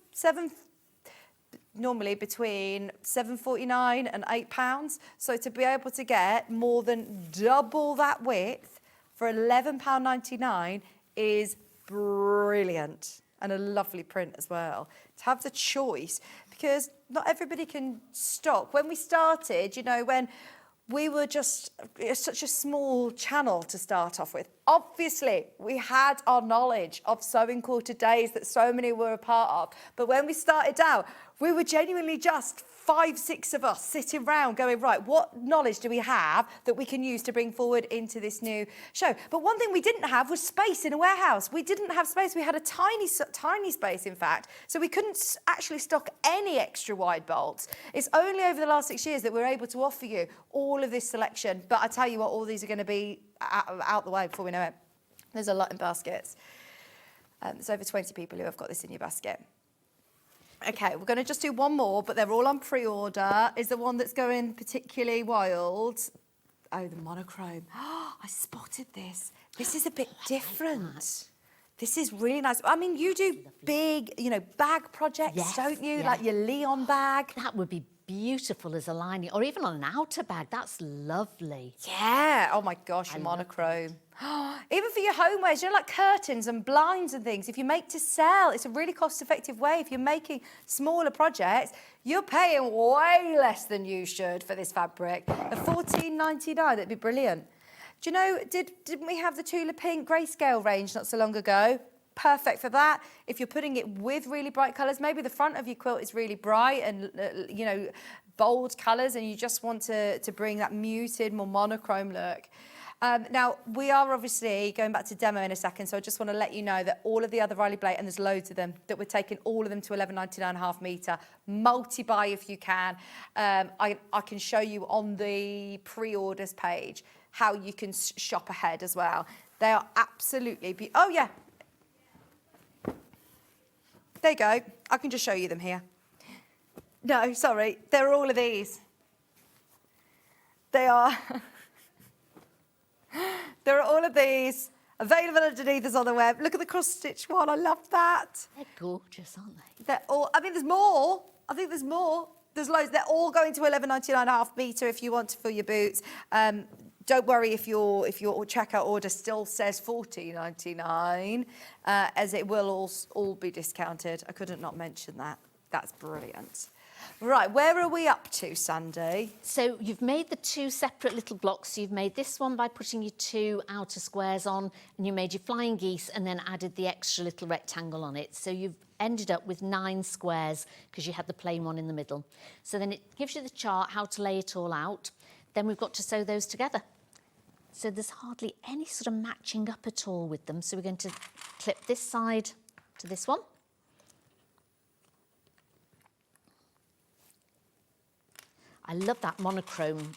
[SPEAKER 1] normally between £7.49 and £8. So to be able to get more than double that width for £11.99 is brilliant. And a lovely print as well. To have the choice, because not everybody can stock. When we started, you know, when we were just such a small channel to start off with, obviously we had our knowledge of sewing quarter days that so many were a part of. But when we started out, we were genuinely just 5, 6 of us sitting round going, right, what knowledge do we have that we can use to bring forward into this new show? But one thing we didn't have was space in a warehouse. We didn't have space. We had a tiny space, in fact, so we couldn't actually stock any extra wide bolts. It's only over the last 6 years that we're able to offer you all of this selection. But I tell you what, all these are going to be out the way before we know it. There's a lot in baskets. There's over 20 people who have got this in your basket. Okay, we're going to just do one more, but they're all on pre-order. Is the one that's going particularly wild? Oh, the monochrome. I spotted this. This is a bit different. This is really nice. I mean, you do big, bag projects, don't you? Like your Leon bag.
[SPEAKER 13] That would be beautiful as a lining, or even on an outer bag. That's lovely.
[SPEAKER 1] Yeah. Oh my gosh, your monochrome. Even for your homewares, like curtains and blinds and things, if you make to sell, it's a really cost-effective way. If you're making smaller projects, you're paying way less than you should for this fabric. At $14.99, that'd be brilliant. Do you know, didn't we have the Tula Pink grayscale range not so long ago? Perfect for that. If you're putting it with really bright colours, maybe the front of your quilt is really bright and, bold colours, and you just want to bring that muted, more monochrome look. Now, we are obviously going back to demo in a second, so I just want to let you know that all of the other Riley Blake, and there's loads of them, that we're taking all of them to 11.99.5 metre. Multi-buy if you can. I can show you on the pre-orders page how you can shop ahead as well. They are absolutely oh, yeah. There you go. I can just show you them here. No, sorry. There are all of these. They are... There are all of these available underneath us on the web. Look at the cross-stitch one. I love that.
[SPEAKER 13] They're gorgeous, aren't they?
[SPEAKER 1] They're all... I mean, there's more. I think there's more. There's loads. They're all going to 11.99.5 metre if you want to fill your boots. Don't worry if your checkout order still says $14.99, as it will all be discounted. I couldn't not mention that. That's brilliant. Right, where are we up to, Sandi?
[SPEAKER 13] So you've made the 2 separate little blocks. So you've made this one by putting your 2 outer squares on, and you made your flying geese and then added the extra little rectangle on it. So you've ended up with 9 squares because you had the plain one in the middle. So then it gives you the chart how to lay it all out. Then we've got to sew those together. So there's hardly any sort of matching up at all with them. So we're going to clip this side to this one. I love that monochrome.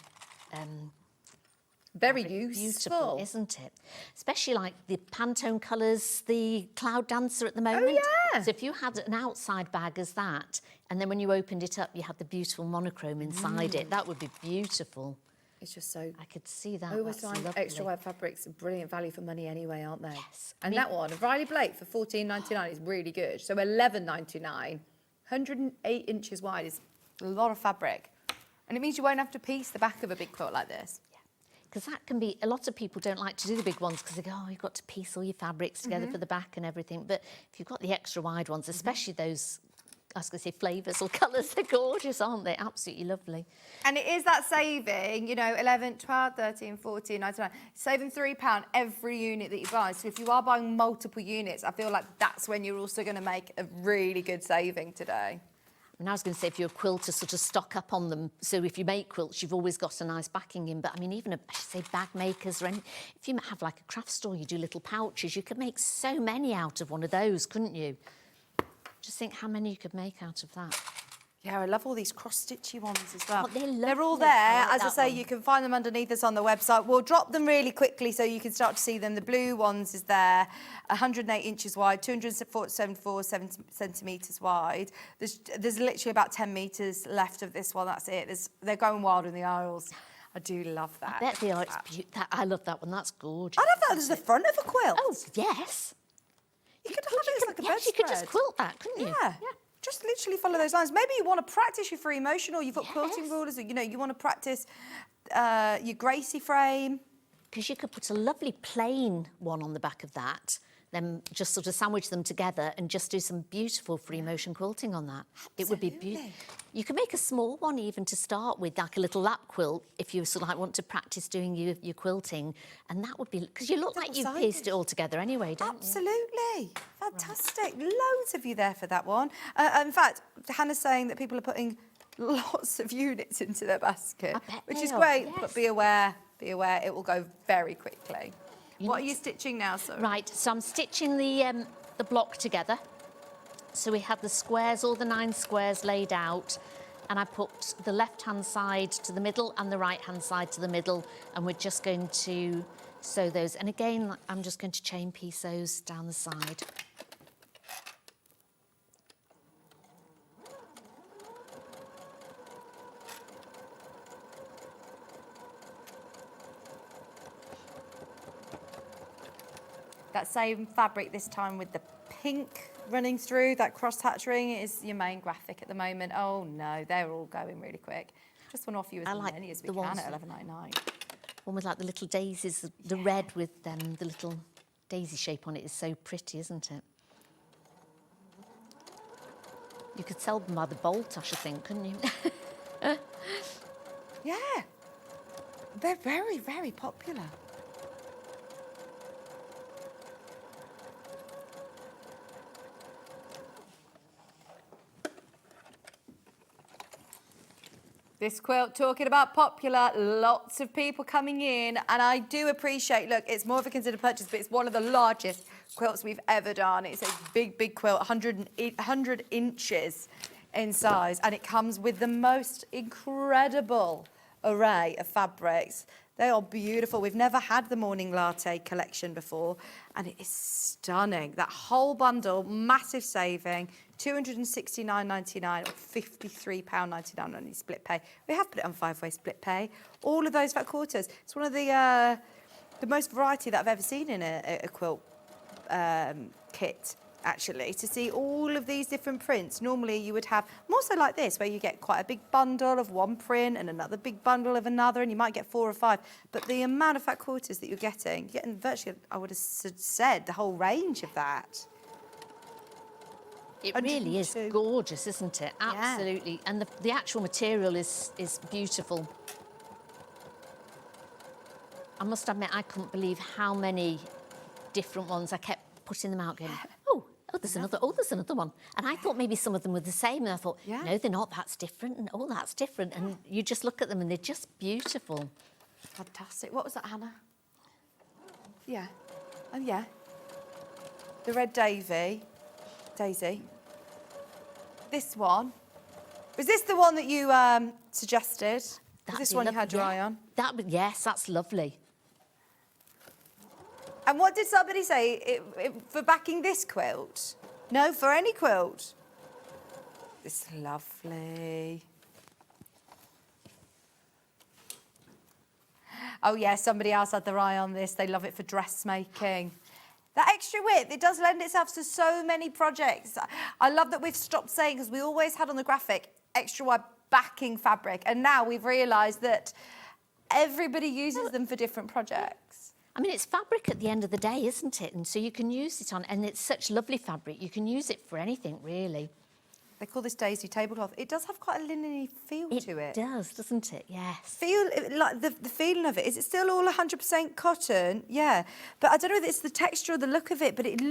[SPEAKER 1] Very useful.
[SPEAKER 13] Beautiful, isn't it? Especially like the Pantone colours, the Cloud Dancer at the moment.
[SPEAKER 1] Oh, yeah.
[SPEAKER 13] So if you had an outside bag as that, and then when you opened it up, you had the beautiful monochrome inside it, that would be beautiful.
[SPEAKER 1] It's just so...
[SPEAKER 13] I could see that.
[SPEAKER 1] I always
[SPEAKER 13] That's
[SPEAKER 1] find
[SPEAKER 13] lovely.
[SPEAKER 1] extra wide fabrics a brilliant value for money anyway, aren't they?
[SPEAKER 13] Yes.
[SPEAKER 1] And that one, Riley Blake for $14.99 is really good. So $11.99, 108 inches wide is a lot of fabric. And it means you won't have to piece the back of a big quilt like this.
[SPEAKER 13] Yeah, because that can be... A lot of people don't like to do the big ones because they go, oh, you've got to piece all your fabrics together for the back and everything. But if you've got the extra wide ones, especially those... I was going to say flavours or colours, they're gorgeous, aren't they? Absolutely lovely.
[SPEAKER 1] And it is that saving, 11, 12, 13, 14, 99, saving £3 every unit that you buy. So if you are buying multiple units, I feel like that's when you're also going to make a really good saving today.
[SPEAKER 13] And I was going to say, if you're a quilter, sort of stock up on them. So if you make quilts, you've always got a nice backing in. But I mean, even, I should say, bag makers, or any, if you have like a craft store, you do little pouches, you could make so many out of one of those, couldn't you? Just think how many you could make out of that.
[SPEAKER 1] Yeah, I love all these cross-stitchy ones as well.
[SPEAKER 13] Oh,
[SPEAKER 1] they're all there. As I say, you can find them underneath us on the website. We'll drop them really quickly so you can start to see them. The blue ones is there, 108 inches wide, 274 centimetres wide. There's literally about 10 metres left of this one. That's it. They're going wild in the aisles. I do love that.
[SPEAKER 13] I bet they are. It's beautiful. I love that one. That's gorgeous.
[SPEAKER 1] I love that as the front of a quilt.
[SPEAKER 13] Oh, yes.
[SPEAKER 1] You could have it as like a bedspread.
[SPEAKER 13] You could just quilt that, couldn't you?
[SPEAKER 1] Yeah. Just literally follow those lines. Maybe you want to practice your free motion, or you've got quilting rulers, or, you want to practice your Gracie frame.
[SPEAKER 13] Because you could put a lovely plain one on the back of that, then just sort of sandwich them together and just do some beautiful free motion quilting on that. It would be beautiful. You can make a small one even to start with, like a little lap quilt, if you sort of like want to practice doing your quilting, and that would be, because you look like you've pieced it all together anyway, don't you?
[SPEAKER 1] Absolutely. Fantastic. Loads of you there for that one. In fact, Hannah's saying that people are putting lots of units into their basket, which is great, but be aware, it will go very quickly. What are you stitching now, sorry?
[SPEAKER 13] Right, so I'm stitching the block together. So we have the squares, all the 9 squares laid out, and I put the left-hand side to the middle and the right-hand side to the middle, and we're just going to sew those. And again, I'm just going to chain piece those down the side.
[SPEAKER 1] That same fabric this time with the pink running through, that cross-hatch ring is your main graphic at the moment. Oh no, they're all going really quick. Just want to offer you as many as we can at £11.99.
[SPEAKER 13] One with like the little daisies, the red with the little daisy shape on it is so pretty, isn't it? You could sell them by the bolt, I should think, couldn't you?
[SPEAKER 1] Yeah, they're very, very popular. This quilt, talking about popular, lots of people coming in, and I do appreciate, look, it's more of a considered purchase, but it's one of the largest quilts we've ever done. It's a big, big quilt, 100 inches in size, and it comes with the most incredible array of fabrics. They are beautiful. We've never had the Morning Latte collection before, and it is stunning. That whole bundle, massive saving, £269.99 or £53.99 on your split pay. We have put it on 5-way split pay. All of those fat quarters. It's one of the most variety that I've ever seen in a quilt kit, actually, to see all of these different prints. Normally you would have more so like this, where you get quite a big bundle of one print and another big bundle of another, and you might get 4 or 5. But the amount of fat quarters that you're getting virtually, I would have said, the whole range of that.
[SPEAKER 13] It really is gorgeous, isn't it? Absolutely. Yeah. And the actual material is beautiful. I must admit, I couldn't believe how many different ones I kept putting them out going, oh, there's another one. And I thought maybe some of them were the same, and I thought, no, they're not, that's different, and oh, that's different. And you just look at them and they're just beautiful.
[SPEAKER 1] Fantastic. What was that, Hannah? Yeah. Oh, yeah. The red Daisy. This one. Was this the one that you suggested? Was this one you had your eye on?
[SPEAKER 13] Yes, that's lovely.
[SPEAKER 1] And what did somebody say for backing this quilt? No, for any quilt. It's lovely. Oh, yeah, somebody else had their eye on this. They love it for dressmaking. That extra width, it does lend itself to so many projects. I love that we've stopped saying, because we always had on the graphic, extra wide backing fabric. And now we've realised that everybody uses them for different projects.
[SPEAKER 13] I mean, it's fabric at the end of the day, isn't it? And so you can use it on, and it's such lovely fabric. You can use it for anything, really.
[SPEAKER 1] They call this Daisy tablecloth. It does have quite a linen-y feel to it.
[SPEAKER 13] It does, doesn't it? Yes.
[SPEAKER 1] Like the feeling of it. Is it still all 100% cotton? Yeah. But I don't know if it's the texture or the look of it, but it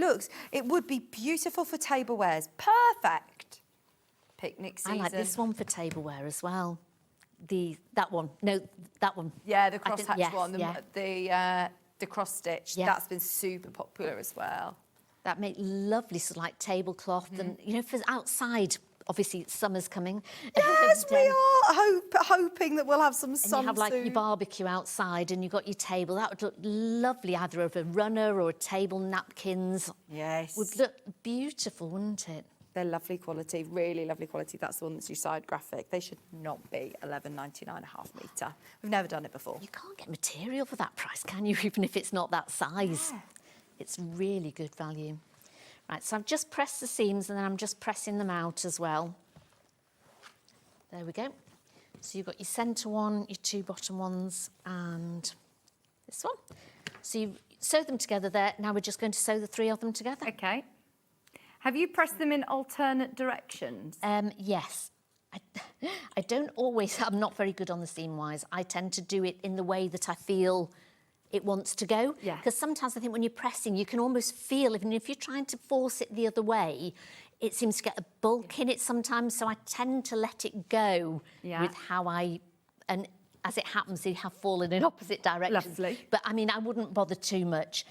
[SPEAKER 1] would be beautiful for tablewares. Perfect. Picnic season.
[SPEAKER 13] I like this one for tableware as well. That one.
[SPEAKER 1] Yeah, the cross-hatch one. The cross-stitch. Yeah. That's been super popular as well.
[SPEAKER 13] That make lovely sort of like tablecloth, and you know, for outside, obviously summer's coming.
[SPEAKER 1] Yes, we are hoping that we'll have some sun.
[SPEAKER 13] And you have like
[SPEAKER 1] soon.
[SPEAKER 13] your barbecue outside, and you've got your table. That would look lovely, either over a runner or a table napkins.
[SPEAKER 1] Yes,
[SPEAKER 13] would look beautiful, wouldn't it?
[SPEAKER 1] They're lovely quality, really lovely quality. That's the one that's your side graphic. They should not be £11.99 a half metre. We've never done it before.
[SPEAKER 13] You can't get material for that price, can you? Even if it's not that size. Yeah. It's really good value. Right, so I've just pressed the seams, and then I'm just pressing them out as well. There we go. So you've got your centre one, your 2 bottom ones, and this one. So sew them together there. Now we're just going to sew the 3 of them together.
[SPEAKER 1] Okay. Have you pressed them in alternate directions?
[SPEAKER 13] Yes. I don't always, I'm not very good on the seam-wise. I tend to do it in the way that I feel it wants to go.
[SPEAKER 1] Yeah.
[SPEAKER 13] Because sometimes I think when you're pressing, you can almost feel, even if you're trying to force it the other way, it seems to get a bulk in it sometimes. So I tend to let it go with how and as it happens, they have fallen in opposite directions.
[SPEAKER 1] Lovely.
[SPEAKER 13] But I mean, I wouldn't bother too much.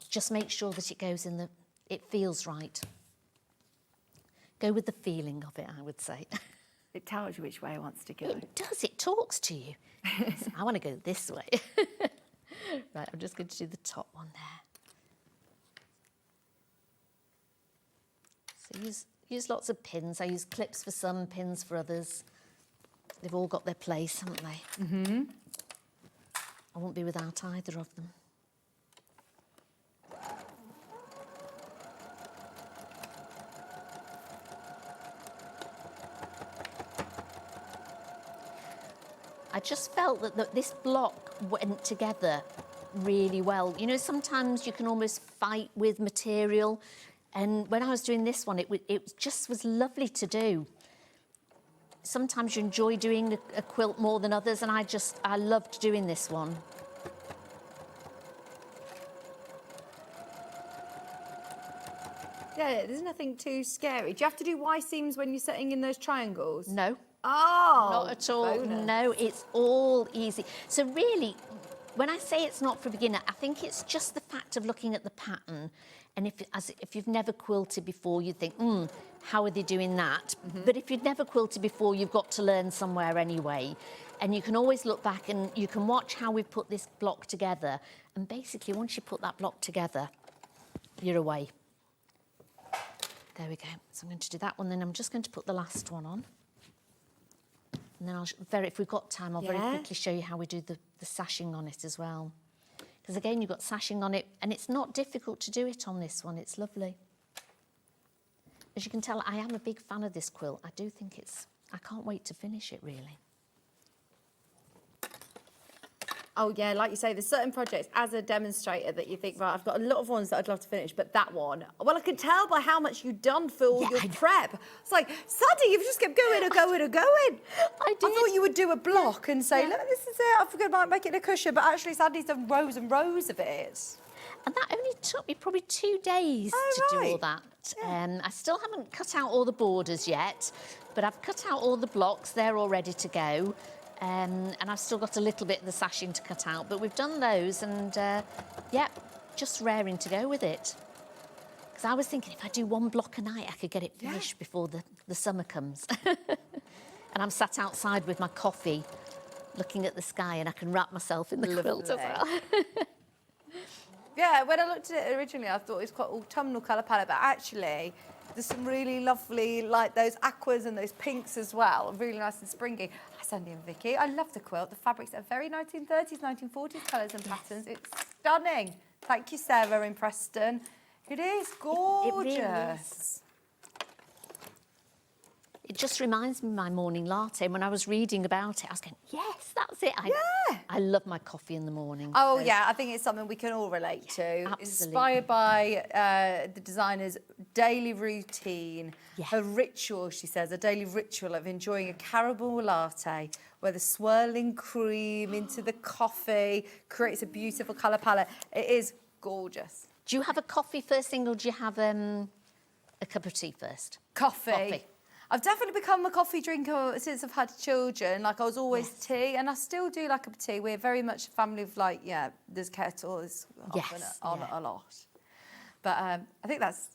[SPEAKER 13] Just make sure that it goes in it feels right. Go with the feeling of it, I would say.
[SPEAKER 1] It tells you which way it wants to go.
[SPEAKER 13] It does, it talks to you. So I want to go this way. Right, I'm just going to do the top one there. So use lots of pins. I use clips for some, pins for others. They've all got their place, haven't they? Mm-hmm. I won't be without either of them. I just felt that this block went together really well. You know, sometimes you can almost fight with material, and when I was doing this one, it just was lovely to do. Sometimes you enjoy doing a quilt more than others, and I loved doing this one.
[SPEAKER 1] Yeah, there's nothing too scary. Do you have to do Y seams when you're setting in those triangles?
[SPEAKER 13] No.
[SPEAKER 1] Oh,
[SPEAKER 13] not at all.
[SPEAKER 1] bonus.
[SPEAKER 13] No, it's all easy. So really, when I say it's not for a beginner, I think it's just the fact of looking at the pattern. And if you've never quilted before, you think, how are they doing that? But if you've never quilted before, you've got to learn somewhere anyway. And you can always look back and you can watch how we put this block together. And basically, once you put that block together, you're away. There we go. So I'm going to do that one, then I'm just going to put the last one on. And then if we've got time, I'll very quickly show you how we do the sashing on it as well. Because again, you've got sashing on it, and it's not difficult to do it on this one. It's lovely. As you can tell, I am a big fan of this quilt. I do think I can't wait to finish it, really.
[SPEAKER 1] Oh, yeah, like you say, there's certain projects as a demonstrator that you think, right, I've got a lot of ones that I'd love to finish, but that one, well, I can tell by how much you've done for all your prep. It's like, Sandi, you've just kept going and going and going. I thought you would do a block and say, look, this is it, I forgot about making a cushion, but actually Sandi's done rows and rows of it.
[SPEAKER 13] And that only took me probably 2 days to do all that. I still haven't cut out all the borders yet, but I've cut out all the blocks. They're all ready to go. And I've still got a little bit of the sashing to cut out, but we've done those and, just raring to go with it. Because I was thinking if I do 1 block a night, I could get it finished before the summer comes. And I'm sat outside with my coffee, looking at the sky, and I can wrap myself in the quilt as well.
[SPEAKER 1] Yeah, when I looked at it originally, I thought it was quite autumnal colour palette, but actually, there's some really lovely, like those aquas and those pinks as well, really nice and springy. Hi, Sandi and Vicki. I love the quilt. The fabrics are very 1930s, 1940s colours and patterns. It's stunning. Thank you, Sarah in Preston. It is gorgeous.
[SPEAKER 13] It really is. It just reminds me of my morning latte. When I was reading about it, I was going, yes, that's it. I love my coffee in the morning.
[SPEAKER 1] Oh, yeah, I think it's something we can all relate to.
[SPEAKER 13] Absolutely.
[SPEAKER 1] Inspired by the designer's daily routine, her ritual, she says, a daily ritual of enjoying a caramel latte where the swirling cream into the coffee creates a beautiful colour palette. It is gorgeous.
[SPEAKER 13] Do you have a coffee first thing, or do you have a cup of tea first?
[SPEAKER 1] Coffee. I've definitely become a coffee drinker since I've had children. Like, I was always tea, and I still do like a cup of tea. We're very much a family of, like, there's kettles often on a lot. But I think that's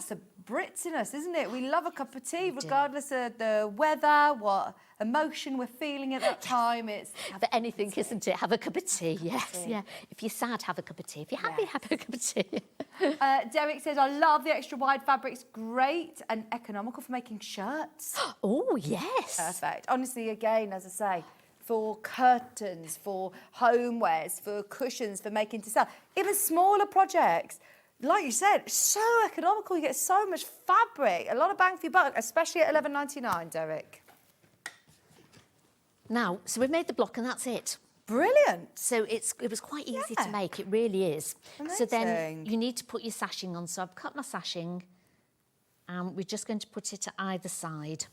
[SPEAKER 1] the Brits in us, isn't it? We love a cup of tea, regardless of the weather, what emotion we're feeling at that time. It's
[SPEAKER 13] for anything, isn't it? Have a cup of tea, yes, yeah. If you're sad, have a cup of tea. If you're happy, have a cup of tea.
[SPEAKER 1] Derek says, I love the extra wide fabrics. Great and economical for making shirts.
[SPEAKER 13] Oh, yes.
[SPEAKER 1] Perfect. Honestly, again, as I say, for curtains, for homewares, for cushions, for making to sell, even smaller projects. Like you said, so economical. You get so much fabric, a lot of bang for your buck, especially at $11.99, Derek.
[SPEAKER 13] Now, so we've made the block and that's it.
[SPEAKER 1] Brilliant.
[SPEAKER 13] So it was quite easy to make, it really is. So then
[SPEAKER 1] Amazing.
[SPEAKER 13] you need to put your sashing on. So I've cut my sashing and we're just going to put it to either side.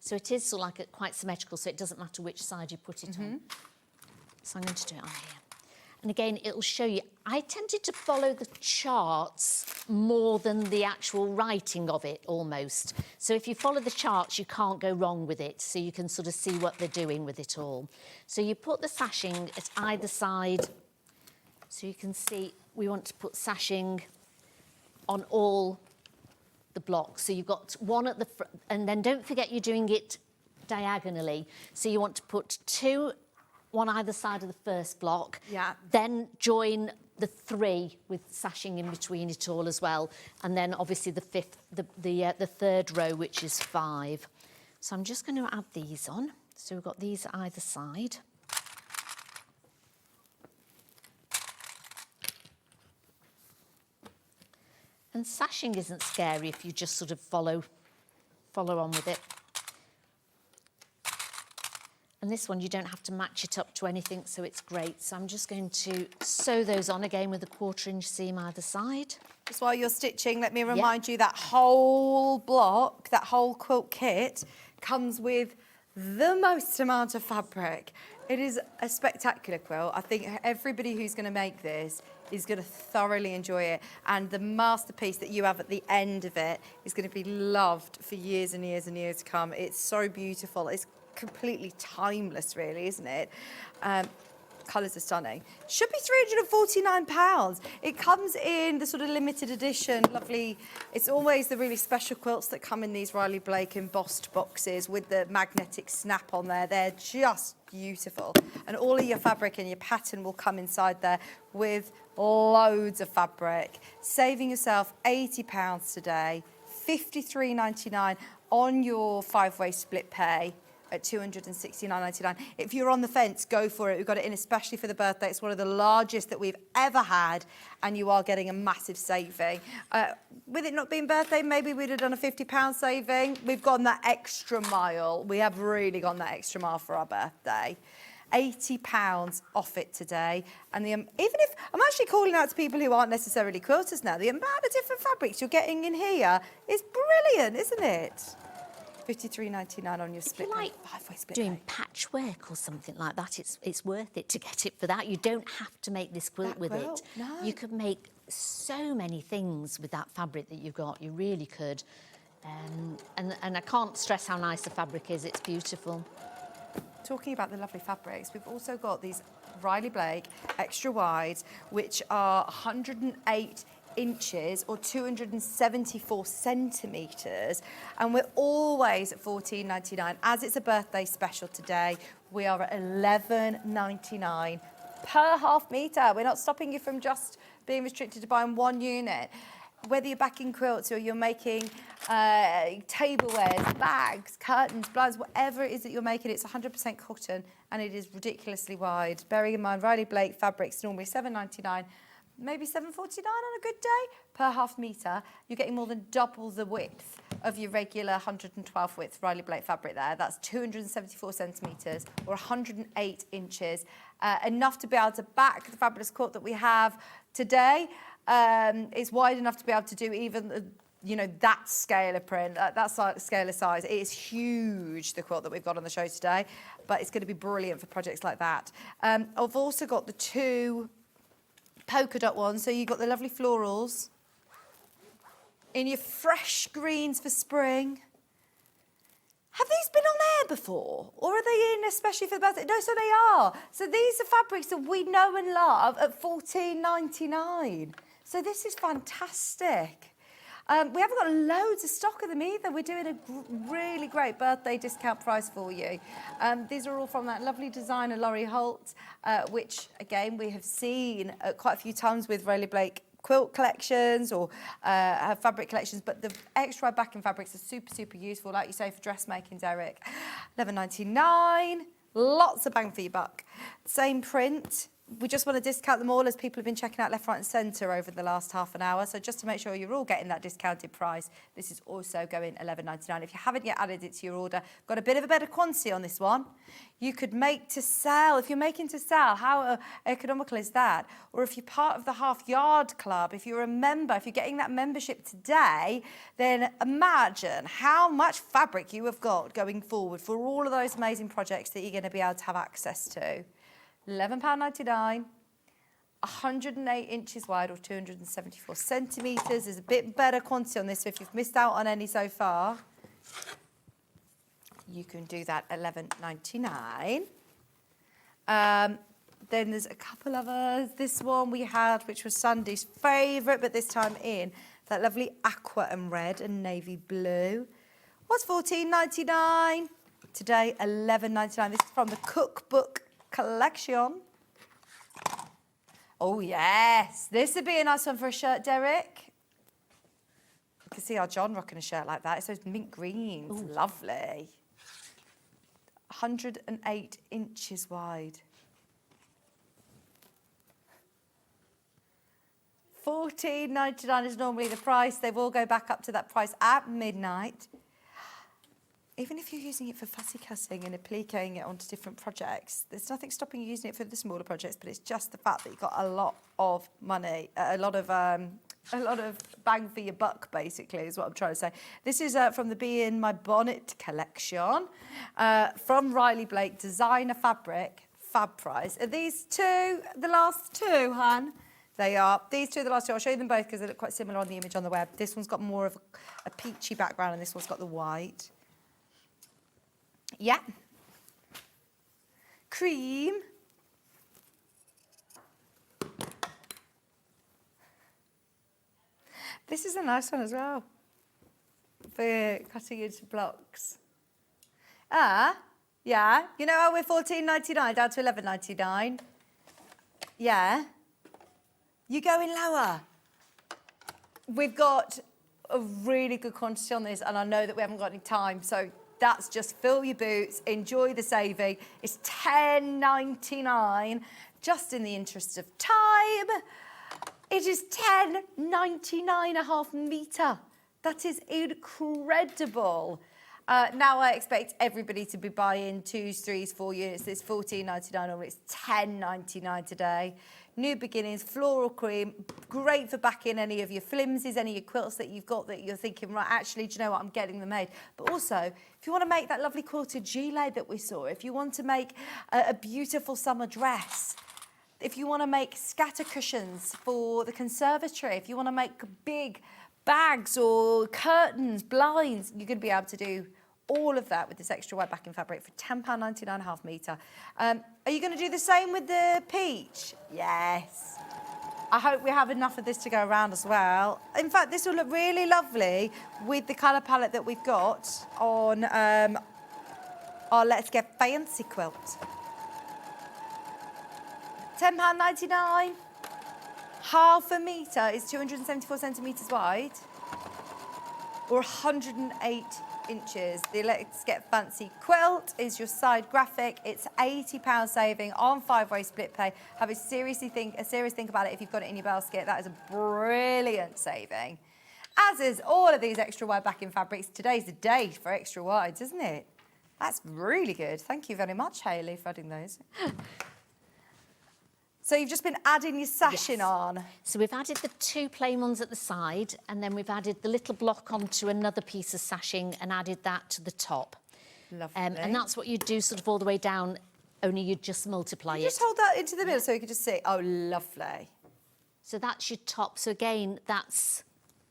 [SPEAKER 13] So it is sort of like quite symmetrical, so it doesn't matter which side you put it on. So I'm going to do it on here. And again, it'll show you. I tended to follow the charts more than the actual writing of it, almost. So if you follow the charts, you can't go wrong with it. So you can sort of see what they're doing with it all. So you put the sashing at either side. So you can see we want to put sashing on all the blocks. So you've got one at the front, and then don't forget you're doing it diagonally. So you want to put two on either side of the first block.
[SPEAKER 1] Yeah.
[SPEAKER 13] Then join the 3 with sashing in between it all as well, and then obviously the third row, which is 5. So I'm just going to add these on. So we've got these at either side. And sashing isn't scary if you just sort of follow on with it. And this one, you don't have to match it up to anything, so it's great. So I'm just going to sew those on again with a 1/4-inch seam either side.
[SPEAKER 1] Just while you're stitching, let me remind you that whole block, that whole quilt kit, comes with the most amount of fabric. It is a spectacular quilt. I think everybody who's going to make this is going to thoroughly enjoy it. And the masterpiece that you have at the end of it is going to be loved for years and years and years to come. It's so beautiful. It's completely timeless, really, isn't it? Colours are stunning. Should be £349. It comes in the sort of limited edition, lovely. It's always the really special quilts that come in these Riley Blake embossed boxes with the magnetic snap on there. They're just beautiful. And all of your fabric and your pattern will come inside there with loads of fabric. Saving yourself £80 today, $53.99 on your 5-way split pay at $269.99. If you're on the fence, go for it. We've got it in especially for the birthday. It's one of the largest that we've ever had, and you are getting a massive saving. With it not being birthday, maybe we'd have done a £50 saving. We've gone that extra mile. We have really gone that extra mile for our birthday. £80 off it today. And even if, I'm actually calling out to people who aren't necessarily quilters now, the amount of different fabrics you're getting in here is brilliant, isn't it? $53.99 on your split.
[SPEAKER 13] If you like
[SPEAKER 1] 5-way split
[SPEAKER 13] doing
[SPEAKER 1] pay.
[SPEAKER 13] patchwork or something like that, it's worth it to get it for that. You don't have to make this quilt
[SPEAKER 1] That
[SPEAKER 13] with
[SPEAKER 1] quilt,
[SPEAKER 13] it.
[SPEAKER 1] no.
[SPEAKER 13] You could make so many things with that fabric that you've got. You really could. And I can't stress how nice the fabric is. It's beautiful.
[SPEAKER 1] Talking about the lovely fabrics, we've also got these Riley Blake extra wides, which are 108 inches or 274 centimetres, and we're always at $14.99. As it's a birthday special today, we are at $11.99 per half metre. We're not stopping you from just being restricted to buying one unit. Whether you're backing quilts or you're making tablewares, bags, curtains, blinds, whatever it is that you're making, it's 100% cotton and it is ridiculously wide. Bearing in mind, Riley Blake fabrics normally $7.99, maybe $7.49 on a good day per half metre. You're getting more than double the width of your regular 112 width Riley Blake fabric there. That's 274 centimetres or 108 inches. Enough to be able to back the fabulous quilt that we have today. It's wide enough to be able to do even, that scale of print, that scale of size. It is huge, the quilt that we've got on the show today, but it's going to be brilliant for projects like that. I've also got the 2 polka dot ones, so you've got the lovely florals in your fresh greens for spring. Have these been on air before? Or are they in especially for the birthday? No, so they are. So these are fabrics that we know and love at $14.99. So this is fantastic. We haven't got loads of stock of them either. We're doing a really great birthday discount price for you. These are all from that lovely designer, Laurie Holt, which, again, we have seen quite a few times with Riley Blake quilt collections or her fabric collections, but the extra backing fabrics are super, super useful, like you say, for dressmaking, Derek. $11.99, lots of bang for your buck. Same print, we just want to discount them all as people have been checking out left, right and centre over the last half an hour. So just to make sure you're all getting that discounted price, this is also going $11.99. If you haven't yet added it to your order, got a bit of a better quantity on this one. You could make to sell. If you're making to sell, how economical is that? Or if you're part of the Half Yard Club, if you're a member, if you're getting that membership today, then imagine how much fabric you have got going forward for all of those amazing projects that you're going to be able to have access to. £11.99, 108 inches wide or 274 centimetres. There's a bit better quantity on this, so if you've missed out on any so far, you can do that £11.99. Then there's a couple of others. This one we had, which was Sandi's favourite, but this time in that lovely aqua and red and navy blue. Was $14.99. Today, $11.99. This is from the cookbook collection. Oh yes, this would be a nice one for a shirt, Derek. You can see our John rocking a shirt like that. It's those mint greens. Ooh. Lovely. 108 inches wide. $14.99 is normally the price. They will go back up to that price at midnight. Even if you're using it for fussy cutting and appliquing it onto different projects, there's nothing stopping you using it for the smaller projects, but it's just the fact that you've got a lot of money, a lot of bang for your buck, basically, is what I'm trying to say. This is from the Bee in My Bonnet collection, from Riley Blake, designer fabric, fab price. Are these two the last two, Han? They are. These two are the last two. I'll show you them both because they look quite similar on the image on the web. This one's got more of a peachy background and this one's got the white. Yeah. Cream. This is a nice one as well for cutting into blocks. Yeah. You know how we're $14.99 down to $11.99? Yeah. You're going lower. We've got a really good quantity on this, and I know that we haven't got any time, so that's just fill your boots, enjoy the saving. It's $10.99, just in the interest of time. It is $10.99 a half metre. That is incredible. Now I expect everybody to be buying 2s, 3s, 4 units. It's $14.99 or it's $10.99 today. New beginnings, floral cream, great for backing any of your flimsies, any of your quilts that you've got that you're thinking, right, actually, do you know what, I'm getting them made. But also, if you want to make that lovely quilted gilet that we saw, if you want to make a beautiful summer dress, if you want to make scatter cushions for the conservatory, if you want to make big bags or curtains, blinds, you're going to be able to do all of that with this extra wide backing fabric for £10.99 a half metre. Are you going to do the same with the peach? Yes. I hope we have enough of this to go around as well. In fact, this will look really lovely with the colour palette that we've got on our Let's Get Fancy quilt. £10.99. Half a metre is 274 centimetres wide, or 108 inches. The Let's Get Fancy quilt is your side graphic. It's £80 saving on 5-way split pay. Have a serious think about it if you've got it in your basket. That is a brilliant saving. As is all of these extra wide backing fabrics. Today's the day for extra wides, isn't it? That's really good. Thank you very much, Hayley, for adding those. So you've just been adding your sashing on.
[SPEAKER 13] So we've added the 2 plain ones at the side, and then we've added the little block onto another piece of sashing and added that to the top.
[SPEAKER 1] Lovely.
[SPEAKER 13] And that's what you do sort of all the way down, only you just multiply it.
[SPEAKER 1] Just hold that into the middle so you can just see. Oh, lovely.
[SPEAKER 13] So that's your top. So again, that's...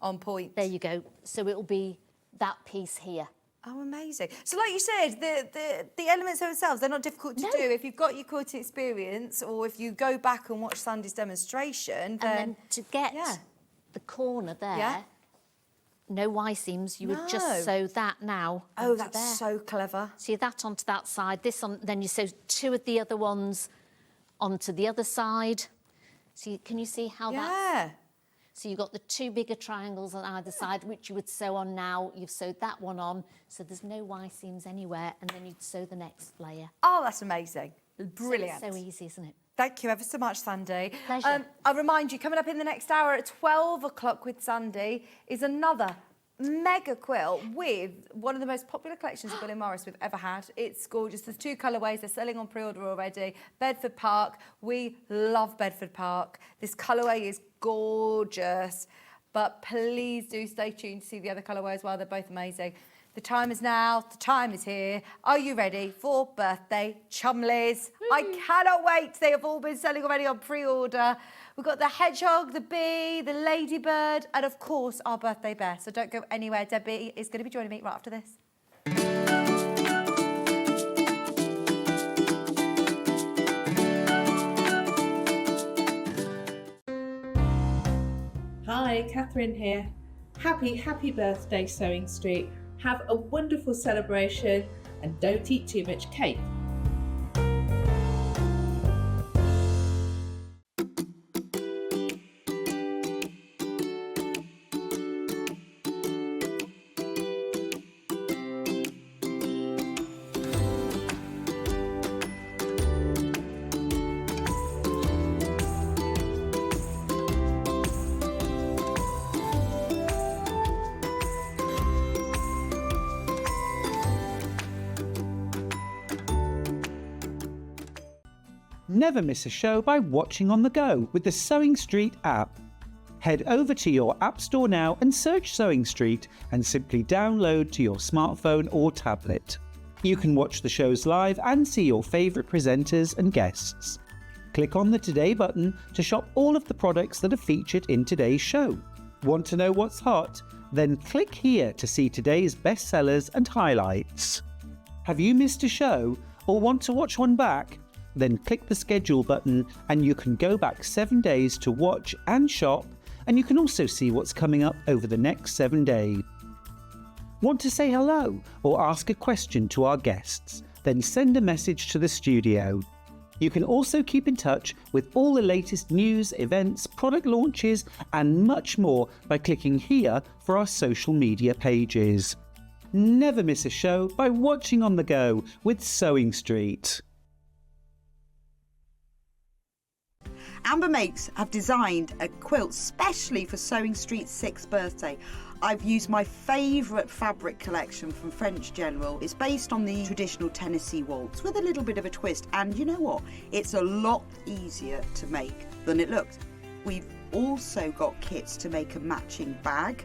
[SPEAKER 1] on point.
[SPEAKER 13] There you go. So it'll be that piece here.
[SPEAKER 1] Oh, amazing. So like you said, the elements themselves, they're not difficult to do. If you've got your quilting experience or if you go back and watch Sandi's demonstration, then...
[SPEAKER 13] And then to get the corner there, no Y seams, you would just sew that now.
[SPEAKER 1] Oh, that's so clever.
[SPEAKER 13] Sew that onto that side, this on, then you sew 2 of the other ones onto the other side. So can you see how that's... So you've got the 2 bigger triangles on either side, which you would sew on now. You've sewed that one on, so there's no Y seams anywhere, and then you'd sew the next layer.
[SPEAKER 1] Oh, that's amazing. Brilliant.
[SPEAKER 13] So easy, isn't it?
[SPEAKER 1] Thank you ever so much, Sandi.
[SPEAKER 13] Pleasure.
[SPEAKER 1] I'll remind you, coming up in the next hour at 12 o'clock with Sandi is another mega quilt with one of the most popular collections of Willie Morris we've ever had. It's gorgeous. There's 2 colourways. They're selling on pre-order already. Bedford Park. We love Bedford Park. This colourway is gorgeous. But please do stay tuned to see the other colourways as well. They're both amazing. The time is now. The time is here. Are you ready for Birthday Chumleys? I cannot wait. They have all been selling already on pre-order. We've got the hedgehog, the bee, the ladybird, and of course our birthday bear. So don't go anywhere. Debbie is going to be joining me right after this.
[SPEAKER 14] Hi, Catherine here. Happy birthday, Sewing Street. Have a wonderful celebration and don't eat too much cake.
[SPEAKER 12] Never miss a show by watching on the go with the Sewing Street app. Head over to your App Store now and search Sewing Street and simply download to your smartphone or tablet. You can watch the shows live and see your favourite presenters and guests. Click on the Today button to shop all of the products that are featured in today's show. Want to know what's hot? Then click here to see today's bestsellers and highlights. Have you missed a show or want to watch one back? Then click the schedule button and you can go back 7 days to watch and shop, and you can also see what's coming up over the next 7 days. Want to say hello or ask a question to our guests? Then send a message to the studio. You can also keep in touch with all the latest news, events, product launches and much more by clicking here for our social media pages. Never miss a show by watching on the go with Sewing Street.
[SPEAKER 6] Amber Makes have designed a quilt specially for Sewing Street's 6th birthday. I've used my favourite fabric collection from French General. It's based on the traditional Tennessee waltz with a little bit of a twist, and you know what? It's a lot easier to make than it looks. We've also got kits to make a matching bag,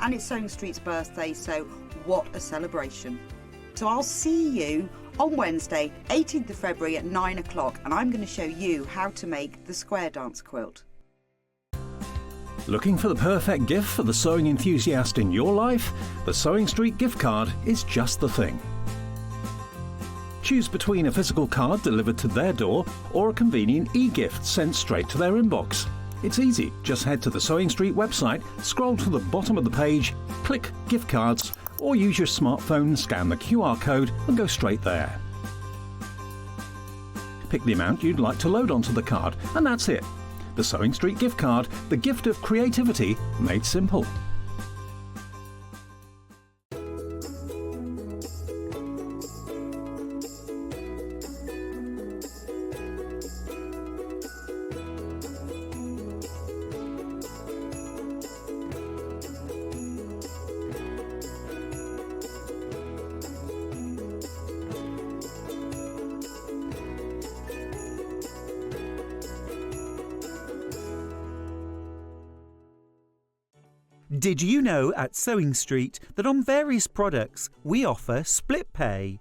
[SPEAKER 6] and it's Sewing Street's birthday, so what a celebration. So I'll see you on Wednesday, 18th of February at 9 o'clock, and I'm going to show you how to make the square dance quilt.
[SPEAKER 15] Looking for the perfect gift for the sewing enthusiast in your life? The Sewing Street gift card is just the thing. Choose between a physical card delivered to their door or a convenient e-gift sent straight to their inbox. It's easy. Just head to the Sewing Street website, scroll to the bottom of the page, click Gift Cards, or use your smartphone, scan the QR code and go straight there. Pick the amount you'd like to load onto the card, and that's it. The Sewing Street gift card, the gift of creativity made simple.
[SPEAKER 8] Did you know at Sewing Street that on various products we offer split pay?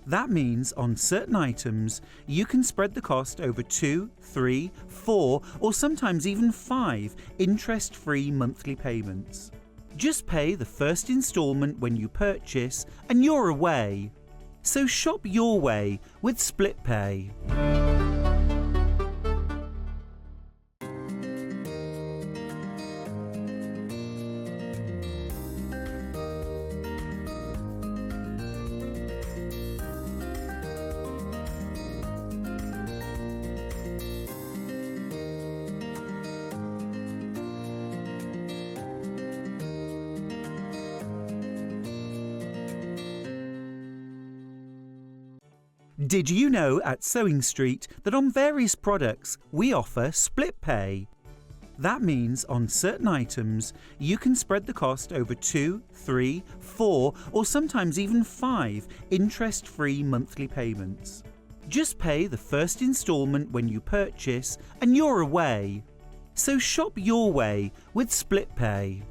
[SPEAKER 8] That means on certain items you can spread the cost over 2, 3, 4 or sometimes even 5 interest-free monthly payments. Just pay the first instalment when you purchase and you're away. So shop your way with split pay. Did you know at Sewing Street that on various products we offer split pay? That means on certain items you can spread the cost over 2, 3, 4 or sometimes even 5 interest-free monthly payments. Just pay the first instalment when you purchase and you're away. So shop your way with split pay.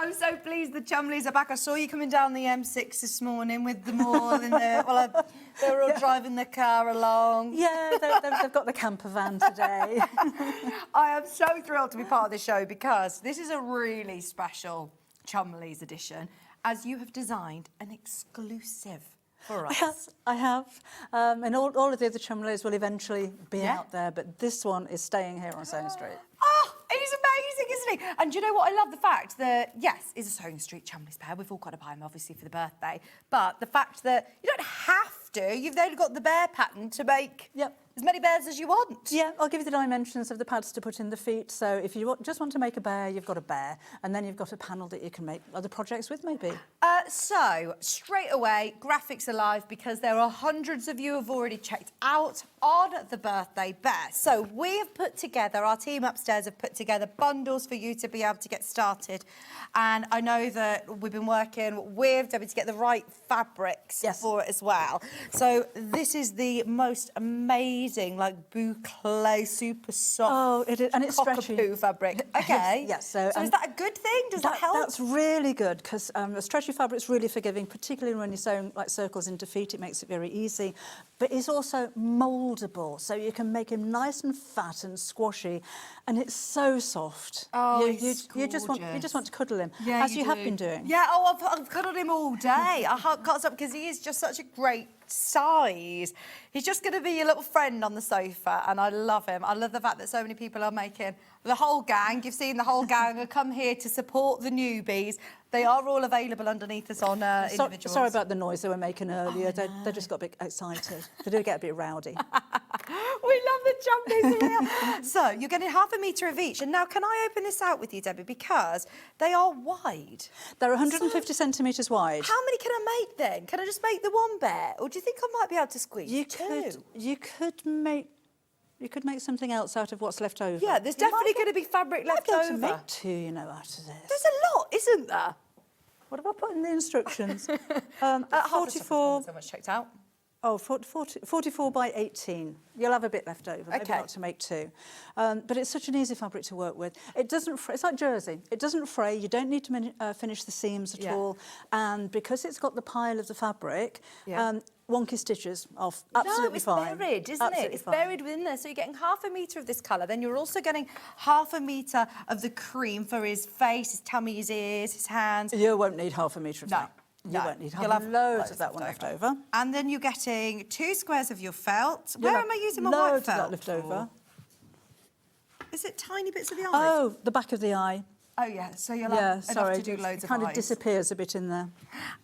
[SPEAKER 1] I'm so pleased the Chumleys are back. I saw you coming down the M6 this morning with them all in there. Well, they were all driving the car along.
[SPEAKER 10] Yeah, they've got the camper van today.
[SPEAKER 1] I am so thrilled to be part of this show because this is a really special Chumleys edition, as you have designed an exclusive for us.
[SPEAKER 10] I have. And all of the other Chumleys will eventually be out there, but this one is staying here on Sewing Street.
[SPEAKER 1] Oh, he's amazing, isn't he? And do you know what? I love the fact that, yes, it's a Sewing Street Chumleys pair. We've all got to buy them, obviously, for the birthday. But the fact that you don't have to. You've only got the bear pattern to make as many bears as you want.
[SPEAKER 10] Yeah, I'll give you the dimensions of the pads to put in the feet. So if you just want to make a bear, you've got a bear. And then you've got a panel that you can make other projects with, maybe.
[SPEAKER 1] So, straight away, graphics are live because there are hundreds of you who've already checked out on the birthday bear. So we have put together, our team upstairs have put together bundles for you to be able to get started. And I know that we've been working with Debbie to get the right fabrics for it as well. So this is the most amazing, like, boucle, super soft.
[SPEAKER 10] Oh, it is, and it's stretchy.
[SPEAKER 1] Cockapoo fabric. Okay.
[SPEAKER 10] Yes.
[SPEAKER 1] So is that a good thing? Does that help?
[SPEAKER 10] That's really good because a stretchy fabric's really forgiving, particularly when you're sewing like circles into feet. It makes it very easy. But it's also mouldable, so you can make him nice and fat and squashy, and it's so soft.
[SPEAKER 1] Oh,
[SPEAKER 10] you just want to cuddle him, as you have been doing.
[SPEAKER 1] Yeah. Oh, I've cuddled him all day. I can't stop because he is just such a great size. He's just going to be your little friend on the sofa, and I love him. I love the fact that so many people are making the whole gang. You've seen the whole gang have come here to support the newbies. They are all available underneath us on individuals.
[SPEAKER 10] Sorry about the noise they were making earlier. They just got a bit excited. They do get a bit rowdy.
[SPEAKER 1] We love the Chumleys here. So you're getting half a metre of each. And now can I open this out with you, Debbie, because they are wide.
[SPEAKER 10] They're 150 centimetres wide.
[SPEAKER 1] How many can I make then? Can I just make the one bear? Or do you think I might be able to squeeze two?
[SPEAKER 10] You could make something else out of what's left over.
[SPEAKER 1] Yeah, there's definitely going to be fabric left over.
[SPEAKER 10] To make two, you know, out of this.
[SPEAKER 1] There's a lot, isn't there?
[SPEAKER 10] What have I put in the instructions?
[SPEAKER 1] 44. So much checked out.
[SPEAKER 10] Oh, 44 by 18. You'll have a bit left over, maybe not to make two. But it's such an easy fabric to work with. It doesn't fray, it's like jersey. It doesn't fray, you don't need to finish the seams at all. And because it's got the pile of the fabric, wonky stitches off, absolutely fine.
[SPEAKER 1] No, it's buried, isn't it? It's buried within there. So you're getting half a metre of this colour. Then you're also getting half a metre of the cream for his face, his tummy, his ears, his hands.
[SPEAKER 10] You won't need half a metre of that. You won't need. You'll have loads of that one left over.
[SPEAKER 1] And then you're getting 2 squares of your felt. Where am I using my white felt?
[SPEAKER 10] Loads of that left over.
[SPEAKER 1] Is it tiny bits of the eye?
[SPEAKER 10] Oh, the back of the eye.
[SPEAKER 1] Oh, yeah. So you'll have enough to do loads of eyes.
[SPEAKER 10] It kind of disappears a bit in there.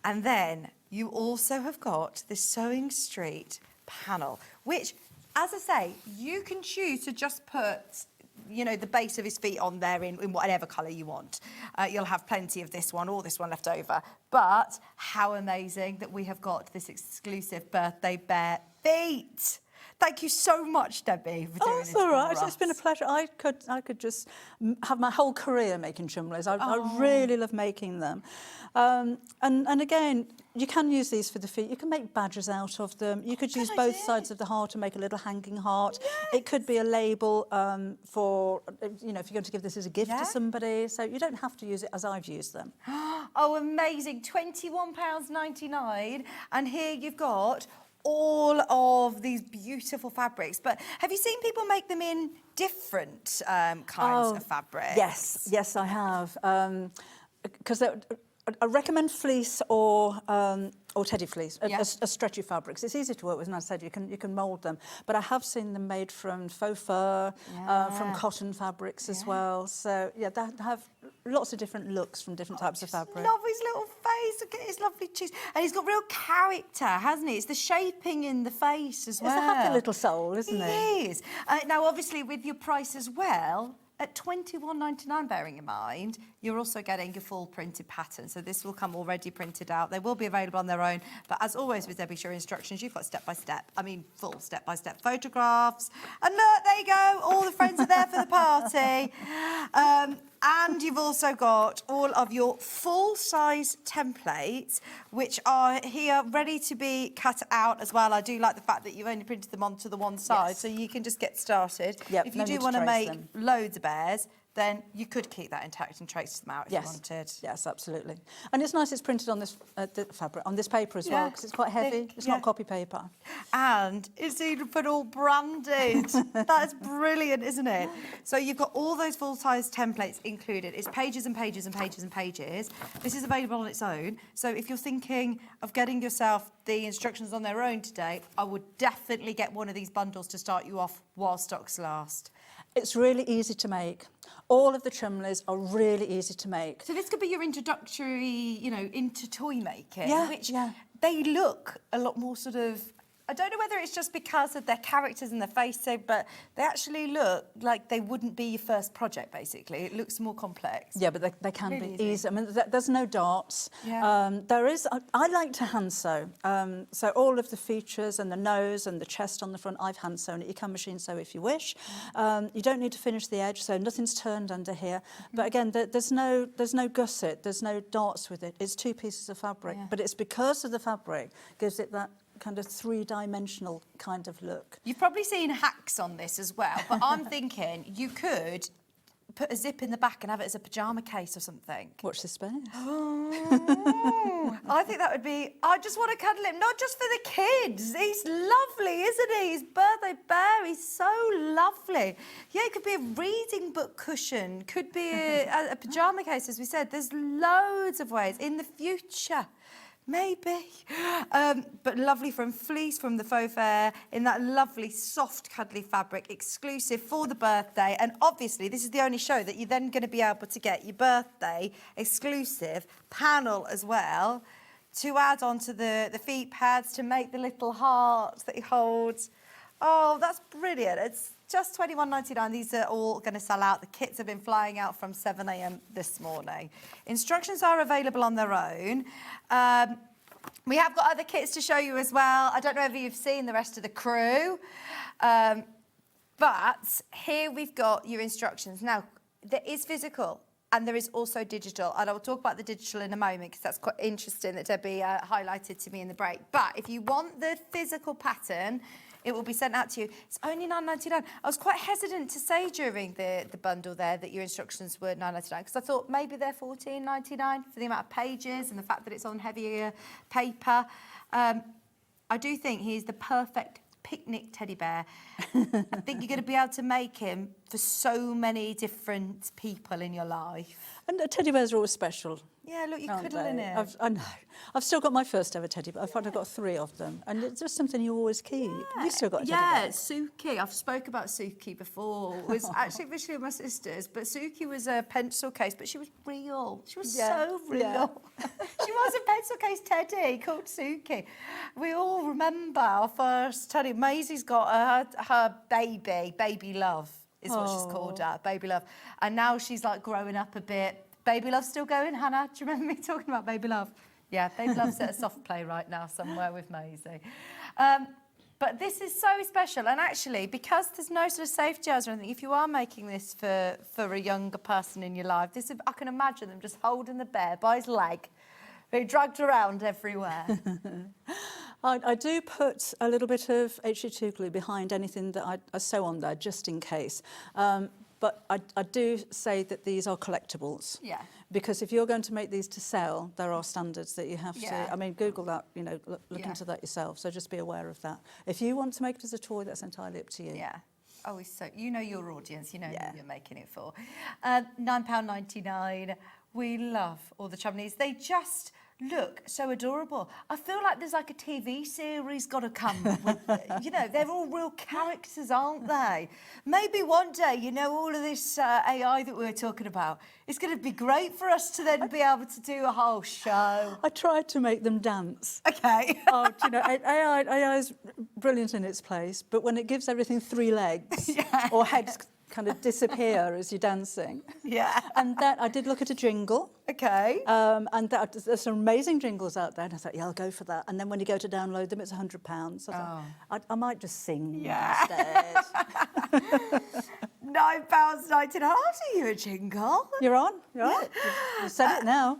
[SPEAKER 1] And then you also have got the Sewing Street panel, which, as I say, you can choose to just put, you know, the base of his feet on there in whatever colour you want. You'll have plenty of this one or this one left over. But how amazing that we have got this exclusive birthday bear feet. Thank you so much, Debbie, for doing this.
[SPEAKER 10] That's all right.
[SPEAKER 1] for
[SPEAKER 10] It's been a
[SPEAKER 1] us.
[SPEAKER 10] pleasure. I could just have my whole career making chumleys. I really love making them. And again, you can use these for the feet. You can make badges out of them. You could use both sides of the heart and make a little hanging heart. It could be a label for, you know, if you're going to give this as a gift to somebody. So you don't have to use it as I've used them.
[SPEAKER 1] Oh, amazing. £21.99. And here you've got all of these beautiful fabrics. But have you seen people make them in different kinds of fabrics?
[SPEAKER 10] Yes, I have. Because I recommend fleece or teddy fleece, a stretchy fabrics. It's easy to work with, and as I said, you can mould them. But I have seen them made from faux fur, from cotton fabrics as well. So yeah, they have lots of different looks from different types of fabric.
[SPEAKER 1] Love his little face. Look at his lovely cheeks, and he's got real character, hasn't he? It's the shaping in the face as well.
[SPEAKER 10] It's a happy little soul, isn't it?
[SPEAKER 1] He is. Now, obviously, with your price as well. At £21.99, bearing in mind, you're also getting your full printed pattern. So this will come already printed out. They will be available on their own. But as always with Debbie Shore instructions, you've got step-by-step, full step-by-step photographs. And look, there you go. All the friends are there for the party. And you've also got all of your full-size templates, which are here ready to be cut out as well. I do like the fact that you've only printed them onto the one side, so you can just get started.
[SPEAKER 10] Yep,
[SPEAKER 1] if you
[SPEAKER 10] no
[SPEAKER 1] do
[SPEAKER 10] need to
[SPEAKER 1] want to
[SPEAKER 10] trace
[SPEAKER 1] make
[SPEAKER 10] them.
[SPEAKER 1] loads of bears, then you could keep that intact and trace them out if you wanted.
[SPEAKER 10] Yes, absolutely. And it's nice it's printed on this the fabric, on this paper as well, because it's quite heavy. It's not copy paper.
[SPEAKER 1] And it's even put all branded. That's brilliant, isn't it? So you've got all those full-size templates included. It's pages and pages and pages and pages. This is available on its own. So if you're thinking of getting yourself the instructions on their own today, I would definitely get one of these bundles to start you off while stocks last.
[SPEAKER 10] It's really easy to make. All of the Chumleys are really easy to make.
[SPEAKER 1] So this could be your introductory, into toy making, which
[SPEAKER 10] yeah.
[SPEAKER 1] they look a lot more sort of, I don't know whether it's just because of their characters and their faces, but they actually look like they wouldn't be your first project, basically. It looks more complex.
[SPEAKER 10] Yeah, but they can
[SPEAKER 1] Really
[SPEAKER 10] be easy. I mean, there's no darts.
[SPEAKER 1] Yeah.
[SPEAKER 10] I like to hand sew. So all of the features and the nose and the chest on the front, I've hand sewn it. You can machine sew if you wish. You don't need to finish the edge, so nothing's turned under here. But again, there's no gusset, there's no darts with it. It's two pieces of fabric. But it's because of the fabric gives it that kind of three-dimensional kind of look.
[SPEAKER 1] You've probably seen hacks on this as well, but I'm thinking you could put a zip in the back and have it as a pyjama case or something.
[SPEAKER 10] Watch this space.
[SPEAKER 1] Oh, I think that would be... I just want to cuddle him, not just for the kids. He's lovely, isn't he? His birthday bear, he's so lovely. Yeah, it could be a reading book cushion, could be a pyjama case, as we said. There's loads of ways in the future. Maybe. But lovely from fleece, from the faux fur, in that lovely, soft, cuddly fabric, exclusive for the birthday. And obviously, this is the only show that you're then going to be able to get your birthday exclusive panel as well to add onto the feet pads to make the little hearts that he holds. Oh, that's brilliant. It's just £21.99. These are all going to sell out. The kits have been flying out from 7 a.m. this morning. Instructions are available on their own. We have got other kits to show you as well. I don't know if you've seen the rest of the crew. But here we've got your instructions. Now, there is physical and there is also digital. And I will talk about the digital in a moment because that's quite interesting that Debbie highlighted to me in the break. But if you want the physical pattern, it will be sent out to you. It's only £9.99. I was quite hesitant to say during the bundle there that your instructions were £9.99 because I thought maybe they're £14.99 for the amount of pages and the fact that it's on heavier paper. I do think he's the perfect picnic teddy bear. I think you're going to be able to make him for so many different people in your life.
[SPEAKER 10] And teddy bears are always special.
[SPEAKER 1] Yeah, look, you're cuddling it.
[SPEAKER 10] I know. I've still got my first ever teddy bear. I've got 3 of them. And it's just something you always keep. You've still got a teddy bear.
[SPEAKER 1] Yeah, Suki. I've spoke about Suki before. It was actually visually my sister's, but Suki was a pencil case, but she was real. She was so real.
[SPEAKER 10] Yeah.
[SPEAKER 1] She was a pencil case teddy called Suki. We all remember our first teddy. Maisie's got her baby love is what she's called her, baby love. And now she's like growing up a bit. Baby Love's still going, Hannah? Do you remember me talking about Baby Love? Yeah, Baby Love's at a soft play right now somewhere with Maisie. But this is so special, and actually, because there's no sort of safety jars or anything, if you are making this for a younger person in your life, this I can imagine them just holding the bear by his leg, being dragged around everywhere.
[SPEAKER 10] I do put a little bit of HG2 glue behind anything that I sew on there, just in case. But I do say that these are collectibles.
[SPEAKER 1] Yeah.
[SPEAKER 10] Because if you're going to make these to sell, there are standards that you have to... I mean, Google that, you know, look into that yourself. So just be aware of that. If you want to make it as a toy, that's entirely up to you.
[SPEAKER 1] Yeah. Oh, so you know your audience, you know who you're making it for. £9.99. We love all the Chumleys. They just look so adorable. I feel like there's like a TV series got to come with, you know, they're all real characters, aren't they? Maybe one day, you know, all of this AI that we were talking about, it's going to be great for us to then be able to do a whole show.
[SPEAKER 10] I tried to make them dance.
[SPEAKER 1] Okay.
[SPEAKER 10] Oh, you know, AI is brilliant in its place, but when it gives everything 3 legs or heads kind of disappear as you're dancing.
[SPEAKER 1] Yeah.
[SPEAKER 10] And that I did look at a jingle.
[SPEAKER 1] Okay.
[SPEAKER 10] And there's some amazing jingles out there, and I thought, yeah, I'll go for that. And then when you go to download them, it's £100. So I might just sing instead.
[SPEAKER 1] £9.99. How do you a jingle?
[SPEAKER 10] You're on. You're right. You said it now.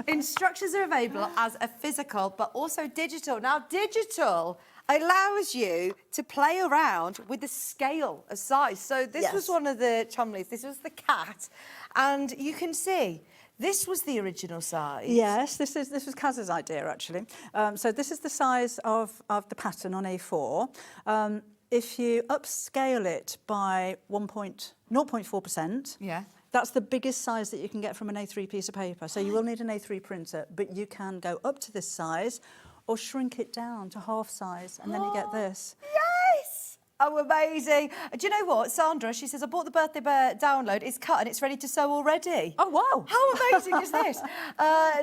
[SPEAKER 1] Instructions are available as a physical, but also digital. Now, digital allows you to play around with the scale of size. So this was one of the Chumleys. This was the cat, and you can see this was the original size.
[SPEAKER 10] Yes, this was Kaz's idea actually. So this is the size of the pattern on A4. If you upscale it by 0.4%, that's the biggest size that you can get from an A3 piece of paper. So you will need an A3 printer, but you can go up to this size or shrink it down to half size, and then you get this.
[SPEAKER 1] Yes! Oh, amazing. Do you know what? Sandra, she says, I bought the Birthday download. It's cut and it's ready to sew already.
[SPEAKER 10] Oh, wow.
[SPEAKER 1] How amazing is this?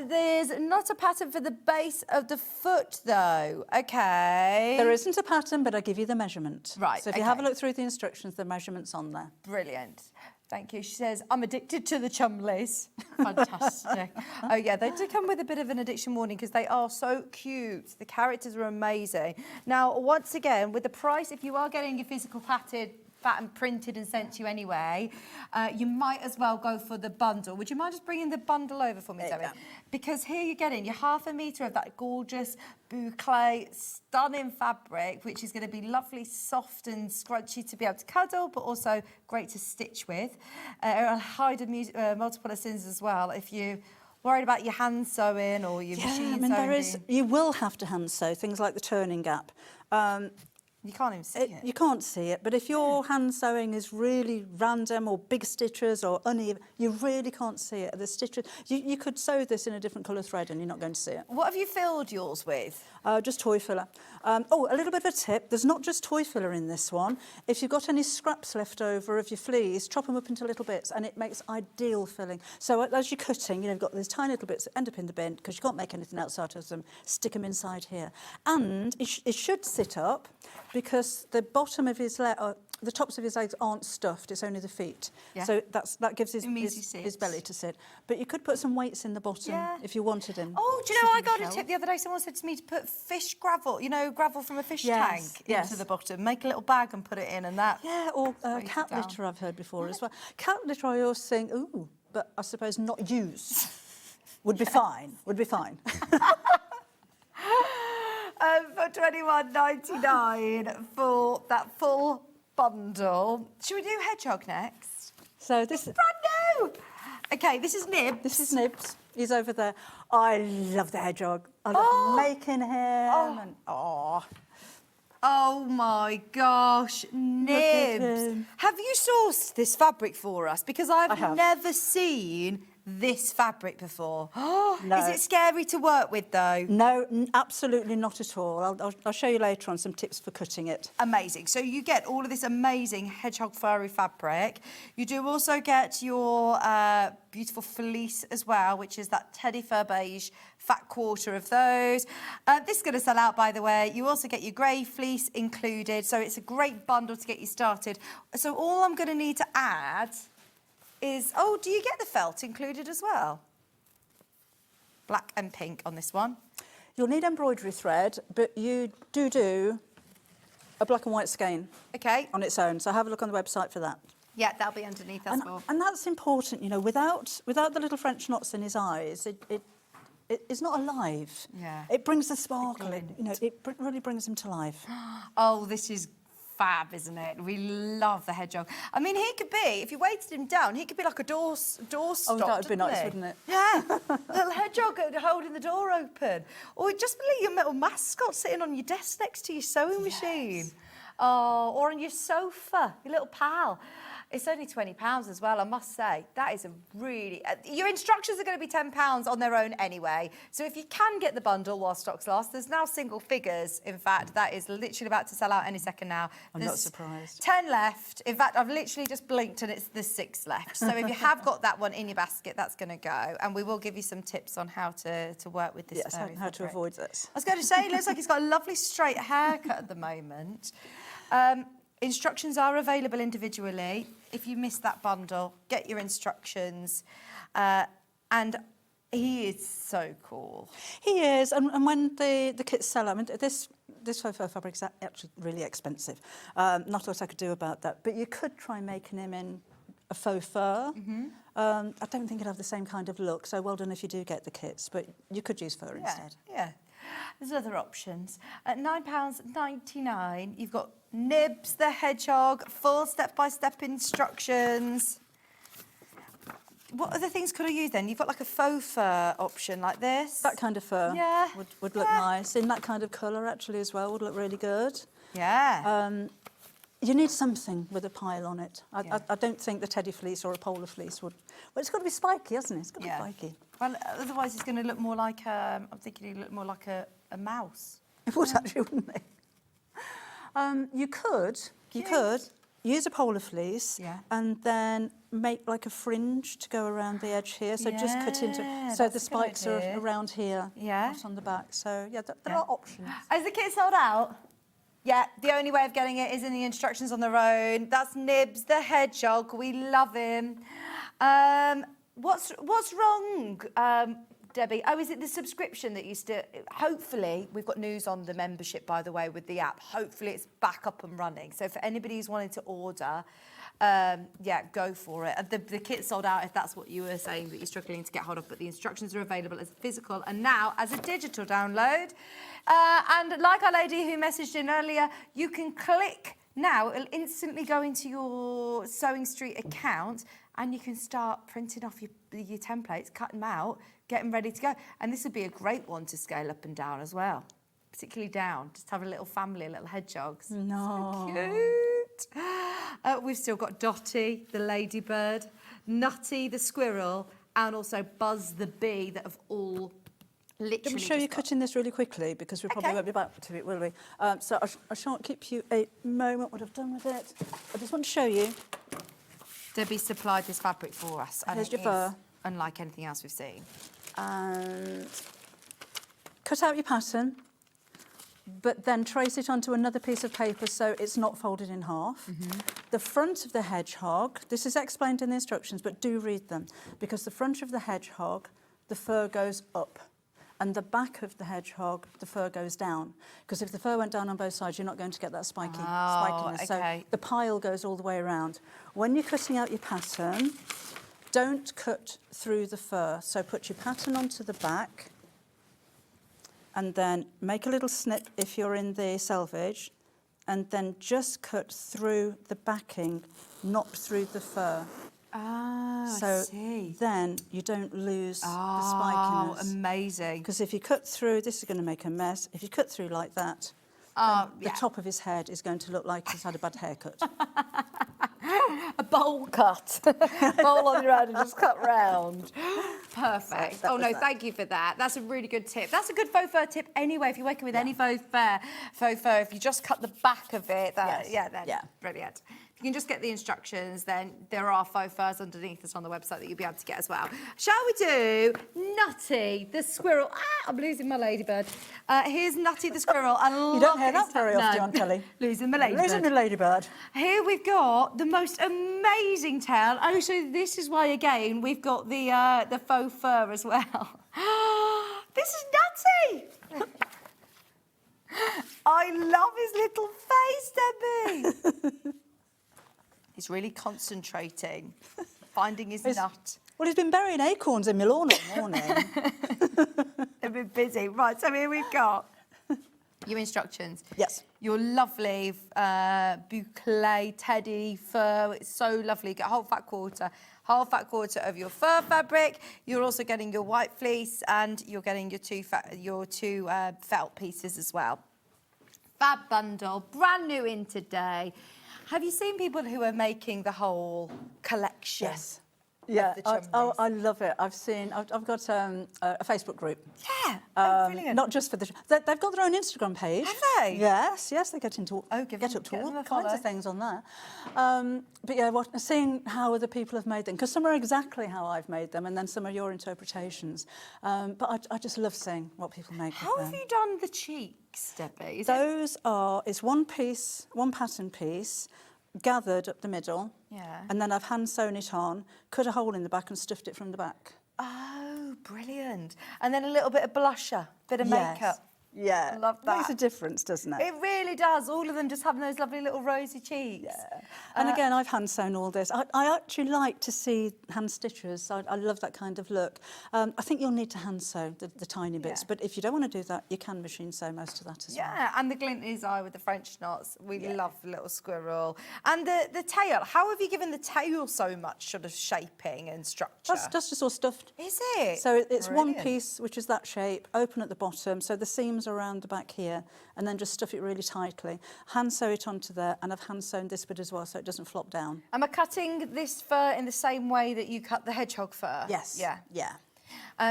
[SPEAKER 1] There's not a pattern for the base of the foot, though. Okay.
[SPEAKER 10] There isn't a pattern, but I give you the measurement.
[SPEAKER 1] Right,
[SPEAKER 10] So if you have a look through the instructions, the measurement's on there.
[SPEAKER 1] Brilliant. Thank you. She says, I'm addicted to the Chumleys. Fantastic. Oh, yeah, they do come with a bit of an addiction warning because they are so cute. The characters are amazing. Now, once again, with the price, if you are getting your physical pattern printed and sent to you anyway, you might as well go for the bundle. Would you mind just bringing the bundle over for me, Zoe? Because here you're getting your ½ metre of that gorgeous boucle, stunning fabric, which is going to be lovely, soft and scrunchy to be able to cuddle, but also great to stitch with. It'll hide multiple scissors as well if you worried about your hand sewing or your machine sewing.
[SPEAKER 10] You will have to hand sew things like the turning gap.
[SPEAKER 1] You can't even see it.
[SPEAKER 10] You can't see it, but if your hand sewing is really random or big stitches or uneven, you really can't see it. The stitches, you could sew this in a different colour thread and you're not going to see it.
[SPEAKER 1] What have you filled yours with?
[SPEAKER 10] Just toy filler. Oh, a little bit of a tip. There's not just toy filler in this one. If you've got any scraps left over of your fleece, chop them up into little bits and it makes ideal filling. So as you're cutting, you've got these tiny little bits that end up in the bin because you can't make anything else out of them. Stick them inside here. And it should sit up because the bottom of his leg, the tops of his legs aren't stuffed, it's only the feet.
[SPEAKER 1] Yeah.
[SPEAKER 10] So that gives his belly to sit. But you could put some weights in the bottom if you wanted him.
[SPEAKER 1] Oh, do you know, I got a tip the other day. Someone said to me to put fish gravel, you know, gravel from a fish tank into the bottom. Make a little bag and put it in and that.
[SPEAKER 10] Yeah, or cat litter I've heard before as well. Cat litter I always think, ooh, but I suppose not used would be fine, would be fine.
[SPEAKER 1] For $21.99 for that full bundle. Should we do hedgehog next?
[SPEAKER 10] So this is
[SPEAKER 1] brand new. Okay, this is Nibs.
[SPEAKER 10] This is Nibs. He's over there. I love the hedgehog. I love making him.
[SPEAKER 1] Oh my gosh, Nibs. Have you sourced this fabric for us? Because I've never seen this fabric before.
[SPEAKER 10] No.
[SPEAKER 1] Is it scary to work with though?
[SPEAKER 10] No, absolutely not at all. I'll show you later on some tips for cutting it.
[SPEAKER 1] Amazing. So you get all of this amazing hedgehog furry fabric. You do also get your beautiful fleece as well, which is that teddy fur beige fat quarter of those. This is going to sell out, by the way. You also get your grey fleece included, so it's a great bundle to get you started. So all I'm going to need to add is, do you get the felt included as well? Black and pink on this one.
[SPEAKER 10] You'll need embroidery thread, but you do a black and white skein.
[SPEAKER 1] Okay.
[SPEAKER 10] On its own. So have a look on the website for that.
[SPEAKER 1] Yeah, that'll be underneath as well.
[SPEAKER 10] And that's important, you know, without the little French knots in his eyes, it's not alive.
[SPEAKER 1] Yeah.
[SPEAKER 10] It brings the sparkle in, you know, really brings him to life.
[SPEAKER 1] Oh, this is fab, isn't it? We love the hedgehog. I mean, he could be, if you weighted him down, he could be like a door stop.
[SPEAKER 10] Oh, that would be nice, wouldn't it?
[SPEAKER 1] Yeah. Little hedgehog holding the door open. Or just be your little mascot sitting on your desk next to your sewing machine. Oh, or on your sofa, your little pal. It's only £20 as well, I must say. That is a really... your instructions are going to be £10 on their own anyway. So if you can get the bundle while stocks last, there's now single figures. In fact, that is literally about to sell out any second now.
[SPEAKER 10] I'm not surprised.
[SPEAKER 1] 10 left. In fact, I've literally just blinked and there's 6 left. So if you have got that one in your basket, that's going to go. And we will give you some tips on how to work with this.
[SPEAKER 10] Yes, how to avoid this.
[SPEAKER 1] I was going to say, it looks like he's got a lovely straight haircut at the moment. Instructions are available individually. If you missed that bundle, get your instructions. And he is so cool.
[SPEAKER 10] He is, and when the kits sell, I mean, this faux fur fabric is actually really expensive. Not a lot I could do about that, but you could try making him in a faux fur. I don't think it'd have the same kind of look, so well done if you do get the kits, but you could use fur instead.
[SPEAKER 1] Yeah. There's other options. At £9.99, you've got Nibs the Hedgehog, full step-by-step instructions. What other things could I use then? You've got like a faux fur option like this.
[SPEAKER 10] That kind of fur would look nice. In that kind of colour actually as well would look really good.
[SPEAKER 1] Yeah.
[SPEAKER 10] You need something with a pile on it. I don't think the teddy fleece or a polar fleece would... Well, it's got to be spiky, hasn't it? It's got to be spiky.
[SPEAKER 1] Well, otherwise it's going to look more like I'm thinking it'd look more like a mouse.
[SPEAKER 10] It would actually, wouldn't it? You could use a polar fleece and then make like a fringe to go around the edge here. So just cut into, so the spikes are around here, not on the back. So yeah, there are options.
[SPEAKER 1] Is the kit sold out? Yeah, the only way of getting it is in the instructions on their own. That's Nibs the Hedgehog. We love him. What's wrong, Debbie? Oh, is it the subscription that used to... Hopefully, we've got news on the membership, by the way, with the app. Hopefully, it's back up and running. So for anybody who's wanting to order, go for it. The kit's sold out if that's what you were saying that you're struggling to get hold of, but the instructions are available as physical and now as a digital download. And like our lady who messaged in earlier, you can click now, it'll instantly go into your Sewing Street account and you can start printing off your templates, cut them out, get them ready to go. And this would be a great one to scale up and down as well, particularly down. Just have a little family, little hedgehogs.
[SPEAKER 10] No.
[SPEAKER 1] So cute. We've still got Dotty, the ladybird, Nutty, the squirrel, and also Buzz the bee that have all literally...
[SPEAKER 10] Let me show you cutting this really quickly because we probably won't be back to it, will we? So I shan't keep you a moment what I've done with it. I just want to show you.
[SPEAKER 1] Debbie supplied this fabric for us. And
[SPEAKER 10] here's your fur.
[SPEAKER 1] Unlike anything else we've seen.
[SPEAKER 10] And cut out your pattern, but then trace it onto another piece of paper so it's not folded in half. The front of the hedgehog, this is explained in the instructions, but do read them, because the front of the hedgehog, the fur goes up, and the back of the hedgehog, the fur goes down. Because if the fur went down on both sides, you're not going to get that spikiness.
[SPEAKER 1] Okay.
[SPEAKER 10] So the pile goes all the way around. When you're cutting out your pattern, don't cut through the fur. So put your pattern onto the back and then make a little snip if you're in the selvage and then just cut through the backing, not through the fur. So
[SPEAKER 1] I see.
[SPEAKER 10] Then you don't lose the spikiness.
[SPEAKER 1] Oh, amazing.
[SPEAKER 10] Because if you cut through, this is going to make a mess. If you cut through like that, the top of his head is going to look like he's had a bad haircut.
[SPEAKER 1] A bowl cut. Bowl on your head and just cut round. Perfect.
[SPEAKER 10] So
[SPEAKER 1] thank you for that. That's a really good tip. That's a good faux fur tip anyway. If you're working with any faux fur, if you just cut the back of it, brilliant. If you can just get the instructions, then there are faux furs underneath us on the website that you'll be able to get as well. Shall we do Nutty the squirrel? I'm losing my ladybird. Here's Nutty the squirrel.
[SPEAKER 10] You don't hear that very often on telly.
[SPEAKER 1] Losing my ladybird.
[SPEAKER 10] Losing the ladybird.
[SPEAKER 1] Here we've got the most amazing tail. Oh, so this is why, again, we've got the faux fur as well. This is Nutty! I love his little face, Debbie. He's really concentrating, finding his nut.
[SPEAKER 10] Well, he's been burying acorns in my lawn all morning.
[SPEAKER 1] They've been busy. Right, so here we've got your instructions.
[SPEAKER 10] Yes.
[SPEAKER 1] Your lovely boucle teddy fur. It's so lovely. Get a whole fat quarter of your fur fabric. You're also getting your white fleece, and you're getting your two felt pieces as well. Fab bundle, brand new in today. Have you seen people who are making the whole collection?
[SPEAKER 10] Yes. Yeah, I love it. I've got a Facebook group.
[SPEAKER 1] Yeah, brilliant.
[SPEAKER 10] Not just for they've got their own Instagram page.
[SPEAKER 1] Have they?
[SPEAKER 10] Yes, they get into up to all kinds of things on there. But yeah, seeing how other people have made them, because some are exactly how I've made them, and then some are your interpretations. But I just love seeing what people make.
[SPEAKER 1] How have you done the cheeks, Debbie?
[SPEAKER 10] It's one piece, one pattern piece, gathered up the middle, and then I've hand sewn it on, cut a hole in the back and stuffed it from the back.
[SPEAKER 1] Oh, brilliant. And then a little bit of blusher, bit of makeup.
[SPEAKER 10] Yeah.
[SPEAKER 1] I love that.
[SPEAKER 10] Makes a difference, doesn't it?
[SPEAKER 1] It really does. All of them just having those lovely little rosy cheeks.
[SPEAKER 10] Yeah. And again, I've hand sewn all this. I actually like to see hand stitches. I love that kind of look. I think you'll need to hand sew the tiny bits, but if you don't want to do that, you can machine sew most of that as well.
[SPEAKER 1] Yeah, and the glint in his eye with the French knots. We love the little squirrel. And the tail. How have you given the tail so much sort of shaping and structure?
[SPEAKER 10] That's just all stuffed.
[SPEAKER 1] Is it?
[SPEAKER 10] So it's one
[SPEAKER 1] Brilliant.
[SPEAKER 10] piece, which is that shape, open at the bottom, so the seams around the back here, and then just stuff it really tightly. Hand sew it onto there, and I've hand sewn this bit as well, so it doesn't flop down.
[SPEAKER 1] Am I cutting this fur in the same way that you cut the hedgehog fur?
[SPEAKER 10] Yes.
[SPEAKER 1] Yeah.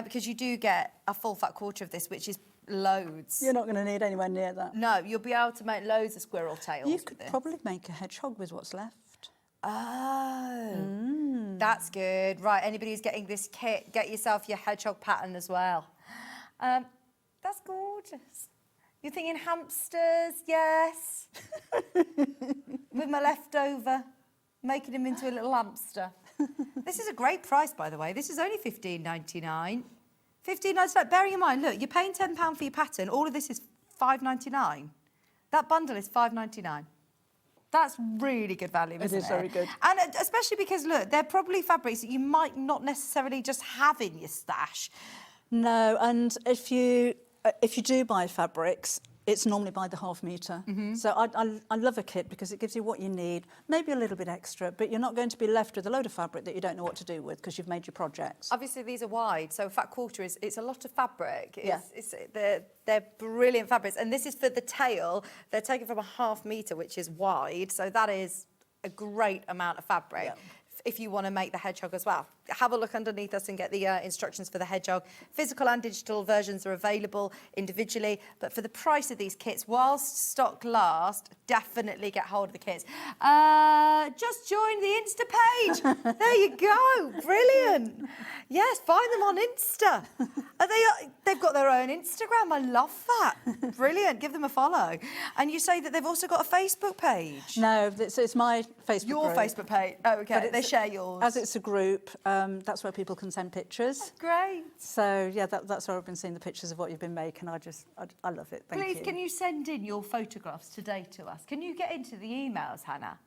[SPEAKER 1] Because you do get a full fat quarter of this, which is loads.
[SPEAKER 10] You're not going to need anywhere near that.
[SPEAKER 1] No, you'll be able to make loads of squirrel tails.
[SPEAKER 10] You could probably make a hedgehog with what's left.
[SPEAKER 1] Oh, that's good. Right, anybody who's getting this kit, get yourself your hedgehog pattern as well. That's gorgeous. You're thinking hamsters, yes. With my leftover, making him into a little hamster. This is a great price, by the way. This is only $15.99. $15.99. Bearing in mind, look, you're paying £10 for your pattern. All of this is $5.99. That bundle is $5.99. That's really good value, isn't it?
[SPEAKER 10] It is very good.
[SPEAKER 1] And especially because, look, they're probably fabrics that you might not necessarily just have in your stash.
[SPEAKER 10] No, and if you do buy fabrics, it's normally by the half metre. So I love a kit because it gives you what you need, maybe a little bit extra, but you're not going to be left with a load of fabric that you don't know what to do with because you've made your projects.
[SPEAKER 1] Obviously, these are wide, so a fat quarter it's a lot of fabric. They're brilliant fabrics, and this is for the tail. They're taken from a half metre, which is wide, so that is a great amount of fabric.
[SPEAKER 10] Yeah.
[SPEAKER 1] If you want to make the hedgehog as well. Have a look underneath us and get the instructions for the hedgehog. Physical and digital versions are available individually, but for the price of these kits, whilst stock lasts, definitely get hold of the kits. Just join the Insta page. There you go. Brilliant. Yes, find them on Insta. They've got their own Instagram. I love that. Brilliant. Give them a follow. And you say that they've also got a Facebook page.
[SPEAKER 10] No, it's my Facebook
[SPEAKER 1] Your
[SPEAKER 10] group.
[SPEAKER 1] Facebook page. Oh, okay. They share yours.
[SPEAKER 10] As it's a group, that's where people can send pictures.
[SPEAKER 1] That's great.
[SPEAKER 10] So, yeah, that's where I've been seeing the pictures of what you've been making. I love it. Thank you.
[SPEAKER 1] Please, can you send in your photographs today to us? Can you get into the emails, Hannah?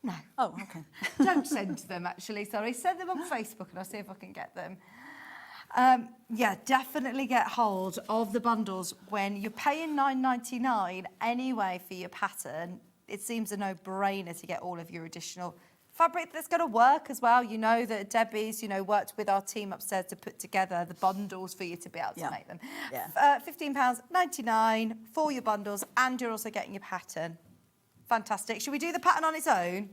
[SPEAKER 1] No.
[SPEAKER 10] Oh, OK.
[SPEAKER 1] Don't send them, actually, sorry. Send them on Facebook and I'll see if I can get them. Yeah, definitely get hold of the bundles when you're paying $9.99 anyway for your pattern. It seems a no-brainer to get all of your additional fabric that's going to work as well. You know that Debbie's, worked with our team upstairs to put together the bundles for you to be able to make them.
[SPEAKER 10] Yeah.
[SPEAKER 1] £15.99 for your bundles, and you're also getting your pattern. Fantastic. Should we do the pattern on its own?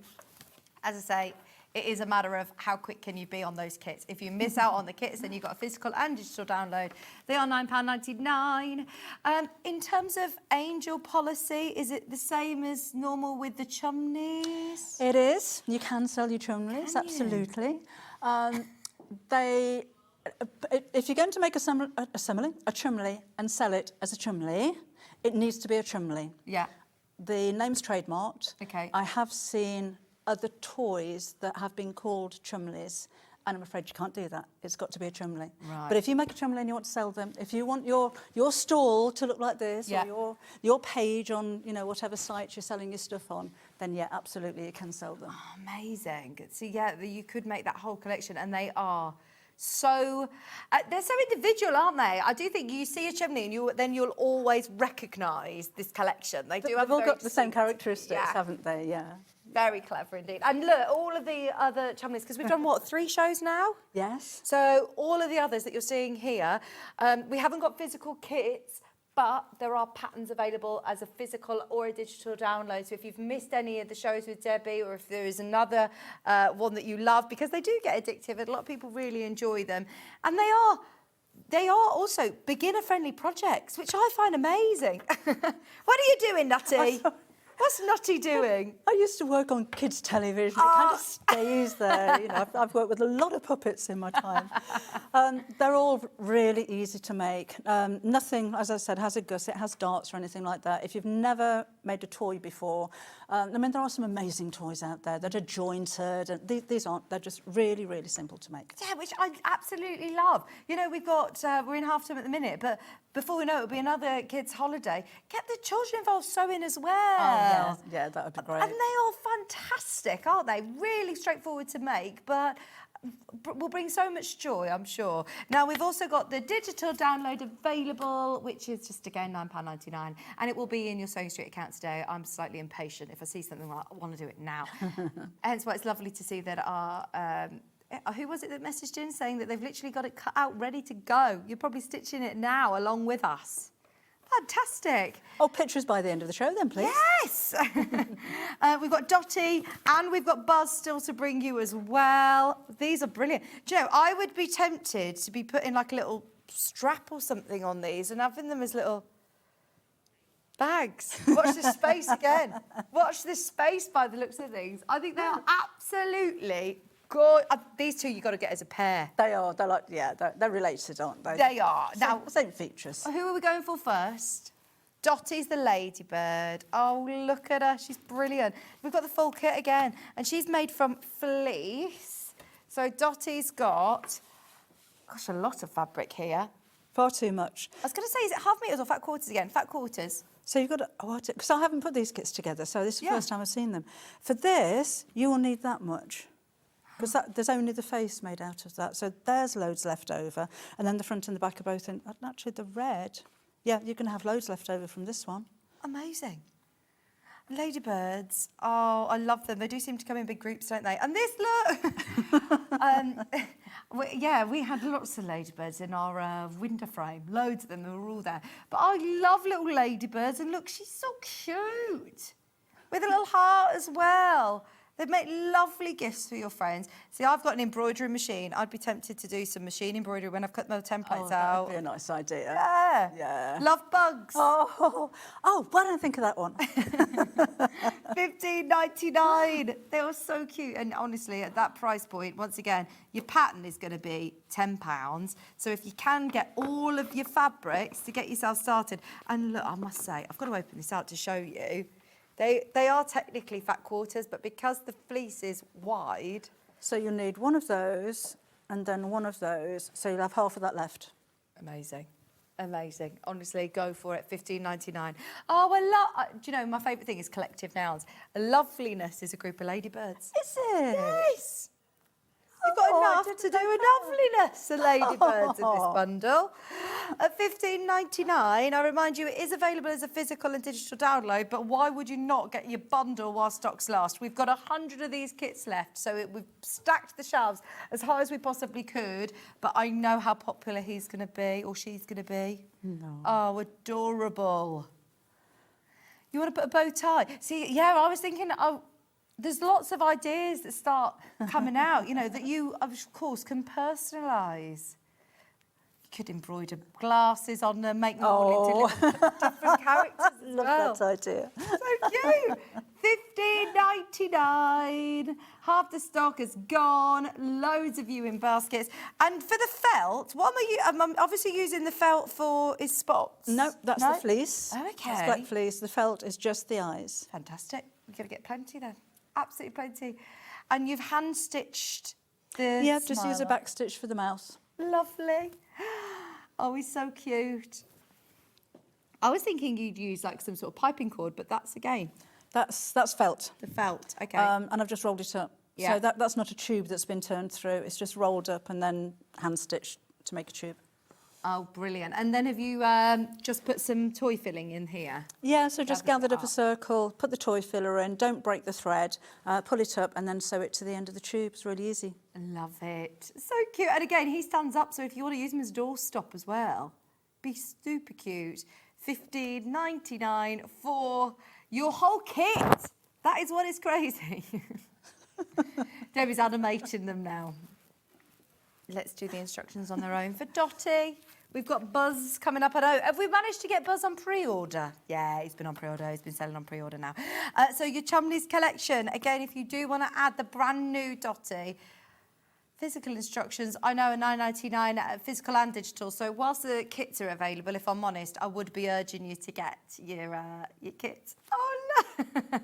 [SPEAKER 1] As I say, it is a matter of how quick can you be on those kits. If you miss out on the kits, then you've got a physical and digital download. They are £9.99. In terms of angel policy, is it the same as normal with the Chumleys?
[SPEAKER 10] It is. You can sell your Chumleys, absolutely. If you're going to make a Chumley, and sell it as a Chumley, it needs to be a Chumley.
[SPEAKER 1] Yeah.
[SPEAKER 10] The name's trademarked.
[SPEAKER 1] Okay.
[SPEAKER 10] I have seen other toys that have been called Chumleys, And I'm afraid you can't do that. It's got to be a Chumley.
[SPEAKER 1] Right.
[SPEAKER 10] But if you make a Chumley and you want to sell them, if you want your stall to look like this,
[SPEAKER 1] Yeah.
[SPEAKER 10] or your page on, you know, whatever site you're selling your stuff on, then yeah, absolutely you can sell them.
[SPEAKER 1] Oh, amazing. So yeah, you could make that whole collection, and they are so they're so individual, aren't they? I do think you see a chimney and you'll always recognise this collection. They do have
[SPEAKER 10] They've all
[SPEAKER 1] very
[SPEAKER 10] got the same
[SPEAKER 1] distinct-
[SPEAKER 10] characteristics,
[SPEAKER 1] yeah.
[SPEAKER 10] haven't they? Yeah.
[SPEAKER 1] Very clever indeed. And look, all of the other Chumleys, because we've done, what, 3 shows now?
[SPEAKER 10] Yes.
[SPEAKER 1] So all of the others that you're seeing here, we haven't got physical kits, but there are patterns available as a physical or a digital download. So if you've missed any of the shows with Debbie, or if there is another one that you love, because they do get addictive, and a lot of people really enjoy them. And they are also beginner-friendly projects, which I find amazing. What are you doing, Nutty? What's Nutty doing?
[SPEAKER 10] I used to work on kids' television. It kind of stays there. You know, I've worked with a lot of puppets in my time. They're all really easy to make. Nothing, as I said, has a gusset, has darts or anything like that. If you've never made a toy before, I mean, there are some amazing toys out there that are jointed. And these aren't. They're just really, really simple to make.
[SPEAKER 1] Yeah, which I absolutely love. You know, we've got, we're in half term at the minute, but before we know it, it'll be another kids' holiday. Get the children involved sewing as well.
[SPEAKER 10] Oh, yeah, that would be great.
[SPEAKER 1] And they are fantastic, aren't they? Really straightforward to make, but will bring so much joy, I'm sure. Now, we've also got the digital download available, which is just, again, £9.99, and it will be in your Sewing Street account today. I'm slightly impatient. If I see something, I want to do it now. Hence why it's lovely to see that our... who was it that messaged in saying that they've literally got it cut out, ready to go? You're probably stitching it now along with us. Fantastic.
[SPEAKER 10] Oh, pictures by the end of the show then, please.
[SPEAKER 1] Yes! We've got Dottie and we've got Buzz still to bring you as well. These are brilliant. Do you know, I would be tempted to be putting like a little strap or something on these and having them as little bags. Watch this space again. Watch this space by the looks of things. I think they are absolutely good. These two you've got to get as a pair.
[SPEAKER 10] They are. They're like, yeah, they're related, aren't they?
[SPEAKER 1] They are. Now,
[SPEAKER 10] same features.
[SPEAKER 1] Who are we going for first? Dottie's the ladybird. Oh, look at her. She's brilliant. We've got the full kit again. And she's made from fleece. So Dottie's got, gosh, a lot of fabric here.
[SPEAKER 10] Far too much.
[SPEAKER 1] I was going to say, is it half metres or fat quarters again? Fat quarters.
[SPEAKER 10] So you've got to, because I haven't put these kits together, so this is the first time I've seen them. For this, you will need that much. Because there's only the face made out of that. So there's loads left over. And then the front and the back are both in. And actually, the red, yeah, you're going to have loads left over from this one.
[SPEAKER 1] Amazing. Ladybirds, oh, I love them. They do seem to come in big groups, don't they? And this, look! We had lots of ladybirds in our window frame. Loads of them, they were all there. But I love little ladybirds. And look, she's so cute. With a little heart as well. They'd make lovely gifts for your friends. See, I've got an embroidery machine. I'd be tempted to do some machine embroidery when I've cut my templates out.
[SPEAKER 10] That would be a nice idea.
[SPEAKER 1] Yeah.
[SPEAKER 10] Yeah.
[SPEAKER 1] Love bugs.
[SPEAKER 10] Oh, why don't I think of that one?
[SPEAKER 1] $15.99. They are so cute. And honestly, at that price point, once again, your pattern is going to be £10. So if you can get all of your fabrics to get yourself started. And look, I must say, I've got to open this out to show you. They are technically fat quarters, but because the fleece is wide...
[SPEAKER 10] So you'll need one of those and then one of those, so you'll have half of that left.
[SPEAKER 1] Amazing. Amazing. Honestly, go for it. $15.99. Oh, I love... Do you know, my favourite thing is collective nouns. A loveliness is a group of ladybirds.
[SPEAKER 10] Is it?
[SPEAKER 1] Yes. You've got enough to do a loveliness of ladybirds in this bundle. At $15.99, I remind you, it is available as a physical and digital download, but why would you not get your bundle while stocks last? We've got 100 of these kits left, so we've stacked the shelves as high as we possibly could, but I know how popular he's going to be, or she's going to be.
[SPEAKER 10] No.
[SPEAKER 1] Oh, adorable. You want to put a bow tie? See, yeah, I was thinking... There's lots of ideas that start coming out, you know, that you, of course, can personalise. You could embroider glasses on them, make them all into different characters as
[SPEAKER 10] Love that idea.
[SPEAKER 1] So cute. $15.99. Half the stock is gone. Loads of viewing baskets. And for the felt, what am I I'm obviously using the felt for his spots.
[SPEAKER 10] No, that's the fleece.
[SPEAKER 1] Oh, okay.
[SPEAKER 10] That's black fleece. The felt is just the eyes.
[SPEAKER 1] Fantastic. You're going to get plenty then. Absolutely plenty. And you've hand-stitched The
[SPEAKER 10] Yeah, just use a
[SPEAKER 1] smiler.
[SPEAKER 10] back stitch for the mouth.
[SPEAKER 1] Lovely. Oh, he's so cute. I was thinking you'd use like some sort of piping cord, but that's again.
[SPEAKER 10] That's felt.
[SPEAKER 1] The felt, okay.
[SPEAKER 10] And I've just rolled it up.
[SPEAKER 1] Yeah.
[SPEAKER 10] So that's not a tube that's been turned through. It's just rolled up and then hand stitched to make a tube.
[SPEAKER 1] Oh, brilliant. And then have you just put some toy filling in here?
[SPEAKER 10] Yeah, so just
[SPEAKER 1] Gather it
[SPEAKER 10] gathered up a
[SPEAKER 1] up.
[SPEAKER 10] circle, put the toy filler in, don't break the thread, pull it up and then sew it to the end of the tube. It's really easy.
[SPEAKER 1] Love it. So cute. And again, he stands up, so if you want to use him as a doorstop as well, be super cute. $15.99 for your whole kit. That is what is crazy. Debbie's animating them now. Let's do the instructions on their own. For Dottie, we've got Buzz coming up. I know. Have we managed to get Buzz on pre-order? Yeah, he's been on pre-order. He's been selling on pre-order now. So your Chumleys collection. Again, if you do want to add the brand new Dottie, physical instructions, I know, are $9.99 physical and digital. So whilst the kits are available, if I'm honest, I would be urging you to get your kits. Oh no,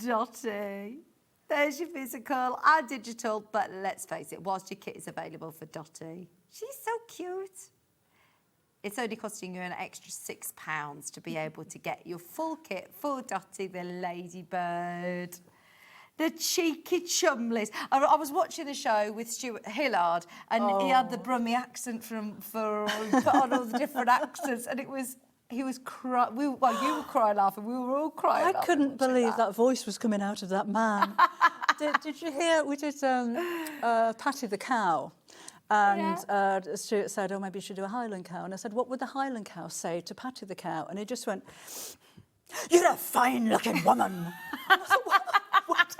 [SPEAKER 1] Dottie. There's your physical and digital, but let's face it, whilst your kit is available for Dottie, she's so cute. It's only costing you an extra £6 to be able to get your full kit for Dottie the ladybird. The cheeky Chumleys. I was watching the show with Stuart Hillard, and he had the Brummie accent for put on all the different accents, and he was crying. You were crying laughing. We were all crying.
[SPEAKER 10] I couldn't believe that voice was coming out of that man. Did you hear? We did Patty the cow. And Stuart said, oh, maybe you should do a Highland cow. And I said, what would the Highland cow say to Patty the cow? And he just went, you're a fine-looking woman. I was like, what?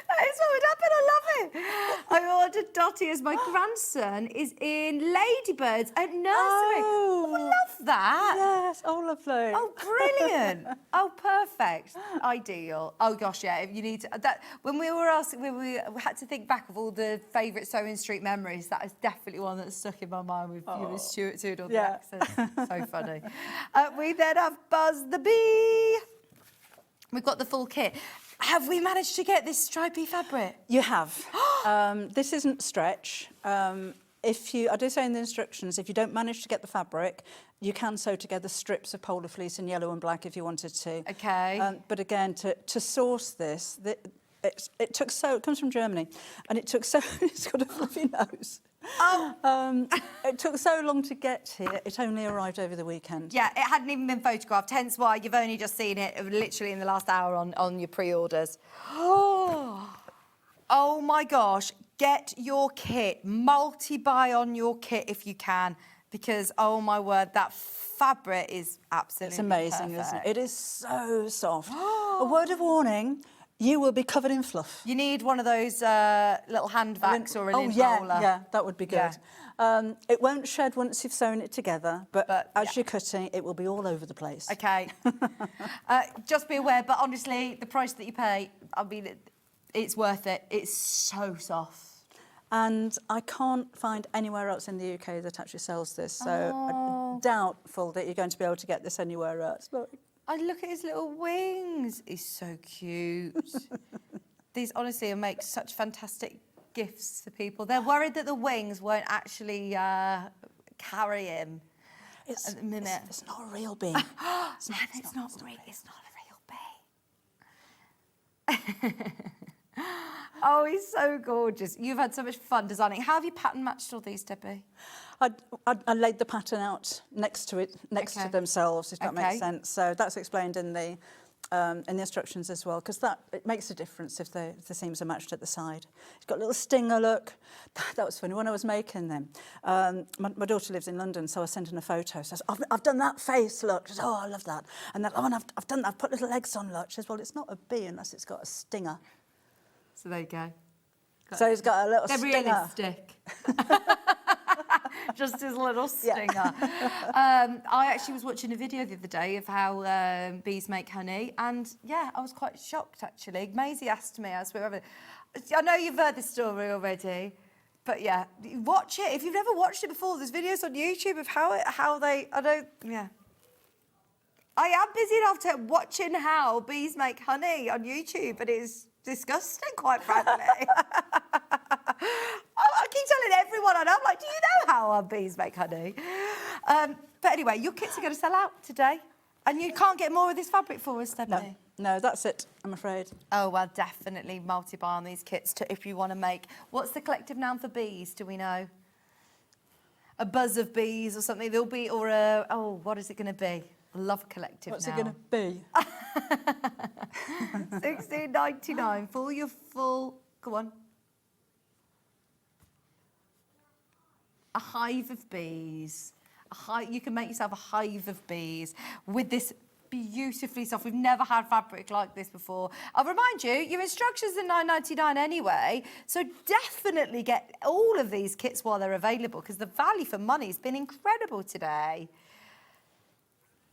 [SPEAKER 1] That is what would happen. I love it. I ordered Dottie as my grandson is in Ladybirds at nursery. Oh, I love that.
[SPEAKER 10] Yes, oh, lovely.
[SPEAKER 1] Oh, brilliant. Oh, perfect. Ideal. Oh, gosh, yeah, if you need to, that, when we were asking, we had to think back of all the favourite Sewing Street memories, that is definitely one that stuck in my mind with you and Stuart doing all the accents. So funny. We then have Buzz the Bee. We've got the full kit. Have we managed to get this stripy fabric?
[SPEAKER 10] You have. This isn't stretch. I do say in the instructions, if you don't manage to get the fabric, you can sew together strips of polar fleece in yellow and black if you wanted to.
[SPEAKER 1] Okay.
[SPEAKER 10] But again, to source this, it took so. It comes from Germany, and it took so. It's got a fluffy nose.
[SPEAKER 1] Oh.
[SPEAKER 10] It took so long to get here. It only arrived over the weekend.
[SPEAKER 1] Yeah, it hadn't even been photographed, hence why you've only just seen it literally in the last hour on your pre-orders. Oh my gosh, get your kit, multi-buy on your kit if you can, because, oh my word, that fabric is absolutely
[SPEAKER 10] It's amazing,
[SPEAKER 1] perfect.
[SPEAKER 10] isn't it? It is so soft. A word of warning, you will be covered in fluff.
[SPEAKER 1] You need one of those little hand vacs or a lint roller.
[SPEAKER 10] Yeah, that would be good.
[SPEAKER 1] Yeah.
[SPEAKER 10] It won't shed once you've sewn it together, but as you're cutting, it will be all over the place.
[SPEAKER 1] Okay. Just be aware, but honestly, the price that you pay, I mean, it's worth it. It's so soft.
[SPEAKER 10] And I can't find anywhere else in the UK that actually sells this, so I'm doubtful that you're going to be able to get this anywhere else. But
[SPEAKER 1] I look at his little wings. He's so cute. These honestly make such fantastic gifts for people. They're worried that the wings won't actually carry him at the minute.
[SPEAKER 10] It's not a real bee.
[SPEAKER 1] It's not a real bee. Oh, he's so gorgeous. You've had so much fun designing. How have you pattern matched all these, Debbie?
[SPEAKER 10] I laid the pattern out next to to themselves, if that makes sense. So that's explained in the instructions as well, because it makes a difference if the seams are matched at the side. It's got a little stinger look. That was funny when I was making them. My daughter lives in London, so I sent in a photo. She says, I've done that face look. She says, oh, I love that. And and I've done that. I've put little legs on look. She says, well, it's not a bee unless it's got a stinger.
[SPEAKER 1] So there you go.
[SPEAKER 10] So he's got a little stinger.
[SPEAKER 1] Realistic. Just his little stinger. I actually was watching a video the other day of how bees make honey, and yeah, I was quite shocked actually. Maisie asked me, I know you've heard this story already, but yeah, watch it. If you've never watched it before, there's videos on YouTube of how they, I am busy enough to watching how bees make honey on YouTube, and it's disgusting, quite frankly. I keep telling everyone I know, I'm like, do you know how our bees make honey? But anyway, your kits are going to sell out today, and you can't get more of this fabric for us, Stephanie.
[SPEAKER 10] No, that's it, I'm afraid.
[SPEAKER 1] Oh, well, definitely multi-buy on these kits if you want to make... What's the collective noun for bees, do we know? A buzz of bees or something? There'll be, or a... Oh, what is it going to be? I love a collective
[SPEAKER 10] What's
[SPEAKER 1] noun.
[SPEAKER 10] it going to be?
[SPEAKER 1] $16.99 for your full... Go on. A hive of bees. You can make yourself a hive of bees with this beautifully soft. We've never had fabric like this before. I'll remind you, your instructions are $9.99 anyway, so definitely get all of these kits while they're available, because the value for money has been incredible today.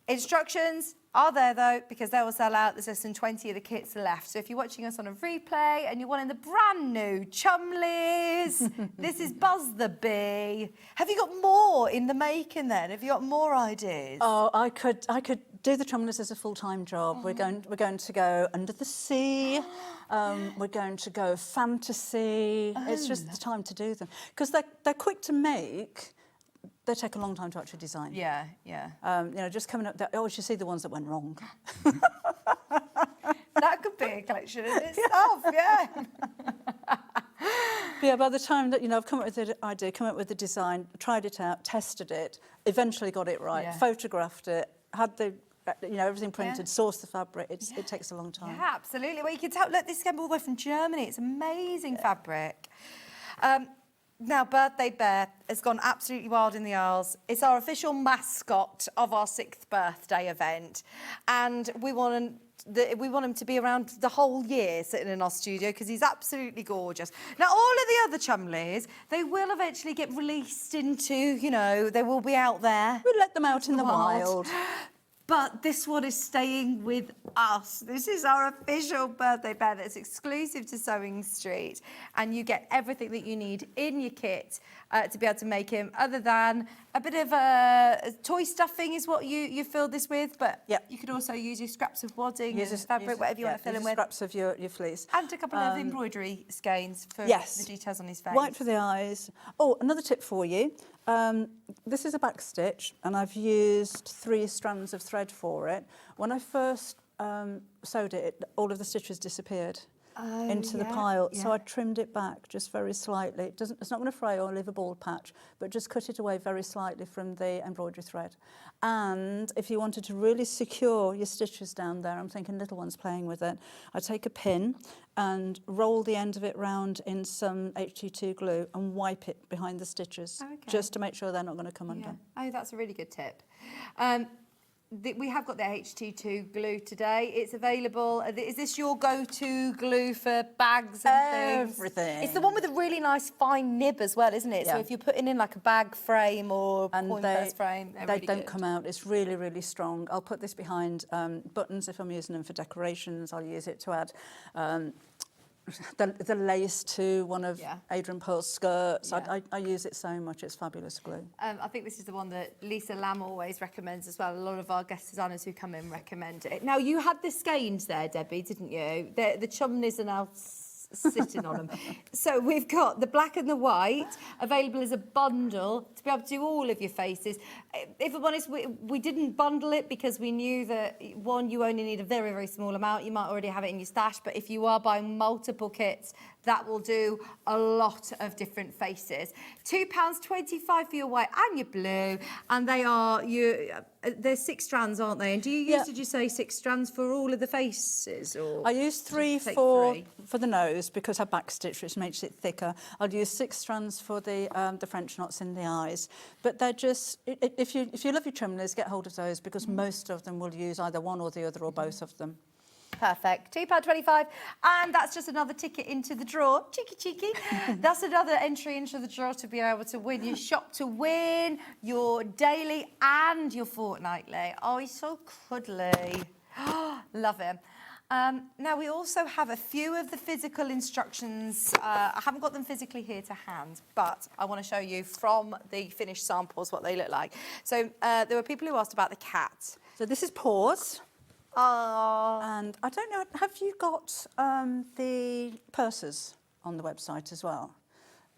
[SPEAKER 1] Instructions are there though, because they will sell out. There's less than 20 of the kits left. So if you're watching us on a replay and you're wanting the brand new Chumleys, this is Buzz the Bee. Have you got more in the making then? Have you got more ideas?
[SPEAKER 10] Oh, I could do the Chumleys as a full-time job.
[SPEAKER 1] Oh.
[SPEAKER 10] We're going to go under the sea. We're going to go fantasy. It's just the time to do them because they're quick to make. They take a long time to actually design.
[SPEAKER 1] Yeah, yeah.
[SPEAKER 10] You know, just coming up. You should see the ones that went wrong.
[SPEAKER 1] That could be a collection in itself, yeah.
[SPEAKER 10] Yeah, by the time that, I've come up with the idea, come up with the design, tried it out, tested it, eventually got it right, photographed it, had the, everything printed, sourced the fabric. It takes a long time.
[SPEAKER 1] Yeah, absolutely. Well, you can tell, look, this came all the way from Germany. It's amazing fabric. Now, Birthday Bear has gone absolutely wild in the Isles. It's our official mascot of our 6th birthday event. And we want him to be around the whole year sitting in our studio because he's absolutely gorgeous. Now, all of the other Chumleys, they will eventually get released into, they will be out there.
[SPEAKER 10] We'll let them out in the wild.
[SPEAKER 1] But this one is staying with us. This is our official birthday bear that's exclusive to Sewing Street. And you get everything that you need in your kit to be able to make him, other than a bit of toy stuffing is what you fill this with. But you could also use your scraps of wadding, fabric, whatever you want to fill him with.
[SPEAKER 10] Scraps of your fleece.
[SPEAKER 1] And a couple of embroidery skeins for the details on his face.
[SPEAKER 10] White for the eyes. Oh, another tip for you. This is a back stitch, and I've used 3 strands of thread for it. When I first sewed it, all of the stitches disappeared into the pile, so I trimmed it back just very slightly. It's not going to fray or leave a bald patch, but just cut it away very slightly from the embroidery thread. And if you wanted to really secure your stitches down there, I'm thinking little ones playing with it, I take a pin and roll the end of it round in some HT2 glue and wipe it behind the stitches, just to make sure they're not going to come undone.
[SPEAKER 1] Oh, that's a really good tip. We have got the HT2 glue today. It's available. Is this your go-to glue for bags and things?
[SPEAKER 10] Everything.
[SPEAKER 1] It's the one with a really nice fine nib as well, isn't it?
[SPEAKER 10] Yeah.
[SPEAKER 1] So if you're putting in like a bag frame or point purse frame,
[SPEAKER 10] they
[SPEAKER 1] really
[SPEAKER 10] don't
[SPEAKER 1] good.
[SPEAKER 10] come out. It's really, really strong. I'll put this behind buttons if I'm using them for decorations. I'll use it to add the lace to one of Adrian Pearl's skirts. I use it so much. It's fabulous glue.
[SPEAKER 1] I think this is the one that Lisa Lamb always recommends as well. A lot of our guest designers who come in recommend it. Now, you had the skeins there, Debbie, didn't you? The Chumleys are now sitting on them. So we've got the black and the white available as a bundle to be able to do all of your faces. If I'm honest, we didn't bundle it because we knew that, one, you only need a very, very small amount. You might already have it in your stash, but if you are buying multiple kits, that will do a lot of different faces. £2.25 for your white and your blue, and they're 6 strands, aren't they? And do you use, did you say 6 strands for all of the faces? Or
[SPEAKER 10] I use 3 for the nose because I backstitch, which makes it thicker. I'll use 6 strands for the French knots in the eyes. But they're just, if you love your Chumleys, get hold of those because most of them will use either one or the other or both of them.
[SPEAKER 1] Perfect. £2.25, and that's just another ticket into the draw. Cheeky, cheeky. That's another entry into the draw to be able to win your shop to win, your daily and your fortnightly. Oh, he's so cuddly. Love him. Now, we also have a few of the physical instructions. I haven't got them physically here to hand, but I want to show you from the finished samples what they look like. So there were people who asked about the cat.
[SPEAKER 10] So this is paws.
[SPEAKER 1] Oh.
[SPEAKER 10] And I don't know, have you got the purses on the website as well?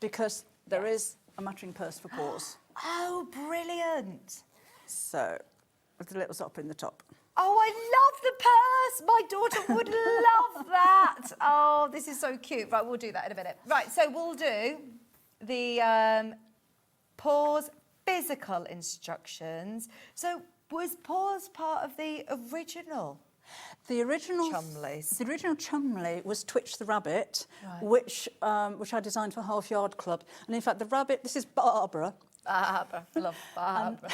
[SPEAKER 10] Because there is a matching purse for paws.
[SPEAKER 1] Oh, brilliant.
[SPEAKER 10] So, with the little zop in the top.
[SPEAKER 1] Oh, I love the purse. My daughter would love that. Oh, this is so cute. Right, we'll do that in a minute. Right, so we'll do the paws physical instructions. So was paws part of the original?
[SPEAKER 10] The original
[SPEAKER 1] Chumleys.
[SPEAKER 10] The original Chumley was Twitch the Rabbit,
[SPEAKER 1] Right.
[SPEAKER 10] which I designed for Half Yard Club. And in fact, the rabbit, this is Barbara.
[SPEAKER 1] Barbara, love Barbara.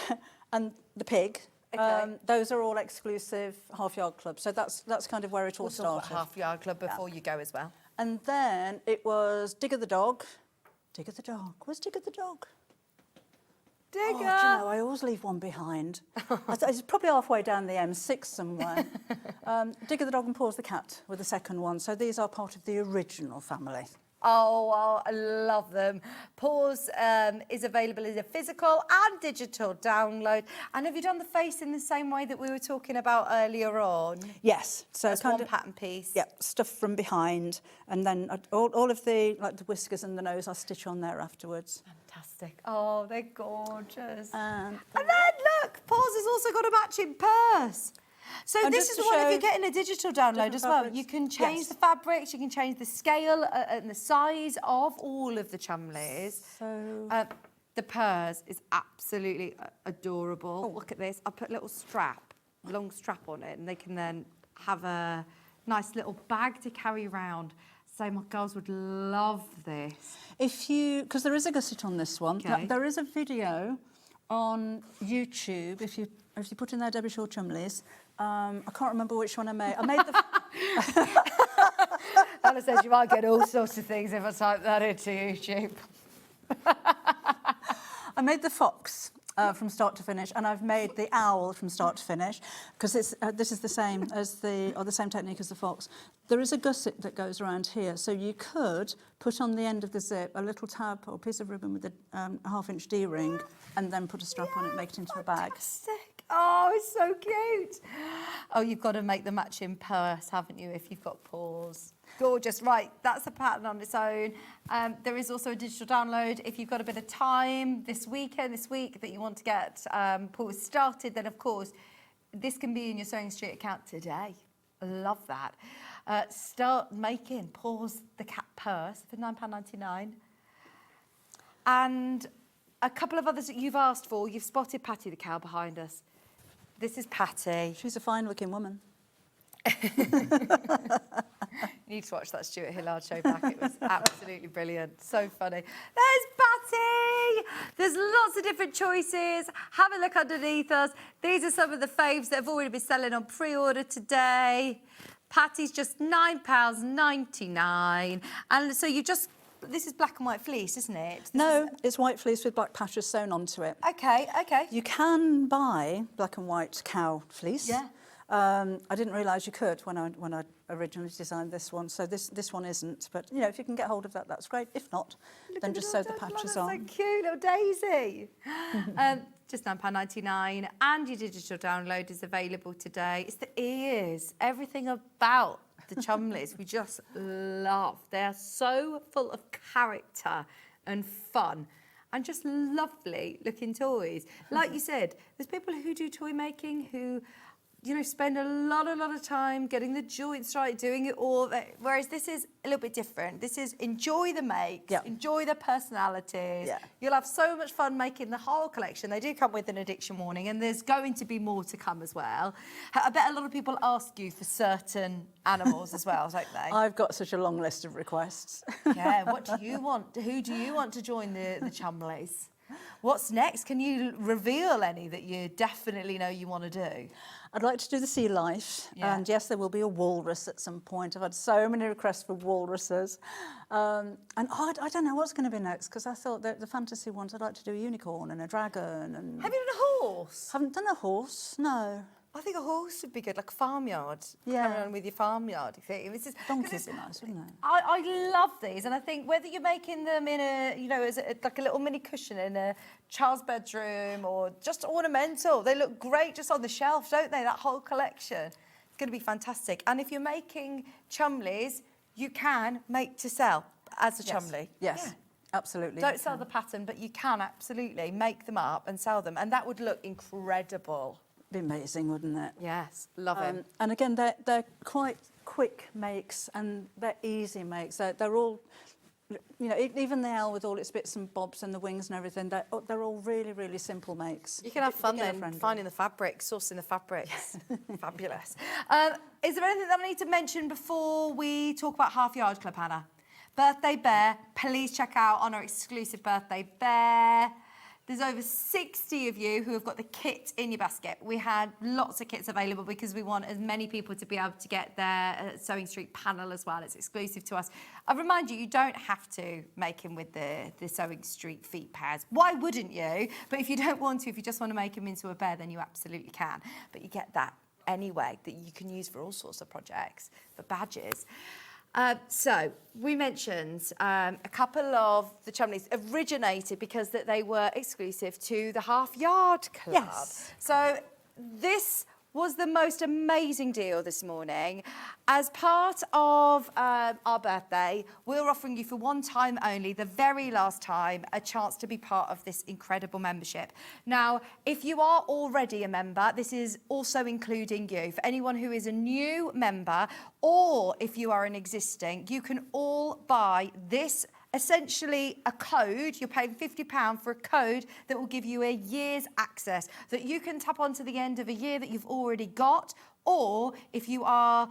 [SPEAKER 10] And the pig.
[SPEAKER 1] Okay.
[SPEAKER 10] Those are all exclusive Half Yard Club. So that's kind of where it all
[SPEAKER 1] We'll talk
[SPEAKER 10] started.
[SPEAKER 1] about Half Yard Club before you go as well.
[SPEAKER 10] And then it was Digger the dog. Digger the dog. Where's Digger the dog?
[SPEAKER 1] Digger.
[SPEAKER 10] Oh, do you know, I always leave one behind. It's probably halfway down the M6 somewhere. Digger the dog and Paws the cat were the second one. So these are part of the original family.
[SPEAKER 1] Oh, well, I love them. Paws is available as a physical and digital download. And have you done the face in the same way that we were talking about earlier on?
[SPEAKER 10] Yes. So
[SPEAKER 1] that's
[SPEAKER 10] kind
[SPEAKER 1] one
[SPEAKER 10] of
[SPEAKER 1] pattern piece.
[SPEAKER 10] Yeah, stuff from behind, and then all of the like the whiskers and the nose I stitch on there afterwards.
[SPEAKER 1] Fantastic. Oh, they're gorgeous.
[SPEAKER 10] And
[SPEAKER 1] then look, Paws has also got a matching purse. So
[SPEAKER 10] And
[SPEAKER 1] this
[SPEAKER 10] just
[SPEAKER 1] is
[SPEAKER 10] to
[SPEAKER 1] the one, if
[SPEAKER 10] show
[SPEAKER 1] you're getting a digital download
[SPEAKER 10] different
[SPEAKER 1] as well,
[SPEAKER 10] fabrics.
[SPEAKER 1] you can change
[SPEAKER 10] Yes.
[SPEAKER 1] the fabrics, you can change the scale and the size of all of the Chumleys.
[SPEAKER 10] So
[SPEAKER 1] the purse is absolutely adorable.
[SPEAKER 10] Oh.
[SPEAKER 1] Look at this. I put a little strap, long strap on it, and they can then have a nice little bag to carry around. So my girls would love this.
[SPEAKER 10] If you, because there is a gusset on this one,
[SPEAKER 1] Okay.
[SPEAKER 10] there is a video on YouTube. If you put in there Debbie Shaw Chumleys, I can't remember which one I made. I made the.
[SPEAKER 1] Anna says you might get all sorts of things if I type that into YouTube.
[SPEAKER 10] I made the fox from start to finish, and I've made the owl from start to finish because this is the same as the same technique as the fox. There is a gusset that goes around here, so you could put on the end of the zip a little tab or piece of ribbon with a half-inch D-ring, and then put a strap on it, make it into a bag.
[SPEAKER 1] Fantastic. Oh, it's so cute. Oh, you've got to make the matching purse, haven't you, if you've got paws. Gorgeous. Right, that's a pattern on its own. There is also a digital download. If you've got a bit of time this week that you want to get paws started, then, of course, this can be in your Sewing Street account today. I love that. Start making Paws the cat purse for £9.99. And a couple of others that you've asked for. You've spotted Patty the cow behind us. This is Patty.
[SPEAKER 10] She's a fine-looking woman.
[SPEAKER 1] You need to watch that Stuart Hillard show back. It was absolutely brilliant. So funny. There's Patty. There's lots of different choices. Have a look underneath us. These are some of the faves that have already been selling on pre-order today. Patty's just £9.99. And so you just... This is black and white fleece, isn't it?
[SPEAKER 10] It's white fleece with black patches sewn onto it.
[SPEAKER 1] Okay.
[SPEAKER 10] You can buy black and white cow fleece.
[SPEAKER 1] Yeah.
[SPEAKER 10] I didn't realise you could when I originally designed this one. So this one isn't. But you know, if you can get hold of that, that's great. If not, then just sew the patches on.
[SPEAKER 1] That's so cute, little Daisy. Just £9.99, and your digital download is available today. It's the ears, everything about the Chumleys we just love. They are so full of character and fun and just lovely looking toys. Like you said, there's people who do toy making who, you know, spend a lot of time getting the joints right, doing it all. Whereas this is a little bit different. This is enjoy the makes, enjoy the personalities.
[SPEAKER 10] Yeah.
[SPEAKER 1] You'll have so much fun making the whole collection. They do come with an addiction warning, and there's going to be more to come as well. I bet a lot of people ask you for certain animals as well, don't they?
[SPEAKER 10] I've got such a long list of requests.
[SPEAKER 1] Yeah, what do you want? Who do you want to join the Chumleys? What's next? Can you reveal any that you definitely know you want to do?
[SPEAKER 10] I'd like to do the sea life, and yes, there will be a walrus at some point. I've had so many requests for walruses. And I don't know what's going to be next, because I thought that the fantasy ones, I'd like to do a unicorn and a dragon. And
[SPEAKER 1] have you done a horse?
[SPEAKER 10] Haven't done a horse, no.
[SPEAKER 1] I think a horse would be good, like a farmyard.
[SPEAKER 10] Yeah.
[SPEAKER 1] Carry on with your farmyard thing. This is
[SPEAKER 10] Donkeys would be nice, wouldn't they?
[SPEAKER 1] I love these, and I think whether you're making them in a, you know, as like a little mini cushion in a child's bedroom or just ornamental, they look great just on the shelf, don't they? That whole collection. It's going to be fantastic. And if you're making Chumleys, you can make to sell as a Chumley.
[SPEAKER 10] Yes.
[SPEAKER 1] Yeah.
[SPEAKER 10] Absolutely.
[SPEAKER 1] Don't sell the pattern, but you can absolutely make them up and sell them, and that would look incredible.
[SPEAKER 10] Be amazing, wouldn't it?
[SPEAKER 1] Yes, love it.
[SPEAKER 10] And again, they're quite quick makes and they're easy makes. They're all, you know, even the owl with all its bits and bobs and the wings and everything, they're all really, really simple makes.
[SPEAKER 1] You can have fun then finding the fabrics, sourcing the fabrics. Fabulous. Is there anything that I need to mention before we talk about Half Yard Club, Hannah? Birthday Bear, please check out on our exclusive Birthday Bear. There's over 60 of you who have got the kit in your basket. We had lots of kits available because we want as many people to be able to get their Sewing Street panel as well. It's exclusive to us. I remind you, you don't have to make them with the Sewing Street feet pads. Why wouldn't you? But if you don't want to, if you just want to make them into a bear, then you absolutely can. But you get that anyway, that you can use for all sorts of projects, for badges. So we mentioned a couple of the Chumleys originated because that they were exclusive to the Half Yard Club.
[SPEAKER 10] Yes.
[SPEAKER 1] So this was the most amazing deal this morning. As part of our birthday, we're offering you for one time only, the very last time, a chance to be part of this incredible membership. Now, if you are already a member, this is also including you. For anyone who is a new member, or if you are an existing, you can all buy this, essentially a code. You're paying £50 for a code that will give you a year's access that you can tap onto the end of a year that you've already got, or if you are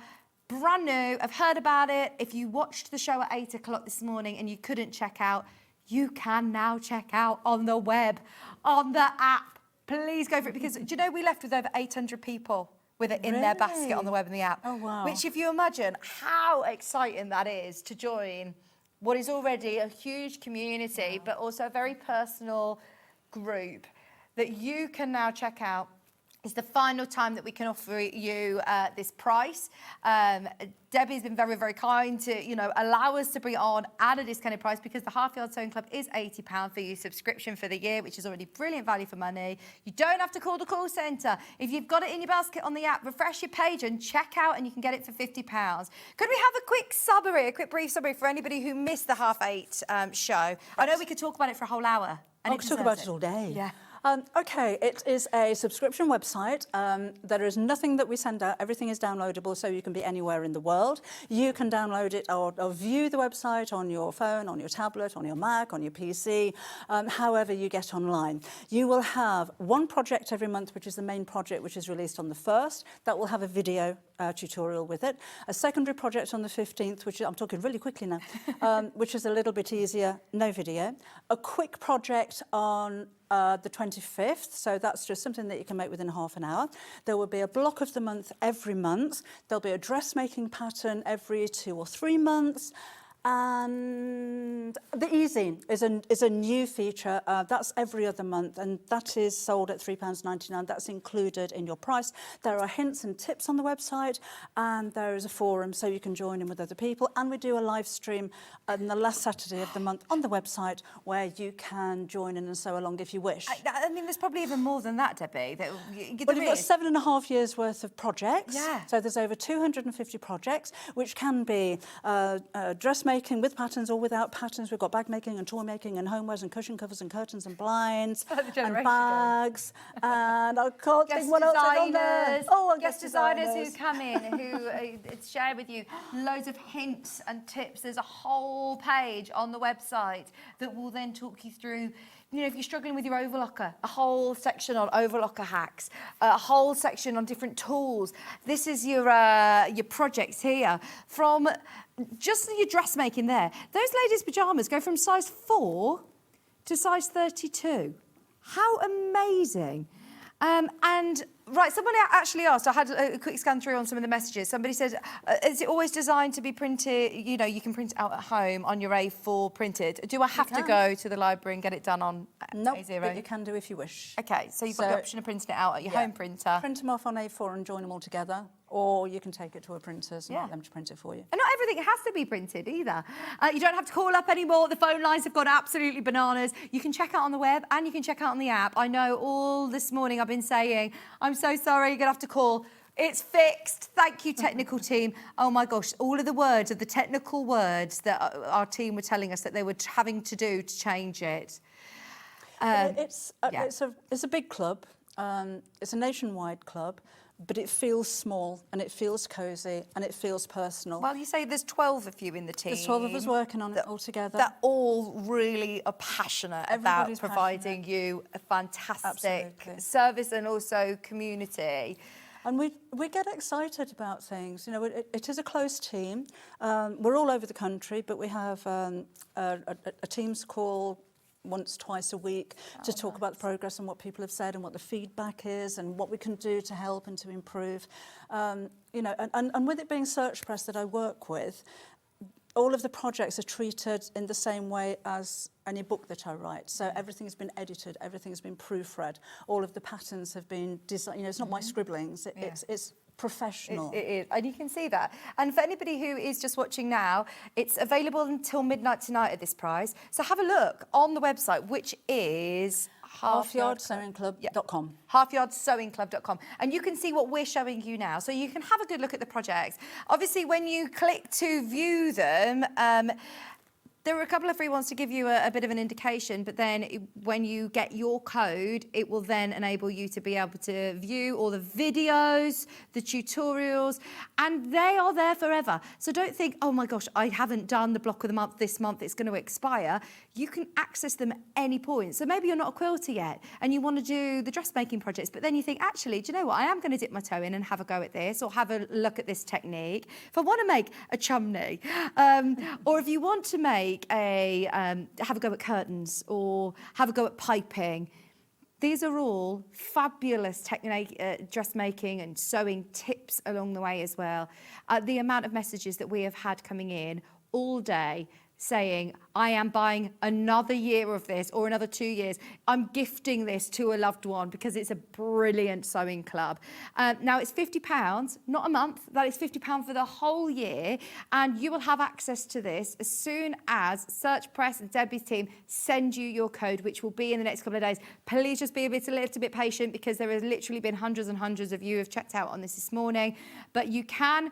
[SPEAKER 1] brand new, have heard about it, if you watched the show at 8 o'clock this morning and you couldn't check out, you can now check out on the web, on the app. Please go for it, because do you know we left with over 800 people with it in their basket on the web and the app.
[SPEAKER 10] Oh, wow.
[SPEAKER 1] Which, if you imagine how exciting that is to join what is already a huge community, but also a very personal group that you can now check out. It's the final time that we can offer you this price. Debbie's been very, very kind to, you know, allow us to bring it on at a discounted price, because the Half Yard Sewing Club is £80 for your subscription for the year, which is already brilliant value for money. You don't have to call the call centre. If you've got it in your basket on the app, refresh your page and check out, and you can get it for £50. Could we have a quick summary, a quick brief summary for anybody who missed the 8:30 show? I know we could talk about it for a whole hour.
[SPEAKER 10] I could talk about it all day.
[SPEAKER 1] Yeah.
[SPEAKER 10] Okay, it is a subscription website. There is nothing that we send out. Everything is downloadable, so you can be anywhere in the world. You can download it or view the website on your phone, on your tablet, on your Mac, on your PC, however you get online. You will have one project every month, which is the main project, which is released on the 1st. That will have a video tutorial with it. A secondary project on the 15th, which I'm talking really quickly now, which is a little bit easier, no video. A quick project on the 25th, so that's just something that you can make within half an hour. There will be a block of the month every month. There'll be a dressmaking pattern every 2 or 3 months. And the easy is a new feature. That's every other month, and that is sold at £3.99. That's included in your price. There are hints and tips on the website, and there is a forum so you can join in with other people. And we do a live stream on the last Saturday of the month on the website, where you can join in and sew along if you wish.
[SPEAKER 1] I mean, there's probably even more than that, Debbie.
[SPEAKER 10] Well, you've got 7.5 years worth of projects.
[SPEAKER 1] Yeah.
[SPEAKER 10] So there's over 250 projects, which can be dressmaking with patterns or without patterns. We've got bag making and toy making and homewares and cushion covers and curtains and blinds and bags and I can't think what else is on there. Oh, and
[SPEAKER 1] guest designers who come in, who share with you loads of hints and tips. There's a whole page on the website that will then talk you through, you know, if you're struggling with your overlocker, a whole section on overlocker hacks, a whole section on different tools. This is your projects here. From just your dressmaking there, those ladies' pyjamas go from size 4 to size 32. How amazing. And Right, somebody actually asked, I had a quick scan through on some of the messages. Somebody said, is it always designed to be printed, you know, you can print it out at home on your A4 printed? Do I have to go to the library and get it done on A0?
[SPEAKER 10] But you can do if you wish.
[SPEAKER 1] OK, so you've got the option of printing it out at your home printer.
[SPEAKER 10] Print them off on A4 and join them all together, or you can take it to a printer's and get them to print it for you.
[SPEAKER 1] And not everything has to be printed either. You don't have to call up anymore. The phone lines have gone absolutely bananas. You can check out on the web and you can check out on the app. I know all this morning I've been saying, I'm so sorry, you're going to have to call. It's fixed. Thank you, technical team. Oh, my gosh, all of the words, of the technical words that our team were telling us that they were having to do to change it.
[SPEAKER 10] It's a big club. It's a nationwide club. But it feels small and it feels cosy and it feels personal.
[SPEAKER 1] Well, you say there's 12 of you in the team.
[SPEAKER 10] There's 12 of us working on it all together.
[SPEAKER 1] That all really are passionate about providing you a fantastic service and also community.
[SPEAKER 10] And we get excited about things. You know, it is a close team. We're all over the country, but we have a Teams call once, twice a week to talk about the progress and what people have said and what the feedback is and what we can do to help and to improve. You know, and with it being Search Press that I work with, all of the projects are treated in the same way as any book that I write. So everything's been edited, everything's been proofread, all of the patterns have been designed. You know, it's not my scribblings, it's professional.
[SPEAKER 1] It is, and you can see that. And for anybody who is just watching now, it's available until midnight tonight at this price. So have a look on the website, which is
[SPEAKER 10] halfyardsewingclub.com.
[SPEAKER 1] halfyardsewingclub.com, and you can see what we're showing you now. So you can have a good look at the projects. Obviously, when you click to view them, there are a couple of free ones to give you a bit of an indication, but then when you get your code, it will then enable you to be able to view all the videos, the tutorials, and they are there forever. So don't think, oh my gosh, I haven't done the block of the month this month, it's going to expire. You can access them at any point. So maybe you're not a quilter yet and you want to do the dressmaking projects, but then you think, actually, do you know what? I am going to dip my toe in and have a go at this or have a look at this technique. If I want to make a chumley, or if you want to make have a go at curtains or have a go at piping. These are all fabulous dressmaking and sewing tips along the way as well. The amount of messages that we have had coming in all day saying, I am buying another year of this or another 2 years. I'm gifting this to a loved one because it's a brilliant sewing club. Now, it's £50, not a month. That is £50 for the whole year. And you will have access to this as soon as Search Press and Debbie's team send you your code, which will be in the next couple of days. Please just be a little bit patient because there has literally been hundreds and hundreds of you who have checked out on this morning. But you can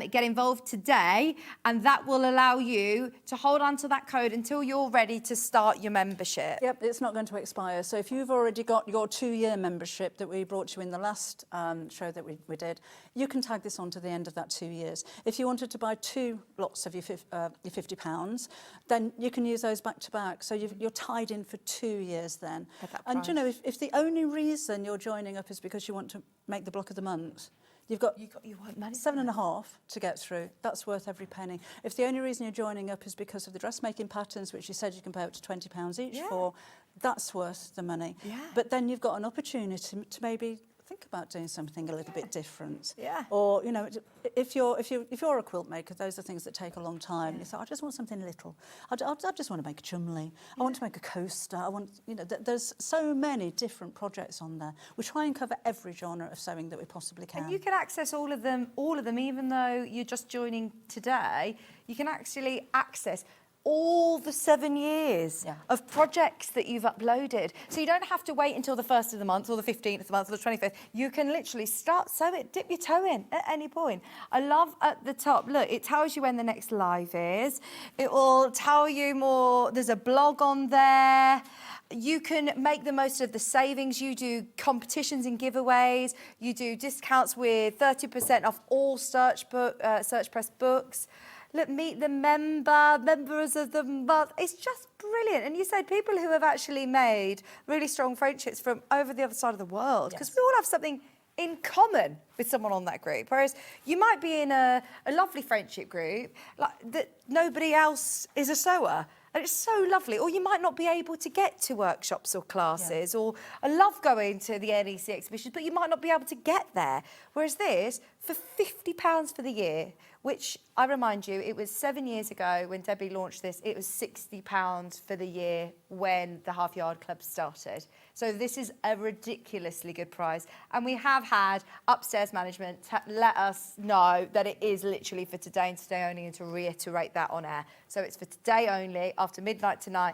[SPEAKER 1] get involved today, and that will allow you to hold on to that code until you're ready to start your membership.
[SPEAKER 10] Yep, it's not going to expire. So if you've already got your 2-year membership that we brought you in the last show that we did, you can tag this on to the end of that 2 years. If you wanted to buy 2 lots of your £50, then you can use those back to back. So you're tied in for 2 years then. And you know, if the only reason you're joining up is because you want to make the block of the month, you want money 7.5 to get through. That's worth every penny. If the only reason you're joining up is because of the dressmaking patterns, which you said you can pay up to £20 each for, that's worth the money. Yeah. But then you've got an opportunity to maybe think about doing something a little bit different. Yeah. Or, you know, if you're a quilt maker, those are things that take a long time. You thought, I just want something little. I just want to make a chumley. I want to make a coaster. I want, you know, there's so many different projects on there. We try and cover every genre of sewing that we possibly can.
[SPEAKER 1] And you can access all of them, even though you're just joining today. You can actually access all the 7 years of projects that you've uploaded. So you don't have to wait until the 1st of the month or the 15th of the month or the 25th. You can literally start sewing, dip your toe in at any point. I love at the top, look, it tells you when the next live is. It will tell you more. There's a blog on there. You can make the most of the savings. You do competitions and giveaways. You do discounts with 30% off all Search Press books. Look, meet the members of the month. It's just brilliant. And you said people who have actually made really strong friendships from over the other side of the world, because we all have something in common with someone on that group. Whereas you might be in a lovely friendship group, like that nobody else is a sewer. And it's so lovely. Or you might not be able to get to workshops or classes, or I love going to the NEC exhibitions, but you might not be able to get there. Whereas this, for £50 for the year, which I remind you, it was 7 years ago when Debbie launched this, it was £60 for the year when the Half Yard Club started. So this is a ridiculously good price. And we have had upstairs management let us know that it is literally for today and today only, and to reiterate that on air. So it's for today only, after midnight tonight.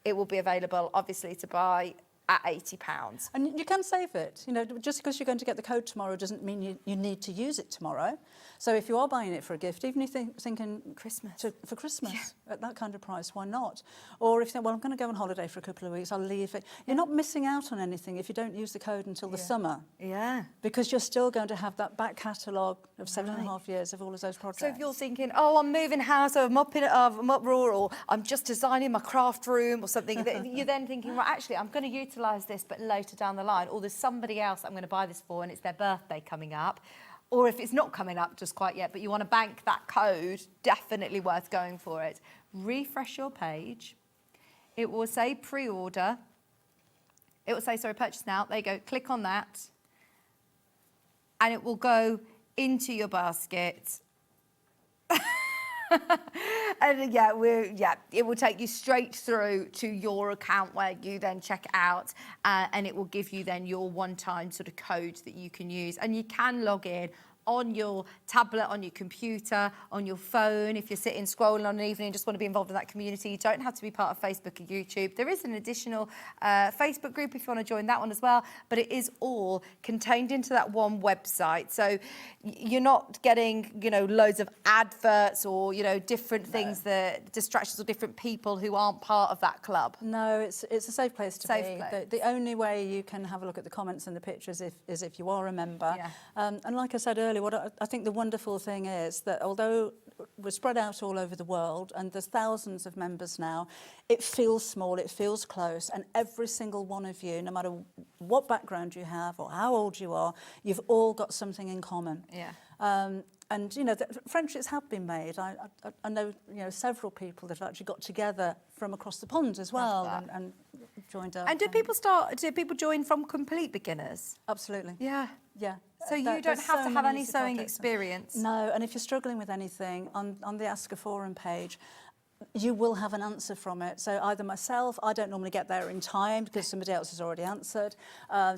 [SPEAKER 1] It will be available, obviously, to buy at £80.
[SPEAKER 10] And you can save it. You know, just because you're going to get the code tomorrow doesn't mean you need to use it tomorrow. So if you are buying it for a gift, even if you're thinking
[SPEAKER 1] Christmas,
[SPEAKER 10] for Christmas at that kind of price, why not? Or if you think, well, I'm going to go on holiday for a couple of weeks, I'll leave it. You're not missing out on anything if you don't use the code until the summer.
[SPEAKER 1] Yeah.
[SPEAKER 10] Because you're still going to have that back catalogue of 7.5 years of all of those projects.
[SPEAKER 1] So if you're thinking, oh, I'm moving house, or I'm I'm up rural, or I'm just designing my craft room or something, you're then thinking, well, actually, I'm going to utilise this, but later down the line, or there's somebody else I'm going to buy this for and it's their birthday coming up. Or if it's not coming up just quite yet, but you want to bank that code, definitely worth going for it. Refresh your page. It will say pre-order. It will say, sorry, purchase now. There you go. Click on that. And it will go into your basket. And it will take you straight through to your account where you then check out, and it will give you then your one-time sort of code that you can use, and you can log in on your tablet, on your computer, on your phone. If you're sitting scrolling on an evening and just want to be involved in that community, you don't have to be part of Facebook or YouTube. There is an additional Facebook group if you want to join that one as well, but it is all contained into that one website. So you're not getting, you know, loads of adverts or, you know, different things, that distractions, or different people who aren't part of that club.
[SPEAKER 10] No, it's a safe place to be. The only way you can have a look at the comments and the pictures is if you are a member.
[SPEAKER 1] Yeah.
[SPEAKER 10] And like I said earlier, what I think the wonderful thing is that although we're spread out all over the world and there's thousands of members now, it feels small, it feels close, and every single one of you, no matter what background you have or how old you are, you've all got something in common.
[SPEAKER 1] Yeah.
[SPEAKER 10] And you know, friendships have been made. I know, you know, several people that have actually got together from across the pond as well and joined up.
[SPEAKER 1] And do people join from complete beginners?
[SPEAKER 10] Absolutely.
[SPEAKER 1] Yeah.
[SPEAKER 10] Yeah.
[SPEAKER 1] So you don't have to have any sewing experience?
[SPEAKER 10] No, and if you're struggling with anything, on the Ask a Forum page, you will have an answer from it. So either myself, I don't normally get there in time because somebody else has already answered.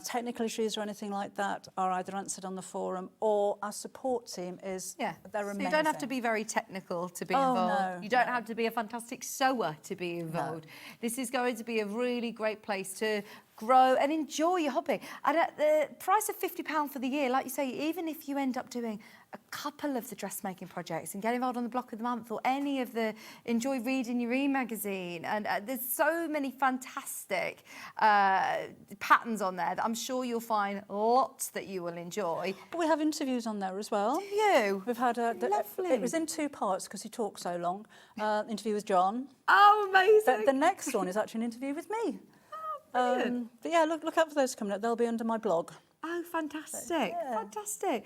[SPEAKER 10] Technical issues or anything like that are either answered on the forum, or our support team is, they're amazing.
[SPEAKER 1] So you don't have to be very technical to be involved.
[SPEAKER 10] No,
[SPEAKER 1] you don't have to be a fantastic sewer to be involved. No. This is going to be a really great place to grow and enjoy your hobby. And at the price of £50 for the year, like you say, even if you end up doing a couple of the dressmaking projects and get involved on the block of the month, or any of the enjoy reading your e-magazine, and there's so many fantastic patterns on there that I'm sure you'll find lots that you will enjoy.
[SPEAKER 10] But we have interviews on there as well.
[SPEAKER 1] Do you?
[SPEAKER 10] We've had
[SPEAKER 1] lovely.
[SPEAKER 10] It was in 2 parts because he talked so long. Interview with John.
[SPEAKER 1] Oh, amazing.
[SPEAKER 10] The next one is actually an interview with me. But yeah, look out for those coming up. They'll be under my blog.
[SPEAKER 1] Oh, fantastic! Fantastic.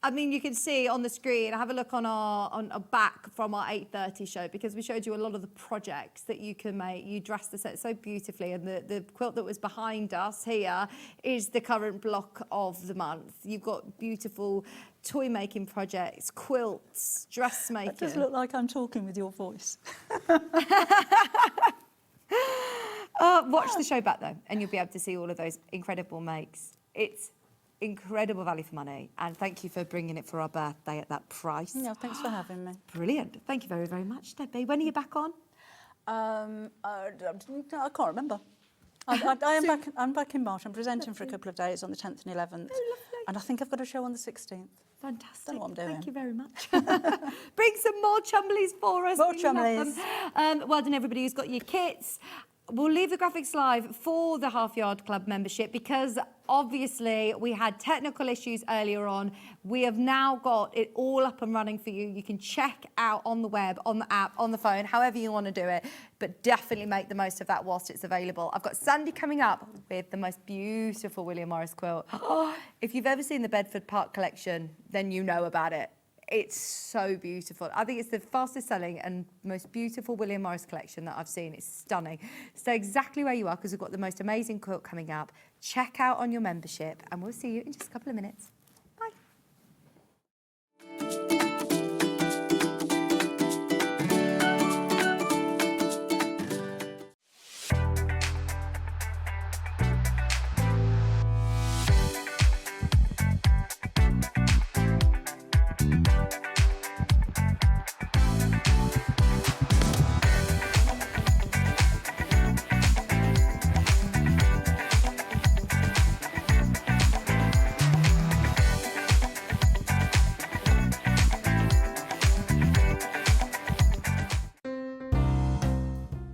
[SPEAKER 1] I mean, you can see on the screen. Have a look on our back from our 8:30 show, because we showed you a lot of the projects that you can make. You dress the set so beautifully, and the quilt that was behind us here is the current block of the month. You've got beautiful toy making projects, quilts, dressmaking.
[SPEAKER 10] It does look like I'm talking with your voice.
[SPEAKER 1] Watch the show back though, and you'll be able to see all of those incredible makes. It's incredible value for money, and thank you for bringing it for our birthday at that price.
[SPEAKER 10] Yeah, thanks for having me.
[SPEAKER 1] Brilliant. Thank you very, very much, Debbie. When are you back on?
[SPEAKER 10] I can't remember. I'm back in March. I'm presenting for a couple of days on the 10th and 11th.
[SPEAKER 1] Oh, lovely.
[SPEAKER 10] And I think I've got a show on the 16th.
[SPEAKER 1] Fantastic.
[SPEAKER 10] Don't know what I'm doing.
[SPEAKER 1] Thank you very much. Bring some more Chumleys for us.
[SPEAKER 10] More
[SPEAKER 1] We love
[SPEAKER 10] Chumleys.
[SPEAKER 1] them. Well done, everybody who's got your kits. We'll leave the graphics live for the Half Yard Club membership, because obviously we had technical issues earlier on. We have now got it all up and running for you. You can check out on the web, on the app, on the phone, however you want to do it, but definitely make the most of that whilst it's available. I've got Sandi coming up with the most beautiful William Morris quilt. If you've ever seen the Bedford Park collection, then you know about it. It's so beautiful. I think it's the fastest selling and most beautiful William Morris collection that I've seen. It's stunning. Stay exactly where you are because we've got the most amazing quilt coming up. Check out on your membership and we'll see you in just a couple of minutes. Bye.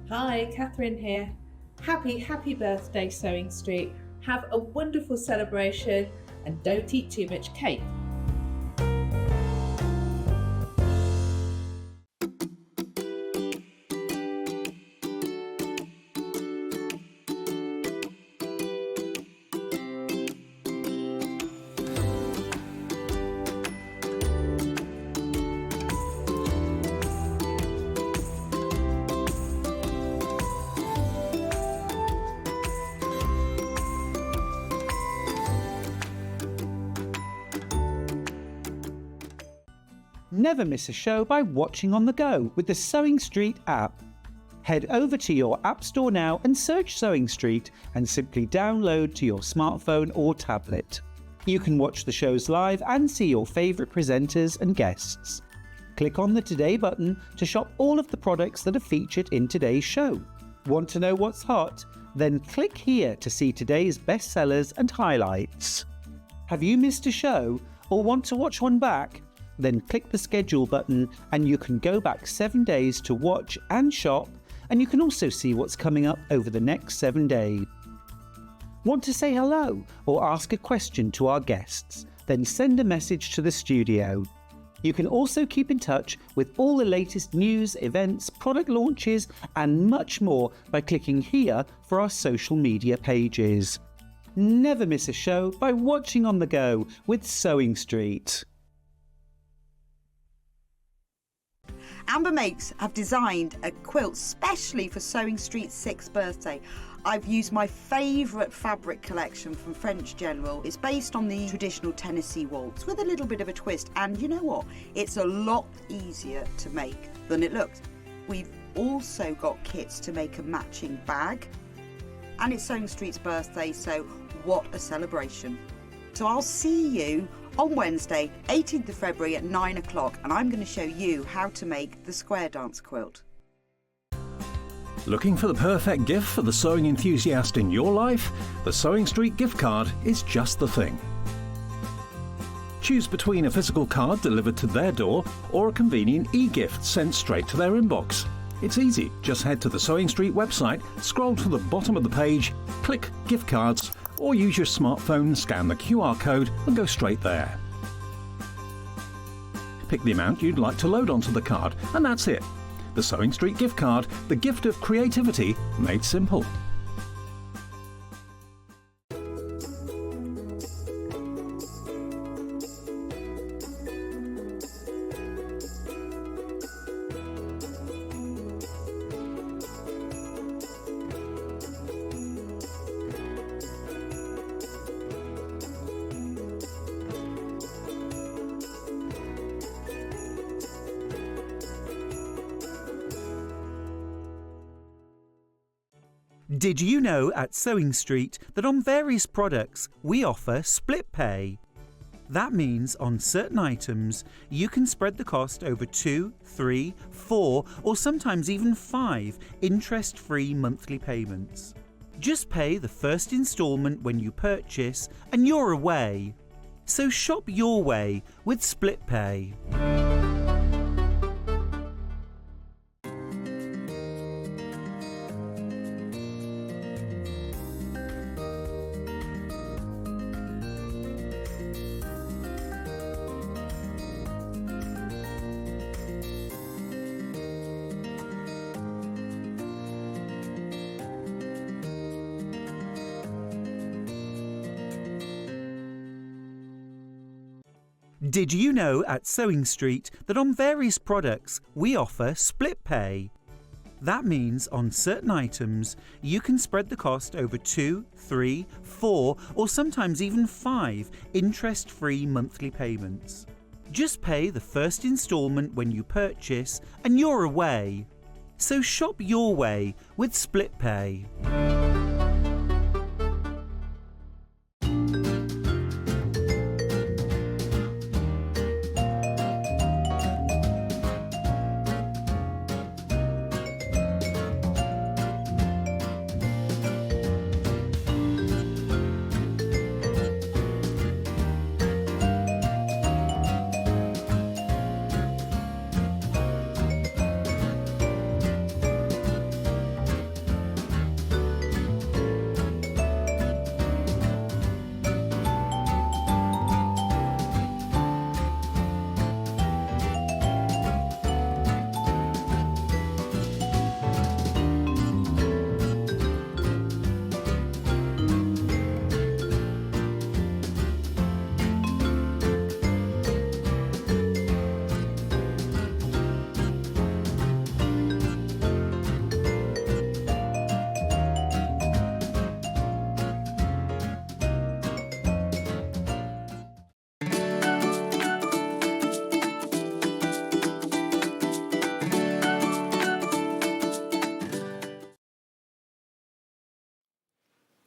[SPEAKER 14] Hi, Catherine here. Happy birthday, Sewing Street. Have a wonderful celebration and don't eat too much cake.
[SPEAKER 12] Never miss a show by watching on the go with the Sewing Street app. Head over to your App Store now and search Sewing Street and simply download to your smartphone or tablet. You can watch the shows live and see your favourite presenters and guests. Click on the Today button to shop all of the products that are featured in today's show. Want to know what's hot? Then click here to see today's bestsellers and highlights. Have you missed a show or want to watch one back? Then click the schedule button and you can go back 7 days to watch and shop, and you can also see what's coming up over the next 7 days. Want to say hello or ask a question to our guests? Then send a message to the studio. You can also keep in touch with all the latest news, events, product launches and much more by clicking here for our social media pages. Never miss a show by watching on the go with Sewing Street.
[SPEAKER 6] Amber Makes have designed a quilt specially for Sewing Street's 6th birthday. I've used my favourite fabric collection from French General. It's based on the traditional Tennessee waltz with a little bit of a twist, and you know what? It's a lot easier to make than it looks. We've also got kits to make a matching bag, and it's Sewing Street's birthday, so what a celebration. So I'll see you on Wednesday, 18th of February at 9 o'clock, and I'm going to show you how to make the square dance quilt.
[SPEAKER 15] Looking for the perfect gift for the sewing enthusiast in your life? The Sewing Street gift card is just the thing. Choose between a physical card delivered to their door or a convenient e-gift sent straight to their inbox. It's easy. Just head to the Sewing Street website, scroll to the bottom of the page, click Gift Cards, or use your smartphone, scan the QR code and go straight there. Pick the amount you'd like to load onto the card, and that's it. The Sewing Street gift card, the gift of creativity made simple.
[SPEAKER 8] Did you know at Sewing Street that on various products we offer split pay? That means on certain items you can spread the cost over 2, 3, 4 or sometimes even 5 interest-free monthly payments. Just pay the first instalment when you purchase and you're away. So shop your way with split pay. Did you know at Sewing Street that on various products we offer split pay? That means on certain items you can spread the cost over 2, 3, 4 or sometimes even 5 interest-free monthly payments. Just pay the first instalment when you purchase and you're away. So shop your way with split pay.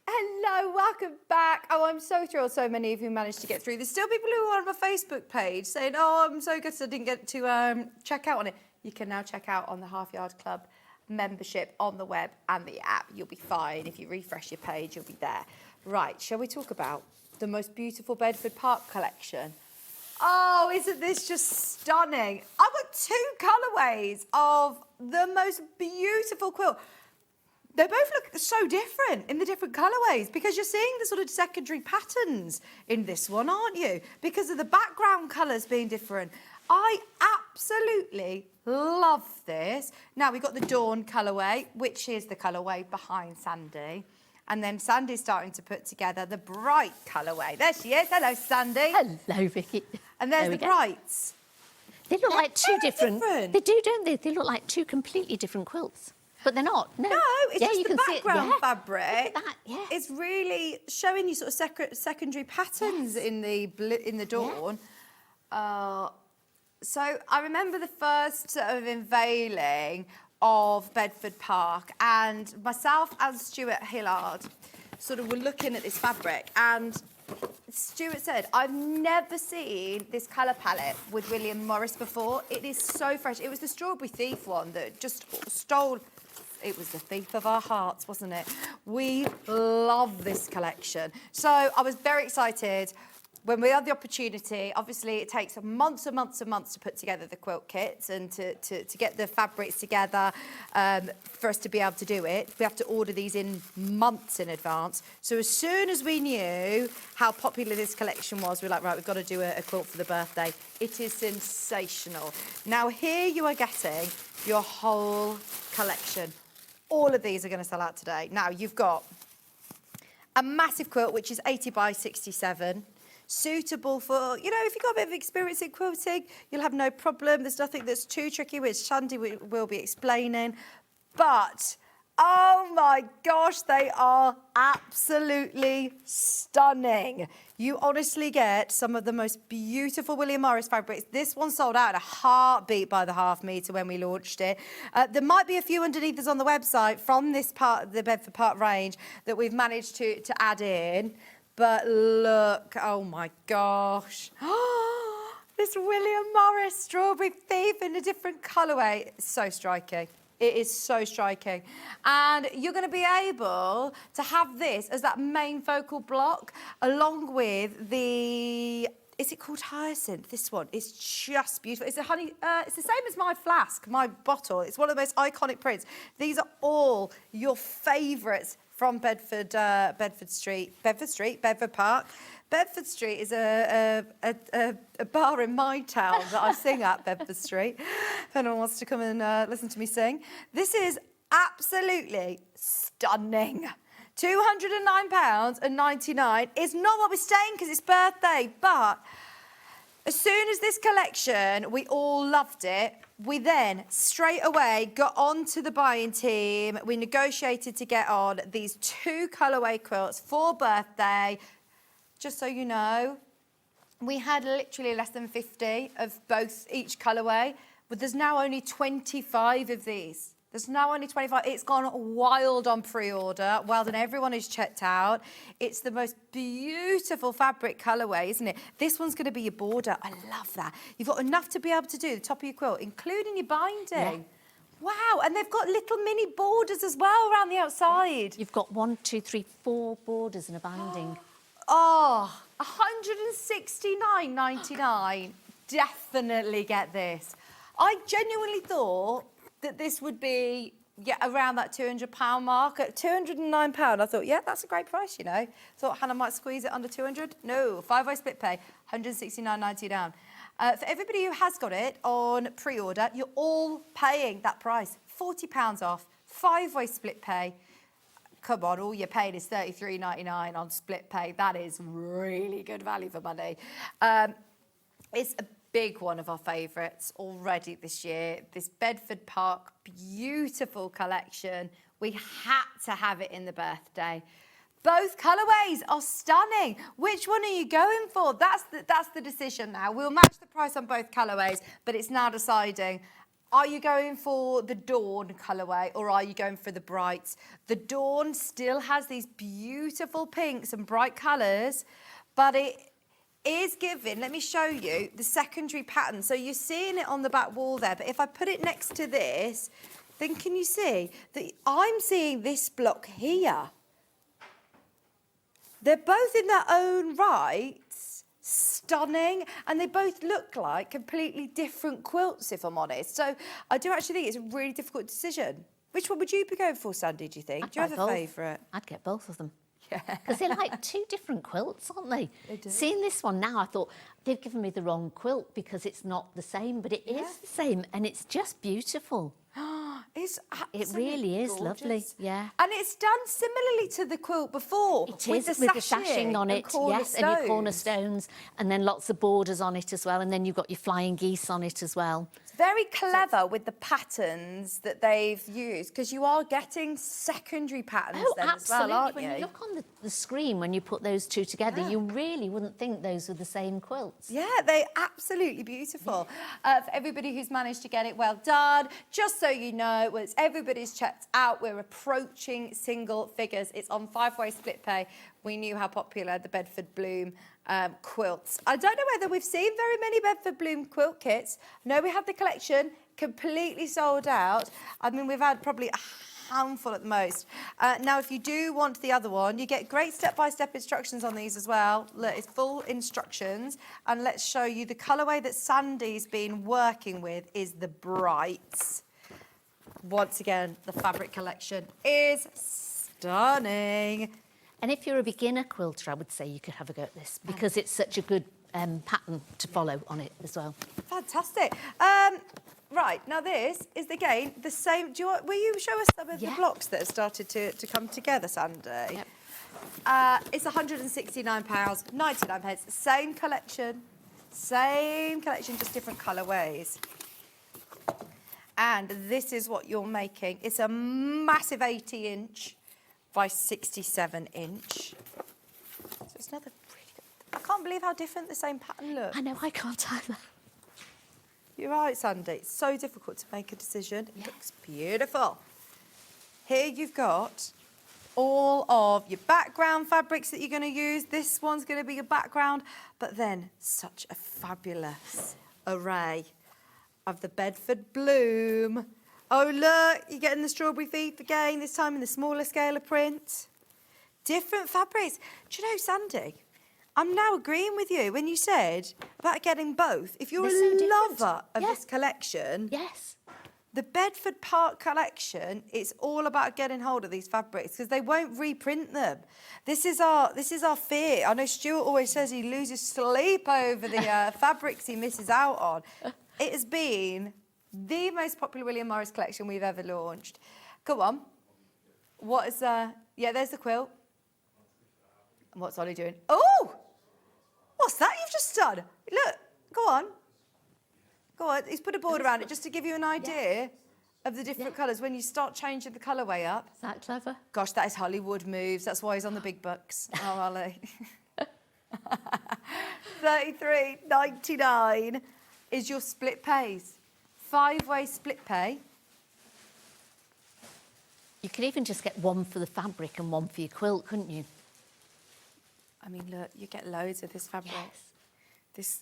[SPEAKER 1] Hello, welcome back. Oh, I'm so thrilled so many of you managed to get through. There's still people who are on my Facebook page saying, oh, I'm so gutted I didn't get to check out on it. You can now check out on the Half Yard Club membership on the web and the app. You'll be fine. If you refresh your page, you'll be there. Right, shall we talk about the most beautiful Bedford Park collection? Oh, isn't this just stunning? I've got 2 colourways of the most beautiful quilt. They both look so different in the different colourways because you're seeing the sort of secondary patterns in this one, aren't you? Because of the background colours being different. I absolutely love this. Now, we've got the Dawn colourway, which is the colourway behind Sandi. And then Sandi's starting to put together the bright colourway. There she is. Hello, Sandi.
[SPEAKER 13] Hello, Vicky.
[SPEAKER 1] And there's the brights.
[SPEAKER 13] They look like 2 different...
[SPEAKER 1] different.
[SPEAKER 13] They do, don't they? They look like 2 completely different quilts. But they're not. No,
[SPEAKER 1] it's just
[SPEAKER 13] you
[SPEAKER 1] the
[SPEAKER 13] can see it.
[SPEAKER 1] background
[SPEAKER 13] Yeah.
[SPEAKER 1] fabric.
[SPEAKER 13] Look at that, yeah.
[SPEAKER 1] It's really showing you sort of secondary patterns in the Dawn. So I remember the first sort of unveiling of Bedford Park, and myself and Stuart Hillard sort of were looking at this fabric, and Stuart said, I've never seen this colour palette with William Morris before. It is so fresh. It was the Strawberry Thief one that just stole... It was the thief of our hearts, wasn't it? We love this collection. So I was very excited when we had the opportunity. Obviously, it takes months and months and months to put together the quilt kits and to get the fabrics together for us to be able to do it. We have to order these in months in advance. So as soon as we knew how popular this collection was, we were like, right, we've got to do a quilt for the birthday. It is sensational. Now, here you are getting your whole collection. All of these are going to sell out today. Now, you've got a massive quilt, which is 80 by 67, suitable for, you know, if you've got a bit of experience in quilting, you'll have no problem. There's nothing that's too tricky, which Sandi will be explaining. But, oh my gosh, they are absolutely stunning. You honestly get some of the most beautiful William Morris fabrics. This one sold out in a heartbeat by the half metre when we launched it. There might be a few underneath us on the website from this part of the Bedford Park range that we've managed to add in. But look, oh my gosh. This William Morris Strawberry Thief in a different colourway. It's so striking. It is so striking. And you're going to be able to have this as that main focal block along with the... Is it called Hyacinth? This one is just beautiful. It's a honey. It's the same as my flask, my bottle. It's one of the most iconic prints. These are all your favourites from Bedford Park. Bedford Street is a bar in my town that I sing at, Bedford Street. If anyone wants to come and listen to me sing. This is absolutely stunning. £209.99 is not what we're saying because it's birthday, but As soon as this collection, we all loved it, we then straight away got on to the buying team. We negotiated to get on these 2 colourway quilts for birthday. Just so you know, we had literally less than 50 of each colourway, but there's now only 25 of these. There's now only 25. It's gone wild on pre-order. Well done, everyone who's checked out. It's the most beautiful fabric colourway, isn't it? This one's going to be your border. I love that. You've got enough to be able to do the top of your quilt, including your binding. Yeah. Wow, and they've got little mini borders as well around the outside.
[SPEAKER 13] You've got 1, 2, 3, 4 borders and a binding.
[SPEAKER 1] Oh, $169.99. Definitely get this. I genuinely thought that this would be around that £200 mark. At £209, I thought, yeah, that's a great price, you know. Thought Hannah might squeeze it under 200. No, 5-way split pay, £169.90 down. For everybody who has got it on pre-order, you're all paying that price, £40 off, 5-way split pay. Come on, all you're paying is $33.99 on split pay. That is really good value for money. It's a big one of our favourites already this year. This Bedford Park beautiful collection. We had to have it in the birthday. Both colourways are stunning. Which one are you going for? That's the decision now. We'll match the price on both colourways, but it's now deciding. Are you going for the Dawn colourway or are you going for the Brights? The Dawn still has these beautiful pinks and bright colours, but it is giving, let me show you, the secondary pattern. So you're seeing it on the back wall there, but if I put it next to this, then can you see that I'm seeing this block here? They're both in their own right stunning, and they both look like completely different quilts, if I'm honest. So I do actually think it's a really difficult decision. Which one would you be going for, Sandi, do you think? Do you have a favourite?
[SPEAKER 13] I'd get both of them. Yeah. Because they're like 2 different quilts, aren't they?
[SPEAKER 1] They do.
[SPEAKER 13] Seeing this one now, I thought, they've given me the wrong quilt because it's not the same, but it is the same, and it's just beautiful.
[SPEAKER 1] It's
[SPEAKER 13] It really is
[SPEAKER 1] gorgeous.
[SPEAKER 13] Lovely, yeah.
[SPEAKER 1] And it's done similarly to the quilt before.
[SPEAKER 13] It is, with the sashing on it, yes, and your cornerstones, and then lots of borders on it as well, and then you've got your flying geese on it as well.
[SPEAKER 1] It's very clever with the patterns that they've used, because you are getting secondary patterns then as well, aren't
[SPEAKER 13] when
[SPEAKER 1] you?
[SPEAKER 13] you look on the screen, when you put those two together, you really wouldn't think those were the same quilts.
[SPEAKER 1] Yeah, they're absolutely beautiful. For everybody who's managed to get it, well done. Just so you know, once everybody's checked out, we're approaching single figures. It's on 5-way split pay. We knew how popular the Bedford Bloom quilts. I don't know whether we've seen very many Bedford Bloom quilt kits. No, we had the collection completely sold out. I mean, we've had probably a handful at the most. Now, if you do want the other one, you get great step-by-step instructions on these as well. Look, it's full instructions. And let's show you the colourway that Sandi's been working with is the Brights. Once again, the fabric collection is stunning.
[SPEAKER 13] And if you're a beginner quilter, I would say you could have a go at this because it's such a good pattern to follow on it as well.
[SPEAKER 1] Fantastic. Right, now this is, again, the same. Will you show us some of the blocks that have started to come together, Sandi? Yep. It's £169, 99 pence. Same collection, just different colourways. And this is what you're making. It's a massive 80-inch by 67-inch. So it's another really good. I can't believe how different the same pattern looks.
[SPEAKER 13] I know, I can't either.
[SPEAKER 1] You're right, Sandi. It's so difficult to make a decision. It looks beautiful. Here you've got all of your background fabrics that you're going to use. This one's going to be your background, but then such a fabulous array of the Bedford Bloom. Oh, look, you're getting the strawberry fief again, this time in the smaller scale of print. Different fabrics. Do you know, Sandi, I'm now agreeing with you when you said about getting both. If you're a lover of this collection, the Bedford Park collection, it's all about getting hold of these fabrics because they won't reprint them. This is our fear. I know Stuart always says he loses sleep over the fabrics he misses out on. It has been the most popular William Morris collection we've ever launched. Go on. What is yeah, there's the quilt. And what's Ollie doing? Oh! What's that you've just done? Look, Go on. Go on. He's put a board around it just to give you an idea of the different colours when you start changing the colourway up.
[SPEAKER 13] Is that clever?
[SPEAKER 1] Gosh, that is Hollywood moves. That's why he's on the big bucks. Oh, Ollie. $33.99 is your split pays. 5-way split pay.
[SPEAKER 13] You could even just get one for the fabric and one for your quilt, couldn't you?
[SPEAKER 1] I mean, look, you get loads of this fabric. This,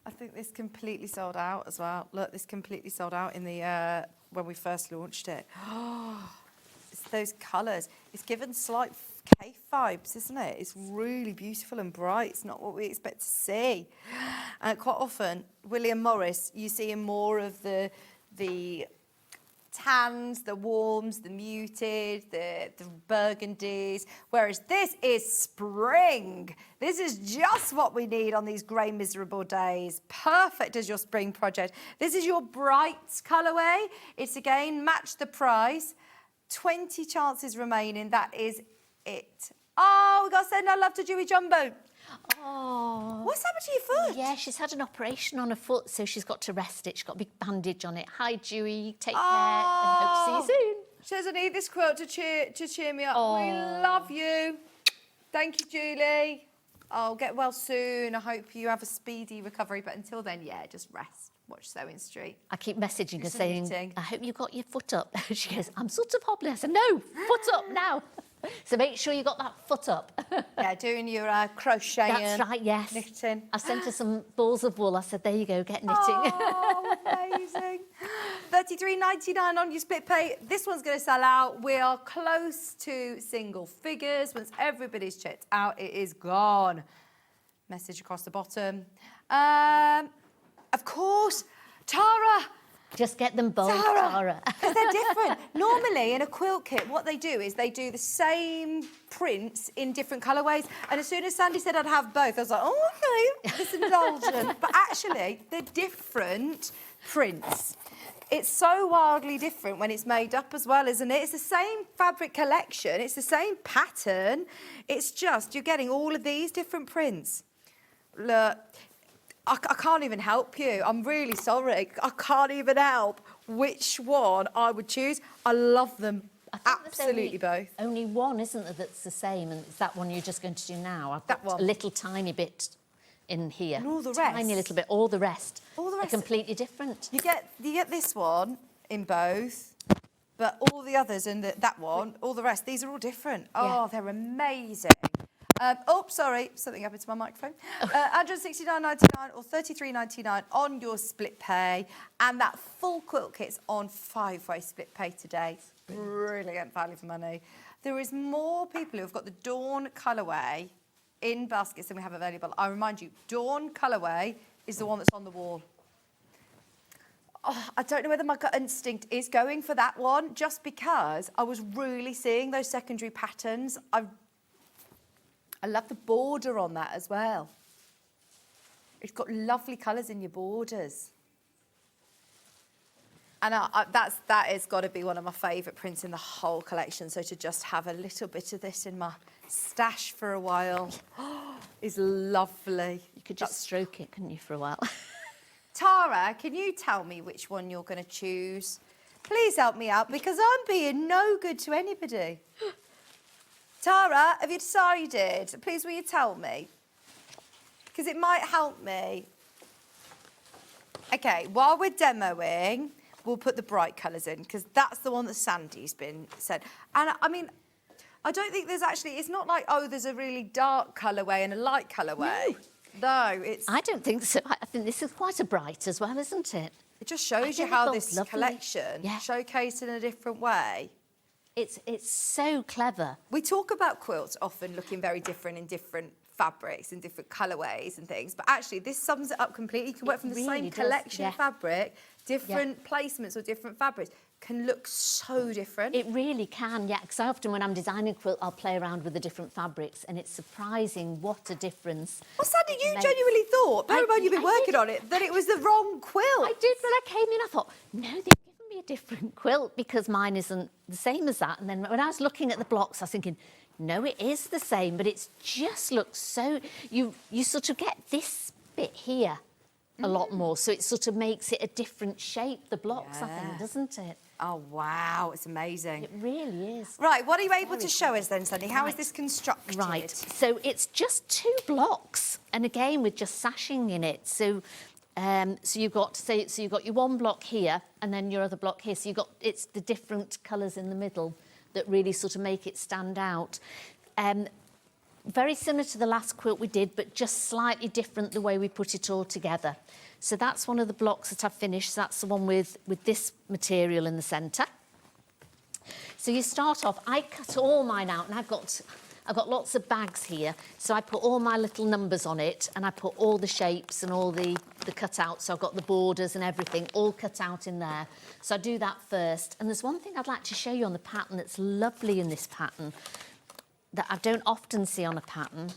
[SPEAKER 1] I think this completely sold out as well. Look, this completely sold out in the when we first launched it. It's those colours. It's given slight cave vibes, isn't it? It's really beautiful and bright. It's not what we expect to see. And quite often, William Morris, you see in more of the tans, the warms, the muted, the burgundies, whereas this is spring. This is just what we need on these grey, miserable days. Perfect as your spring project. This is your bright colourway. It's again, match the price. 20 chances remaining. That is it. Oh, we got to send our love to Dewey Jumbo.
[SPEAKER 13] Oh.
[SPEAKER 1] What's happened to your foot?
[SPEAKER 13] Yeah, she's had an operation on her foot, so she's got to rest it. She's got a big bandage on it. Hi, Dewey. Take care and hope to see you soon.
[SPEAKER 1] She says, I need this quilt to cheer me up.
[SPEAKER 13] Oh.
[SPEAKER 1] We love you. Thank you, Julie. I'll get well soon. I hope you have a speedy recovery. But until then, yeah, just rest. Watch Sewing Street.
[SPEAKER 13] I keep messaging her
[SPEAKER 1] It's
[SPEAKER 13] saying,
[SPEAKER 1] eating.
[SPEAKER 13] I hope you got your foot up. She goes, I'm sort of hobbling. I said, no, foot up now. So make sure you got that foot up.
[SPEAKER 1] Yeah, doing your crocheting.
[SPEAKER 13] That's right, yes.
[SPEAKER 1] Knitting.
[SPEAKER 13] I sent her some balls of wool. I said, there you go, get knitting.
[SPEAKER 1] Oh, amazing. $33.99 on your split pay. This one's going to sell out. We are close to single figures. Once everybody's checked out, it is gone. Message across the bottom. Of course, Tara.
[SPEAKER 13] Just get them both, Tara.
[SPEAKER 1] Because they're different. Normally, in a quilt kit, what they do is they do the same prints in different colourways. And as soon as Sandi said I'd have both, I was like, oh, okay, it's indulgent. But actually, they're different prints. It's so wildly different when it's made up as well, isn't it? It's the same fabric collection. It's the same pattern. It's just you're getting all of these different prints. Look. I can't even help you. I'm really sorry. I can't even help which one I would choose. I love them. Absolutely both.
[SPEAKER 13] Only one, isn't there, that's the same, and it's that one you're just going to do now. I've
[SPEAKER 1] That
[SPEAKER 13] got
[SPEAKER 1] one.
[SPEAKER 13] a little tiny bit in here.
[SPEAKER 1] And all the rest?
[SPEAKER 13] Tiny little bit. All the rest.
[SPEAKER 1] All the rest
[SPEAKER 13] are completely different.
[SPEAKER 1] You get this one in both, but all the others and that one, all the rest, these are all different. Oh, they're amazing. Oh, sorry, something happened to my microphone. $169.99 or $33.99 on your split pay, and that full quilt kit's on 5-way split pay today. Brilliant value for money. There is more people who have got the Dawn colourway in baskets than we have available. I remind you, Dawn colourway is the one that's on the wall. Oh, I don't know whether my gut instinct is going for that one, just because I was really seeing those secondary patterns. I love the border on that as well. It's got lovely colours in your borders. And that has got to be one of my favourite prints in the whole collection. So to just have a little bit of this in my stash for a while is lovely.
[SPEAKER 13] You could just stroke it, couldn't you, for a while?
[SPEAKER 1] Tara, can you tell me which one you're going to choose? Please help me out, because I'm being no good to anybody. Tara, have you decided? Please, will you tell me? Because it might help me. OK, while we're demoing, we'll put the bright colours in, because that's the one that Sandi's been said. And, I mean, I don't think there's actually... It's not like, oh, there's a really dark colourway and a light colourway. No, it's...
[SPEAKER 13] I don't think so. I think this is quite a bright as well, isn't it?
[SPEAKER 1] It just shows you how this collection showcased in a different way.
[SPEAKER 13] It's so clever.
[SPEAKER 1] We talk about quilts often looking very different in different fabrics and different colourways and things, but actually this sums it up completely. You can work from the same collection of fabric, different placements or different fabrics can look so different.
[SPEAKER 13] It really can, yeah, because often when I'm designing a quilt, I'll play around with the different fabrics, and it's surprising what a difference.
[SPEAKER 1] Well, Sandi, you genuinely thought, bear in mind you've been working on it, that it was the wrong quilt.
[SPEAKER 13] I did, but I came in, I thought, no, they've given me a different quilt because mine isn't the same as that. And then when I was looking at the blocks, I was thinking, no, it is the same, but it just looks so... You sort of get this bit it here a lot more, so it sort of makes it a different shape, the blocks, I think, doesn't it?
[SPEAKER 1] Oh, wow, it's amazing.
[SPEAKER 13] It really is.
[SPEAKER 1] Right, what are you able to show us then, Sandi? How is this constructed?
[SPEAKER 13] Right, so it's just 2 blocks, and again, with just sashing in it. So you've got, so you've got your 1 block here, and then your other block here. So you've got, it's the different colours in the middle that really sort of make it stand out. Very similar to the last quilt we did, but just slightly different the way we put it all together. So that's one of the blocks that I've finished. So that's the one with this material in the centre. So you start off, I cut all mine out, and I've got lots of bags here. So I put all my little numbers on it, and I put all the shapes and all the cutouts. So I've got the borders and everything all cut out in there. So I do that first. And there's one thing I'd like to show you on the pattern that's lovely in this pattern that I don't often see on a pattern.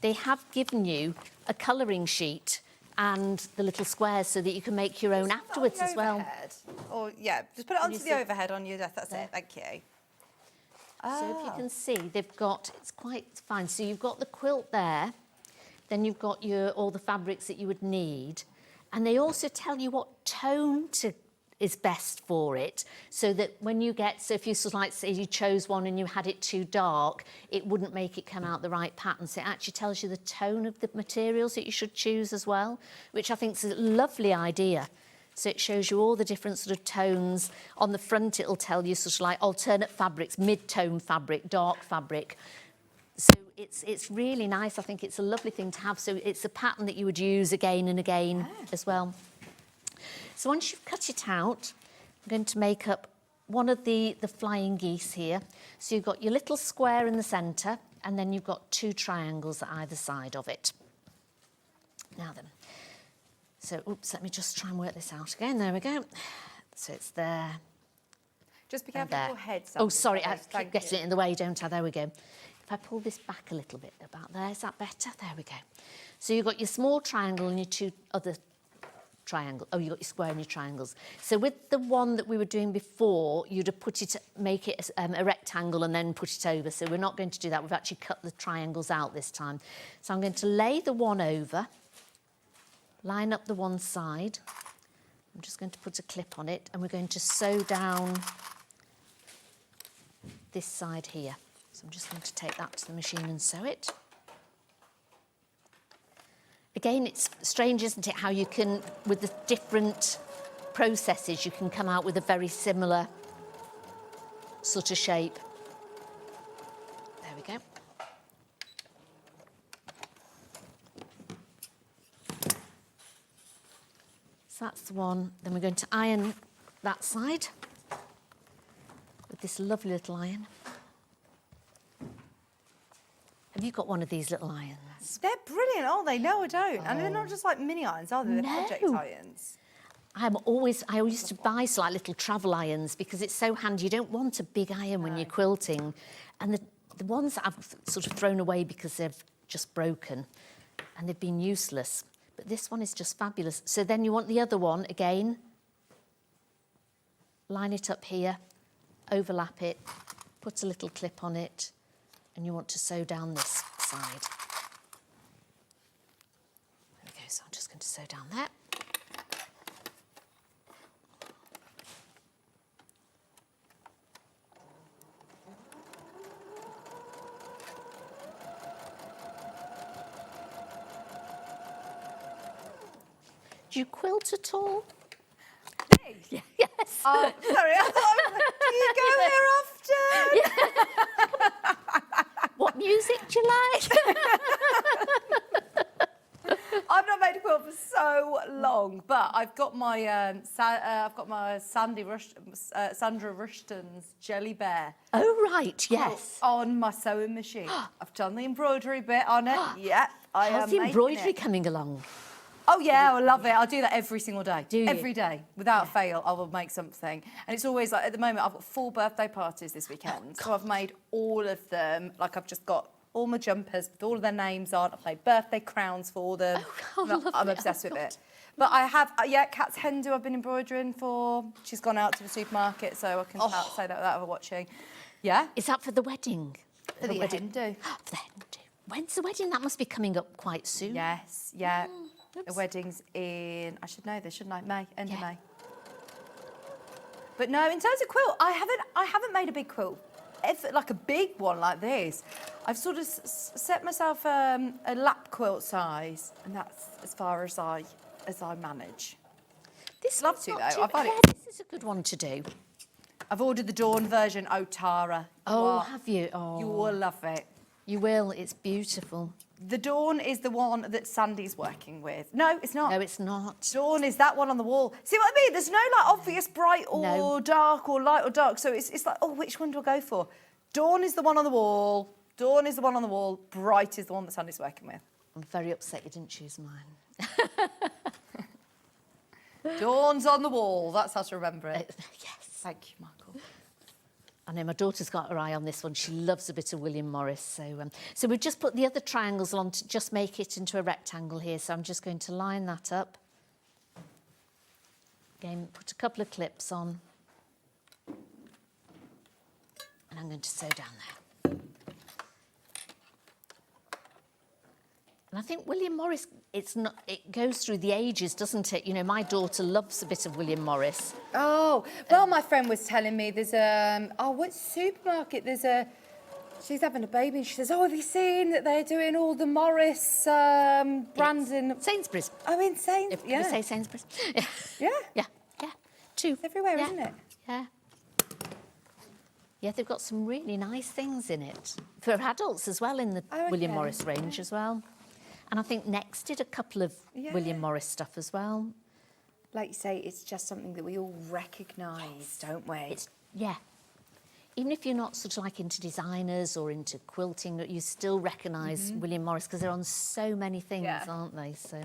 [SPEAKER 13] They have given you a colouring sheet and the little squares so that you can make your own afterwards as well.
[SPEAKER 1] Or, yeah, just put it onto the overhead on your desk, that's it, thank you.
[SPEAKER 13] So if you can see, they've got, it's quite fine. So you've got the quilt there, then you've got all the fabrics that you would need, and they also tell you what tone is best for it, so that when you get, so if you sort of like say you chose one and you had it too dark, it wouldn't make it come out the right pattern. So it actually tells you the tone of the materials that you should choose as well, which I think is a lovely idea. So it shows you all the different sort of tones. On the front, it'll tell you sort of like alternate fabrics, mid-tone fabric, dark fabric. So it's really nice. I think it's a lovely thing to have. So it's a pattern that you would use again and again as well. So once you've cut it out, I'm going to make up one of the flying geese here. So you've got your little square in the centre, and then you've got 2 triangles at either side of it. Now then, so, oops, let me just try and work this out again. There we go. So it's there.
[SPEAKER 1] Just be careful with your head.
[SPEAKER 13] Oh, sorry, I keep getting it in the way, don't I? There we go. If I pull this back a little bit about there, is that better? There we go. So you've got your small triangle and your 2 other triangle. Oh, you've got your square and your triangles. So with the one that we were doing before, you'd have put it, make it a rectangle and then put it over. So we're not going to do that. We've actually cut the triangles out this time. So I'm going to lay the one over, line up the one side. I'm just going to put a clip on it, and we're going to sew down this side here. So I'm just going to take that to the machine and sew it. Again, it's strange, isn't it, how you can, with the different processes, you can come out with a very similar sort of shape. There we go. So that's the one. Then we're going to iron that side with this lovely little iron. Have you got one of these little irons?
[SPEAKER 1] They're brilliant, aren't they? No, I don't. And they're not just like mini irons, are they? They're project irons.
[SPEAKER 13] I used to buy like little travel irons because it's so handy. You don't want a big iron when you're quilting. And the ones that I've sort of thrown away because they've just broken and they've been useless. But this one is just fabulous. So then you want the other one again. Line it up here, overlap it, put a little clip on it, and you want to sew down this side. There we go, so I'm just going to sew down that. Do you quilt at all?
[SPEAKER 1] Me?
[SPEAKER 13] Yeah, yes.
[SPEAKER 1] Oh, sorry, I thought, do you go here often?
[SPEAKER 13] What music do you like?
[SPEAKER 1] I've not made a quilt for so long, but I've got my Sandra Rushton's Jelly Bear.
[SPEAKER 13] Oh right, yes.
[SPEAKER 1] On my sewing machine. I've done the embroidery bit on it. Yeah, I am.
[SPEAKER 13] How's the
[SPEAKER 1] making
[SPEAKER 13] embroidery
[SPEAKER 1] it.
[SPEAKER 13] coming along?
[SPEAKER 1] Oh yeah, I love it. I'll do that every single day.
[SPEAKER 13] Do you?
[SPEAKER 1] Every day, without fail, I will make something. And it's always like, at the moment, I've got 4 birthday parties this weekend. So I've made all of them. Like, I've just got all my jumpers with all of their names on. I've made birthday crowns for them. I'm obsessed with it. But I have, Kat's hen do I've been embroidering for. She's gone out to the supermarket, so I can say that without her watching. Yeah.
[SPEAKER 13] Is that for the wedding?
[SPEAKER 1] For the hen do.
[SPEAKER 13] For the hen do. When's the wedding? That must be coming up quite soon.
[SPEAKER 1] Yes, yeah. The wedding's in, I should know this, shouldn't I? May, end of May. But no, in terms of quilt, I haven't made a big quilt, like a big one like this. I've sort of set myself a lap quilt size, and that's as far as I manage.
[SPEAKER 13] This
[SPEAKER 1] love to though. I find
[SPEAKER 13] this is a good one to do.
[SPEAKER 1] I've ordered the Dawn version. Oh, Tara.
[SPEAKER 13] Oh, have you? Oh,
[SPEAKER 1] you will love it.
[SPEAKER 13] You will. It's beautiful.
[SPEAKER 1] The Dawn is the one that Sandi's working with. No, it's not.
[SPEAKER 13] No, it's not.
[SPEAKER 1] Dawn is that one on the wall. See what I mean? There's no like obvious bright or dark or light or dark. So it's like, oh, which one do I go for? Dawn is the one on the wall. Dawn is the one on the wall. Bright is the one that Sandi's working with.
[SPEAKER 13] I'm very upset you didn't choose mine.
[SPEAKER 1] Dawn's on the wall. That's how to remember it.
[SPEAKER 13] Yes.
[SPEAKER 1] Thank you, Michael.
[SPEAKER 13] I know my daughter's got her eye on this one. She loves a bit of William Morris. So we've just put the other triangles on to just make it into a rectangle here. So I'm just going to line that up. Again, put a couple of clips on. And I'm going to sew down there. And I think William Morris, it goes through the ages, doesn't it? You know, my daughter loves a bit of William Morris.
[SPEAKER 1] Oh, well, my friend was telling me there's what supermarket? She's having a baby and she says, oh, have you seen that they're doing all the Morris brands in...
[SPEAKER 13] Sainsbury's.
[SPEAKER 1] Oh, in Sainsbury's,
[SPEAKER 13] You say Sainsbury's.
[SPEAKER 1] Yeah?
[SPEAKER 13] Yeah. Two.
[SPEAKER 1] It's everywhere, isn't it?
[SPEAKER 13] Yeah. Yeah, they've got some really nice things in it. For adults as well, in the William Morris range as well. And I think Next did a couple of William Morris stuff as well.
[SPEAKER 1] Like you say, it's just something that we all recognise, don't we?
[SPEAKER 13] Even if you're not sort of like into designers or into quilting, you still recognise William Morris because they're on so many things, aren't they? So,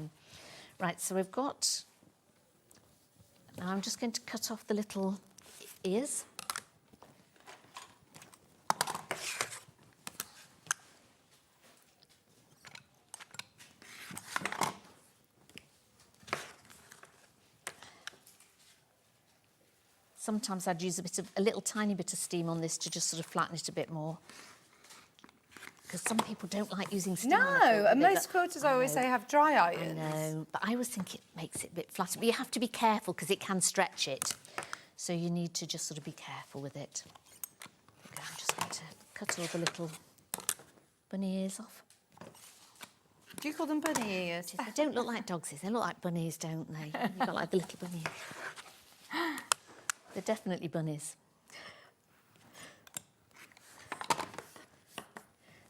[SPEAKER 13] right, so we've got... Now I'm just going to cut off the little ears. Sometimes I'd use a little tiny bit of steam on this to just sort of flatten it a bit more. Because some people don't like using steam.
[SPEAKER 1] No, and most quilters I always say have dry irons.
[SPEAKER 13] I know, but I always think it makes it a bit flatter. But you have to be careful because it can stretch it. So you need to just sort of be careful with it. Okay, I'm just going to cut all the little bunny ears off.
[SPEAKER 1] Do you call them bunny ears?
[SPEAKER 13] They don't look like dogs' ears. They look like bunnies, don't they? You've got like the little bunny ears. They're definitely bunnies.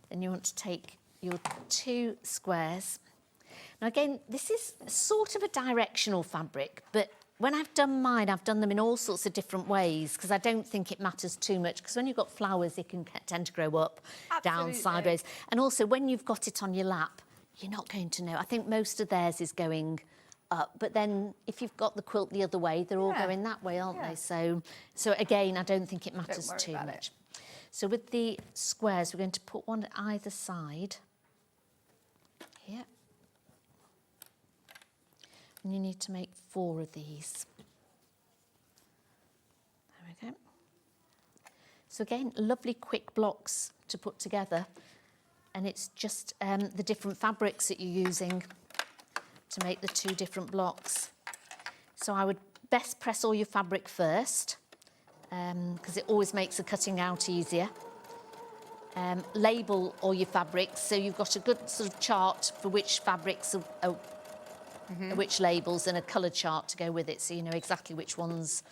[SPEAKER 13] Then you want to take your 2 squares. Now again, this is sort of a directional fabric, but when I've done mine, I've done them in all sorts of different ways because I don't think it matters too much because when you've got flowers, they can tend to grow up, down, sideways. And also when you've got it on your lap, you're not going to know. I think most of theirs is going up, but then if you've got the quilt the other way, they're all going that way, aren't they? So again, I don't think it matters too much. So with the squares, we're going to put one at either side here. And you need to make 4 of these. There we go. So again, lovely quick blocks to put together. And it's just the different fabrics that you're using to make the 2 different blocks. So I would best press all your fabric first because it always makes the cutting out easier. Label all your fabrics so you've got a good sort of chart for which fabrics are which labels and a colour chart to go with it so you know exactly which one's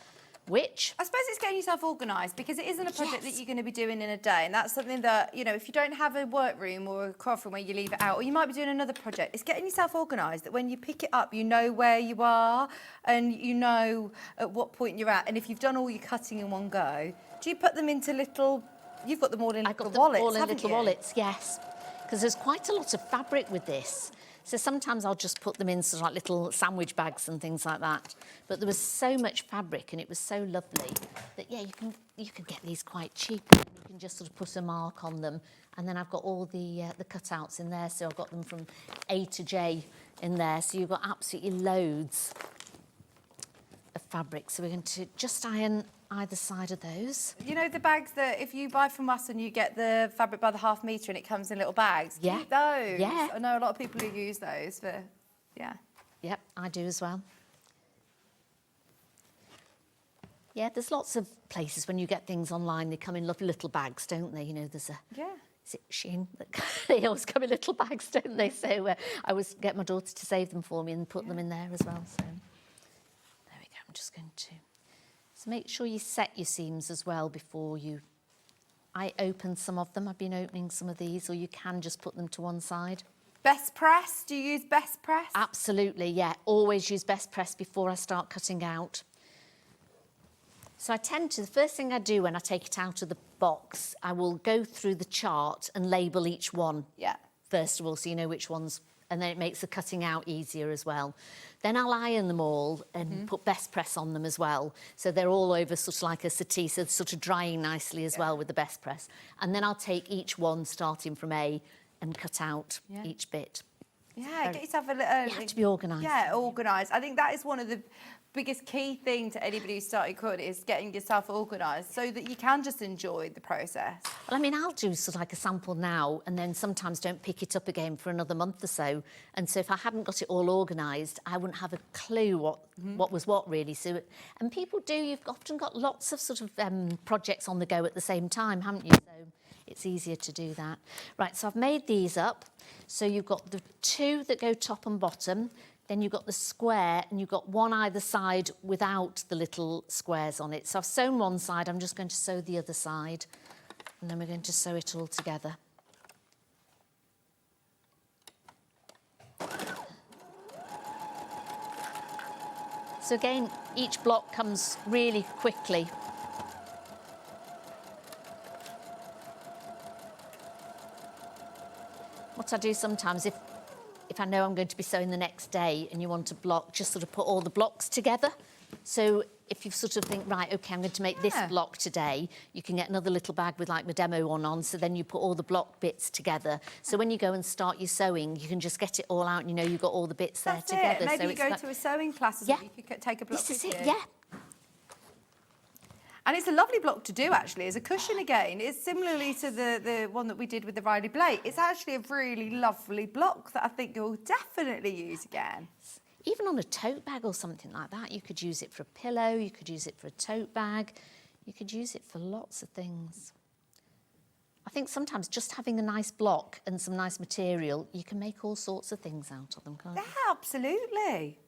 [SPEAKER 13] which.
[SPEAKER 1] I suppose it's getting yourself organised because it isn't a project that you're going to be doing in a day, and that's something that, you know, if you don't have a workroom or a craft room where you leave it out, or you might be doing another project, it's getting yourself organised that when you pick it up, you know where you are and you know at what point you're at. And if you've done all your cutting in one go, do you put them into little... You've got them all in little wallets,
[SPEAKER 13] all in
[SPEAKER 1] haven't
[SPEAKER 13] little
[SPEAKER 1] you?
[SPEAKER 13] wallets, yes. Because there's quite a lot of fabric with this. So sometimes I'll just put them in sort of like little sandwich bags and things like that. But there was so much fabric and it was so lovely that, yeah, you can get these quite cheap. You can just sort of put a mark on them. And then I've got all the cutouts in there. So I've got them from A to J in there. So you've got absolutely loads of fabric. So we're going to just iron either side of those.
[SPEAKER 1] You know the bags that if you buy from us and you get the fabric by the ½ metre and it comes in little bags?
[SPEAKER 13] Yeah.
[SPEAKER 1] Keep those.
[SPEAKER 13] Yeah.
[SPEAKER 1] I know a lot of people who use those for, yeah.
[SPEAKER 13] Yep, I do as well. Yeah, there's lots of places when you get things online, they come in lovely little bags, don't they? You know, there's a...
[SPEAKER 1] Yeah.
[SPEAKER 13] Is it Shein? They always come in little bags, don't they? So I always get my daughter to save them for me and put them in there as well. So there we go. I'm just going to... So make sure you set your seams as well before you... I open some of them. I've been opening some of these, or you can just put them to one side.
[SPEAKER 1] Best press? Do you use best press?
[SPEAKER 13] Absolutely, yeah. Always use best press before I start cutting out. So I tend to, the first thing I do when I take it out of the box, I will go through the chart and label each one.
[SPEAKER 1] Yeah.
[SPEAKER 13] First of all, so you know which ones, and then it makes the cutting out easier as well. Then I'll iron them all and put best press on them as well. So they're all over sort of like a settee, so they're sort of drying nicely as well with the best press. And then I'll take each one starting from A and cut out each bit.
[SPEAKER 1] Yeah, get yourself a little...
[SPEAKER 13] You have to be organised.
[SPEAKER 1] Yeah, organised. I think that is one of the biggest key thing to anybody who's starting quilting is getting yourself organised so that you can just enjoy the process.
[SPEAKER 13] Well, I mean, I'll do sort of like a sample now and then sometimes don't pick it up again for another month or so. And so if I hadn't got it all organised, I wouldn't have a clue what was what, really. So, and people do, you've often got lots of sort of projects on the go at the same time, haven't you? So it's easier to do that. Right, so I've made these up. So you've got the two that go top and bottom. Then you've got the square and you've got one either side without the little squares on it. So I've sewn one side, I'm just going to sew the other side. And then we're going to sew it all together. So again, each block comes really quickly. What I do sometimes, if I know I'm going to be sewing the next day and you want a block, just sort of put all the blocks together. So if you sort of think, right, OK, I'm going to make this block today, you can get another little bag with like my demo one on, so then you put all the block bits together. So when you go and start your sewing, you can just get it all out and you know you've got all the bits there together.
[SPEAKER 1] Maybe
[SPEAKER 13] so
[SPEAKER 1] you go to a sewing class as well, you could take a block
[SPEAKER 13] This is
[SPEAKER 1] with
[SPEAKER 13] it,
[SPEAKER 1] you.
[SPEAKER 13] yeah.
[SPEAKER 1] And it's a lovely block to do, actually, as a cushion again. It's similarly to the one that we did with the Riley Blake. It's actually a really lovely block that I think you'll definitely use again.
[SPEAKER 13] Even on a tote bag or something like that, you could use it for a pillow, you could use it for a tote bag, you could use it for lots of things. I think sometimes just having a nice block and some nice material, you can make all sorts of things out of them, can't you?
[SPEAKER 1] Yeah, absolutely.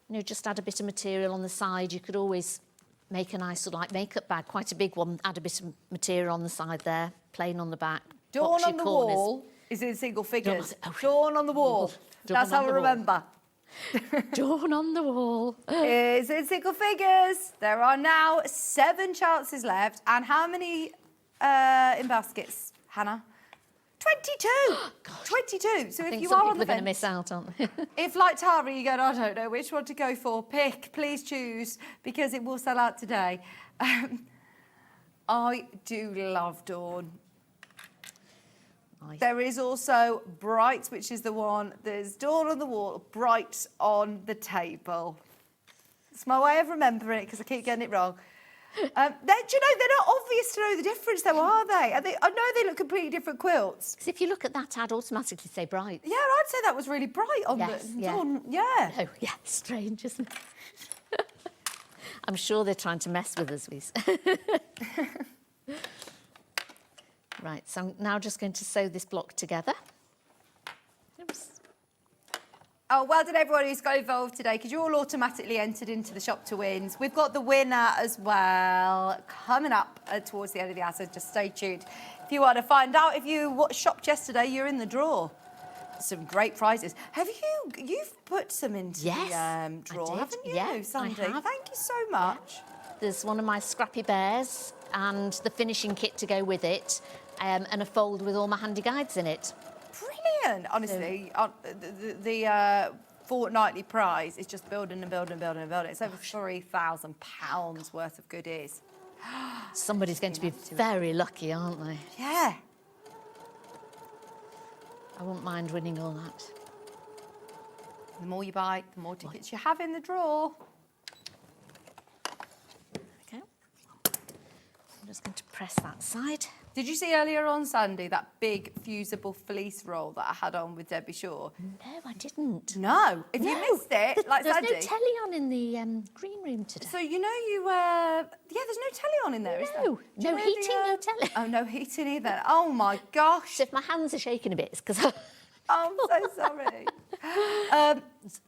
[SPEAKER 13] You know, just add a bit of material on the side. You could always make a nice sort of like makeup bag, quite a big one, add a bit of material on the side there, plain on the back.
[SPEAKER 1] Dawn on the wall is in single figures. Dawn on the wall. That's how I remember.
[SPEAKER 13] Dawn on the wall.
[SPEAKER 1] Is in single figures. There are now 7 chances left. And how many in baskets, Hannah? 22! 22! So if you are on the
[SPEAKER 13] fence... going to miss out, aren't they?
[SPEAKER 1] If, like Tara, you go, I don't know which one to go for, pick, please choose, because it will sell out today. I do love Dawn. Nice. There is also Bright, which is the one, there's Dawn on the wall, Bright on the table. It's my way of remembering it, because I keep getting it wrong. Do you know, they're not obvious to know the difference, though, are they? I know they look completely different quilts.
[SPEAKER 13] Because if you look at that, I'd automatically say Bright.
[SPEAKER 1] Yeah, I'd say that was really bright on the Dawn. Yeah.
[SPEAKER 13] Oh, yeah, strange, isn't it? I'm sure they're trying to mess with us. Right, so I'm now just going to sew this block together. Oops.
[SPEAKER 1] Oh, well done everyone who's got involved today, because you're all automatically entered into the Shop to Wins. We've got the winner as well coming up towards the end of the hour, so just stay tuned. If you want to find out if you shopped yesterday, you're in the draw. Some great prizes. You've put some into the draw, haven't you, Sandi?
[SPEAKER 13] I have.
[SPEAKER 1] Thank you so much.
[SPEAKER 13] There's one of my Scrappy Bears and the finishing kit to go with it, and a fold with all my handy guides in it.
[SPEAKER 1] Brilliant. Honestly, the fortnightly prize is just building and building and building and building. It's over £3,000 worth of goodies.
[SPEAKER 13] Somebody's going to be very lucky, aren't they?
[SPEAKER 1] Yeah.
[SPEAKER 13] I wouldn't mind winning all that.
[SPEAKER 1] The more you buy, the more tickets you have in the draw.
[SPEAKER 13] Okay. I'm just going to press that side.
[SPEAKER 1] Did you see earlier on, Sandy, that big fusible fleece roll that I had on with Debbie Shaw?
[SPEAKER 13] No, I didn't.
[SPEAKER 1] No. If you missed it,
[SPEAKER 13] There's
[SPEAKER 1] Sandy.
[SPEAKER 13] no telly on in the green room today.
[SPEAKER 1] So you know yeah, there's no telly on in there, is there?
[SPEAKER 13] No heating, no telly.
[SPEAKER 1] Oh, no heating either. Oh my gosh.
[SPEAKER 13] So if my hands are shaking a bit, it's because
[SPEAKER 1] I'm so sorry.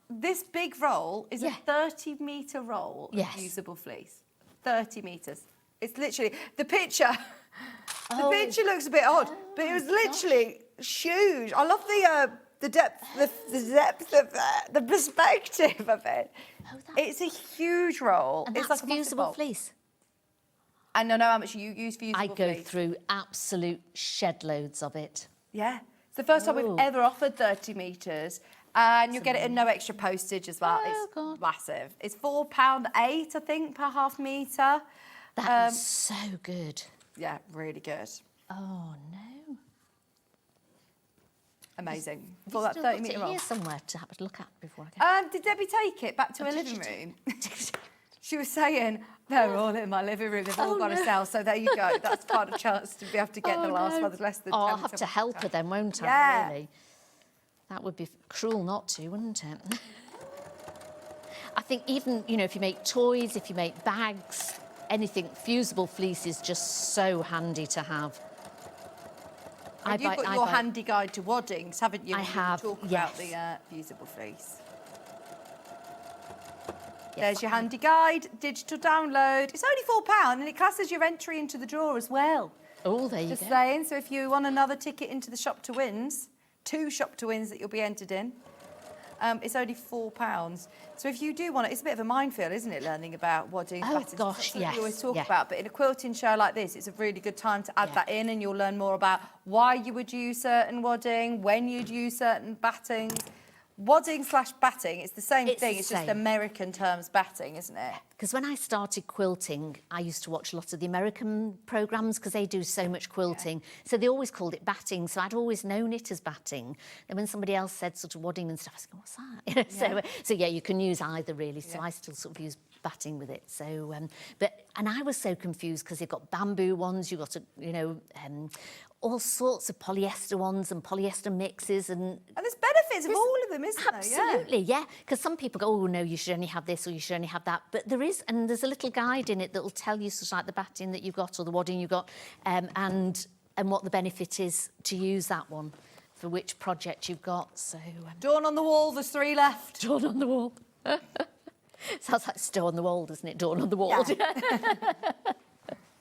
[SPEAKER 1] This big roll is a 30-metre roll of fusible fleece. 30 metres. It's literally the picture. The picture looks a bit odd, but it was literally huge. I love the depth, the depth of the perspective of it. It's a huge roll.
[SPEAKER 13] And
[SPEAKER 1] it's
[SPEAKER 13] that's
[SPEAKER 1] like a
[SPEAKER 13] fusible fleece.
[SPEAKER 1] And I know how much you use fusible
[SPEAKER 13] I
[SPEAKER 1] fleece.
[SPEAKER 13] go through absolute shed loads of it.
[SPEAKER 1] Yeah. It's the first time we've ever offered 30 metres. And you'll get it at no extra postage as well. It's massive. It's £4.8, I think, per half metre.
[SPEAKER 13] That is so good.
[SPEAKER 1] Yeah, really good.
[SPEAKER 13] Oh, no.
[SPEAKER 1] Amazing.
[SPEAKER 13] Have
[SPEAKER 1] For
[SPEAKER 13] you
[SPEAKER 1] that
[SPEAKER 13] still
[SPEAKER 1] 30-metre
[SPEAKER 13] got it
[SPEAKER 1] roll.
[SPEAKER 13] here somewhere to have a look at before I go?
[SPEAKER 1] Did Debbie take it back to her living room? She was saying, they're all in my living room. They've all got to sell. So there you go. That's part of the chance to be able to get the last one. There's less than 10
[SPEAKER 13] I'll have to help her then, won't I?
[SPEAKER 1] Yeah.
[SPEAKER 13] Really? That would be cruel not to, wouldn't it? I think even, if you make toys, if you make bags, anything, fusible fleece is just so handy to have.
[SPEAKER 1] And you've got your handy guide to waddings, haven't you?
[SPEAKER 13] I have,
[SPEAKER 1] Talk about the fusible fleece. There's your handy guide, digital download. It's only £4 and it classes your entry into the draw as well.
[SPEAKER 13] Oh, there you go.
[SPEAKER 1] Just saying, so if you want another ticket into the Shop to Wins, 2 Shop to Wins that you'll be entered in, it's only £4. So if you do want it, it's a bit of a minefield, isn't it, learning about wadding?
[SPEAKER 13] Oh, gosh,
[SPEAKER 1] That's what
[SPEAKER 13] yes,
[SPEAKER 1] we always talk
[SPEAKER 13] yeah.
[SPEAKER 1] about. But in a quilting show like this, it's a really good time to add that in, and you'll learn more about why you would use certain wadding, when you'd use certain battings. Wadding/batting, it's the same thing. It's just American terms batting, isn't it?
[SPEAKER 13] Because when I started quilting, I used to watch a lot of the American programmes because they do so much quilting. So they always called it batting. So I'd always known it as batting. And when somebody else said sort of wadding and stuff, I said, what's that? So you can use either really. So I still sort of use batting with it. So, and I was so confused because you've got bamboo ones, you've got, all sorts of polyester ones and polyester mixes. And
[SPEAKER 1] there's benefits of all of them, isn't there?
[SPEAKER 13] Absolutely, yeah. Because some people go, oh, no, you should only have this or you should only have that. But there's a little guide in it that will tell you sort of like the batting that you've got or the wadding you've got and what the benefit is to use that one for which project you've got. So
[SPEAKER 1] Dawn on the wall, there's 3 left.
[SPEAKER 13] Dawn on the wall. Sounds like Stow on the wall, doesn't it? Dawn on the wall. Yeah.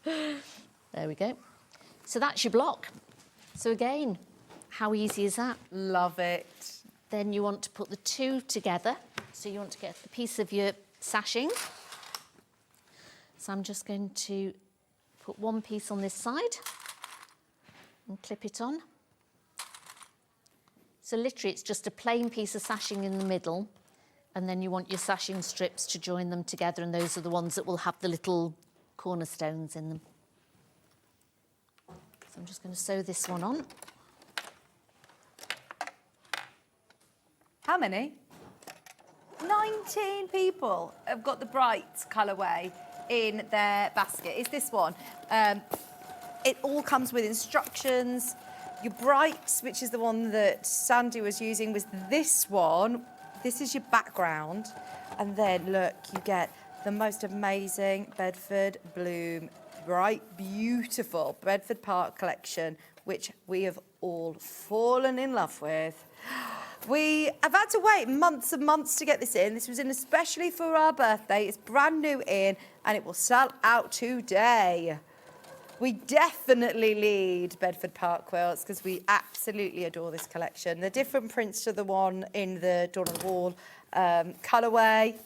[SPEAKER 13] There we go. So that's your block. So again, how easy is that?
[SPEAKER 1] Love it.
[SPEAKER 13] Then you want to put the 2 together. So you want to get the piece of your sashing. So I'm just going to put 1 piece on this side and clip it on. So literally it's just a plain piece of sashing in the middle, and then you want your sashing strips to join them together, and those are the ones that will have the little cornerstones in them. So I'm just going to sew this one on.
[SPEAKER 1] How many? 19 people have got the bright colourway in their basket. It's this one. It all comes with instructions. Your brights, which is the one that Sandy was using, was this one. This is your background. And then, look, you get the most amazing Bedford Bloom bright, beautiful Bedford Park collection, which we have all fallen in love with. We have had to wait months and months to get this in. This was in especially for our birthday. It's brand new in, and it will sell out today. We definitely lead Bedford Park Quilts because we absolutely adore this collection. The different prints to the one in the Dawn on the Wall colourway.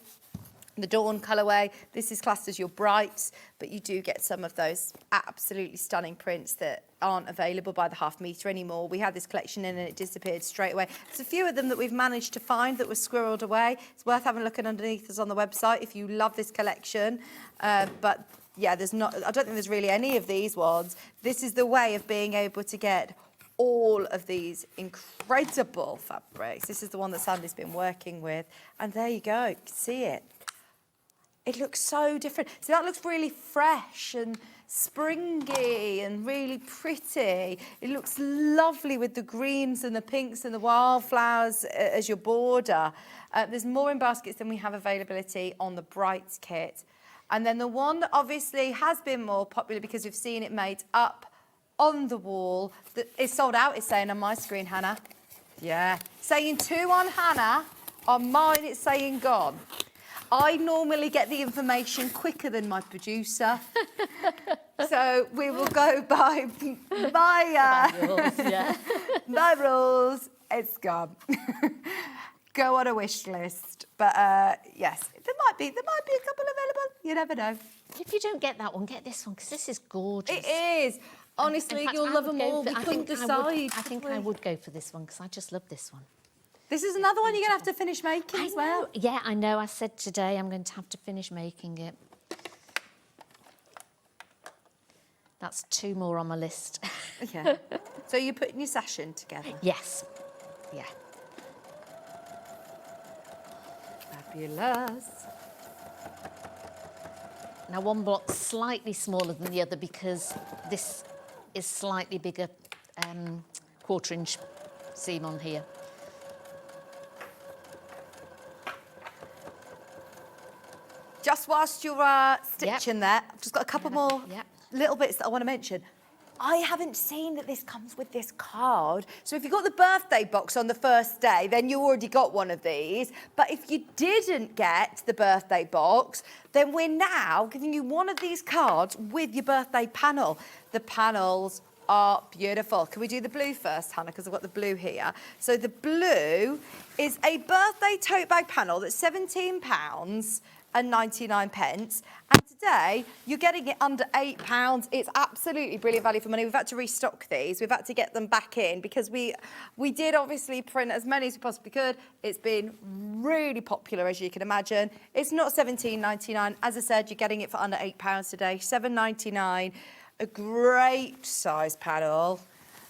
[SPEAKER 1] The Dawn colourway, this is classed as your brights, but you do get some of those absolutely stunning prints that aren't available by the half metre anymore. We had this collection in and it disappeared straight away. There's a few of them that we've managed to find that were squirreled away. It's worth having a look at underneath us on the website if you love this collection. But yeah, I don't think there's really any of these ones. This is the way of being able to get all of these incredible fabrics. This is the one that Sandy's been working with. And there you go, you can see it. It looks so different. So that looks really fresh and springy and really pretty. It looks lovely with the greens and the pinks and the wildflowers as your border. There's more in baskets than we have availability on the Brights kit. And then the one that obviously has been more popular because we've seen it made up on the wall, that is sold out, it's saying on my screen, Hannah. Yeah, saying 2 on Hannah, on mine it's saying gone. I normally get the information quicker than my producer. So we will go by my
[SPEAKER 13] rules, yeah.
[SPEAKER 1] my rules. It's gone. Go on a wish list. But yes, there might be a couple available. You never know.
[SPEAKER 13] If you don't get that one, get this one because this is gorgeous.
[SPEAKER 1] It is. Honestly,
[SPEAKER 13] In fact,
[SPEAKER 1] you'll
[SPEAKER 13] I
[SPEAKER 1] love
[SPEAKER 13] would
[SPEAKER 1] them
[SPEAKER 13] go
[SPEAKER 1] all.
[SPEAKER 13] for-
[SPEAKER 1] We
[SPEAKER 13] I
[SPEAKER 1] couldn't
[SPEAKER 13] think
[SPEAKER 1] decide.
[SPEAKER 13] I think I would go for this one because I just love this one.
[SPEAKER 1] This is another one you're going to have to finish making as well.
[SPEAKER 13] Yeah, I know. I said today I'm going to have to finish making it. That's 2 more on my list.
[SPEAKER 1] Yeah. So you're putting your session together?
[SPEAKER 13] Yes. Yeah.
[SPEAKER 1] Fabulous.
[SPEAKER 13] Now, one block's slightly smaller than the other because this is slightly bigger 1/4 inch seam on here.
[SPEAKER 1] Just whilst you're stitching there, I've just got a couple more little bits that I want to mention. I haven't seen that this comes with this card. So if you got the birthday box on the first day, then you already got one of these. But if you didn't get the birthday box, then we're now giving you one of these cards with your birthday panel. The panels are beautiful. Can we do the blue first, Hannah? Because I've got the blue here. So the blue is a birthday tote bag panel that's £17 and 99 pence. And today, you're getting it under £8. It's absolutely brilliant value for money. We've had to restock these. We've had to get them back in because we did obviously print as many as we possibly could. It's been really popular, as you can imagine. It's not £17.99. As I said, you're getting it for under £8 today. £7.99. A great size panel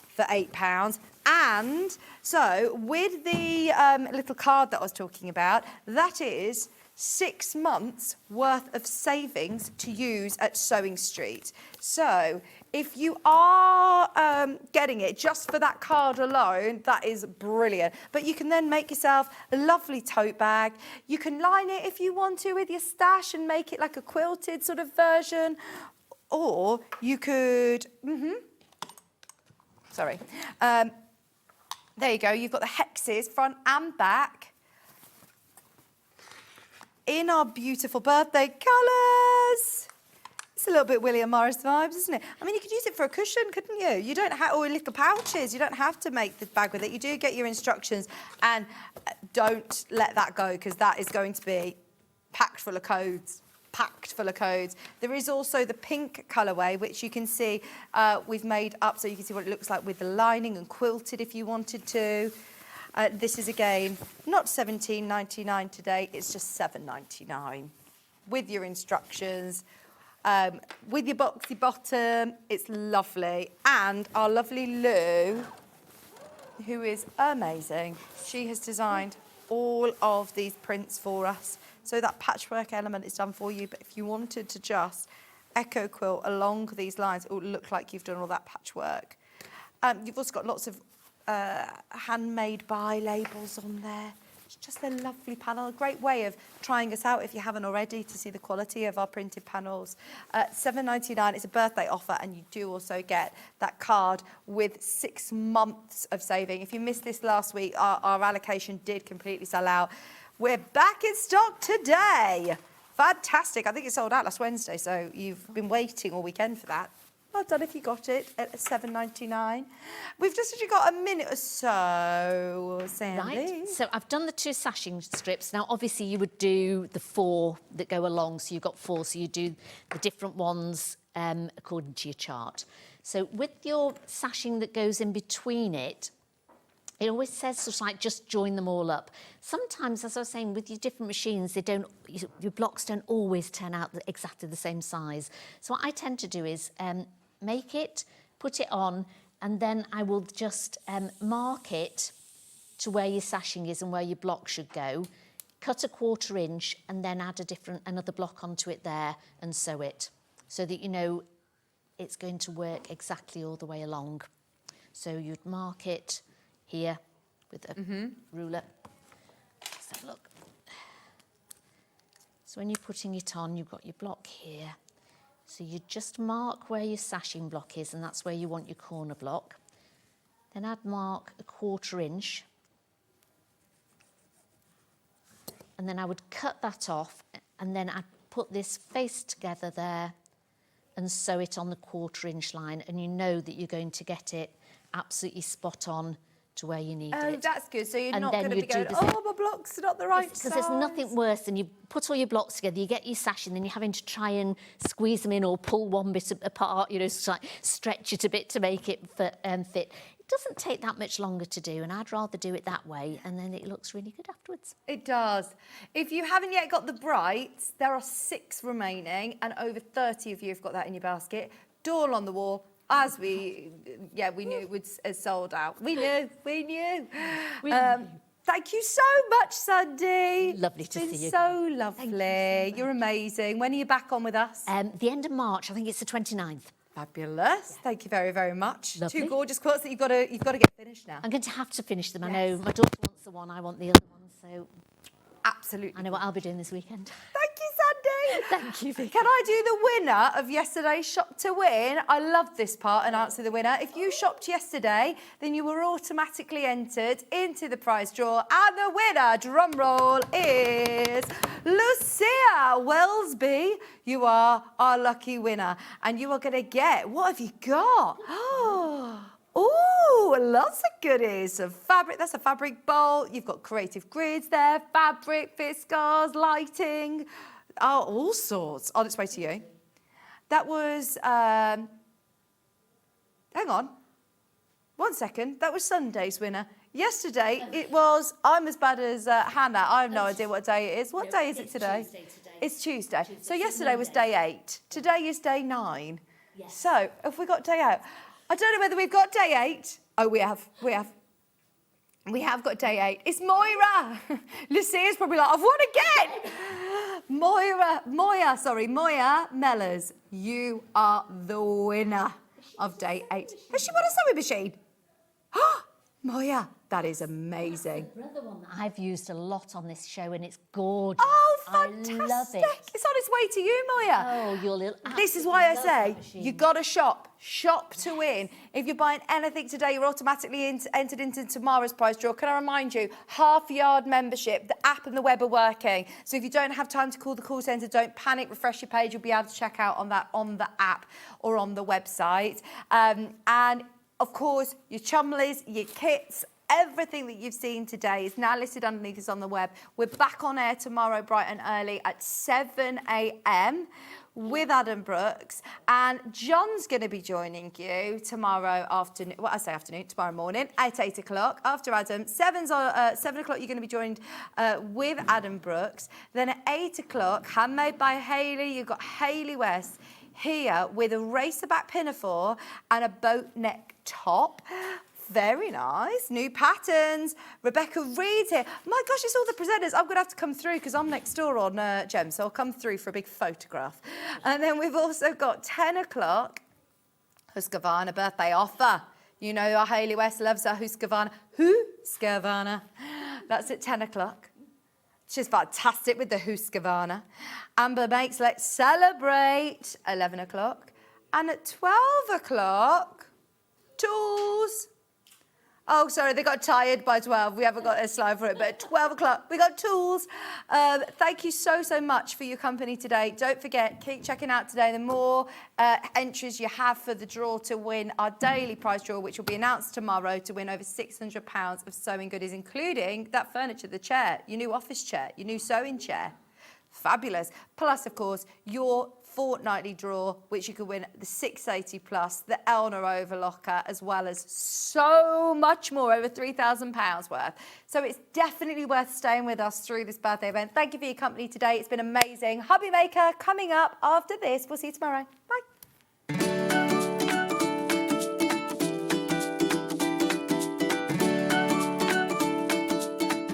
[SPEAKER 1] for £8. And so with the little card that I was talking about, that is 6 months worth of savings to use at Sewing Street. So if you are getting it just for that card alone, that is brilliant. But you can then make yourself a lovely tote bag. You can line it if you want to with your stash and make it like a quilted sort of version. Or you could, sorry. There you go, you've got the hexes front and back in our beautiful birthday colours. It's a little bit William Morris vibes, isn't it? I mean, you could use it for a cushion, couldn't you? You don't have, or little pouches. You don't have to make the bag with it. You do get your instructions, and don't let that go because that is going to be packed full of codes. Packed full of codes. There is also the pink colourway, which you can see we've made up so you can see what it looks like with the lining and quilted if you wanted to. This is, again, not £17.99 today, it's just £7.99 with your instructions, with your boxy bottom. It's lovely. And our lovely Lou, who is amazing, she has designed all of these prints for us. So that patchwork element is done for you, but if you wanted to just echo quilt along these lines, it will look like you've done all that patchwork. You've also got lots of handmade by labels on there. It's just a lovely panel, a great way of trying us out if you haven't already to see the quality of our printed panels. £7.99 is a birthday offer, and you do also get that card with 6 months of saving. If you missed this last week, our allocation did completely sell out. We're back in stock today. Fantastic. I think it sold out last Wednesday, so you've been waiting all weekend for that. Well done if you got it at £7.99. We've just actually got a minute or so, Sandy.
[SPEAKER 13] Right, so I've done the 2 sashing strips. Now, obviously, you would do the 4 that go along, so you've got 4, so you do the different ones according to your chart. So with your sashing that goes in between it, it always says sort of like just join them all up. Sometimes, as I was saying, with your different machines, your blocks don't always turn out exactly the same size. So what I tend to do is make it, put it on, and then I will just mark it to where your sashing is and where your block should go, cut a 1/4 inch, and then add another block onto it there and sew it, so that you know it's going to work exactly all the way along. So you'd mark it here with a ruler. Let's have a look. So when you're putting it on, you've got your block here. So you just mark where your sashing block is, and that's where you want your corner block. Then I'd mark a 1/4 inch. And then I would cut that off, and then I'd put this face together there and sew it on the 1/4 inch line, and you know that you're going to get it absolutely spot on to where you need it.
[SPEAKER 1] Oh, that's good. So you're
[SPEAKER 13] And
[SPEAKER 1] not
[SPEAKER 13] then
[SPEAKER 1] going to be
[SPEAKER 13] you do
[SPEAKER 1] going,
[SPEAKER 13] the same.
[SPEAKER 1] oh, my block's not the right size.
[SPEAKER 13] Because there's nothing worse than you put all your blocks together, you get your sash, and then you're having to try and squeeze them in or pull one bit apart, you know, stretch it a bit to make it fit. It doesn't take that much longer to do, and I'd rather do it that way, and then it looks really good afterwards.
[SPEAKER 1] It does. If you haven't yet got the brights, there are 6 remaining, and over 30 of you have got that in your basket. Doll on the wall, as we knew it was sold out. We knew. Thank you so much, Sandi.
[SPEAKER 13] Lovely to see you.
[SPEAKER 1] It's been so lovely. You're amazing. When are you back on with us?
[SPEAKER 13] The end of March, I think it's the 29th.
[SPEAKER 1] Fabulous. Thank you very, very much.
[SPEAKER 13] Lovely.
[SPEAKER 1] 2 gorgeous quilts that you've got to get finished now.
[SPEAKER 13] I'm going to have to finish them.
[SPEAKER 1] Yes.
[SPEAKER 13] I know my daughter wants the one, I want the other one, so
[SPEAKER 1] absolutely.
[SPEAKER 13] I know what I'll be doing this weekend.
[SPEAKER 1] Thank you, Sandi.
[SPEAKER 13] Thank you, Vicki.
[SPEAKER 1] Can I do the winner of yesterday's Shop to Win? I love this part and answer the winner. If you shopped yesterday, then you were automatically entered into the prize draw. And the winner, drum roll, is Lucia Wellesby. You are our lucky winner. And you are going to get, what have you got? Oh, lots of goodies. Some fabric, that's a fabric bowl. You've got creative grids there, fabric, fit scars, lighting. Oh, all sorts. On its way to you. That was, hang on. 1 second. That was Sunday's winner. Yesterday, it was, I'm as bad as Hannah. I have no idea what day it is. What day is it today? It's Tuesday. So yesterday was day 8. Today is day 9.
[SPEAKER 13] Yes.
[SPEAKER 1] So, have we got day 8? I don't know whether we've got day 8. Oh, we have. We have got day 8. It's Moira. Lucia's probably like, I've won again. Moira Mellors, you are the winner of day 8. Has she won a sewing machine? Moya, that is amazing.
[SPEAKER 13] The other one that I've used a lot on this show, and it's gorgeous.
[SPEAKER 1] Oh, fantastic.
[SPEAKER 13] I love it.
[SPEAKER 1] It's on its way to you, Moya.
[SPEAKER 13] Oh, you'll
[SPEAKER 1] This is why I say you got to shop. Shop to win. If you're buying anything today, you're automatically entered into tomorrow's prize draw. Can I remind you, half-yard membership, the app and the web are working. So if you don't have time to call the call centre, don't panic, refresh your page. You'll be able to check out on that on the app or on the website. And of course, your Chumleys, your kits, everything that you've seen today is now listed underneath us on the web. We're back on air tomorrow bright and early at 7 a.m. with Adam Brooks. And John's going to be joining you tomorrow afternoon. Well, I say afternoon, tomorrow morning at 8 o'clock. After Adam, 7 o'clock, you're going to be joined with Adam Brooks. Then at 8 o'clock, handmade by Hayley, you've got Hayley West here with a racerback pinafore and a boat neck top. Very nice. New patterns. Rebecca Reed's here. My gosh, it's all the presenters. I'm going to have to come through because I'm next door on Gem, so I'll come through for a big photograph. And then we've also got 10 o'clock, Husqvarna birthday offer. You know our Hayley West loves our Husqvarna. Husqvarna. That's at 10 o'clock. She's fantastic with the Husqvarna. Amber makes Let's Celebrate, 11 o'clock. And at 12 o'clock, tools. Oh, sorry, they got tired by 12. We haven't got a slide for it, but at 12 o'clock, we got tools. Thank you so much for your company today. Don't forget, keep checking out today. The more entries you have for the draw to win our daily prize draw, which will be announced tomorrow, to win over £600 of sewing goodies, including that furniture, the chair, your new office chair, your new sewing chair. Fabulous. Plus, of course, your fortnightly draw, which you could win the 680 plus, the Elna overlocker, as well as so much more, over £3,000 worth. So it's definitely worth staying with us through this birthday event. Thank you for your company today. It's been amazing. Hobby Maker coming up after this. We'll see you tomorrow. Bye.